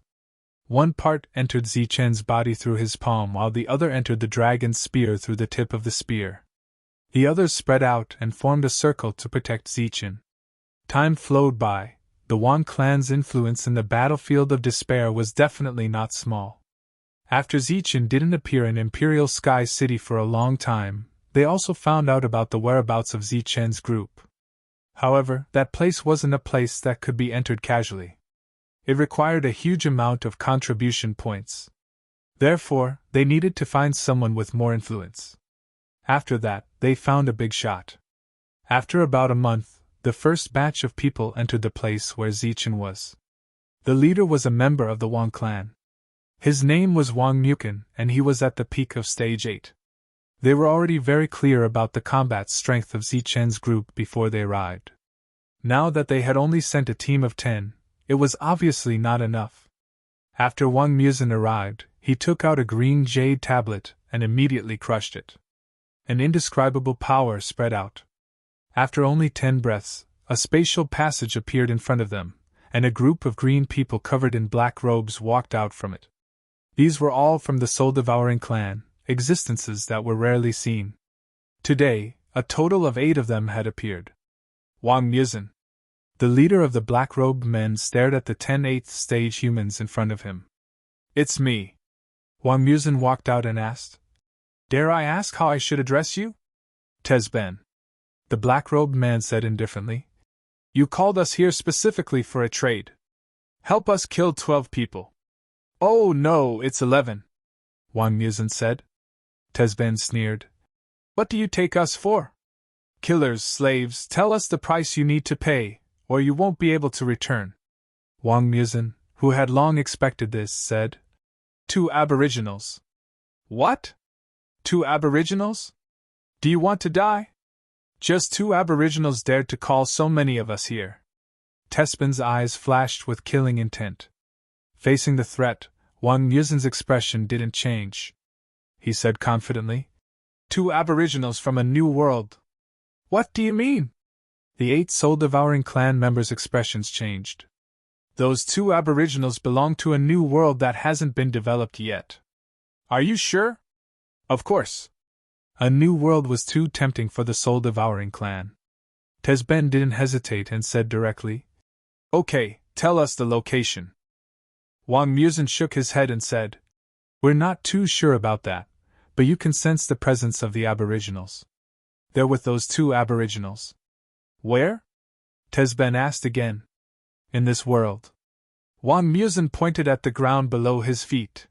One part entered Zichen's body through his palm while the other entered the dragon's spear through the tip of the spear. The others spread out and formed a circle to protect Zichen. Time flowed by. The Wan clan's influence in the battlefield of despair was definitely not small. After Zichen didn't appear in Imperial Sky City for a long time, they also found out about the whereabouts of Zichen's group. However, that place wasn't a place that could be entered casually. It required a huge amount of contribution points. Therefore, they needed to find someone with more influence. After that, they found a big shot. After about a month, the first batch of people entered the place where Zichen was. The leader was a member of the Wang clan. His name was Wang Mukin, and he was at the peak of Stage 8. They were already very clear about the combat strength of Zichen's group before they arrived. Now that they had only sent a team of 10, it was obviously not enough. After Wang Musin arrived, he took out a green jade tablet and immediately crushed it. An indescribable power spread out. After only 10 breaths, a spatial passage appeared in front of them, and a group of green people covered in black robes walked out from it. These were all from the soul-devouring clan, existences that were rarely seen. Today, a total of 8 of them had appeared. Wang Musin, the leader of the black-robed men, stared at the 10 8th stage humans in front of him. "It's me." Wang Musin walked out and asked, "Dare I ask how I should address you?" "Tezben," the black-robed man said indifferently. "You called us here specifically for a trade. Help us kill 12 people." "Oh no, it's 11," Wang Musin said. Tezben sneered. "What do you take us for?" "Killers, slaves, tell us the price you need to pay, or you won't be able to return." Wang Musin, who had long expected this, said, "2 aboriginals." "What? 2 aboriginals? Do you want to die?" "Just 2 aboriginals dared to call so many of us here." Tespin's eyes flashed with killing intent. Facing the threat, Wang Muzin's expression didn't change. He said confidently, "2 aboriginals from a new world." "What do you mean?" The 8 soul-devouring clan members' expressions changed. "Those 2 aboriginals belong to a new world that hasn't been developed yet." "Are you sure?" "Of course." A new world was too tempting for the soul-devouring clan. Tesben didn't hesitate and said directly, "Okay, tell us the location." Wang Muzin shook his head and said, "We're not too sure about that, but you can sense the presence of the aboriginals. They're with those 2 aboriginals." "Where?" Tesben asked again. "In this world." Wang Muzin pointed at the ground below his feet.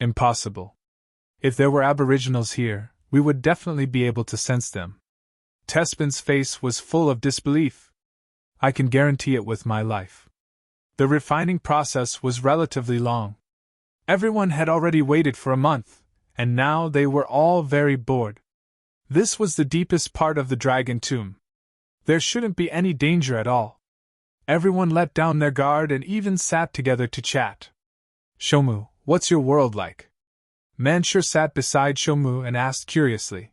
"Impossible. If there were aboriginals here, we would definitely be able to sense them." Tespin's face was full of disbelief. "I can guarantee it with my life." The refining process was relatively long. Everyone had already waited for a month, and now they were all very bored. This was the deepest part of the dragon tomb. There shouldn't be any danger at all. Everyone let down their guard and even sat together to chat. "Shomu, what's your world like?" Manshur sat beside Shomu and asked curiously.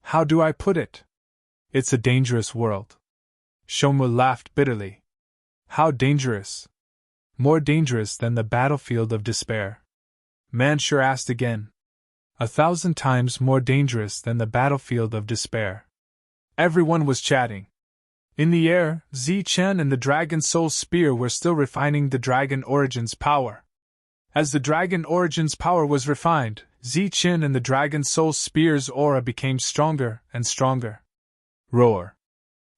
"How do I put it? It's a dangerous world." Shomu laughed bitterly. "How dangerous?" "More dangerous than the battlefield of despair." Manshur asked again. 1,000 times more dangerous than the battlefield of despair. Everyone was chatting. In the air, Zichen and the Dragon Soul Spear were still refining the Dragon Origin's power. As the Dragon Origin's power was refined, Zichen and the Dragon Soul Spear's aura became stronger and stronger. Roar.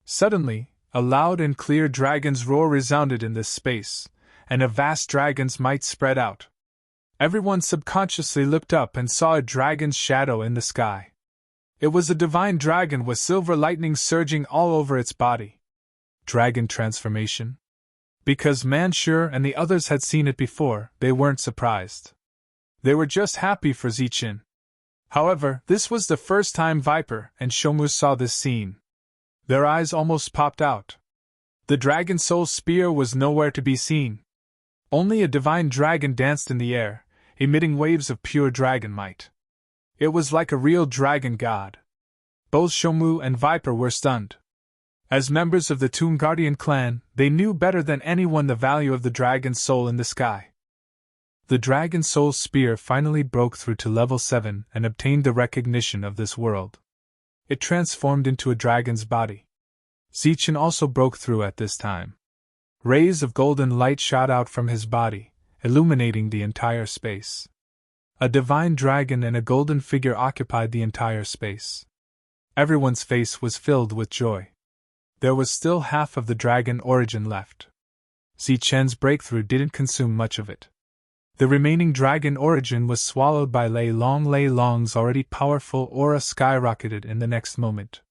Suddenly, a loud and clear dragon's roar resounded in this space, and a vast dragon's might spread out. Everyone subconsciously looked up and saw a dragon's shadow in the sky. It was a divine dragon with silver lightning surging all over its body. Dragon transformation? Because Manshur and the others had seen it before, they weren't surprised. They were just happy for Zichen. However, this was the first time Viper and Shomu saw this scene. Their eyes almost popped out. The Dragon Soul Spear was nowhere to be seen. Only a divine dragon danced in the air, emitting waves of pure dragon might. It was like a real dragon god. Both Shomu and Viper were stunned. As members of the Tomb Guardian clan, they knew better than anyone the value of the dragon's soul in the sky. The Dragon Soul Spear finally broke through to level 7 and obtained the recognition of this world. It transformed into a dragon's body. Zichen also broke through at this time. Rays of golden light shot out from his body, illuminating the entire space. A divine dragon and a golden figure occupied the entire space. Everyone's face was filled with joy. There was still half of the dragon origin left. Zichen's breakthrough didn't consume much of it. The remaining dragon origin was swallowed by Lei Long. Lei Long's already powerful aura skyrocketed in the next moment.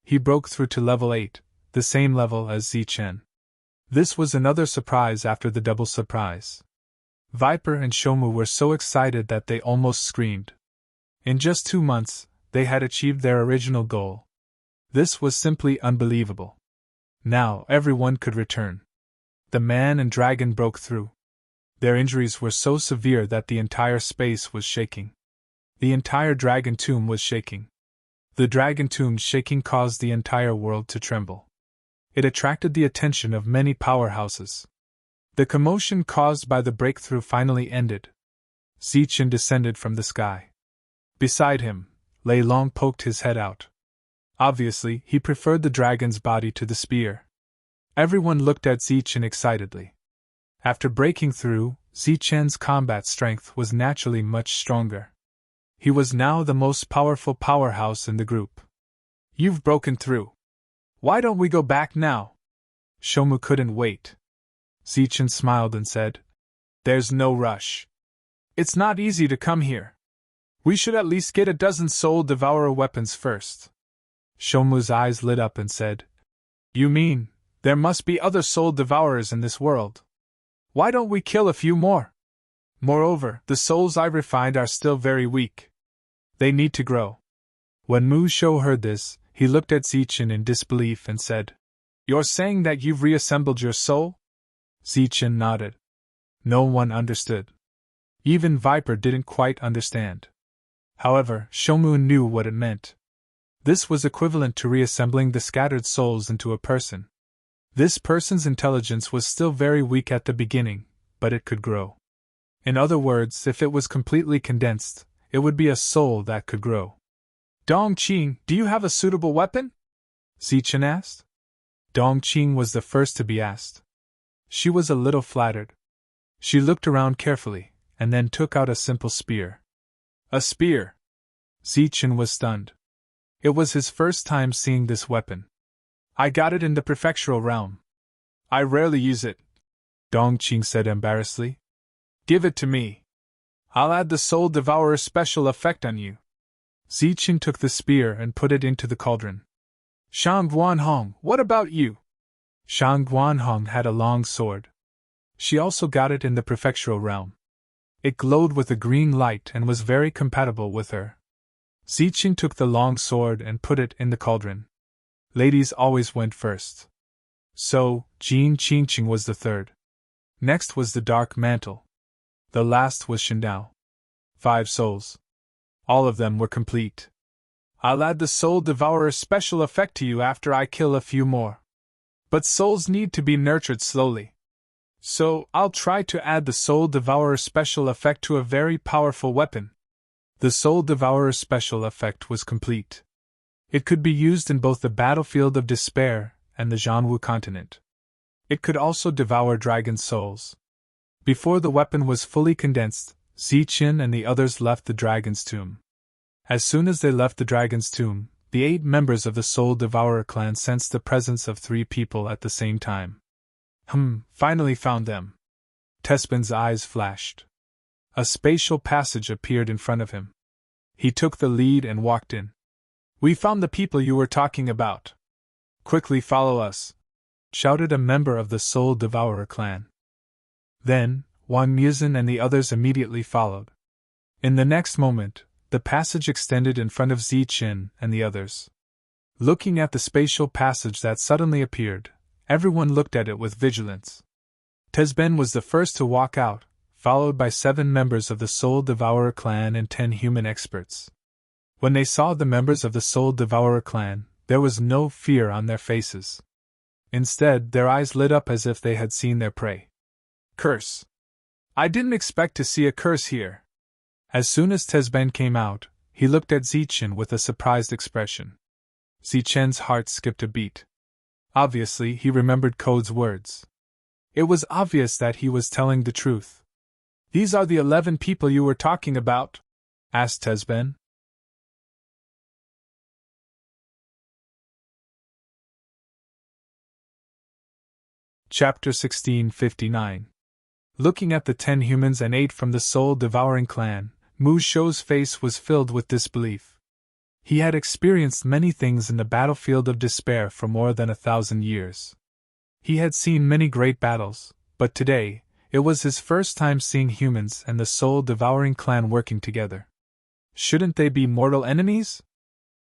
He broke through to level 8, the same level as Zichen. This was another surprise after the double surprise. Viper and Shomu were so excited that they almost screamed. In just 2 months, they had achieved their original goal. This was simply unbelievable. Now everyone could return. The man and dragon broke through. Their injuries were so severe that the entire space was shaking. The entire dragon tomb was shaking. The dragon tomb's shaking caused the entire world to tremble. It attracted the attention of many powerhouses. The commotion caused by the breakthrough finally ended. Zichen descended from the sky. Beside him, Lei Long poked his head out. Obviously, he preferred the dragon's body to the spear. Everyone looked at Zichen excitedly. After breaking through, Zichen's combat strength was naturally much stronger. He was now the most powerful powerhouse in the group. "You've broken through. Why don't we go back now?" Shomu couldn't wait. Zichen smiled and said, "There's no rush. It's not easy to come here. We should at least get a dozen soul devourer weapons first." Shomu's eyes lit up and said, "You mean, there must be other soul devourers in this world? Why don't we kill a few more? Moreover, the souls I refined are still very weak. They need to grow." When Mu Shou heard this, he looked at Zichen in disbelief and said, You're saying that you've reassembled your soul? Zichen nodded. No one understood. Even Viper didn't quite understand. However, Shomu knew what it meant. This was equivalent to reassembling the scattered souls into a person. This person's intelligence was still very weak at the beginning, but it could grow. In other words, if it was completely condensed, it would be a soul that could grow. Dongqing, do you have a suitable weapon? Zichen asked. Dongqing was the first to be asked. She was a little flattered. She looked around carefully, and then took out a simple spear. A spear! Zichen was stunned. It was his first time seeing this weapon. I got it in the prefectural realm. I rarely use it, Dongqing said embarrassedly. Give it to me. I'll add the Soul Devourer special effect on you. Zichen took the spear and put it into the cauldron. Shang Guanhong, what about you? Shang Guanhong had a long sword. She also got it in the prefectural realm. It glowed with a green light and was very compatible with her. Zichen took the long sword and put it in the cauldron. Ladies always went first. So, Jin Qingqing was the third. Next was the dark mantle. The last was Shindao. 5 souls. All of them were complete. I'll add the Soul Devourer special effect to you after I kill a few more. But souls need to be nurtured slowly. So, I'll try to add the Soul Devourer special effect to a very powerful weapon. The Soul Devourer special effect was complete. It could be used in both the battlefield of despair and the Zhanwu continent. It could also devour dragon souls. Before the weapon was fully condensed, Zichen and the others left the dragon's tomb. As soon as they left the dragon's tomb, the 8 members of the Soul Devourer clan sensed the presence of 3 people at the same time. Finally found them. Tespin's eyes flashed. A spatial passage appeared in front of him. He took the lead and walked in. We found the people you were talking about. Quickly follow us, shouted a member of the Soul Devourer clan. Then, Wang Muzhen and the others immediately followed. In the next moment, the passage extended in front of Zichen and the others. Looking at the spatial passage that suddenly appeared, everyone looked at it with vigilance. Tezben was the first to walk out, followed by 7 members of the Soul Devourer clan and 10 human experts. When they saw the members of the Soul Devourer clan, there was no fear on their faces. Instead, their eyes lit up as if they had seen their prey. Curse! I didn't expect to see a curse here. As soon as Tezben came out, he looked at Zichen with a surprised expression. Zichen's heart skipped a beat. Obviously, he remembered Code's words. It was obvious that he was telling the truth. These are the 11 people you were talking about? Asked Tezben. Chapter 1659. Looking at the 10 humans and 8 from the soul-devouring clan, Mu Shou's face was filled with disbelief. He had experienced many things in the battlefield of despair for more than 1,000 years. He had seen many great battles, but today, it was his first time seeing humans and the soul-devouring clan working together. Shouldn't they be mortal enemies?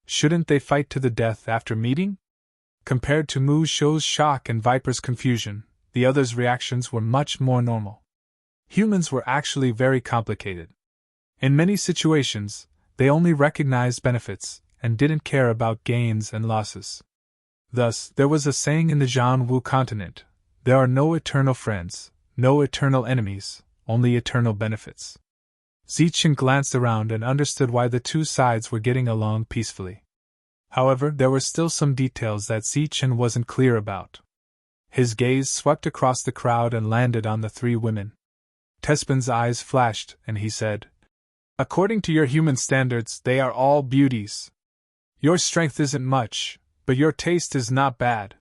Shouldn't they fight to the death after meeting? Compared to Mu Shou's shock and Viper's confusion, the others' reactions were much more normal. Humans were actually very complicated. In many situations, they only recognized benefits and didn't care about gains and losses. Thus, there was a saying in the Zhanwu continent, there are no eternal friends, no eternal enemies, only eternal benefits. Zichen glanced around and understood why the 2 sides were getting along peacefully. However, there were still some details that Zichen wasn't clear about. His gaze swept across the crowd and landed on the 3 women. Tespin's eyes flashed, and he said, According to your human standards, they are all beauties. Your strength isn't much, but your taste is not bad.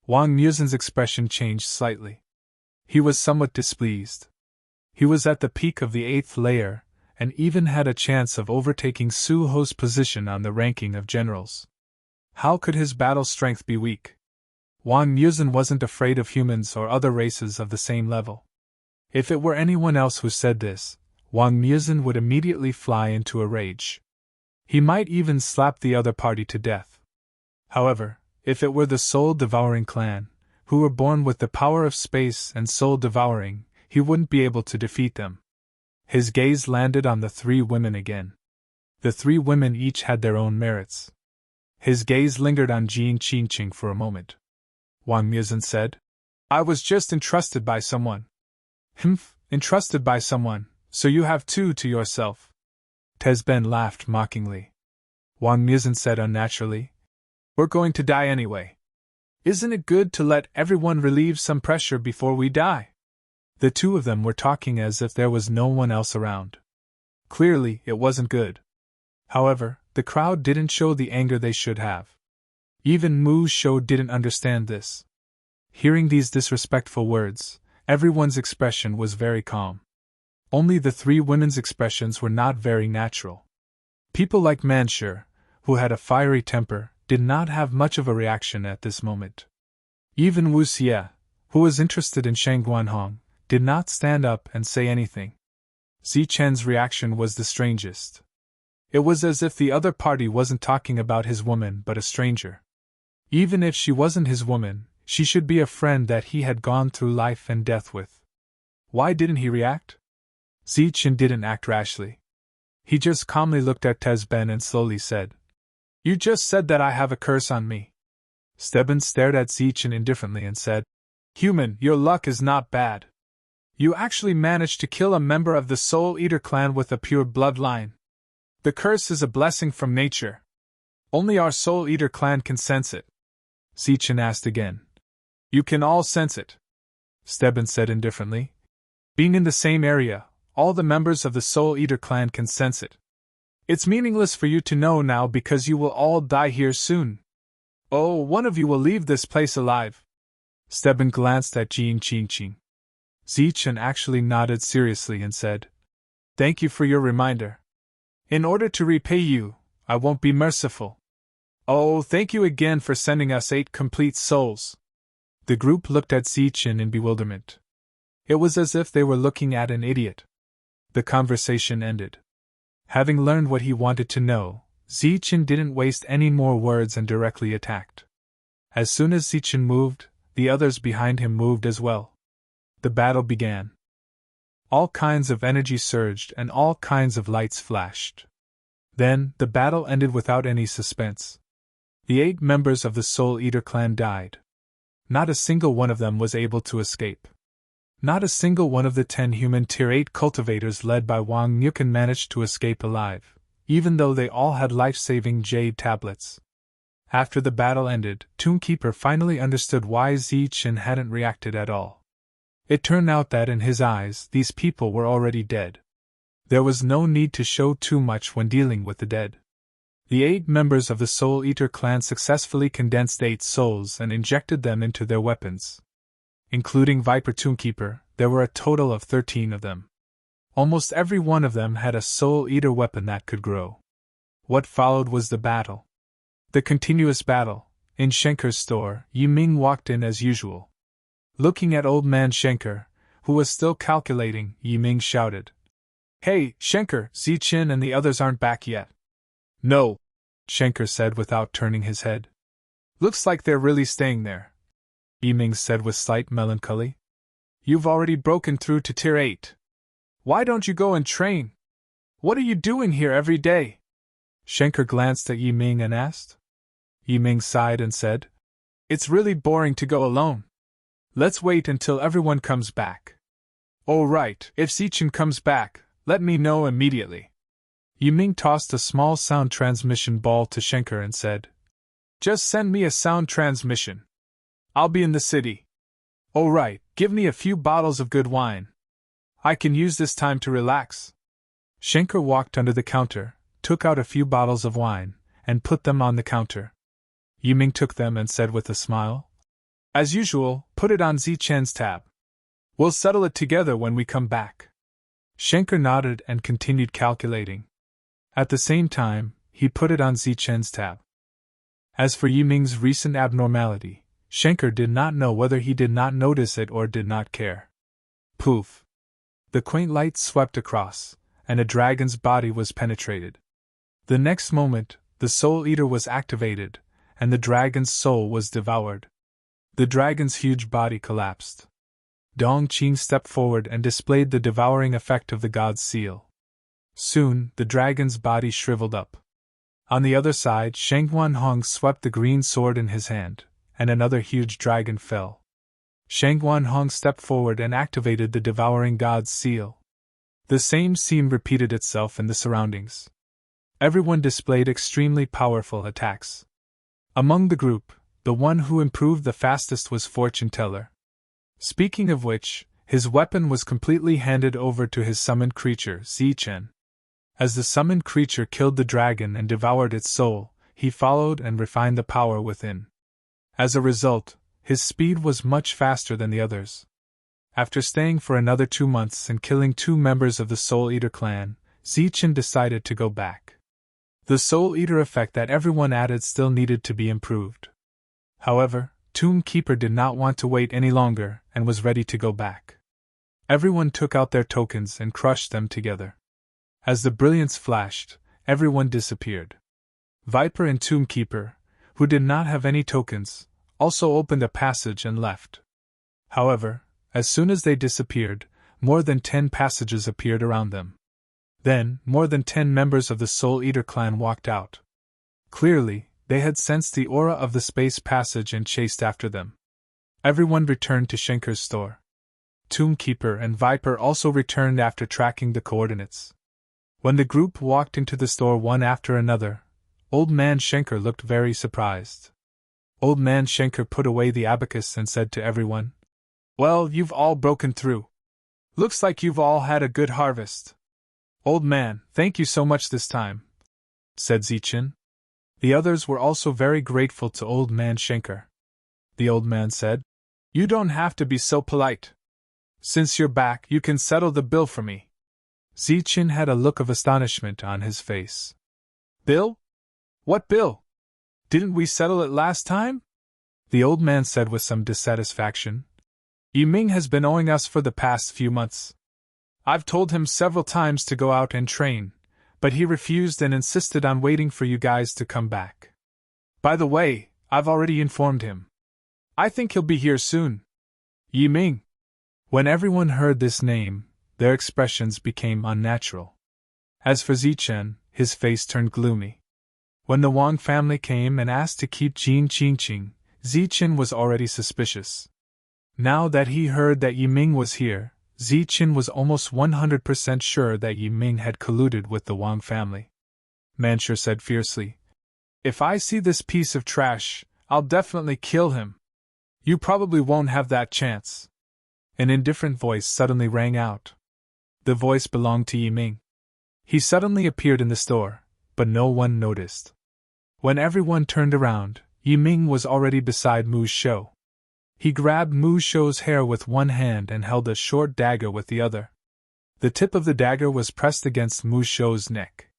Wang Muzhen's expression changed slightly. He was somewhat displeased. He was at the peak of the 8th layer, and even had a chance of overtaking Su Ho's position on the ranking of generals. How could his battle strength be weak? Wang Muzhen wasn't afraid of humans or other races of the same level. If it were anyone else who said this, Wang Muzhen would immediately fly into a rage. He might even slap the other party to death. However, if it were the soul-devouring clan, who were born with the power of space and soul-devouring, he wouldn't be able to defeat them. His gaze landed on the three women again. The three women each had their own merits. His gaze lingered on Jin Qingqing for a moment. Wang Muzhen said, "I was just entrusted by someone." "Humph, entrusted by someone, so you have two to yourself." Tezben laughed mockingly. Wang Muzhen said unnaturally, "We're going to die anyway. Isn't it good to let everyone relieve some pressure before we die?" The two of them were talking as if there was no one else around. Clearly, it wasn't good. However, the crowd didn't show the anger they should have. Even Mu Shou didn't understand this. Hearing these disrespectful words, everyone's expression was very calm. Only the three women's expressions were not very natural. People like Manshur, who had a fiery temper, did not have much of a reaction at this moment. Even Wu Xie, who was interested in Shang Guanhong, did not stand up and say anything. Zi Chen's reaction was the strangest. It was as if the other party wasn't talking about his woman but a stranger. Even if she wasn't his woman, she should be a friend that he had gone through life and death with. Why didn't he react? Zi Chen didn't act rashly. He just calmly looked at Tezben and slowly said, "You just said that I have a curse on me." Tezben stared at Zi Chen indifferently and said, "Human, your luck is not bad. You actually managed to kill a member of the Soul Eater clan with a pure bloodline. The curse is a blessing from nature. Only our Soul Eater clan can sense it." Zi Chen asked again. "You can all sense it," Tezben said indifferently. "Being in the same area, all the members of the Soul Eater clan can sense it. It's meaningless for you to know now because you will all die here soon. Oh, one of you will leave this place alive." Tezben glanced at Jin Qingqing. Zi Chen actually nodded seriously and said, "Thank you for your reminder. In order to repay you, I won't be merciful." "Oh, thank you again for sending us 8 complete souls." The group looked at Zi Chen in bewilderment. It was as if they were looking at an idiot. The conversation ended. Having learned what he wanted to know, Zi Chen didn't waste any more words and directly attacked. As soon as Zi Chen moved, the others behind him moved as well. The battle began. All kinds of energy surged and all kinds of lights flashed. Then, the battle ended without any suspense. The 8 members of the Soul Eater clan died. Not a single one of them was able to escape. Not a single one of the 10 human Tier 8 cultivators led by Wang Muzhen managed to escape alive, even though they all had life-saving jade tablets. After the battle ended, Toonkeeper finally understood why Zi Chen hadn't reacted at all. It turned out that in his eyes, these people were already dead. There was no need to show too much when dealing with the dead. The 8 members of the Soul Eater clan successfully condensed 8 souls and injected them into their weapons. Including Viper Toonkeeper, there were a total of 13 of them. Almost every one of them had a Soul Eater weapon that could grow. What followed was the battle. The continuous battle. In Shenker's store, Yiming walked in as usual. Looking at old man Shenker, who was still calculating, Yiming shouted, "Hey, Shenker, Zi Chen and the others aren't back yet." "No," Shenker said without turning his head. "Looks like they're really staying there," Yiming said with slight melancholy. "You've already broken through to Tier 8. Why don't you go and train? What are you doing here every day?" Shenker glanced at Yiming and asked. Yiming sighed and said, "It's really boring to go alone. Let's wait until everyone comes back." "Oh right, if Zi Chen comes back, let me know immediately." Yiming tossed a small sound transmission ball to Shenker and said, "Just send me a sound transmission. I'll be in the city." "Oh right, give me a few bottles of good wine. I can use this time to relax." Shenker walked under the counter, took out a few bottles of wine, and put them on the counter. Yiming took them and said with a smile, "As usual, put it on Zi Chen's tab. We'll settle it together when we come back." Shenker nodded and continued calculating. At the same time, he put it on Zi Chen's tab. As for Yiming's recent abnormality, Shenker did not know whether he did not notice it or did not care. Poof! The quaint light swept across, and a dragon's body was penetrated. The next moment, the Soul Eater was activated, and the dragon's soul was devoured. The dragon's huge body collapsed. Dong Qing stepped forward and displayed the devouring effect of the god's seal. Soon, the dragon's body shriveled up. On the other side, Sheng Wanhong swept the green sword in his hand, and another huge dragon fell. Sheng Wanhong stepped forward and activated the devouring god's seal. The same scene repeated itself in the surroundings. Everyone displayed extremely powerful attacks. Among the group, the one who improved the fastest was Fortune Teller. Speaking of which, his weapon was completely handed over to his summoned creature, Zichen. As the summoned creature killed the dragon and devoured its soul, he followed and refined the power within. As a result, his speed was much faster than the others. After staying for another 2 months and killing 2 members of the Soul Eater clan, Zichen decided to go back. The Soul Eater effect that everyone added still needed to be improved. However, Tomb Keeper did not want to wait any longer and was ready to go back. Everyone took out their tokens and crushed them together. As the brilliance flashed, everyone disappeared. Viper and Tomb Keeper, who did not have any tokens, also opened a passage and left. However, as soon as they disappeared, more than 10 passages appeared around them. Then, more than 10 members of the Soul Eater clan walked out. Clearly, they had sensed the aura of the space passage and chased after them. Everyone returned to Shenker's store. Tomb Keeper and Viper also returned after tracking the coordinates. When the group walked into the store one after another, Old Man Shenker looked very surprised. Old Man Shenker put away the abacus and said to everyone, "Well, you've all broken through. Looks like you've all had a good harvest." "Old man, thank you so much this time," said Zichen. The others were also very grateful to Old Man Shenker. The old man said, "You don't have to be so polite. Since you're back, you can settle the bill for me." Zichen had a look of astonishment on his face. "Bill? What bill? Didn't we settle it last time?" The old man said with some dissatisfaction. "Yiming has been owing us for the past few months. I've told him several times to go out and train, but he refused and insisted on waiting for you guys to come back. By the way, I've already informed him. I think he'll be here soon." Yiming. When everyone heard this name, their expressions became unnatural. As for Zichen, his face turned gloomy. When the Wang family came and asked to keep Jin Qingqing, Zichen was already suspicious. Now that he heard that Yiming was here, Zichen was almost 100% sure that Yiming had colluded with the Wang family. Manshur said fiercely, "If I see this piece of trash, I'll definitely kill him. You probably won't have that chance." An indifferent voice suddenly rang out. The voice belonged to Yiming. He suddenly appeared in the store, but no one noticed. When everyone turned around, Yiming was already beside Mu Shou. He grabbed Mu Shou's hair with one hand and held a short dagger with the other. The tip of the dagger was pressed against Mu Shou's neck.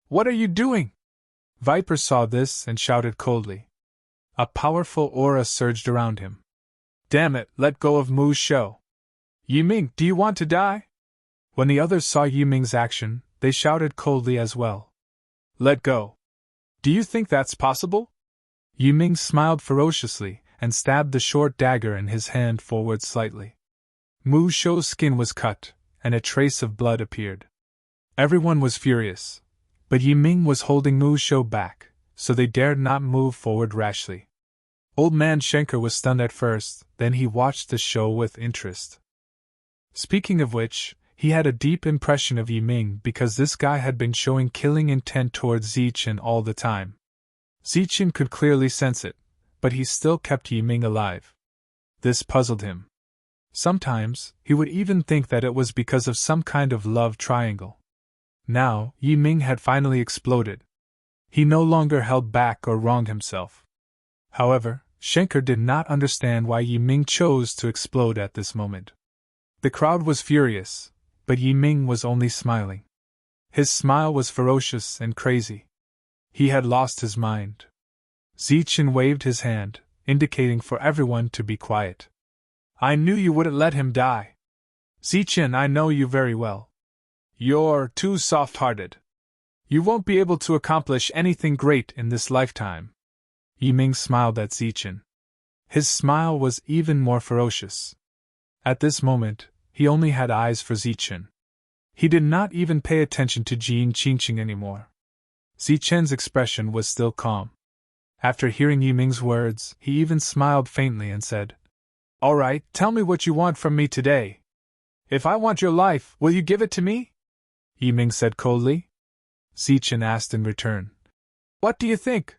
"What are you doing?" Viper saw this and shouted coldly. A powerful aura surged around him. "Damn it, let go of Mu Shou. Yiming, do you want to die?" When the others saw Yiming's action, they shouted coldly as well. "Let go. Do you think that's possible?" Yiming smiled ferociously and stabbed the short dagger in his hand forward slightly. Mu Shou's skin was cut, and a trace of blood appeared. Everyone was furious, but Yiming was holding Mu Shou back, so they dared not move forward rashly. Old Man Shenker was stunned at first, then he watched the show with interest. Speaking of which, he had a deep impression of Yiming because this guy had been showing killing intent towards Zichen all the time. Zichen could clearly sense it, but he still kept Yiming alive. This puzzled him. Sometimes, he would even think that it was because of some kind of love triangle. Now, Yiming had finally exploded. He no longer held back or wronged himself. However, Shenker did not understand why Yiming chose to explode at this moment. The crowd was furious, but Yiming was only smiling. His smile was ferocious and crazy. He had lost his mind. Zichen waved his hand, indicating for everyone to be quiet. "I knew you wouldn't let him die. Zichen, I know you very well. You're too soft-hearted. You won't be able to accomplish anything great in this lifetime. Yiming smiled at Zichen. His smile was even more ferocious. At this moment, he only had eyes for Zichen. He did not even pay attention to Jin Qingqing anymore. Zichen's expression was still calm. After hearing Yiming's words, he even smiled faintly and said, "All right, tell me what you want from me today. If I want your life, will you give it to me?" Yiming said coldly. Zichen asked in return, "What do you think?"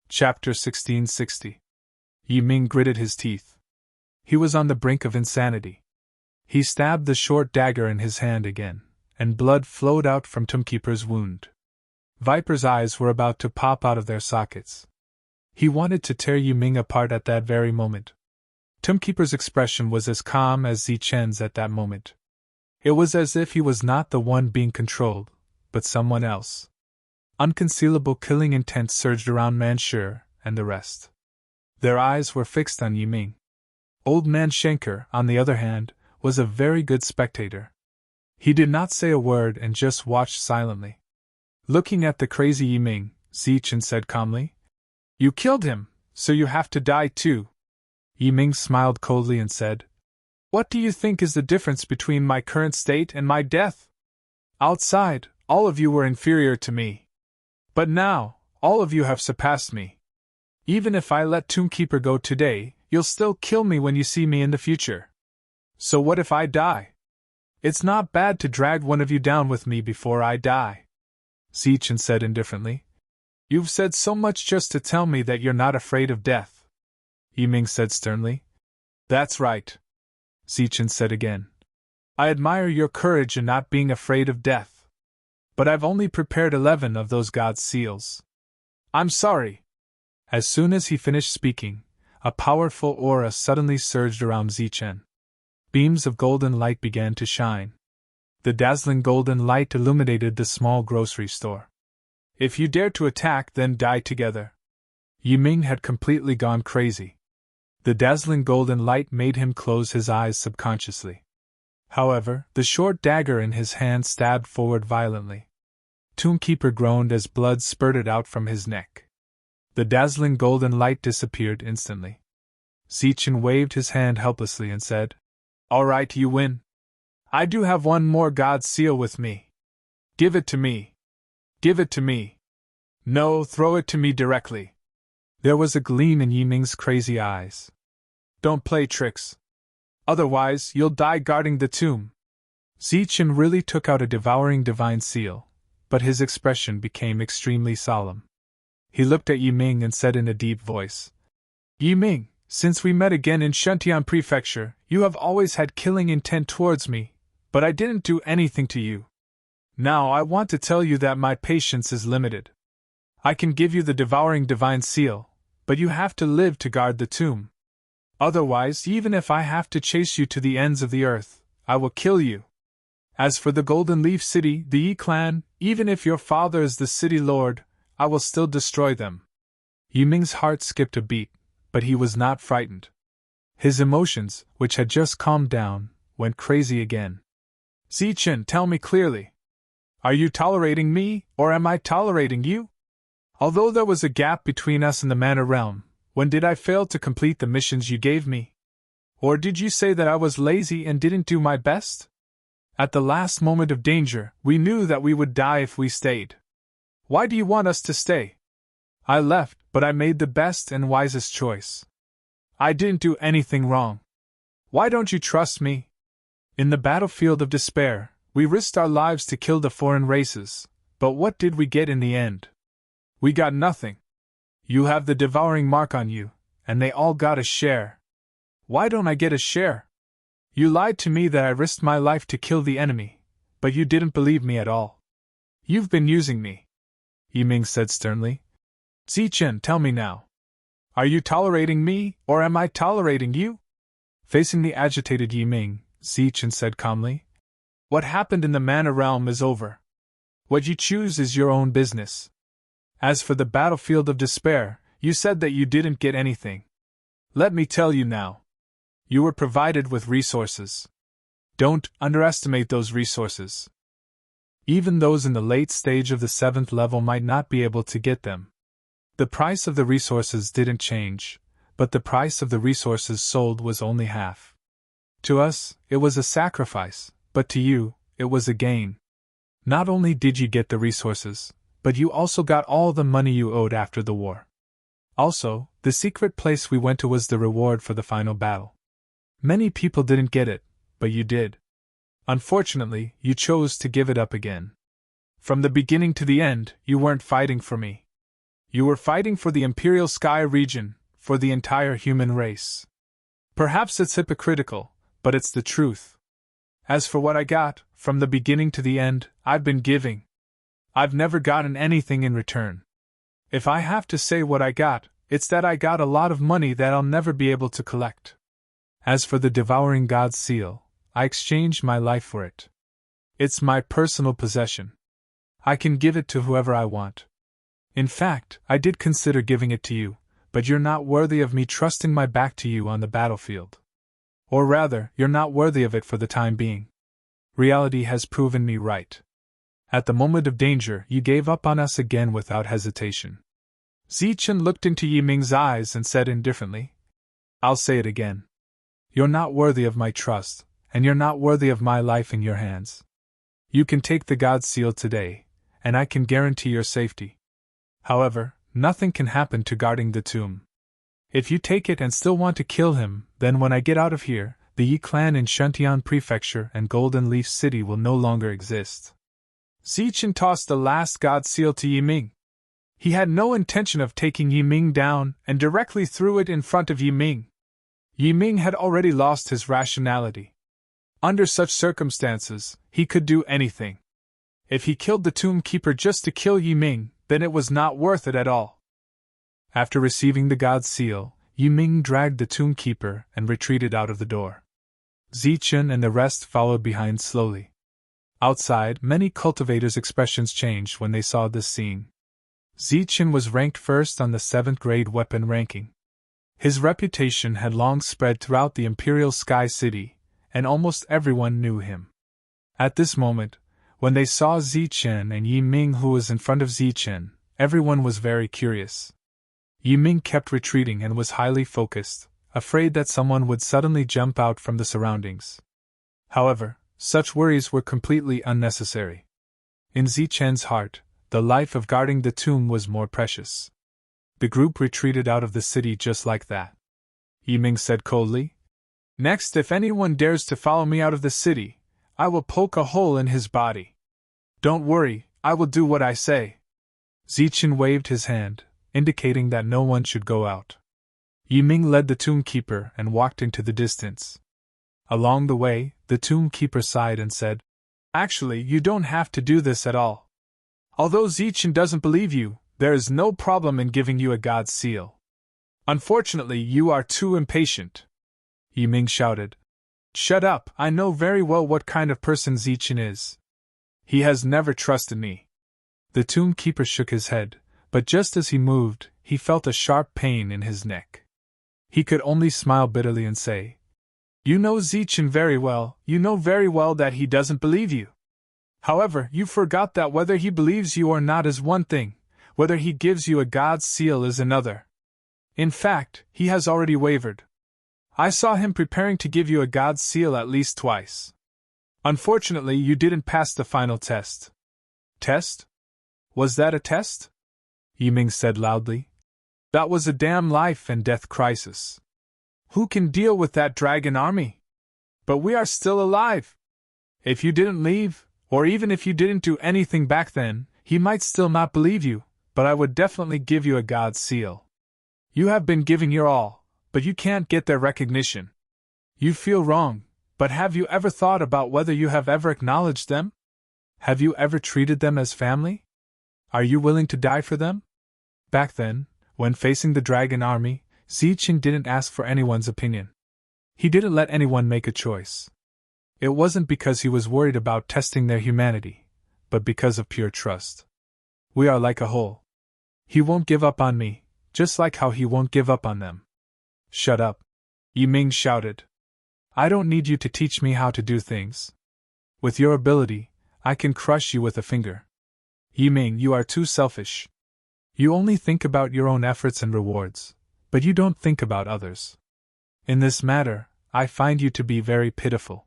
Chapter 1660. Yiming gritted his teeth. He was on the brink of insanity. He stabbed the short dagger in his hand again, and blood flowed out from Tomekeeper's wound. Viper's eyes were about to pop out of their sockets. He wanted to tear Yiming apart at that very moment. Tomekeeper's expression was as calm as Zichen's at that moment. It was as if he was not the one being controlled, but someone else. Unconcealable killing intent surged around Manshur and the rest. Their eyes were fixed on Yiming. Old man Schenker, on the other hand, was a very good spectator. He did not say a word and just watched silently. Looking at the crazy Yiming, Zichen said calmly, "You killed him, so you have to die too." Yiming smiled coldly and said, "What do you think is the difference between my current state and my death? Outside, all of you were inferior to me. But now, all of you have surpassed me. Even if I let Tomekeeper go today, you'll still kill me when you see me in the future. So what if I die? It's not bad to drag one of you down with me before I die." Zichen said indifferently, "You've said so much just to tell me that you're not afraid of death." Yiming said sternly. "That's right," Zichen said again. "I admire your courage in not being afraid of death. But I've only prepared 11 of those God's seals. I'm sorry." As soon as he finished speaking, a powerful aura suddenly surged around Zichen. Beams of golden light began to shine. The dazzling golden light illuminated the small grocery store. "If you dare to attack, then die together." Yiming had completely gone crazy. The dazzling golden light made him close his eyes subconsciously. However, the short dagger in his hand stabbed forward violently. Tomekeeper groaned as blood spurted out from his neck. The dazzling golden light disappeared instantly. Zichen waved his hand helplessly and said, "All right, you win. I do have one more God's seal with me. Give it to me. Give it to me. No, throw it to me directly." There was a gleam in Yiming's crazy eyes. "Don't play tricks. Otherwise, you'll die guarding the tomb." Zichen really took out a devouring divine seal, but his expression became extremely solemn. He looked at Yiming and said in a deep voice, "Yiming, since we met again in Shuntian Prefecture, you have always had killing intent towards me, but I didn't do anything to you. Now I want to tell you that my patience is limited. I can give you the devouring divine seal, but you have to live to guard the tomb. Otherwise, even if I have to chase you to the ends of the earth, I will kill you. As for the Golden Leaf City, the Yi clan, even if your father is the city lord, I will still destroy them." Yiming's heart skipped a beat, but he was not frightened. His emotions, which had just calmed down, went crazy again. "Zichen, tell me clearly. Are you tolerating me, or am I tolerating you? Although there was a gap between us in the Manor Realm, when did I fail to complete the missions you gave me? Or did you say that I was lazy and didn't do my best? At the last moment of danger, we knew that we would die if we stayed. Why do you want us to stay? I left, but I made the best and wisest choice. I didn't do anything wrong. Why don't you trust me? In the battlefield of despair, we risked our lives to kill the foreign races, but what did we get in the end? We got nothing. You have the devouring mark on you, and they all got a share. Why don't I get a share? You lied to me that I risked my life to kill the enemy, but you didn't believe me at all. You've been using me," Yiming said sternly. "Zichen, tell me now. Are you tolerating me, or am I tolerating you?" Facing the agitated Yiming, Zichen said calmly, "What happened in the Manor Realm is over. What you choose is your own business. As for the battlefield of despair, you said that you didn't get anything. Let me tell you now. You were provided with resources. Don't underestimate those resources. Even those in the late stage of the 7th level might not be able to get them. The price of the resources didn't change, but the price of the resources sold was only half. To us, it was a sacrifice, but to you, it was a gain. Not only did you get the resources, but you also got all the money you owed after the war. Also, the secret place we went to was the reward for the final battle. Many people didn't get it, but you did. Unfortunately, you chose to give it up again. From the beginning to the end, you weren't fighting for me. You were fighting for the Imperial Sky region, for the entire human race. Perhaps it's hypocritical, but it's the truth. As for what I got, from the beginning to the end, I've been giving. I've never gotten anything in return. If I have to say what I got, it's that I got a lot of money that I'll never be able to collect. As for the Devouring God's Seal, I exchanged my life for it. It's my personal possession. I can give it to whoever I want. In fact, I did consider giving it to you, but you're not worthy of me trusting my back to you on the battlefield. Or rather, you're not worthy of it for the time being. Reality has proven me right. At the moment of danger, you gave up on us again without hesitation. Zichen looked into Yi Ming's eyes and said indifferently, I'll say it again. You're not worthy of my trust, and you're not worthy of my life in your hands. You can take the God's Seal today, and I can guarantee your safety. However, nothing can happen to guarding the tomb. If you take it and still want to kill him, then when I get out of here, the Yi clan in Shuntian Prefecture and Golden Leaf City will no longer exist. Zichen tossed the last God's Seal to Yi Ming. He had no intention of taking Yi Ming down and directly threw it in front of Yi Ming. Yi Ming had already lost his rationality. Under such circumstances, he could do anything. If he killed the Tomb Keeper just to kill Yi Ming, then it was not worth it at all. After receiving the God's Seal, Yi Ming dragged the Tomb Keeper and retreated out of the door. Zichen and the rest followed behind slowly. Outside, many cultivators' expressions changed when they saw this scene. Zichen was ranked first on the 7th grade weapon ranking. His reputation had long spread throughout the Imperial Sky City, and almost everyone knew him. At this moment, when they saw Zichen and Yi Ming who was in front of Zichen, everyone was very curious. Yi Ming kept retreating and was highly focused, afraid that someone would suddenly jump out from the surroundings. However, such worries were completely unnecessary. In Zichen's heart, the life of guarding the tomb was more precious. The group retreated out of the city just like that. Yi Ming said coldly, Next, if anyone dares to follow me out of the city, I will poke a hole in his body. Don't worry, I will do what I say. Zichen waved his hand, indicating that no one should go out. Yi Ming led the Tomb Keeper and walked into the distance. Along the way, the Tomb Keeper sighed and said, Actually, you don't have to do this at all. Although Zichen doesn't believe you, there is no problem in giving you a God's Seal. Unfortunately, you are too impatient. Yi Ming shouted. Shut up, I know very well what kind of person Zichen is. He has never trusted me. The Tomb Keeper shook his head, but just as he moved, he felt a sharp pain in his neck. He could only smile bitterly and say, You know Zichen very well, you know very well that he doesn't believe you. However, you forgot that whether he believes you or not is one thing, whether he gives you a God's Seal is another. In fact, he has already wavered. I saw him preparing to give you a God's Seal at least twice. Unfortunately, you didn't pass the final test. Test? Was that a test? Yi Ming said loudly. That was a damn life and death crisis. Who can deal with that dragon army? But we are still alive. If you didn't leave, or even if you didn't do anything back then, he might still not believe you, but I would definitely give you a God's Seal. You have been giving your all, but you can't get their recognition. You feel wrong, but have you ever thought about whether you have ever acknowledged them? Have you ever treated them as family? Are you willing to die for them? Back then, when facing the dragon army, Zichen didn't ask for anyone's opinion. He didn't let anyone make a choice. It wasn't because he was worried about testing their humanity, but because of pure trust. We are like a whole. He won't give up on me, just like how he won't give up on them. Shut up! Yi Ming shouted. I don't need you to teach me how to do things. With your ability, I can crush you with a finger. Yiming, you are too selfish. You only think about your own efforts and rewards, but you don't think about others. In this matter, I find you to be very pitiful.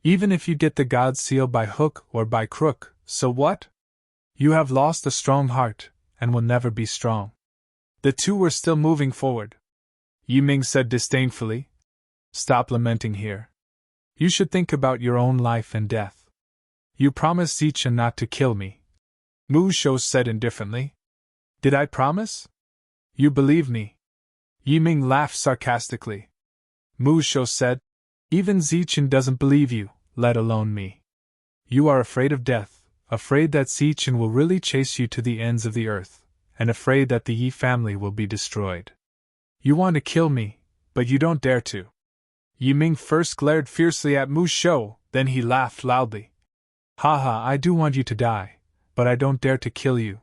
Even if you get the God Seal by hook or by crook, so what? You have lost a strong heart, and will never be strong. The two were still moving forward. Yiming said disdainfully, Stop lamenting here. You should think about your own life and death. You promised Zichen not to kill me. Mu Shou said indifferently. Did I promise? You believe me? Yiming laughed sarcastically. Mu Shou said, Even Zichen doesn't believe you, let alone me. You are afraid of death, afraid that Zichen will really chase you to the ends of the earth, and afraid that the Yi family will be destroyed. You want to kill me, but you don't dare to. Yiming first glared fiercely at Mu Shou, then he laughed loudly. Haha, I do want you to die, but I don't dare to kill you.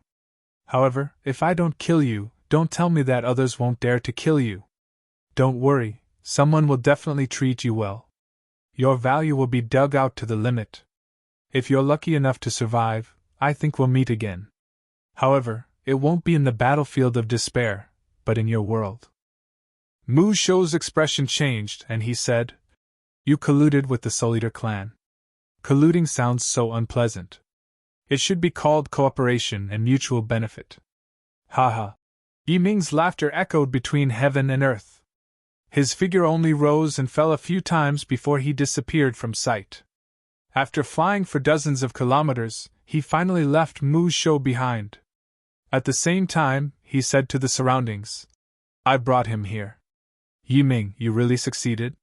However, if I don't kill you, don't tell me that others won't dare to kill you. Don't worry, someone will definitely treat you well. Your value will be dug out to the limit. If you're lucky enough to survive, I think we'll meet again. However, it won't be in the battlefield of despair, but in your world. Mu Shou's expression changed, and he said, You colluded with the Soul Eater clan. Colluding sounds so unpleasant. It should be called cooperation and mutual benefit. Haha. Yiming's laughter echoed between heaven and earth. His figure only rose and fell a few times before he disappeared from sight. After flying for dozens of kilometers, he finally left Mu Shou behind. At the same time, he said to the surroundings, I brought him here. Yiming, you really succeeded?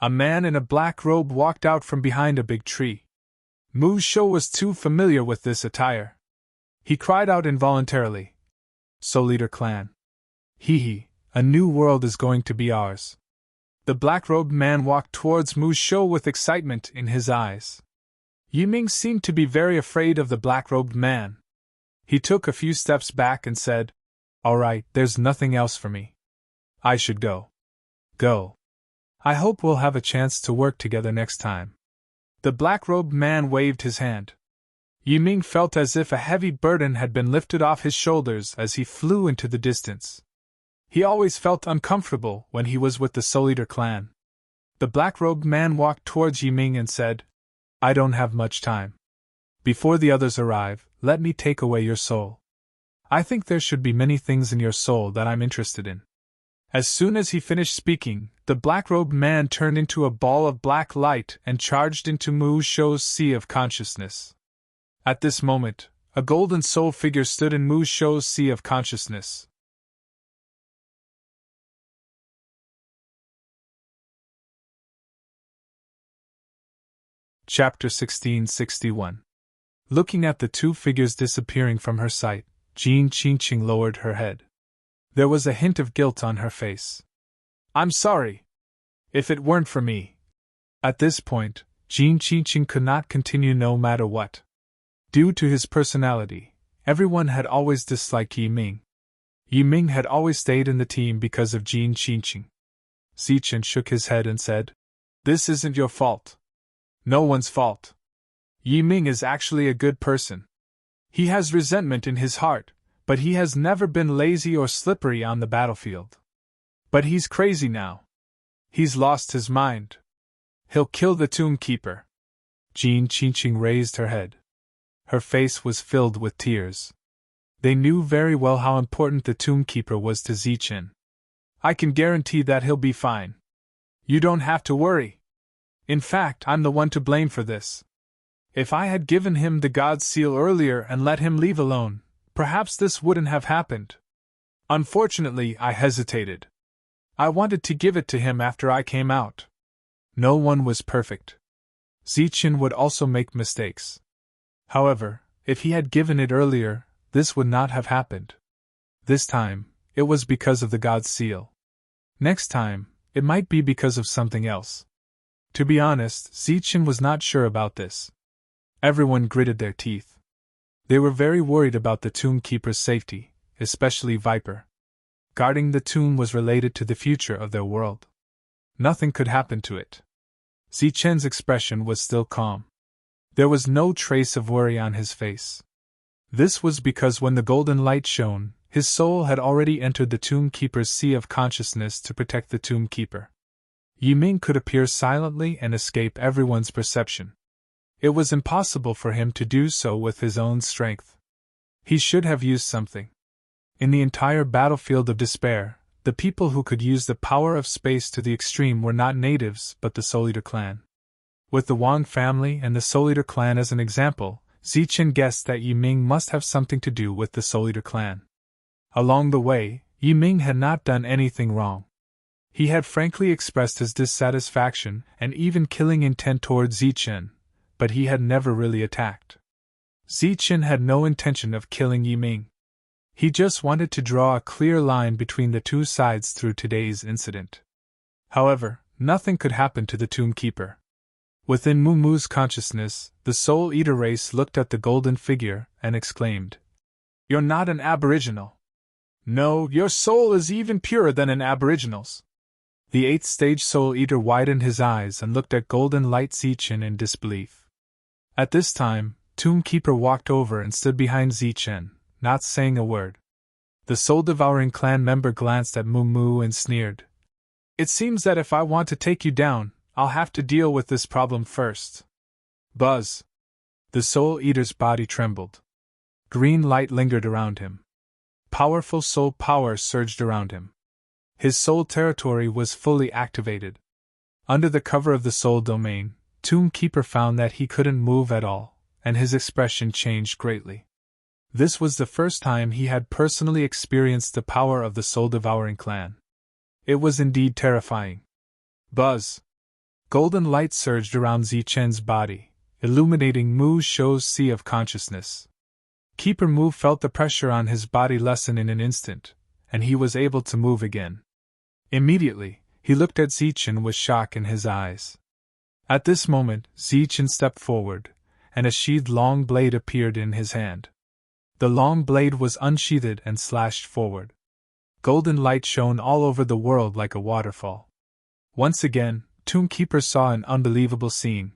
A man in a black robe walked out from behind a big tree. Mu Shou was too familiar with this attire. He cried out involuntarily, Soul Eater clan. Hee, a new world is going to be ours. The black-robed man walked towards Mu Shou with excitement in his eyes. Yiming seemed to be very afraid of the black-robed man. He took a few steps back and said, All right, there's nothing else for me. I should go. Go. I hope we'll have a chance to work together next time. The black-robed man waved his hand. Yiming felt as if a heavy burden had been lifted off his shoulders as he flew into the distance. He always felt uncomfortable when he was with the Soul Eater clan. The black-robed man walked towards Yiming and said, I don't have much time. Before the others arrive, let me take away your soul. I think there should be many things in your soul that I'm interested in. As soon as he finished speaking, the black-robed man turned into a ball of black light and charged into Mu Shou's sea of consciousness. At this moment, a golden soul figure stood in Mu Shou's sea of consciousness. Chapter 1661. Looking at the two figures disappearing from her sight, Jean Qingqing lowered her head. There was a hint of guilt on her face. I'm sorry. If it weren't for me. At this point, Jean Qingqing could not continue no matter what. Due to his personality, everyone had always disliked Yiming. Yiming had always stayed in the team because of Jean Qingqing. Zichen shook his head and said, This isn't your fault. No one's fault. Yiming is actually a good person. He has resentment in his heart, but he has never been lazy or slippery on the battlefield. But he's crazy now. He's lost his mind. He'll kill the tomb keeper. Jean Qingqing raised her head. Her face was filled with tears. They knew very well how important the tomb keeper was to Zichen. I can guarantee that he'll be fine. You don't have to worry. In fact, I'm the one to blame for this. If I had given him the God Seal earlier and let him leave alone, perhaps this wouldn't have happened. Unfortunately, I hesitated. I wanted to give it to him after I came out. No one was perfect. Zichen would also make mistakes. However, if he had given it earlier, this would not have happened. This time, it was because of the God Seal. Next time, it might be because of something else. To be honest, Zichen was not sure about this. Everyone gritted their teeth. They were very worried about the tomb keeper's safety, especially Viper. Guarding the tomb was related to the future of their world. Nothing could happen to it. Zichen's expression was still calm. There was no trace of worry on his face. This was because when the golden light shone, his soul had already entered the Tomb Keeper's sea of consciousness to protect the Tomb Keeper. Yiming could appear silently and escape everyone's perception. It was impossible for him to do so with his own strength. He should have used something. In the entire battlefield of despair, the people who could use the power of space to the extreme were not natives but the Soul Eater clan. With the Wang family and the Soul Eater clan as an example, Zichen guessed that Yiming must have something to do with the Soul Eater clan. Along the way, Yiming had not done anything wrong. He had frankly expressed his dissatisfaction and even killing intent toward Zichen, but he had never really attacked. Zichen had no intention of killing Yiming. He just wanted to draw a clear line between the two sides through today's incident. However, nothing could happen to the Tomb Keeper. Within Mumu's consciousness, the Soul Eater race looked at the golden figure and exclaimed, "You're not an aboriginal. No, your soul is even purer than an aboriginal's." The 8th stage Soul Eater widened his eyes and looked at Golden Light Zichen in disbelief. At this time, Tomb Keeper walked over and stood behind Zichen, not saying a word. The soul-devouring clan member glanced at Mumu and sneered. "It seems that if I want to take you down, I'll have to deal with this problem first." Buzz! The Soul Eater's body trembled. Green light lingered around him. Powerful soul power surged around him. His soul territory was fully activated. Under the cover of the soul domain, Tomb Keeper found that he couldn't move at all, and his expression changed greatly. This was the first time he had personally experienced the power of the soul-devouring clan. It was indeed terrifying. Buzz! Golden light surged around Zichen's body, illuminating Mu Shou's sea of consciousness. Keeper Mu felt the pressure on his body lessen in an instant, and he was able to move again. Immediately, he looked at Zichen with shock in his eyes. At this moment, Zichen stepped forward, and a sheathed long blade appeared in his hand. The long blade was unsheathed and slashed forward. Golden light shone all over the world like a waterfall. Once again, Tomb Keeper saw an unbelievable scene.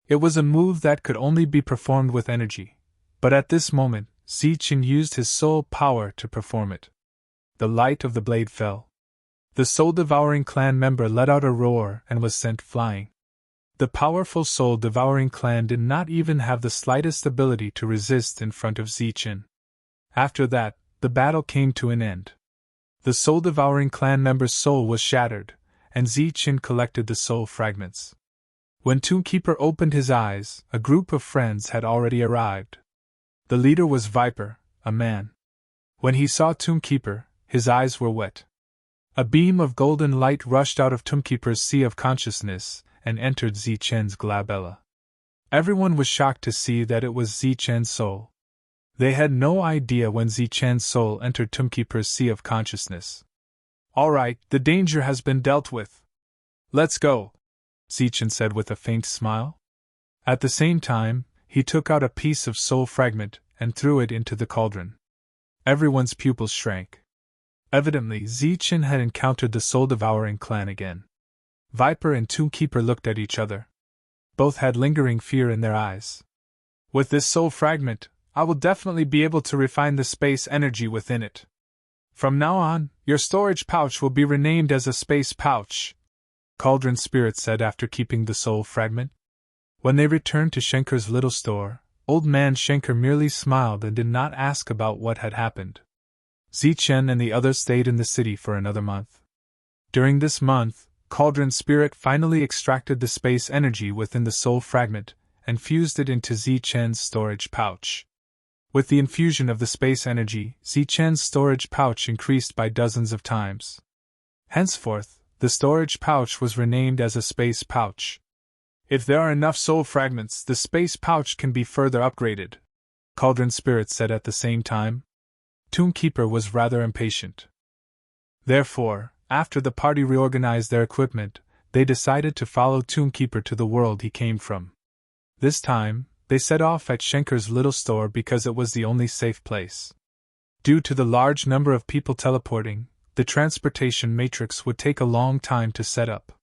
It was a move that could only be performed with energy, but at this moment, Zichen used his soul power to perform it. The light of the blade fell. The soul-devouring clan member let out a roar and was sent flying. The powerful soul-devouring clan did not even have the slightest ability to resist in front of Zichen. After that, the battle came to an end. The soul-devouring clan member's soul was shattered, and Zichen collected the soul fragments. When Tomb Keeper opened his eyes, a group of friends had already arrived. The leader was Viper, a man. When he saw Tomb Keeper, his eyes were wet. A beam of golden light rushed out of Tomb Keeper's sea of consciousness and entered Zichen's glabella. Everyone was shocked to see that it was Zichen's soul. They had no idea when Zichen's soul entered Tomb Keeper's sea of consciousness. "All right, the danger has been dealt with. Let's go," Zichen said with a faint smile. At the same time, he took out a piece of soul fragment and threw it into the cauldron. Everyone's pupils shrank. Evidently, Zichen had encountered the soul-devouring clan again. Viper and Tomb Keeper looked at each other. Both had lingering fear in their eyes. "With this soul fragment, I will definitely be able to refine the space energy within it. From now on, your storage pouch will be renamed as a space pouch," Cauldron Spirit said after keeping the soul fragment. When they returned to Shenker's little store, Old Man Shenker merely smiled and did not ask about what had happened. Zichen and the others stayed in the city for another month. During this month, Cauldron Spirit finally extracted the space energy within the soul fragment and fused it into Zichen's storage pouch. With the infusion of the space energy, Zichen's storage pouch increased by dozens of times. Henceforth, the storage pouch was renamed as a space pouch. "If there are enough soul fragments, the space pouch can be further upgraded," Cauldron Spirit said at the same time. Tomb Keeper was rather impatient. Therefore, after the party reorganized their equipment, they decided to follow Tomb Keeper to the world he came from. This time, they set off at Shenker's little store because it was the only safe place. Due to the large number of people teleporting, the transportation matrix would take a long time to set up.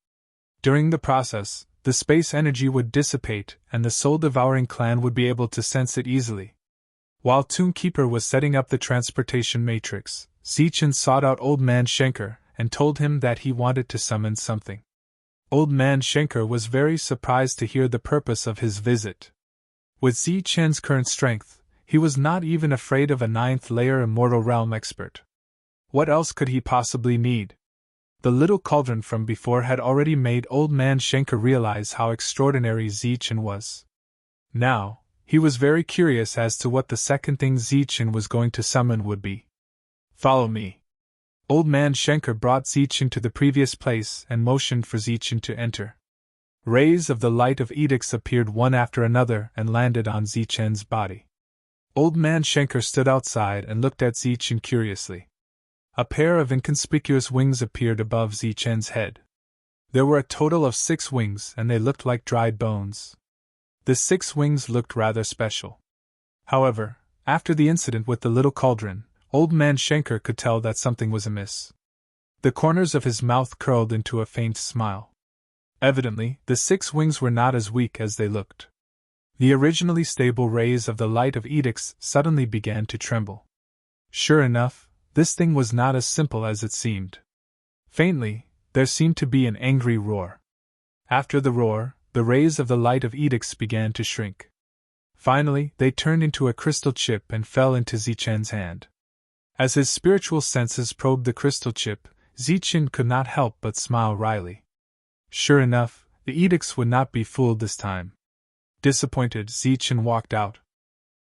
During the process, the space energy would dissipate and the soul-devouring clan would be able to sense it easily. While Toonkeeper was setting up the transportation matrix, Zichen sought out Old Man Schenker and told him that he wanted to summon something. Old Man Schenker was very surprised to hear the purpose of his visit. With Zichen's current strength, he was not even afraid of a 9th-layer Immortal Realm expert. What else could he possibly need? The little cauldron from before had already made Old Man Schenker realize how extraordinary Zichen was. Now, he was very curious as to what the second thing Zichen was going to summon would be. Follow me. Old Man Schenker brought Zichen to the previous place and motioned for Zichen to enter. Rays of the light of edicts appeared one after another and landed on Zichen's body. Old Man Schenker stood outside and looked at Zichen curiously. A pair of inconspicuous wings appeared above Zichen's head. There were a total of 6 wings and they looked like dried bones. The 6 wings looked rather special. However, after the incident with the little cauldron, Old Man Schenker could tell that something was amiss. The corners of his mouth curled into a faint smile. Evidently, the 6 wings were not as weak as they looked. The originally stable rays of the light of edicts suddenly began to tremble. Sure enough, this thing was not as simple as it seemed. Faintly, there seemed to be an angry roar. After the roar, the rays of the light of edicts began to shrink. Finally, they turned into a crystal chip and fell into Zichen's hand. As his spiritual senses probed the crystal chip, Zichen could not help but smile wryly. Sure enough, the edicts would not be fooled this time. Disappointed, Zichen walked out.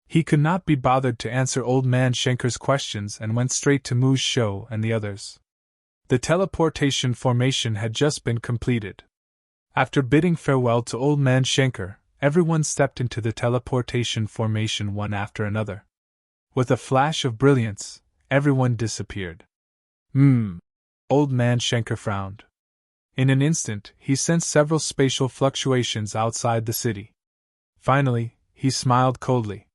He could not be bothered to answer Old Man Schenker's questions and went straight to Mu's show and the others. The teleportation formation had just been completed. After bidding farewell to Old Man Schenker, everyone stepped into the teleportation formation one after another. With a flash of brilliance, everyone disappeared. Old Man Schenker frowned. In an instant, he sensed several spatial fluctuations outside the city. Finally, he smiled coldly.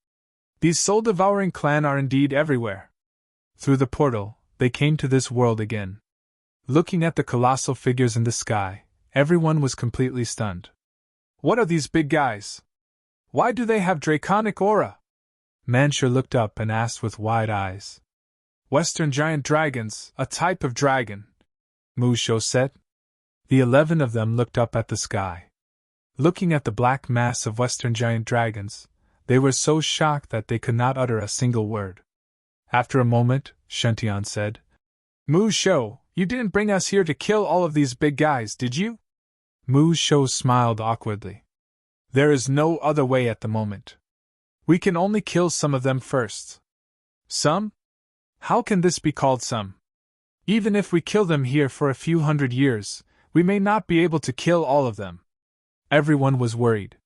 These soul-devouring clan are indeed everywhere. Through the portal, they came to this world again. Looking at the colossal figures in the sky, everyone was completely stunned. What are these big guys? Why do they have draconic aura? Manshur looked up and asked with wide eyes. Western giant dragons, a type of dragon, Musho said. The 11 of them looked up at the sky. Looking at the black mass of Western giant dragons, they were so shocked that they could not utter a single word. After a moment, Shention said, Musho, you didn't bring us here to kill all of these big guys, did you? Musho smiled awkwardly. There is no other way at the moment. We can only kill some of them first. Some? How can this be called some? Even if we kill them here for a few hundred years, we may not be able to kill all of them. Everyone was worried.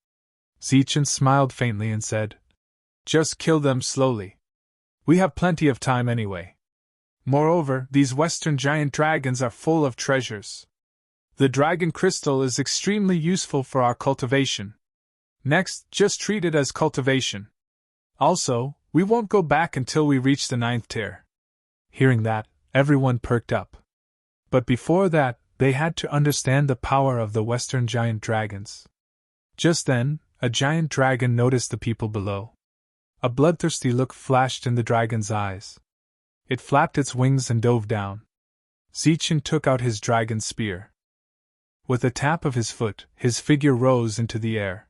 Zichen smiled faintly and said, Just kill them slowly. We have plenty of time anyway. Moreover, these Western giant dragons are full of treasures. The dragon crystal is extremely useful for our cultivation. Next, just treat it as cultivation. Also, we won't go back until we reach the 9th tier. Hearing that, everyone perked up. But before that, they had to understand the power of the Western giant dragons. Just then, a giant dragon noticed the people below. A bloodthirsty look flashed in the dragon's eyes. It flapped its wings and dove down. Zichen took out his dragon spear. With a tap of his foot, his figure rose into the air.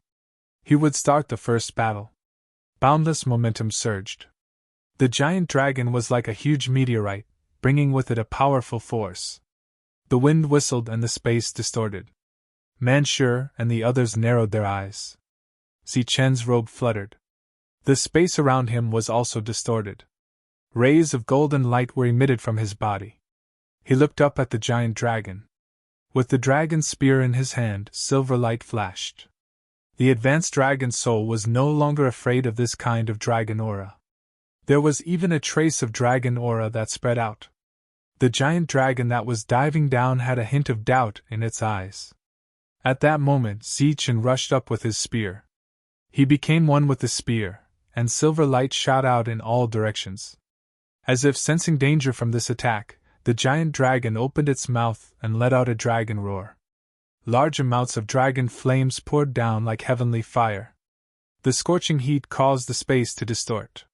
He would start the first battle. Boundless momentum surged. The giant dragon was like a huge meteorite, bringing with it a powerful force. The wind whistled and the space distorted. Manshur and the others narrowed their eyes. Zichen's robe fluttered. The space around him was also distorted. Rays of golden light were emitted from his body. He looked up at the giant dragon. With the dragon's spear in his hand, silver light flashed. The advanced dragon soul was no longer afraid of this kind of dragon aura. There was even a trace of dragon aura that spread out. The giant dragon that was diving down had a hint of doubt in its eyes. At that moment, Zichen rushed up with his spear. He became one with the spear, and silver light shot out in all directions. As if sensing danger from this attack, the giant dragon opened its mouth and let out a dragon roar. large amounts of dragon flames poured down like heavenly fire. The scorching heat caused the space to distort.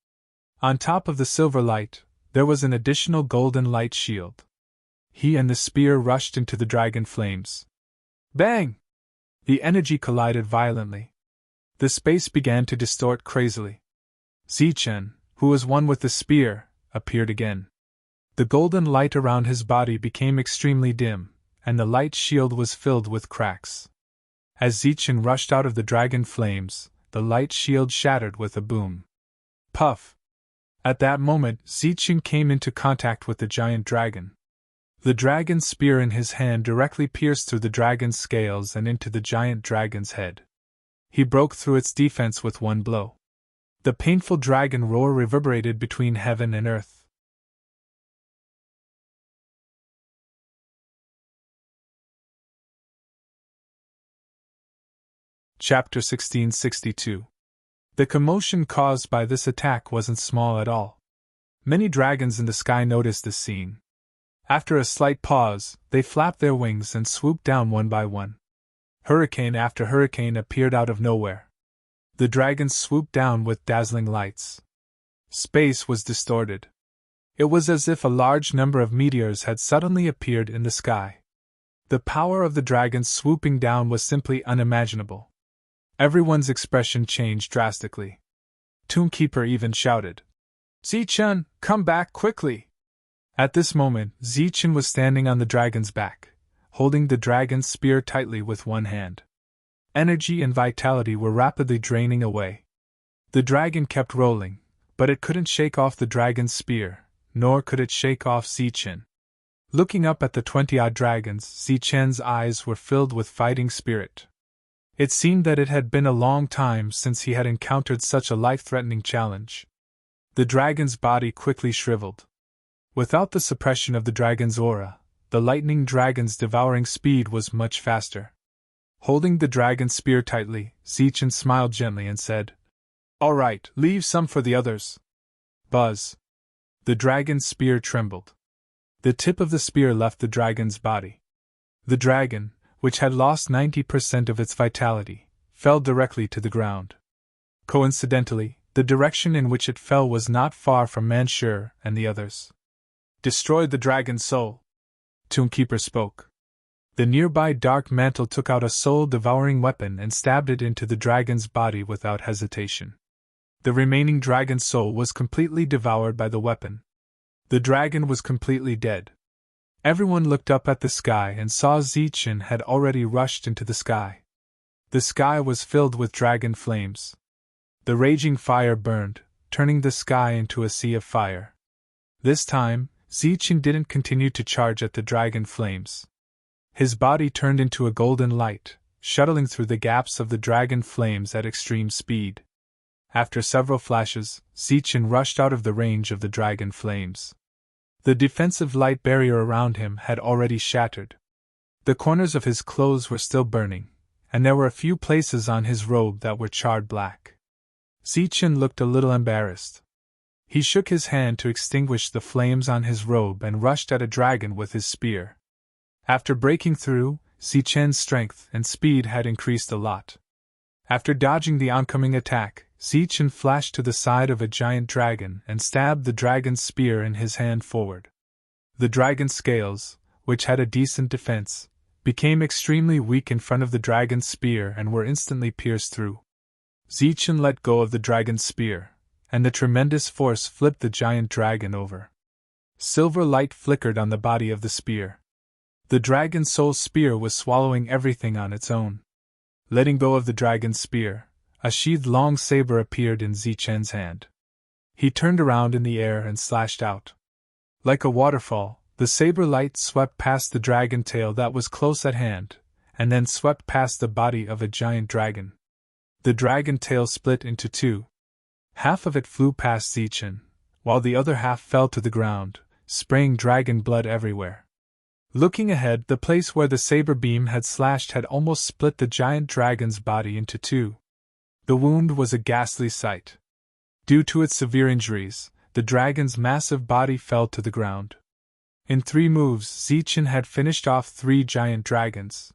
On top of the silver light, there was an additional golden light shield. He and the spear rushed into the dragon flames. Bang! The energy collided violently. The space began to distort crazily. Zichen, who was one with the spear, appeared again. The golden light around his body became extremely dim, and the light shield was filled with cracks. As Zichen rushed out of the dragon flames, the light shield shattered with a boom. Puff! At that moment, Zichen came into contact with the giant dragon. The dragon's spear in his hand directly pierced through the dragon's scales and into the giant dragon's head. He broke through its defense with one blow. The painful dragon roar reverberated between heaven and earth. Chapter 1662. The commotion caused by this attack wasn't small at all. Many dragons in the sky noticed this scene. After a slight pause, they flapped their wings and swooped down one by one. Hurricane after hurricane appeared out of nowhere. The dragons swooped down with dazzling lights. Space was distorted. It was as if a large number of meteors had suddenly appeared in the sky. The power of the dragons swooping down was simply unimaginable. Everyone's expression changed drastically. Toonkeeper even shouted, "Zichen, come back quickly!" At this moment, Zichen was standing on the dragon's back, holding the dragon's spear tightly with one hand. Energy and vitality were rapidly draining away. The dragon kept rolling, but it couldn't shake off the dragon's spear, nor could it shake off Zichen. Looking up at the 20-odd dragons, Zichen's eyes were filled with fighting spirit. It seemed that it had been a long time since he had encountered such a life-threatening challenge. The dragon's body quickly shriveled. Without the suppression of the dragon's aura, the lightning dragon's devouring speed was much faster. Holding the dragon's spear tightly, Zichen smiled gently and said, "All right, leave some for the others." Buzz! The dragon's spear trembled. The tip of the spear left the dragon's body. The dragon, which had lost 90% of its vitality, fell directly to the ground. Coincidentally, the direction in which it fell was not far from Manshur and the others. "Destroyed the dragon's soul," Toonkeeper spoke. The nearby dark mantle took out a soul-devouring weapon and stabbed it into the dragon's body without hesitation. The remaining dragon soul was completely devoured by the weapon. The dragon was completely dead. Everyone looked up at the sky and saw Zichen had already rushed into the sky. The sky was filled with dragon flames. The raging fire burned, turning the sky into a sea of fire. This time, Zichen didn't continue to charge at the dragon flames. His body turned into a golden light, shuttling through the gaps of the dragon flames at extreme speed. After several flashes, Zichen rushed out of the range of the dragon flames. The defensive light barrier around him had already shattered. The corners of his clothes were still burning, and there were a few places on his robe that were charred black. Zichen looked a little embarrassed. He shook his hand to extinguish the flames on his robe and rushed at a dragon with his spear. After breaking through, Zichen's strength and speed had increased a lot. After dodging the oncoming attack, Zichen flashed to the side of a giant dragon and stabbed the dragon's spear in his hand forward. The dragon's scales, which had a decent defense, became extremely weak in front of the dragon's spear and were instantly pierced through. Zichen let go of the dragon's spear, and the tremendous force flipped the giant dragon over. Silver light flickered on the body of the spear. The dragon soul spear was swallowing everything on its own. Letting go of the dragon's spear, a sheathed long saber appeared in Zichen's hand. He turned around in the air and slashed out. Like a waterfall, the saber light swept past the dragon tail that was close at hand, and then swept past the body of a giant dragon. The dragon tail split into two. Half of it flew past Zichen, while the other half fell to the ground, spraying dragon blood everywhere. Looking ahead, the place where the saber beam had slashed had almost split the giant dragon's body into two. The wound was a ghastly sight. Due to its severe injuries, the dragon's massive body fell to the ground. In 3 moves, Zichen had finished off 3 giant dragons.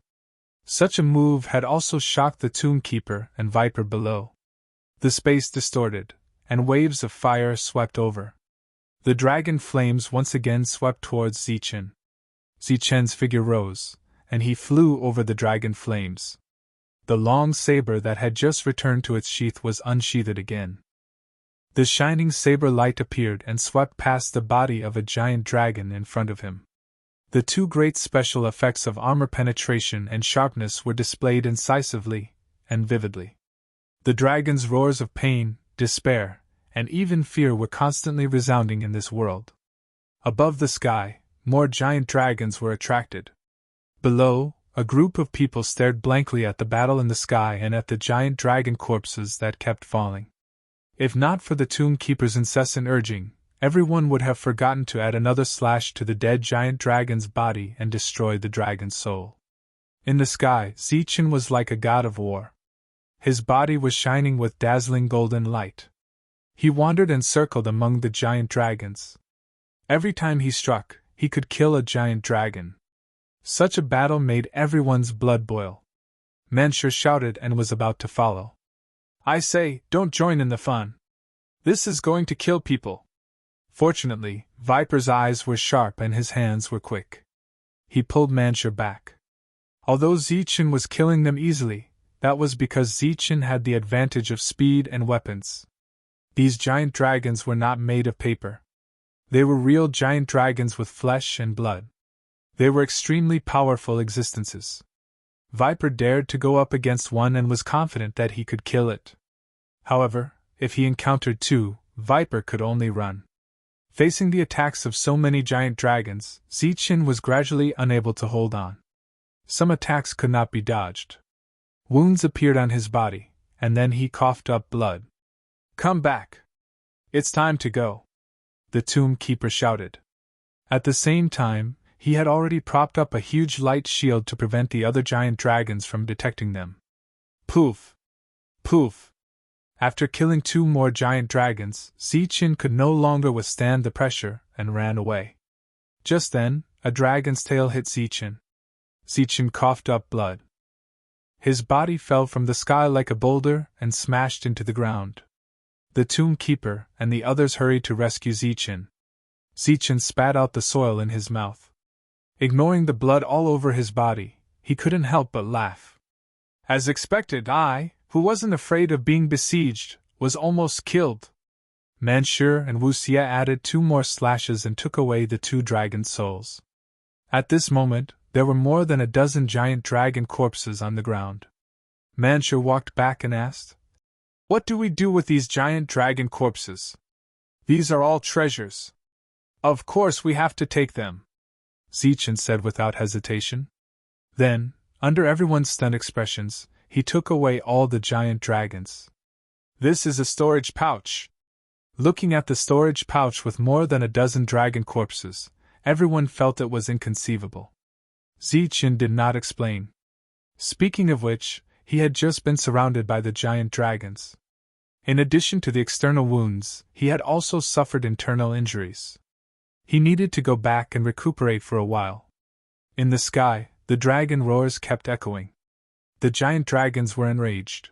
Such a move had also shocked the tomb keeper and Viper below. The space distorted, and waves of fire swept over. The dragon flames once again swept towards Zichen. Zichen's figure rose, and he flew over the dragon flames. The long saber that had just returned to its sheath was unsheathed again. The shining saber light appeared and swept past the body of a giant dragon in front of him. The two great special effects of armor penetration and sharpness were displayed incisively and vividly. The dragon's roars of pain, despair, and even fear were constantly resounding in this world. Above the sky, more giant dragons were attracted. Below, a group of people stared blankly at the battle in the sky and at the giant dragon corpses that kept falling. If not for the tomb keeper's incessant urging, everyone would have forgotten to add another slash to the dead giant dragon's body and destroy the dragon's soul. In the sky, Zichen was like a god of war. His body was shining with dazzling golden light. He wandered and circled among the giant dragons. Every time he struck, he could kill a giant dragon. Such a battle made everyone's blood boil. Mancher shouted and was about to follow. "I say, don't join in the fun. This is going to kill people." Fortunately, Viper's eyes were sharp and his hands were quick. He pulled Mancher back. Although Zichen was killing them easily, that was because Zichen had the advantage of speed and weapons. These giant dragons were not made of paper. They were real giant dragons with flesh and blood. They were extremely powerful existences. Viper dared to go up against one and was confident that he could kill it. However, if he encountered two, Viper could only run. Facing the attacks of so many giant dragons, Zichen was gradually unable to hold on. Some attacks could not be dodged. Wounds appeared on his body, and then he coughed up blood. "Come back! It's time to go!" the tomb keeper shouted. At the same time, he had already propped up a huge light shield to prevent the other giant dragons from detecting them. Poof! Poof! After killing two more giant dragons, Zichen could no longer withstand the pressure and ran away. Just then, a dragon's tail hit Zichen. Zichen coughed up blood. His body fell from the sky like a boulder and smashed into the ground. The tomb keeper and the others hurried to rescue Zichen. Zichen spat out the soil in his mouth. Ignoring the blood all over his body, he couldn't help but laugh. As expected, I, who wasn't afraid of being besieged, was almost killed. Mancher and Wuxia added two more slashes and took away the two dragon souls. At this moment, there were more than a dozen giant dragon corpses on the ground. Mancher walked back and asked, "What do we do with these giant dragon corpses? These are all treasures." "Of course we have to take them," Zichen said without hesitation. Then, under everyone's stunned expressions, he took away all the giant dragons. "This is a storage pouch." Looking at the storage pouch with more than a dozen dragon corpses, everyone felt it was inconceivable. Zichen did not explain. Speaking of which, he had just been surrounded by the giant dragons. In addition to the external wounds, he had also suffered internal injuries. He needed to go back and recuperate for a while. In the sky, the dragon roars kept echoing. The giant dragons were enraged.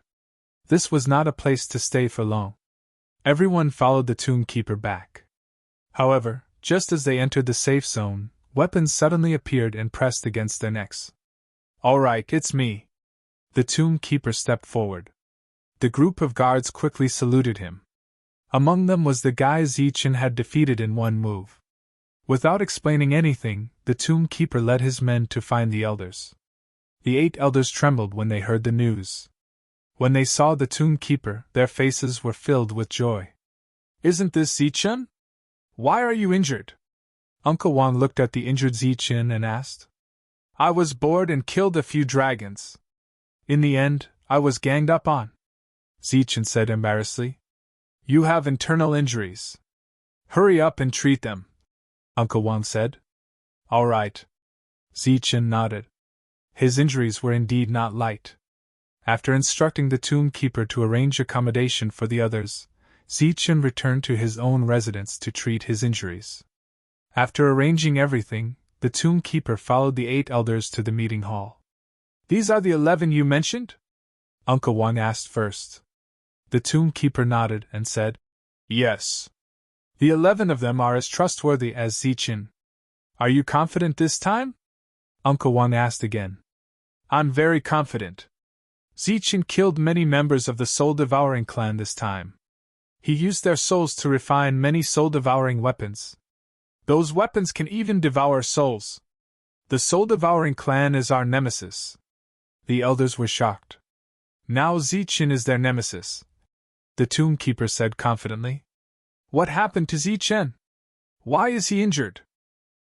This was not a place to stay for long. Everyone followed the tomb keeper back. However, just as they entered the safe zone, weapons suddenly appeared and pressed against their necks. "All right, it's me." The tomb keeper stepped forward. The group of guards quickly saluted him. Among them was the guy Zichen had defeated in one move. Without explaining anything, the tomb keeper led his men to find the elders. The 8 elders trembled when they heard the news. When they saw the tomb keeper, their faces were filled with joy. "Isn't this Zichen? Why are you injured?" Uncle Wang looked at the injured Zichen and asked. "I was bored and killed a few dragons. In the end, I was ganged up on," Zichen said embarrassedly. "You have internal injuries. Hurry up and treat them," Uncle Wang said. "All right." Zichen nodded. His injuries were indeed not light. After instructing the tomb keeper to arrange accommodation for the others, Zichen returned to his own residence to treat his injuries. After arranging everything, the tomb keeper followed the 8 elders to the meeting hall. These are the 11 you mentioned? Uncle Wang asked first. The tomb keeper nodded and said, Yes. The 11 of them are as trustworthy as Ziqin. Are you confident this time? Uncle Wang asked again. I'm very confident. Ziqin killed many members of the soul-devouring clan this time. He used their souls to refine many soul-devouring weapons. Those weapons can even devour souls. The soul-devouring clan is our nemesis. The elders were shocked. Now Ziqin is their nemesis, the tomb keeper said confidently. What happened to Ziqin? Why is he injured?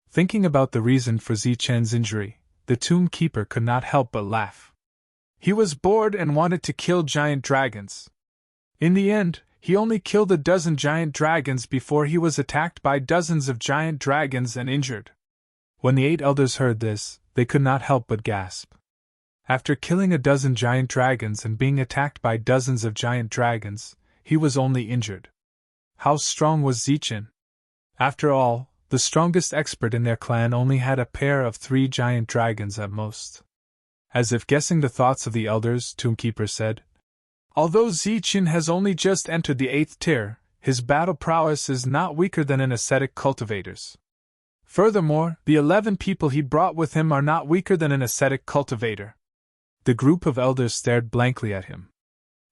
Thinking about the reason for Ziqin's injury, the tomb keeper could not help but laugh. He was bored and wanted to kill giant dragons. In the end, he only killed a dozen giant dragons before he was attacked by dozens of giant dragons and injured. When the 8 elders heard this, they could not help but gasp. After killing a dozen giant dragons and being attacked by dozens of giant dragons, he was only injured. How strong was Ziqin? After all, the strongest expert in their clan only had a pair of 3 giant dragons at most. As if guessing the thoughts of the elders, Tombkeeper said, Although Ziqin has only just entered the 8th tier, his battle prowess is not weaker than an ascetic cultivator's. Furthermore, the 11 people he brought with him are not weaker than an ascetic cultivator. The group of elders stared blankly at him.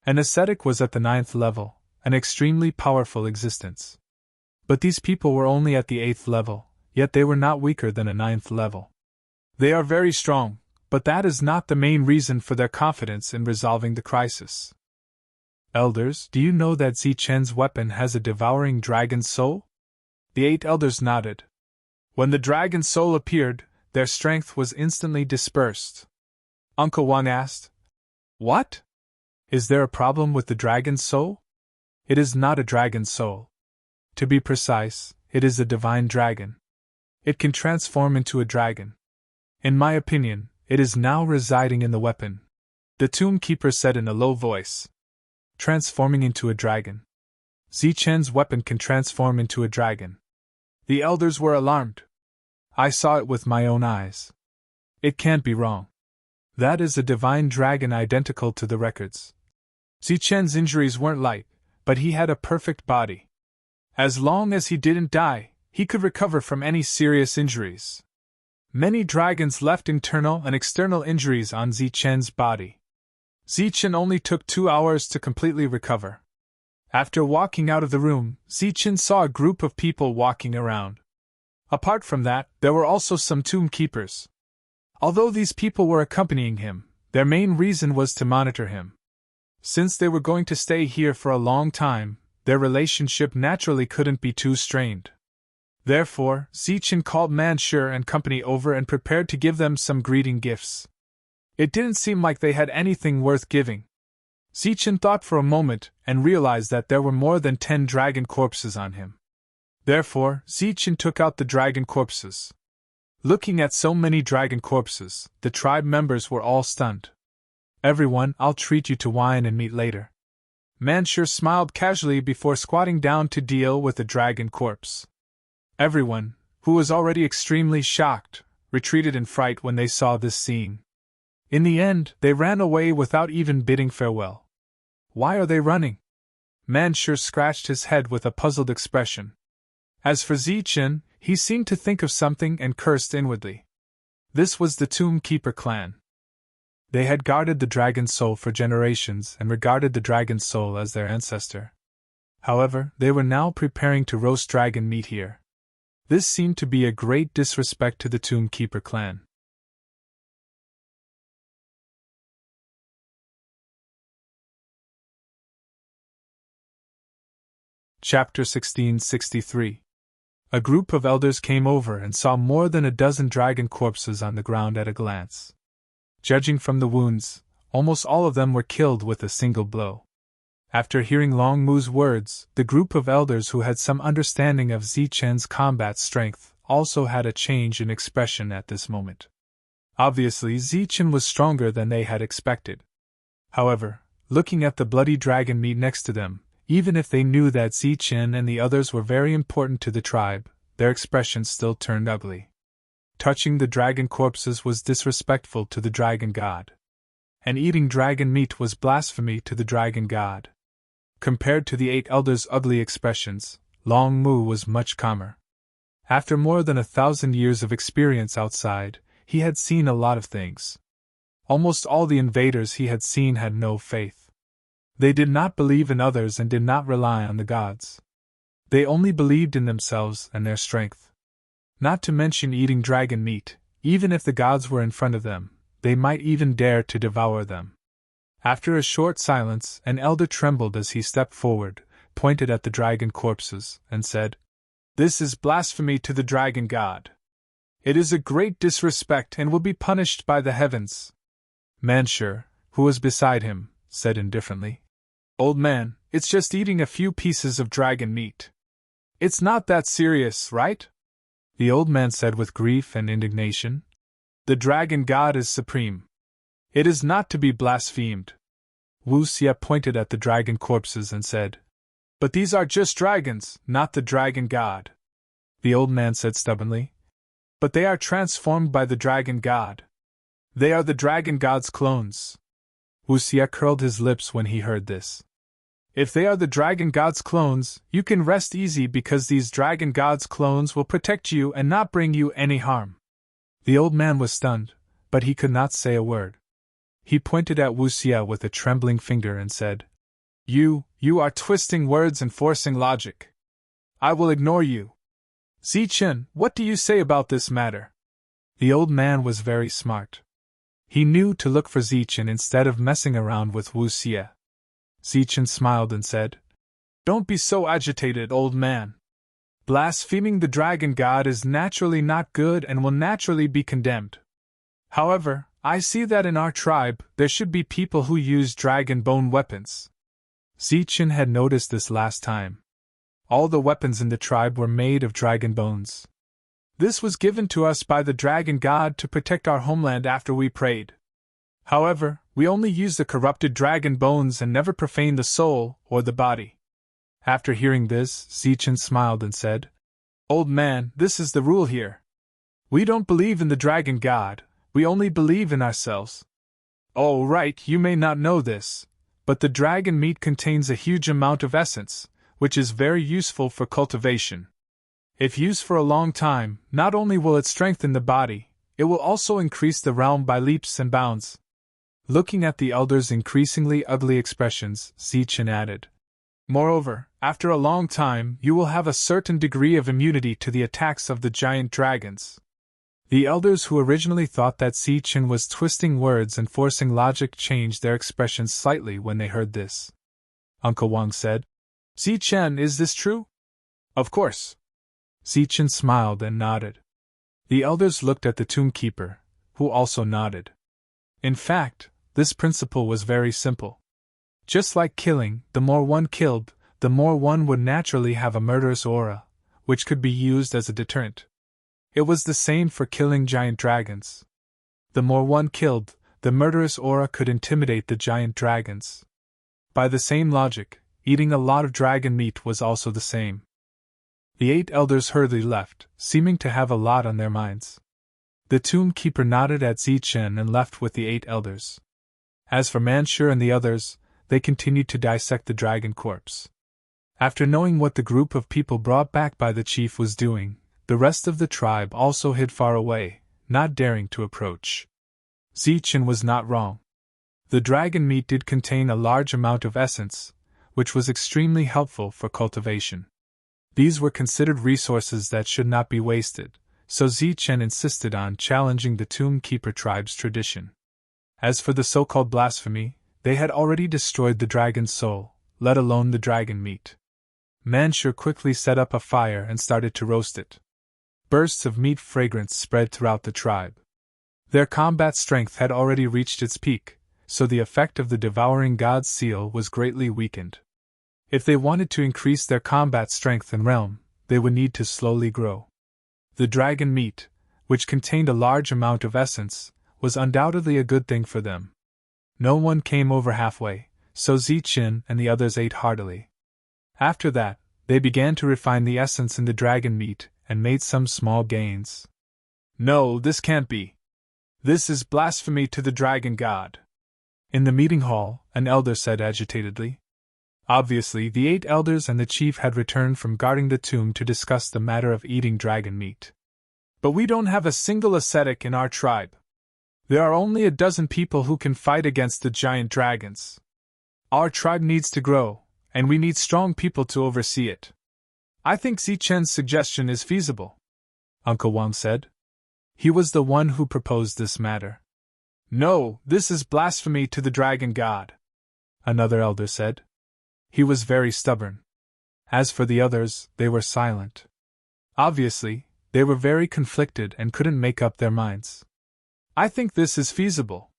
An ascetic was at the 9th level, an extremely powerful existence. But these people were only at the 8th level, yet they were not weaker than a 9th level. They are very strong, but that is not the main reason for their confidence in resolving the crisis. Elders, do you know that Ziqin's weapon has a devouring dragon soul? The 8 elders nodded. When the dragon soul appeared, their strength was instantly dispersed. Uncle Wang asked, What? Is there a problem with the dragon's soul? It is not a dragon's soul. To be precise, it is a divine dragon. It can transform into a dragon. In my opinion, it is now residing in the weapon, the tomb keeper said in a low voice. Transforming into a dragon. Ziqin's weapon can transform into a dragon. The elders were alarmed. I saw it with my own eyes. It can't be wrong. That is a divine dragon identical to the records. Ziqin's injuries weren't light, but he had a perfect body. As long as he didn't die, he could recover from any serious injuries. Many dragons left internal and external injuries on Ziqin's body. Ziqin only took 2 hours to completely recover. After walking out of the room, Ziqin saw a group of people walking around. Apart from that, there were also some tomb keepers. Although these people were accompanying him, their main reason was to monitor him. Since they were going to stay here for a long time, their relationship naturally couldn't be too strained. Therefore, Ziqin called Manshur and company over and prepared to give them some greeting gifts. It didn't seem like they had anything worth giving. Ziqin thought for a moment and realized that there were more than 10 dragon corpses on him. Therefore, Ziqin took out the dragon corpses. Looking at so many dragon corpses, the tribe members were all stunned. Everyone, I'll treat you to wine and meat later. Manshur smiled casually before squatting down to deal with the dragon corpse. Everyone, who was already extremely shocked, retreated in fright when they saw this scene. In the end, they ran away without even bidding farewell. Why are they running? Manshur scratched his head with a puzzled expression. As for Ziqin, he seemed to think of something and cursed inwardly. This was the Tomb Keeper clan. They had guarded the dragon's soul for generations and regarded the dragon's soul as their ancestor. However, they were now preparing to roast dragon meat here. This seemed to be a great disrespect to the Tomb Keeper clan. Chapter 1663. A group of elders came over and saw more than a dozen dragon corpses on the ground at a glance. Judging from the wounds, almost all of them were killed with a single blow. After hearing Long Mu's words, the group of elders who had some understanding of Ziqin's combat strength also had a change in expression at this moment. Obviously, Ziqin was stronger than they had expected. However, looking at the bloody dragon meat next to them, even if they knew that Ziqin and the others were very important to the tribe, their expressions still turned ugly. Touching the dragon corpses was disrespectful to the dragon god. and eating dragon meat was blasphemy to the dragon god. Compared to the 8 elders' ugly expressions, Long Mu was much calmer. After more than 1,000 years of experience outside, he had seen a lot of things. Almost all the invaders he had seen had no faith. They did not believe in others and did not rely on the gods. They only believed in themselves and their strength. Not to mention eating dragon meat, even if the gods were in front of them, they might even dare to devour them. After a short silence, an elder trembled as he stepped forward, pointed at the dragon corpses, and said, "This is blasphemy to the dragon god. It is a great disrespect and will be punished by the heavens." Manshur, who was beside him, said indifferently, "Old man, it's just eating a few pieces of dragon meat. It's not that serious, right?" The old man said with grief and indignation, "The dragon god is supreme. It is not to be blasphemed." Wu Xie pointed at the dragon corpses and said, "But these are just dragons, not the dragon god." The old man said stubbornly, "But they are transformed by the dragon god. They are the dragon god's clones." Wu Xie curled his lips when he heard this. "If they are the dragon god's clones, you can rest easy because these dragon god's clones will protect you and not bring you any harm." The old man was stunned, but he could not say a word. He pointed at Wu Xie with a trembling finger and said, You are twisting words and forcing logic. I will ignore you. Zichen, what do you say about this matter?" The old man was very smart. He knew to look for Zichen instead of messing around with Wu Xie. Zichen smiled and said, "Don't be so agitated, old man. Blaspheming the dragon god is naturally not good and will naturally be condemned. However, I see that in our tribe there should be people who use dragon bone weapons." Zichen had noticed this last time. All the weapons in the tribe were made of dragon bones. This was given to us by the dragon god to protect our homeland after we prayed. However, we only use the corrupted dragon bones and never profane the soul or the body. After hearing this, Zichen smiled and said, "Old man, this is the rule here. We don't believe in the dragon god, we only believe in ourselves. Oh right, you may not know this, but the dragon meat contains a huge amount of essence, which is very useful for cultivation. If used for a long time, not only will it strengthen the body, it will also increase the realm by leaps and bounds." Looking at the elder's increasingly ugly expressions, Zichen added, "Moreover, after a long time, you will have a certain degree of immunity to the attacks of the giant dragons." The elders who originally thought that Zichen was twisting words and forcing logic changed their expressions slightly when they heard this. Uncle Wang said, "Zichen, is this true?" "Of course." Zichen smiled and nodded. The elders looked at the tombkeeper, who also nodded. In fact, this principle was very simple. Just like killing, the more one killed, the more one would naturally have a murderous aura, which could be used as a deterrent. It was the same for killing giant dragons. The more one killed, the murderous aura could intimidate the giant dragons. By the same logic, eating a lot of dragon meat was also the same. The 8 elders hurriedly left, seeming to have a lot on their minds. The tombkeeper nodded at Zichen and left with the 8 elders. As for Manshur and the others, they continued to dissect the dragon corpse. After knowing what the group of people brought back by the chief was doing, the rest of the tribe also hid far away, not daring to approach. Zichen was not wrong. The dragon meat did contain a large amount of essence, which was extremely helpful for cultivation. These were considered resources that should not be wasted, so Zichen insisted on challenging the Tombkeeper tribe's tradition. As for the so-called blasphemy, they had already destroyed the dragon's soul, let alone the dragon meat. Manshur quickly set up a fire and started to roast it. Bursts of meat fragrance spread throughout the tribe. Their combat strength had already reached its peak, so the effect of the devouring god's seal was greatly weakened. If they wanted to increase their combat strength and realm, they would need to slowly grow. The dragon meat, which contained a large amount of essence, was undoubtedly a good thing for them. No one came over halfway, so Zichen and the others ate heartily. After that, they began to refine the essence in the dragon meat and made some small gains. "No, this can't be. This is blasphemy to the dragon god. In the meeting hall, an elder said agitatedly. Obviously, the 8 elders and the chief had returned from guarding the tomb to discuss the matter of eating dragon meat. But we don't have a single ascetic in our tribe. There are only a dozen people who can fight against the giant dragons. Our tribe needs to grow, and we need strong people to oversee it. I think Zichen's suggestion is feasible, Uncle Wang said. He was the one who proposed this matter. No, this is blasphemy to the dragon god, another elder said. He was very stubborn. As for the others, they were silent. Obviously, they were very conflicted and couldn't make up their minds. I think this is feasible,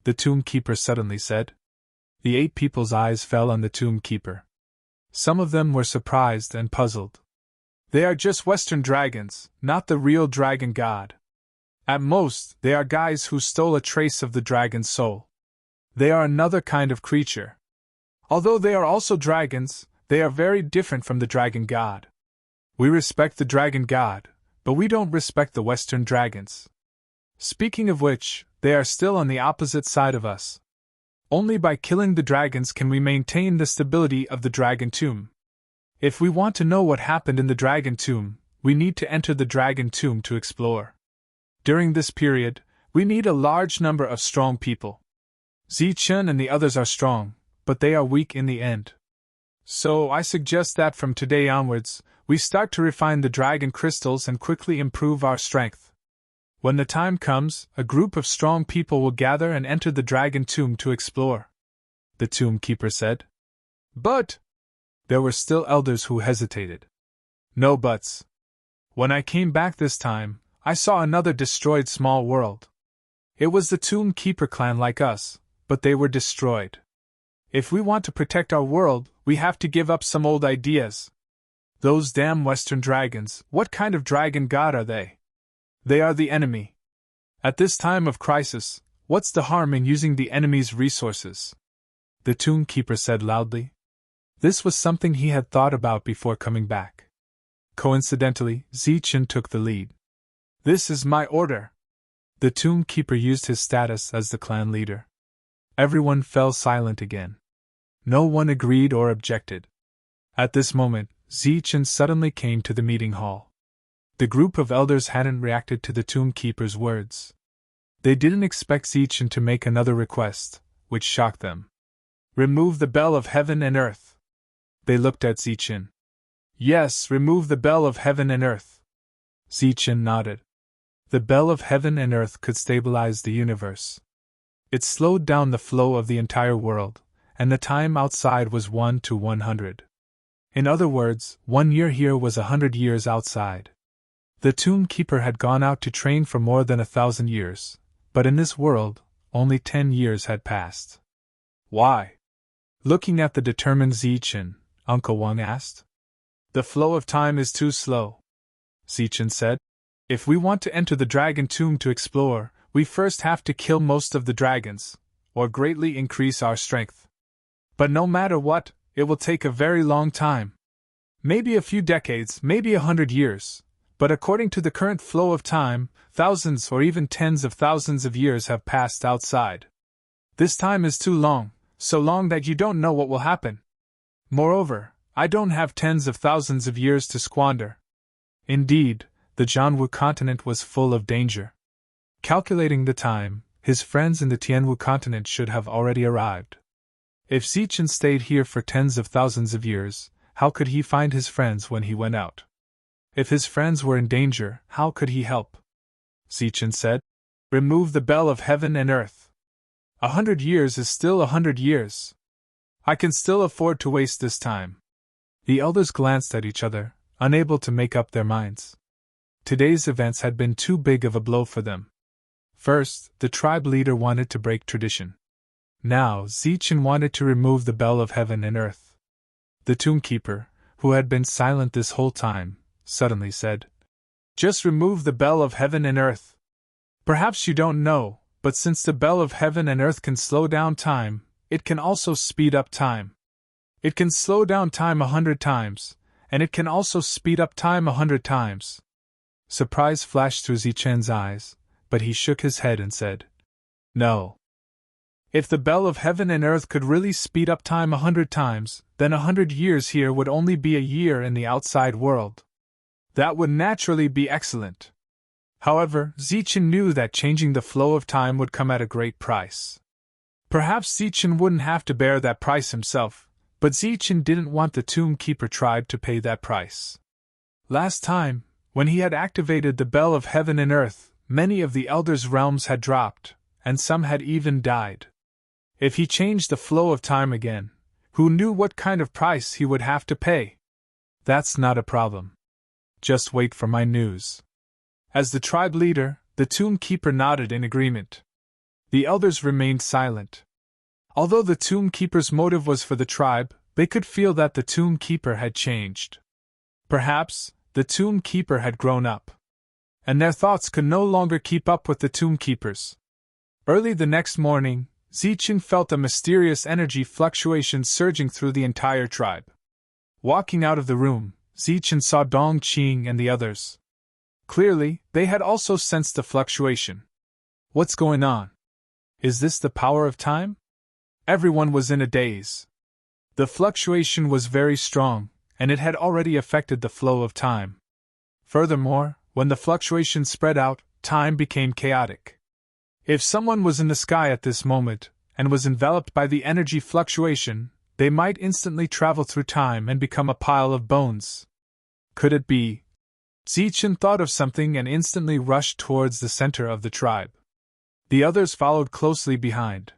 the tomb keeper suddenly said. The 8 people's eyes fell on the tomb keeper. Some of them were surprised and puzzled. They are just Western dragons, not the real dragon god. At most, they are guys who stole a trace of the dragon's soul. They are another kind of creature. Although they are also dragons, they are very different from the dragon god. We respect the dragon god, but we don't respect the Western dragons. Speaking of which, they are still on the opposite side of us. Only by killing the dragons can we maintain the stability of the dragon tomb. If we want to know what happened in the dragon tomb, we need to enter the dragon tomb to explore. During this period, we need a large number of strong people. Zichen and the others are strong, but they are weak in the end. So I suggest that from today onwards, we start to refine the dragon crystals and quickly improve our strength. When the time comes, a group of strong people will gather and enter the dragon tomb to explore, the tomb keeper said. But there were still elders who hesitated. No buts. When I came back this time, I saw another destroyed small world. It was the tomb keeper clan like us, but they were destroyed. If we want to protect our world, we have to give up some old ideas. Those damn Western dragons, what kind of dragon god are they? They are the enemy. At this time of crisis, what's the harm in using the enemy's resources? The tomb keeper said loudly. This was something he had thought about before coming back. Coincidentally, Zichen took the lead. This is my order. The tomb keeper used his status as the clan leader. Everyone fell silent again. No one agreed or objected. At this moment, Zichen suddenly came to the meeting hall. The group of elders hadn't reacted to the tomb keeper's words. They didn't expect Zichen to make another request, which shocked them. Remove the bell of heaven and earth. They looked at Zichen. Yes, remove the bell of heaven and earth. Zichen nodded. The bell of heaven and earth could stabilize the universe. It slowed down the flow of the entire world, and the time outside was 1 to 100. In other words, 1 year here was 100 years outside. The tomb keeper had gone out to train for more than 1,000 years, but in this world, only 10 years had passed. Why? Looking at the determined Zichen, Uncle Wang asked. The flow of time is too slow, Zichen said. If we want to enter the dragon tomb to explore, we first have to kill most of the dragons, or greatly increase our strength. But no matter what, it will take a very long time. Maybe a few decades, maybe 100 years, but according to the current flow of time, thousands or even tens of thousands of years have passed outside. This time is too long, so long that you don't know what will happen. Moreover, I don't have tens of thousands of years to squander. Indeed, the Jianwu continent was full of danger. Calculating the time, his friends in the Tianwu continent should have already arrived. If Zichen stayed here for tens of thousands of years, how could he find his friends when he went out? If his friends were in danger, how could he help? Zichen said. Remove the bell of heaven and earth. 100 years is still 100 years. I can still afford to waste this time. The elders glanced at each other, unable to make up their minds. Today's events had been too big of a blow for them. First, the tribe leader wanted to break tradition. Now, Zichen wanted to remove the bell of heaven and earth. The tomb keeper, who had been silent this whole time, suddenly said, Just remove the bell of heaven and earth. Perhaps you don't know, but since the bell of heaven and earth can slow down time, it can also speed up time. It can slow down time 100 times, and it can also speed up time 100 times. Surprise flashed through Zichen's eyes, but he shook his head and said, No. If the bell of heaven and earth could really speed up time 100 times, then 100 years here would only be a year in the outside world. That would naturally be excellent. However, Zichen knew that changing the flow of time would come at a great price. Perhaps Zichen wouldn't have to bear that price himself, but Zichen didn't want the Tomb Keeper tribe to pay that price. Last time, when he had activated the bell of heaven and earth, many of the elders' realms had dropped, and some had even died. If he changed the flow of time again, who knew what kind of price he would have to pay? That's not a problem. Just wait for my news. As the tribe leader, the Tomb Keeper nodded in agreement. The elders remained silent. Although the Tomb Keeper's motive was for the tribe, they could feel that the Tomb Keeper had changed. Perhaps, the Tomb Keeper had grown up. And their thoughts could no longer keep up with the Tomb Keeper's. Early the next morning, Zichen felt a mysterious energy fluctuation surging through the entire tribe. Walking out of the room, Zichen saw Dong Qing and the others. Clearly, they had also sensed the fluctuation. What's going on? Is this the power of time? Everyone was in a daze. The fluctuation was very strong, and it had already affected the flow of time. Furthermore, when the fluctuation spread out, time became chaotic. If someone was in the sky at this moment, and was enveloped by the energy fluctuation, they might instantly travel through time and become a pile of bones. Could it be? Zichen thought of something and instantly rushed towards the center of the tribe. The others followed closely behind.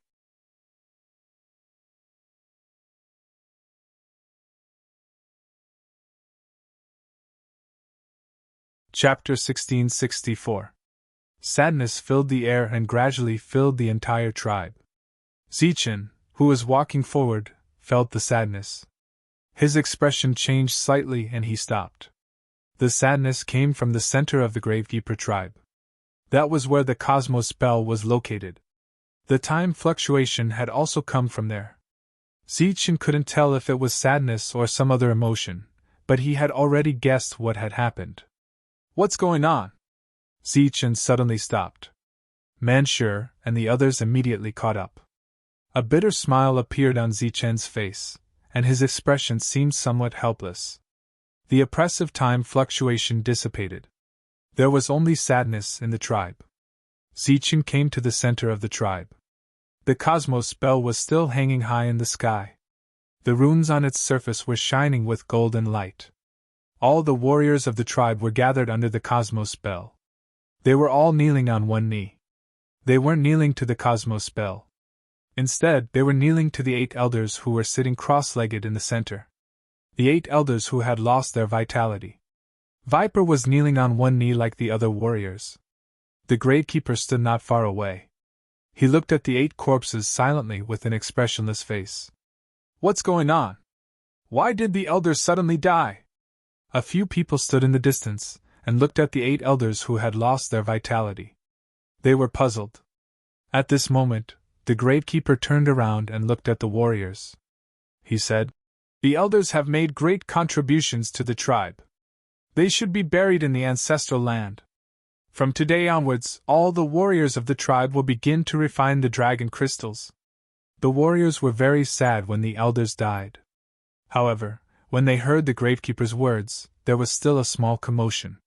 Chapter 1664. Sadness filled the air and gradually filled the entire tribe. Zichen, who was walking forward, felt the sadness. His expression changed slightly and he stopped. The sadness came from the center of the Gravekeeper tribe. That was where the cosmos bell was located. The time fluctuation had also come from there. Zichen couldn't tell if it was sadness or some other emotion, but he had already guessed what had happened. What's going on? Zichen suddenly stopped. Manshur and the others immediately caught up. A bitter smile appeared on Zichen's face, and his expression seemed somewhat helpless. The oppressive time fluctuation dissipated. There was only sadness in the tribe. Zichen came to the center of the tribe. The cosmos bell was still hanging high in the sky. The runes on its surface were shining with golden light. All the warriors of the tribe were gathered under the cosmos bell. They were all kneeling on one knee. They weren't kneeling to the cosmos bell. Instead, they were kneeling to the 8 elders who were sitting cross-legged in the center. The 8 elders who had lost their vitality. Viper was kneeling on one knee like the other warriors. The Gravekeeper stood not far away. He looked at the 8 corpses silently with an expressionless face. What's going on? Why did the elders suddenly die? A few people stood in the distance and looked at the 8 elders who had lost their vitality. They were puzzled. At this moment, the Gravekeeper turned around and looked at the warriors. He said, "The elders have made great contributions to the tribe. They should be buried in the ancestral land. From today onwards, all the warriors of the tribe will begin to refine the dragon crystals." The warriors were very sad when the elders died. However, when they heard the Gravekeeper's words, there was still a small commotion.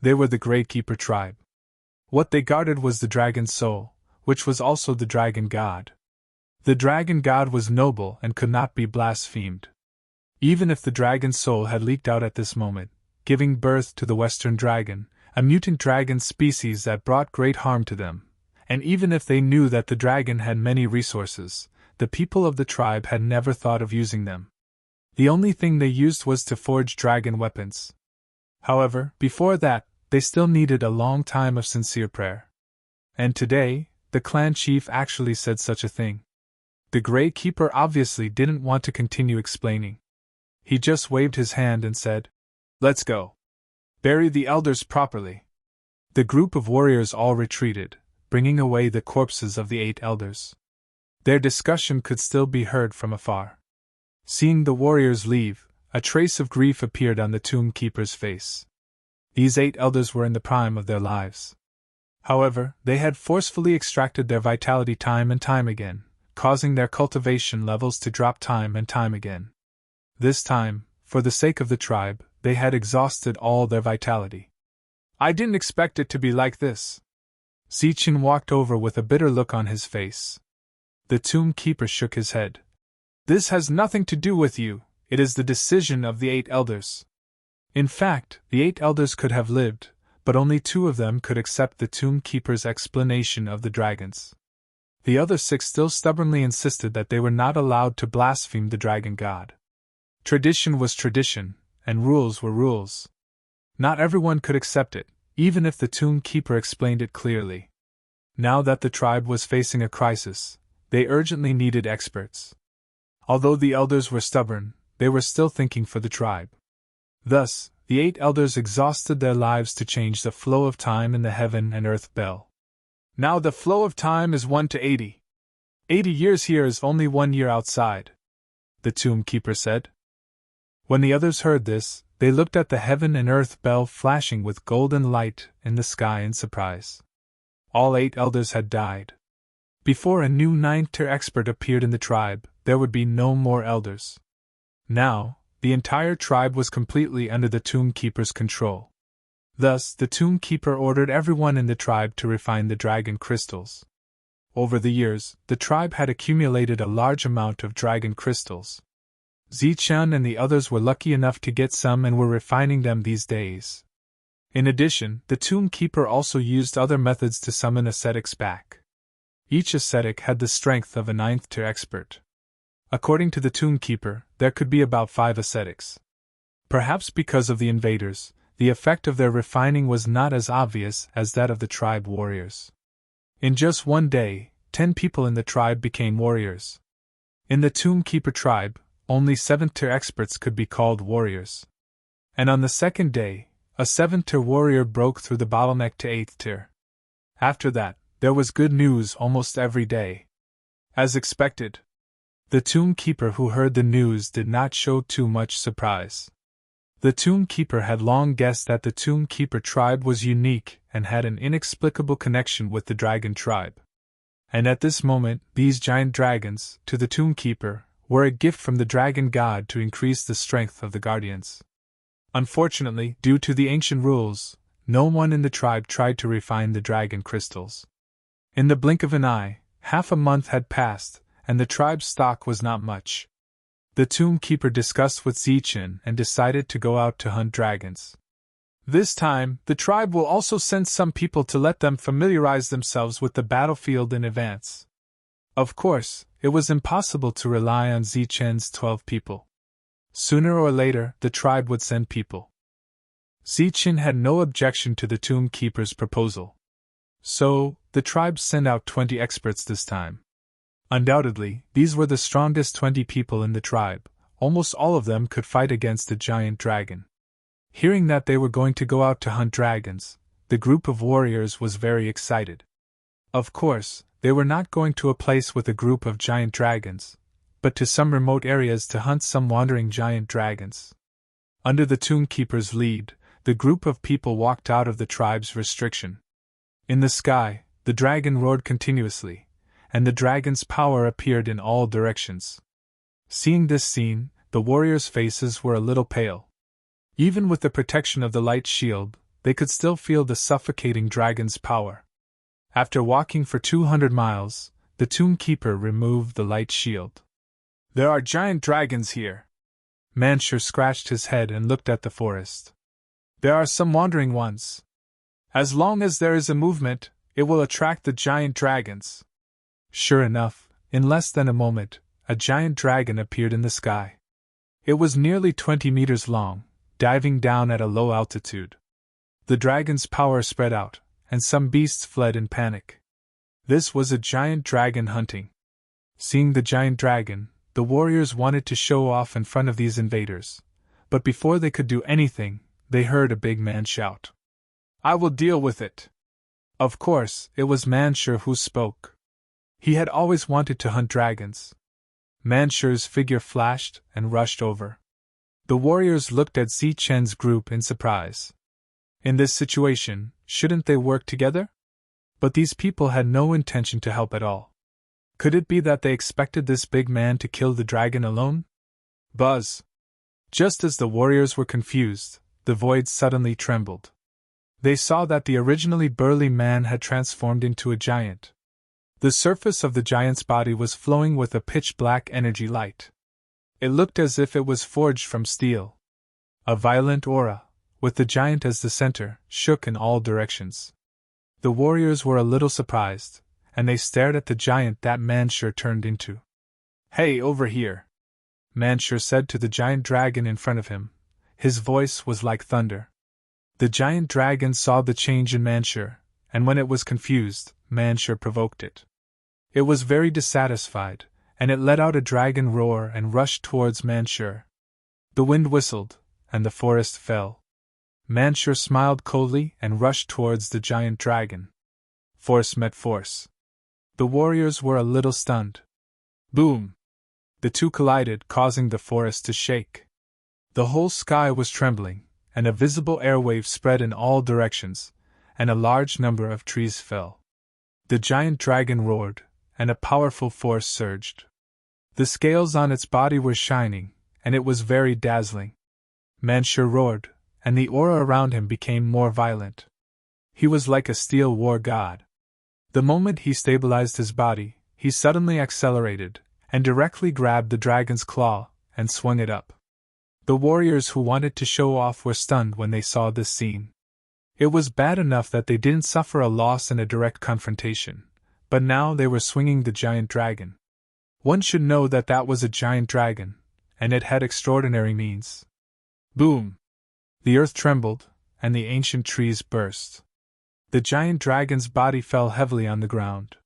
They were the Gravekeeper tribe. What they guarded was the dragon soul, which was also the dragon god. The dragon god was noble and could not be blasphemed. Even if the dragon soul had leaked out at this moment, giving birth to the Western dragon, a mutant dragon species that brought great harm to them, and even if they knew that the dragon had many resources, the people of the tribe had never thought of using them. The only thing they used was to forge dragon weapons. However, before that, they still needed a long time of sincere prayer. And today, the clan chief actually said such a thing. The Gravekeeper obviously didn't want to continue explaining. He just waved his hand and said, "Let's go. Bury the elders properly." The group of warriors all retreated, bringing away the corpses of the 8 elders. Their discussion could still be heard from afar. Seeing the warriors leave, a trace of grief appeared on the Tomb Keeper's face. These 8 elders were in the prime of their lives. However, they had forcefully extracted their vitality time and time again, causing their cultivation levels to drop time and time again. This time, for the sake of the tribe, they had exhausted all their vitality. I didn't expect it to be like this. Zichen walked over with a bitter look on his face. The tomb keeper shook his head. This has nothing to do with you, it is the decision of the 8 elders. In fact, the 8 elders could have lived, but only 2 of them could accept the tomb keeper's explanation of the dragons. The other 6 still stubbornly insisted that they were not allowed to blaspheme the dragon god. Tradition was tradition, and rules were rules. Not everyone could accept it, even if the tomb keeper explained it clearly. Now that the tribe was facing a crisis, they urgently needed experts. Although the elders were stubborn, they were still thinking for the tribe. Thus, the 8 elders exhausted their lives to change the flow of time in the heaven and earth bell. Now the flow of time is 1 to 80. 80 years here is only 1 year outside, the tomb keeper said. When the others heard this, they looked at the heaven and earth bell flashing with golden light in the sky in surprise. All 8 elders had died. Before a new 9th-tier expert appeared in the tribe, there would be no more elders. Now, the entire tribe was completely under the tomb keeper's control. Thus, the tomb keeper ordered everyone in the tribe to refine the dragon crystals. Over the years, the tribe had accumulated a large amount of dragon crystals. Zichen and the others were lucky enough to get some and were refining them these days. In addition, the tomb keeper also used other methods to summon ascetics back. Each ascetic had the strength of a 9th-tier expert. According to the tomb keeper, there could be about 5 ascetics. Perhaps because of the invaders, the effect of their refining was not as obvious as that of the tribe warriors. In just one day, 10 people in the tribe became warriors. In the tomb keeper tribe, only 7th-tier experts could be called warriors. And on the second day, a 7th-tier warrior broke through the bottleneck to 8th tier. After that, there was good news almost every day. As expected, the tomb keeper who heard the news did not show too much surprise. The tomb keeper had long guessed that the tomb keeper tribe was unique and had an inexplicable connection with the dragon tribe. And at this moment, these giant dragons, to the tomb keeper, were a gift from the dragon god to increase the strength of the guardians. Unfortunately, due to the ancient rules, no one in the tribe tried to refine the dragon crystals. In the blink of an eye, half a month had passed, and the tribe's stock was not much. The tomb keeper discussed with Zichen and decided to go out to hunt dragons. This time, the tribe will also send some people to let them familiarize themselves with the battlefield in advance. Of course, it was impossible to rely on Zichen's 12 people. Sooner or later, the tribe would send people. Zichen had no objection to the tomb keeper's proposal. So, the tribe sent out 20 experts this time. Undoubtedly, these were the strongest 20 people in the tribe. Almost all of them could fight against the giant dragon. Hearing that they were going to go out to hunt dragons, the group of warriors was very excited. Of course, they were not going to a place with a group of giant dragons, but to some remote areas to hunt some wandering giant dragons. Under the tomb keeper's lead, the group of people walked out of the tribe's restriction. In the sky, the dragon roared continuously, and the dragon's power appeared in all directions. Seeing this scene, the warriors' faces were a little pale. Even with the protection of the light shield, they could still feel the suffocating dragon's power. After walking for 200 miles, the tomb keeper removed the light shield. There are giant dragons here. Manshur scratched his head and looked at the forest. There are some wandering ones. As long as there is a movement, it will attract the giant dragons. Sure enough, in less than a moment, a giant dragon appeared in the sky. It was nearly 20 meters long, diving down at a low altitude. The dragon's power spread out, and some beasts fled in panic. This was a giant dragon hunting. Seeing the giant dragon, the warriors wanted to show off in front of these invaders, but before they could do anything, they heard a big man shout, "I will deal with it." Of course, it was Manshur who spoke. He had always wanted to hunt dragons. Manshur's figure flashed and rushed over. The warriors looked at Zichen's group in surprise. In this situation, shouldn't they work together? But these people had no intention to help at all. Could it be that they expected this big man to kill the dragon alone? Buzz! Just as the warriors were confused, the void suddenly trembled. They saw that the originally burly man had transformed into a giant. The surface of the giant's body was flowing with a pitch-black energy light. It looked as if it was forged from steel. A violent aura, with the giant as the center, shook in all directions. The warriors were a little surprised, and they stared at the giant that Manshur turned into. "Hey, over here!" Manshur said to the giant dragon in front of him. His voice was like thunder. The giant dragon saw the change in Manshur, and when it was confused, Manshur provoked it. It was very dissatisfied, and it let out a dragon roar and rushed towards Manshur. The wind whistled, and the forest fell. Manshur smiled coldly and rushed towards the giant dragon. Force met force. The warriors were a little stunned. Boom! The two collided, causing the forest to shake. The whole sky was trembling, and a visible airwave spread in all directions, and a large number of trees fell. The giant dragon roared, and a powerful force surged. The scales on its body were shining, and it was very dazzling. Manshur roared, and the aura around him became more violent. He was like a steel war god. The moment he stabilized his body, he suddenly accelerated, and directly grabbed the dragon's claw, and swung it up. The warriors who wanted to show off were stunned when they saw this scene. It was bad enough that they didn't suffer a loss in a direct confrontation, but now they were swinging the giant dragon. One should know that that was a giant dragon, and it had extraordinary means. Boom! The earth trembled, and the ancient trees burst. The giant dragon's body fell heavily on the ground.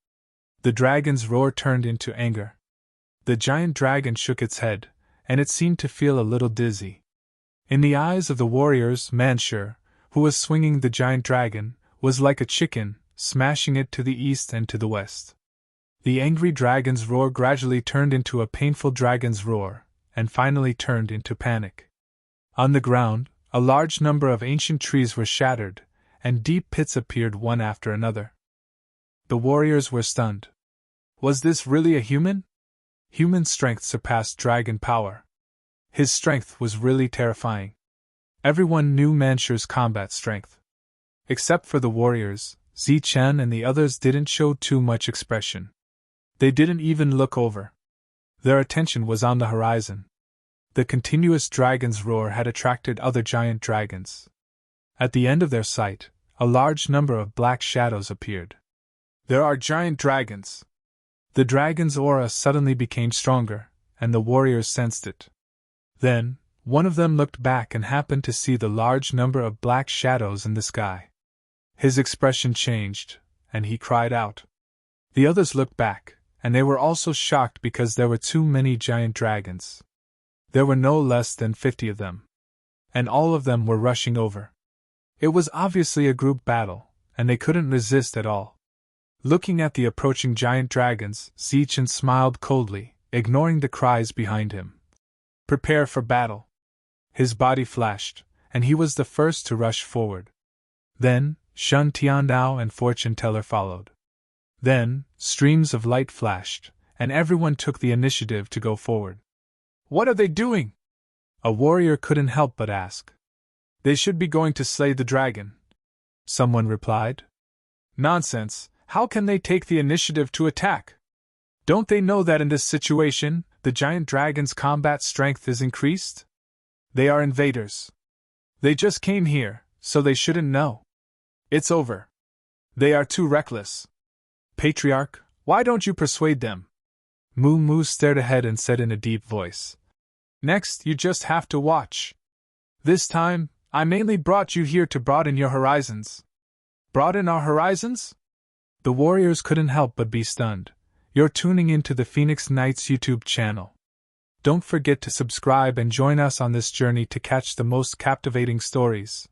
The dragon's roar turned into anger. The giant dragon shook its head, and it seemed to feel a little dizzy. In the eyes of the warriors, Manshur, who was swinging the giant dragon, was like a chicken, smashing it to the east and to the west. The angry dragon's roar gradually turned into a painful dragon's roar, and finally turned into panic. On the ground, a large number of ancient trees were shattered, and deep pits appeared one after another. The warriors were stunned. Was this really a human? Human strength surpassed dragon power. His strength was really terrifying. Everyone knew Manshur's combat strength. Except for the warriors, Zichen and the others didn't show too much expression. They didn't even look over. Their attention was on the horizon. The continuous dragon's roar had attracted other giant dragons. At the end of their sight, a large number of black shadows appeared. There are giant dragons! The dragon's aura suddenly became stronger, and the warriors sensed it. Then, one of them looked back and happened to see the large number of black shadows in the sky. His expression changed, and he cried out. The others looked back, and they were also shocked because there were too many giant dragons. There were no less than 50 of them. And all of them were rushing over. It was obviously a group battle, and they couldn't resist at all. Looking at the approaching giant dragons, Zichen smiled coldly, ignoring the cries behind him. Prepare for battle. His body flashed, and he was the first to rush forward. Then, Shun Tiandao and Fortune Teller followed. Then, streams of light flashed, and everyone took the initiative to go forward. What are they doing? A warrior couldn't help but ask. They should be going to slay the dragon, someone replied. Nonsense, how can they take the initiative to attack? Don't they know that in this situation, the giant dragon's combat strength is increased? They are invaders. They just came here, so they shouldn't know. It's over. They are too reckless. Patriarch, why don't you persuade them? Moo Moo stared ahead and said in a deep voice. Next, you just have to watch. This time, I mainly brought you here to broaden your horizons. Broaden our horizons? The warriors couldn't help but be stunned. You're tuning into the Phoenix Knights YouTube channel. Don't forget to subscribe and join us on this journey to catch the most captivating stories.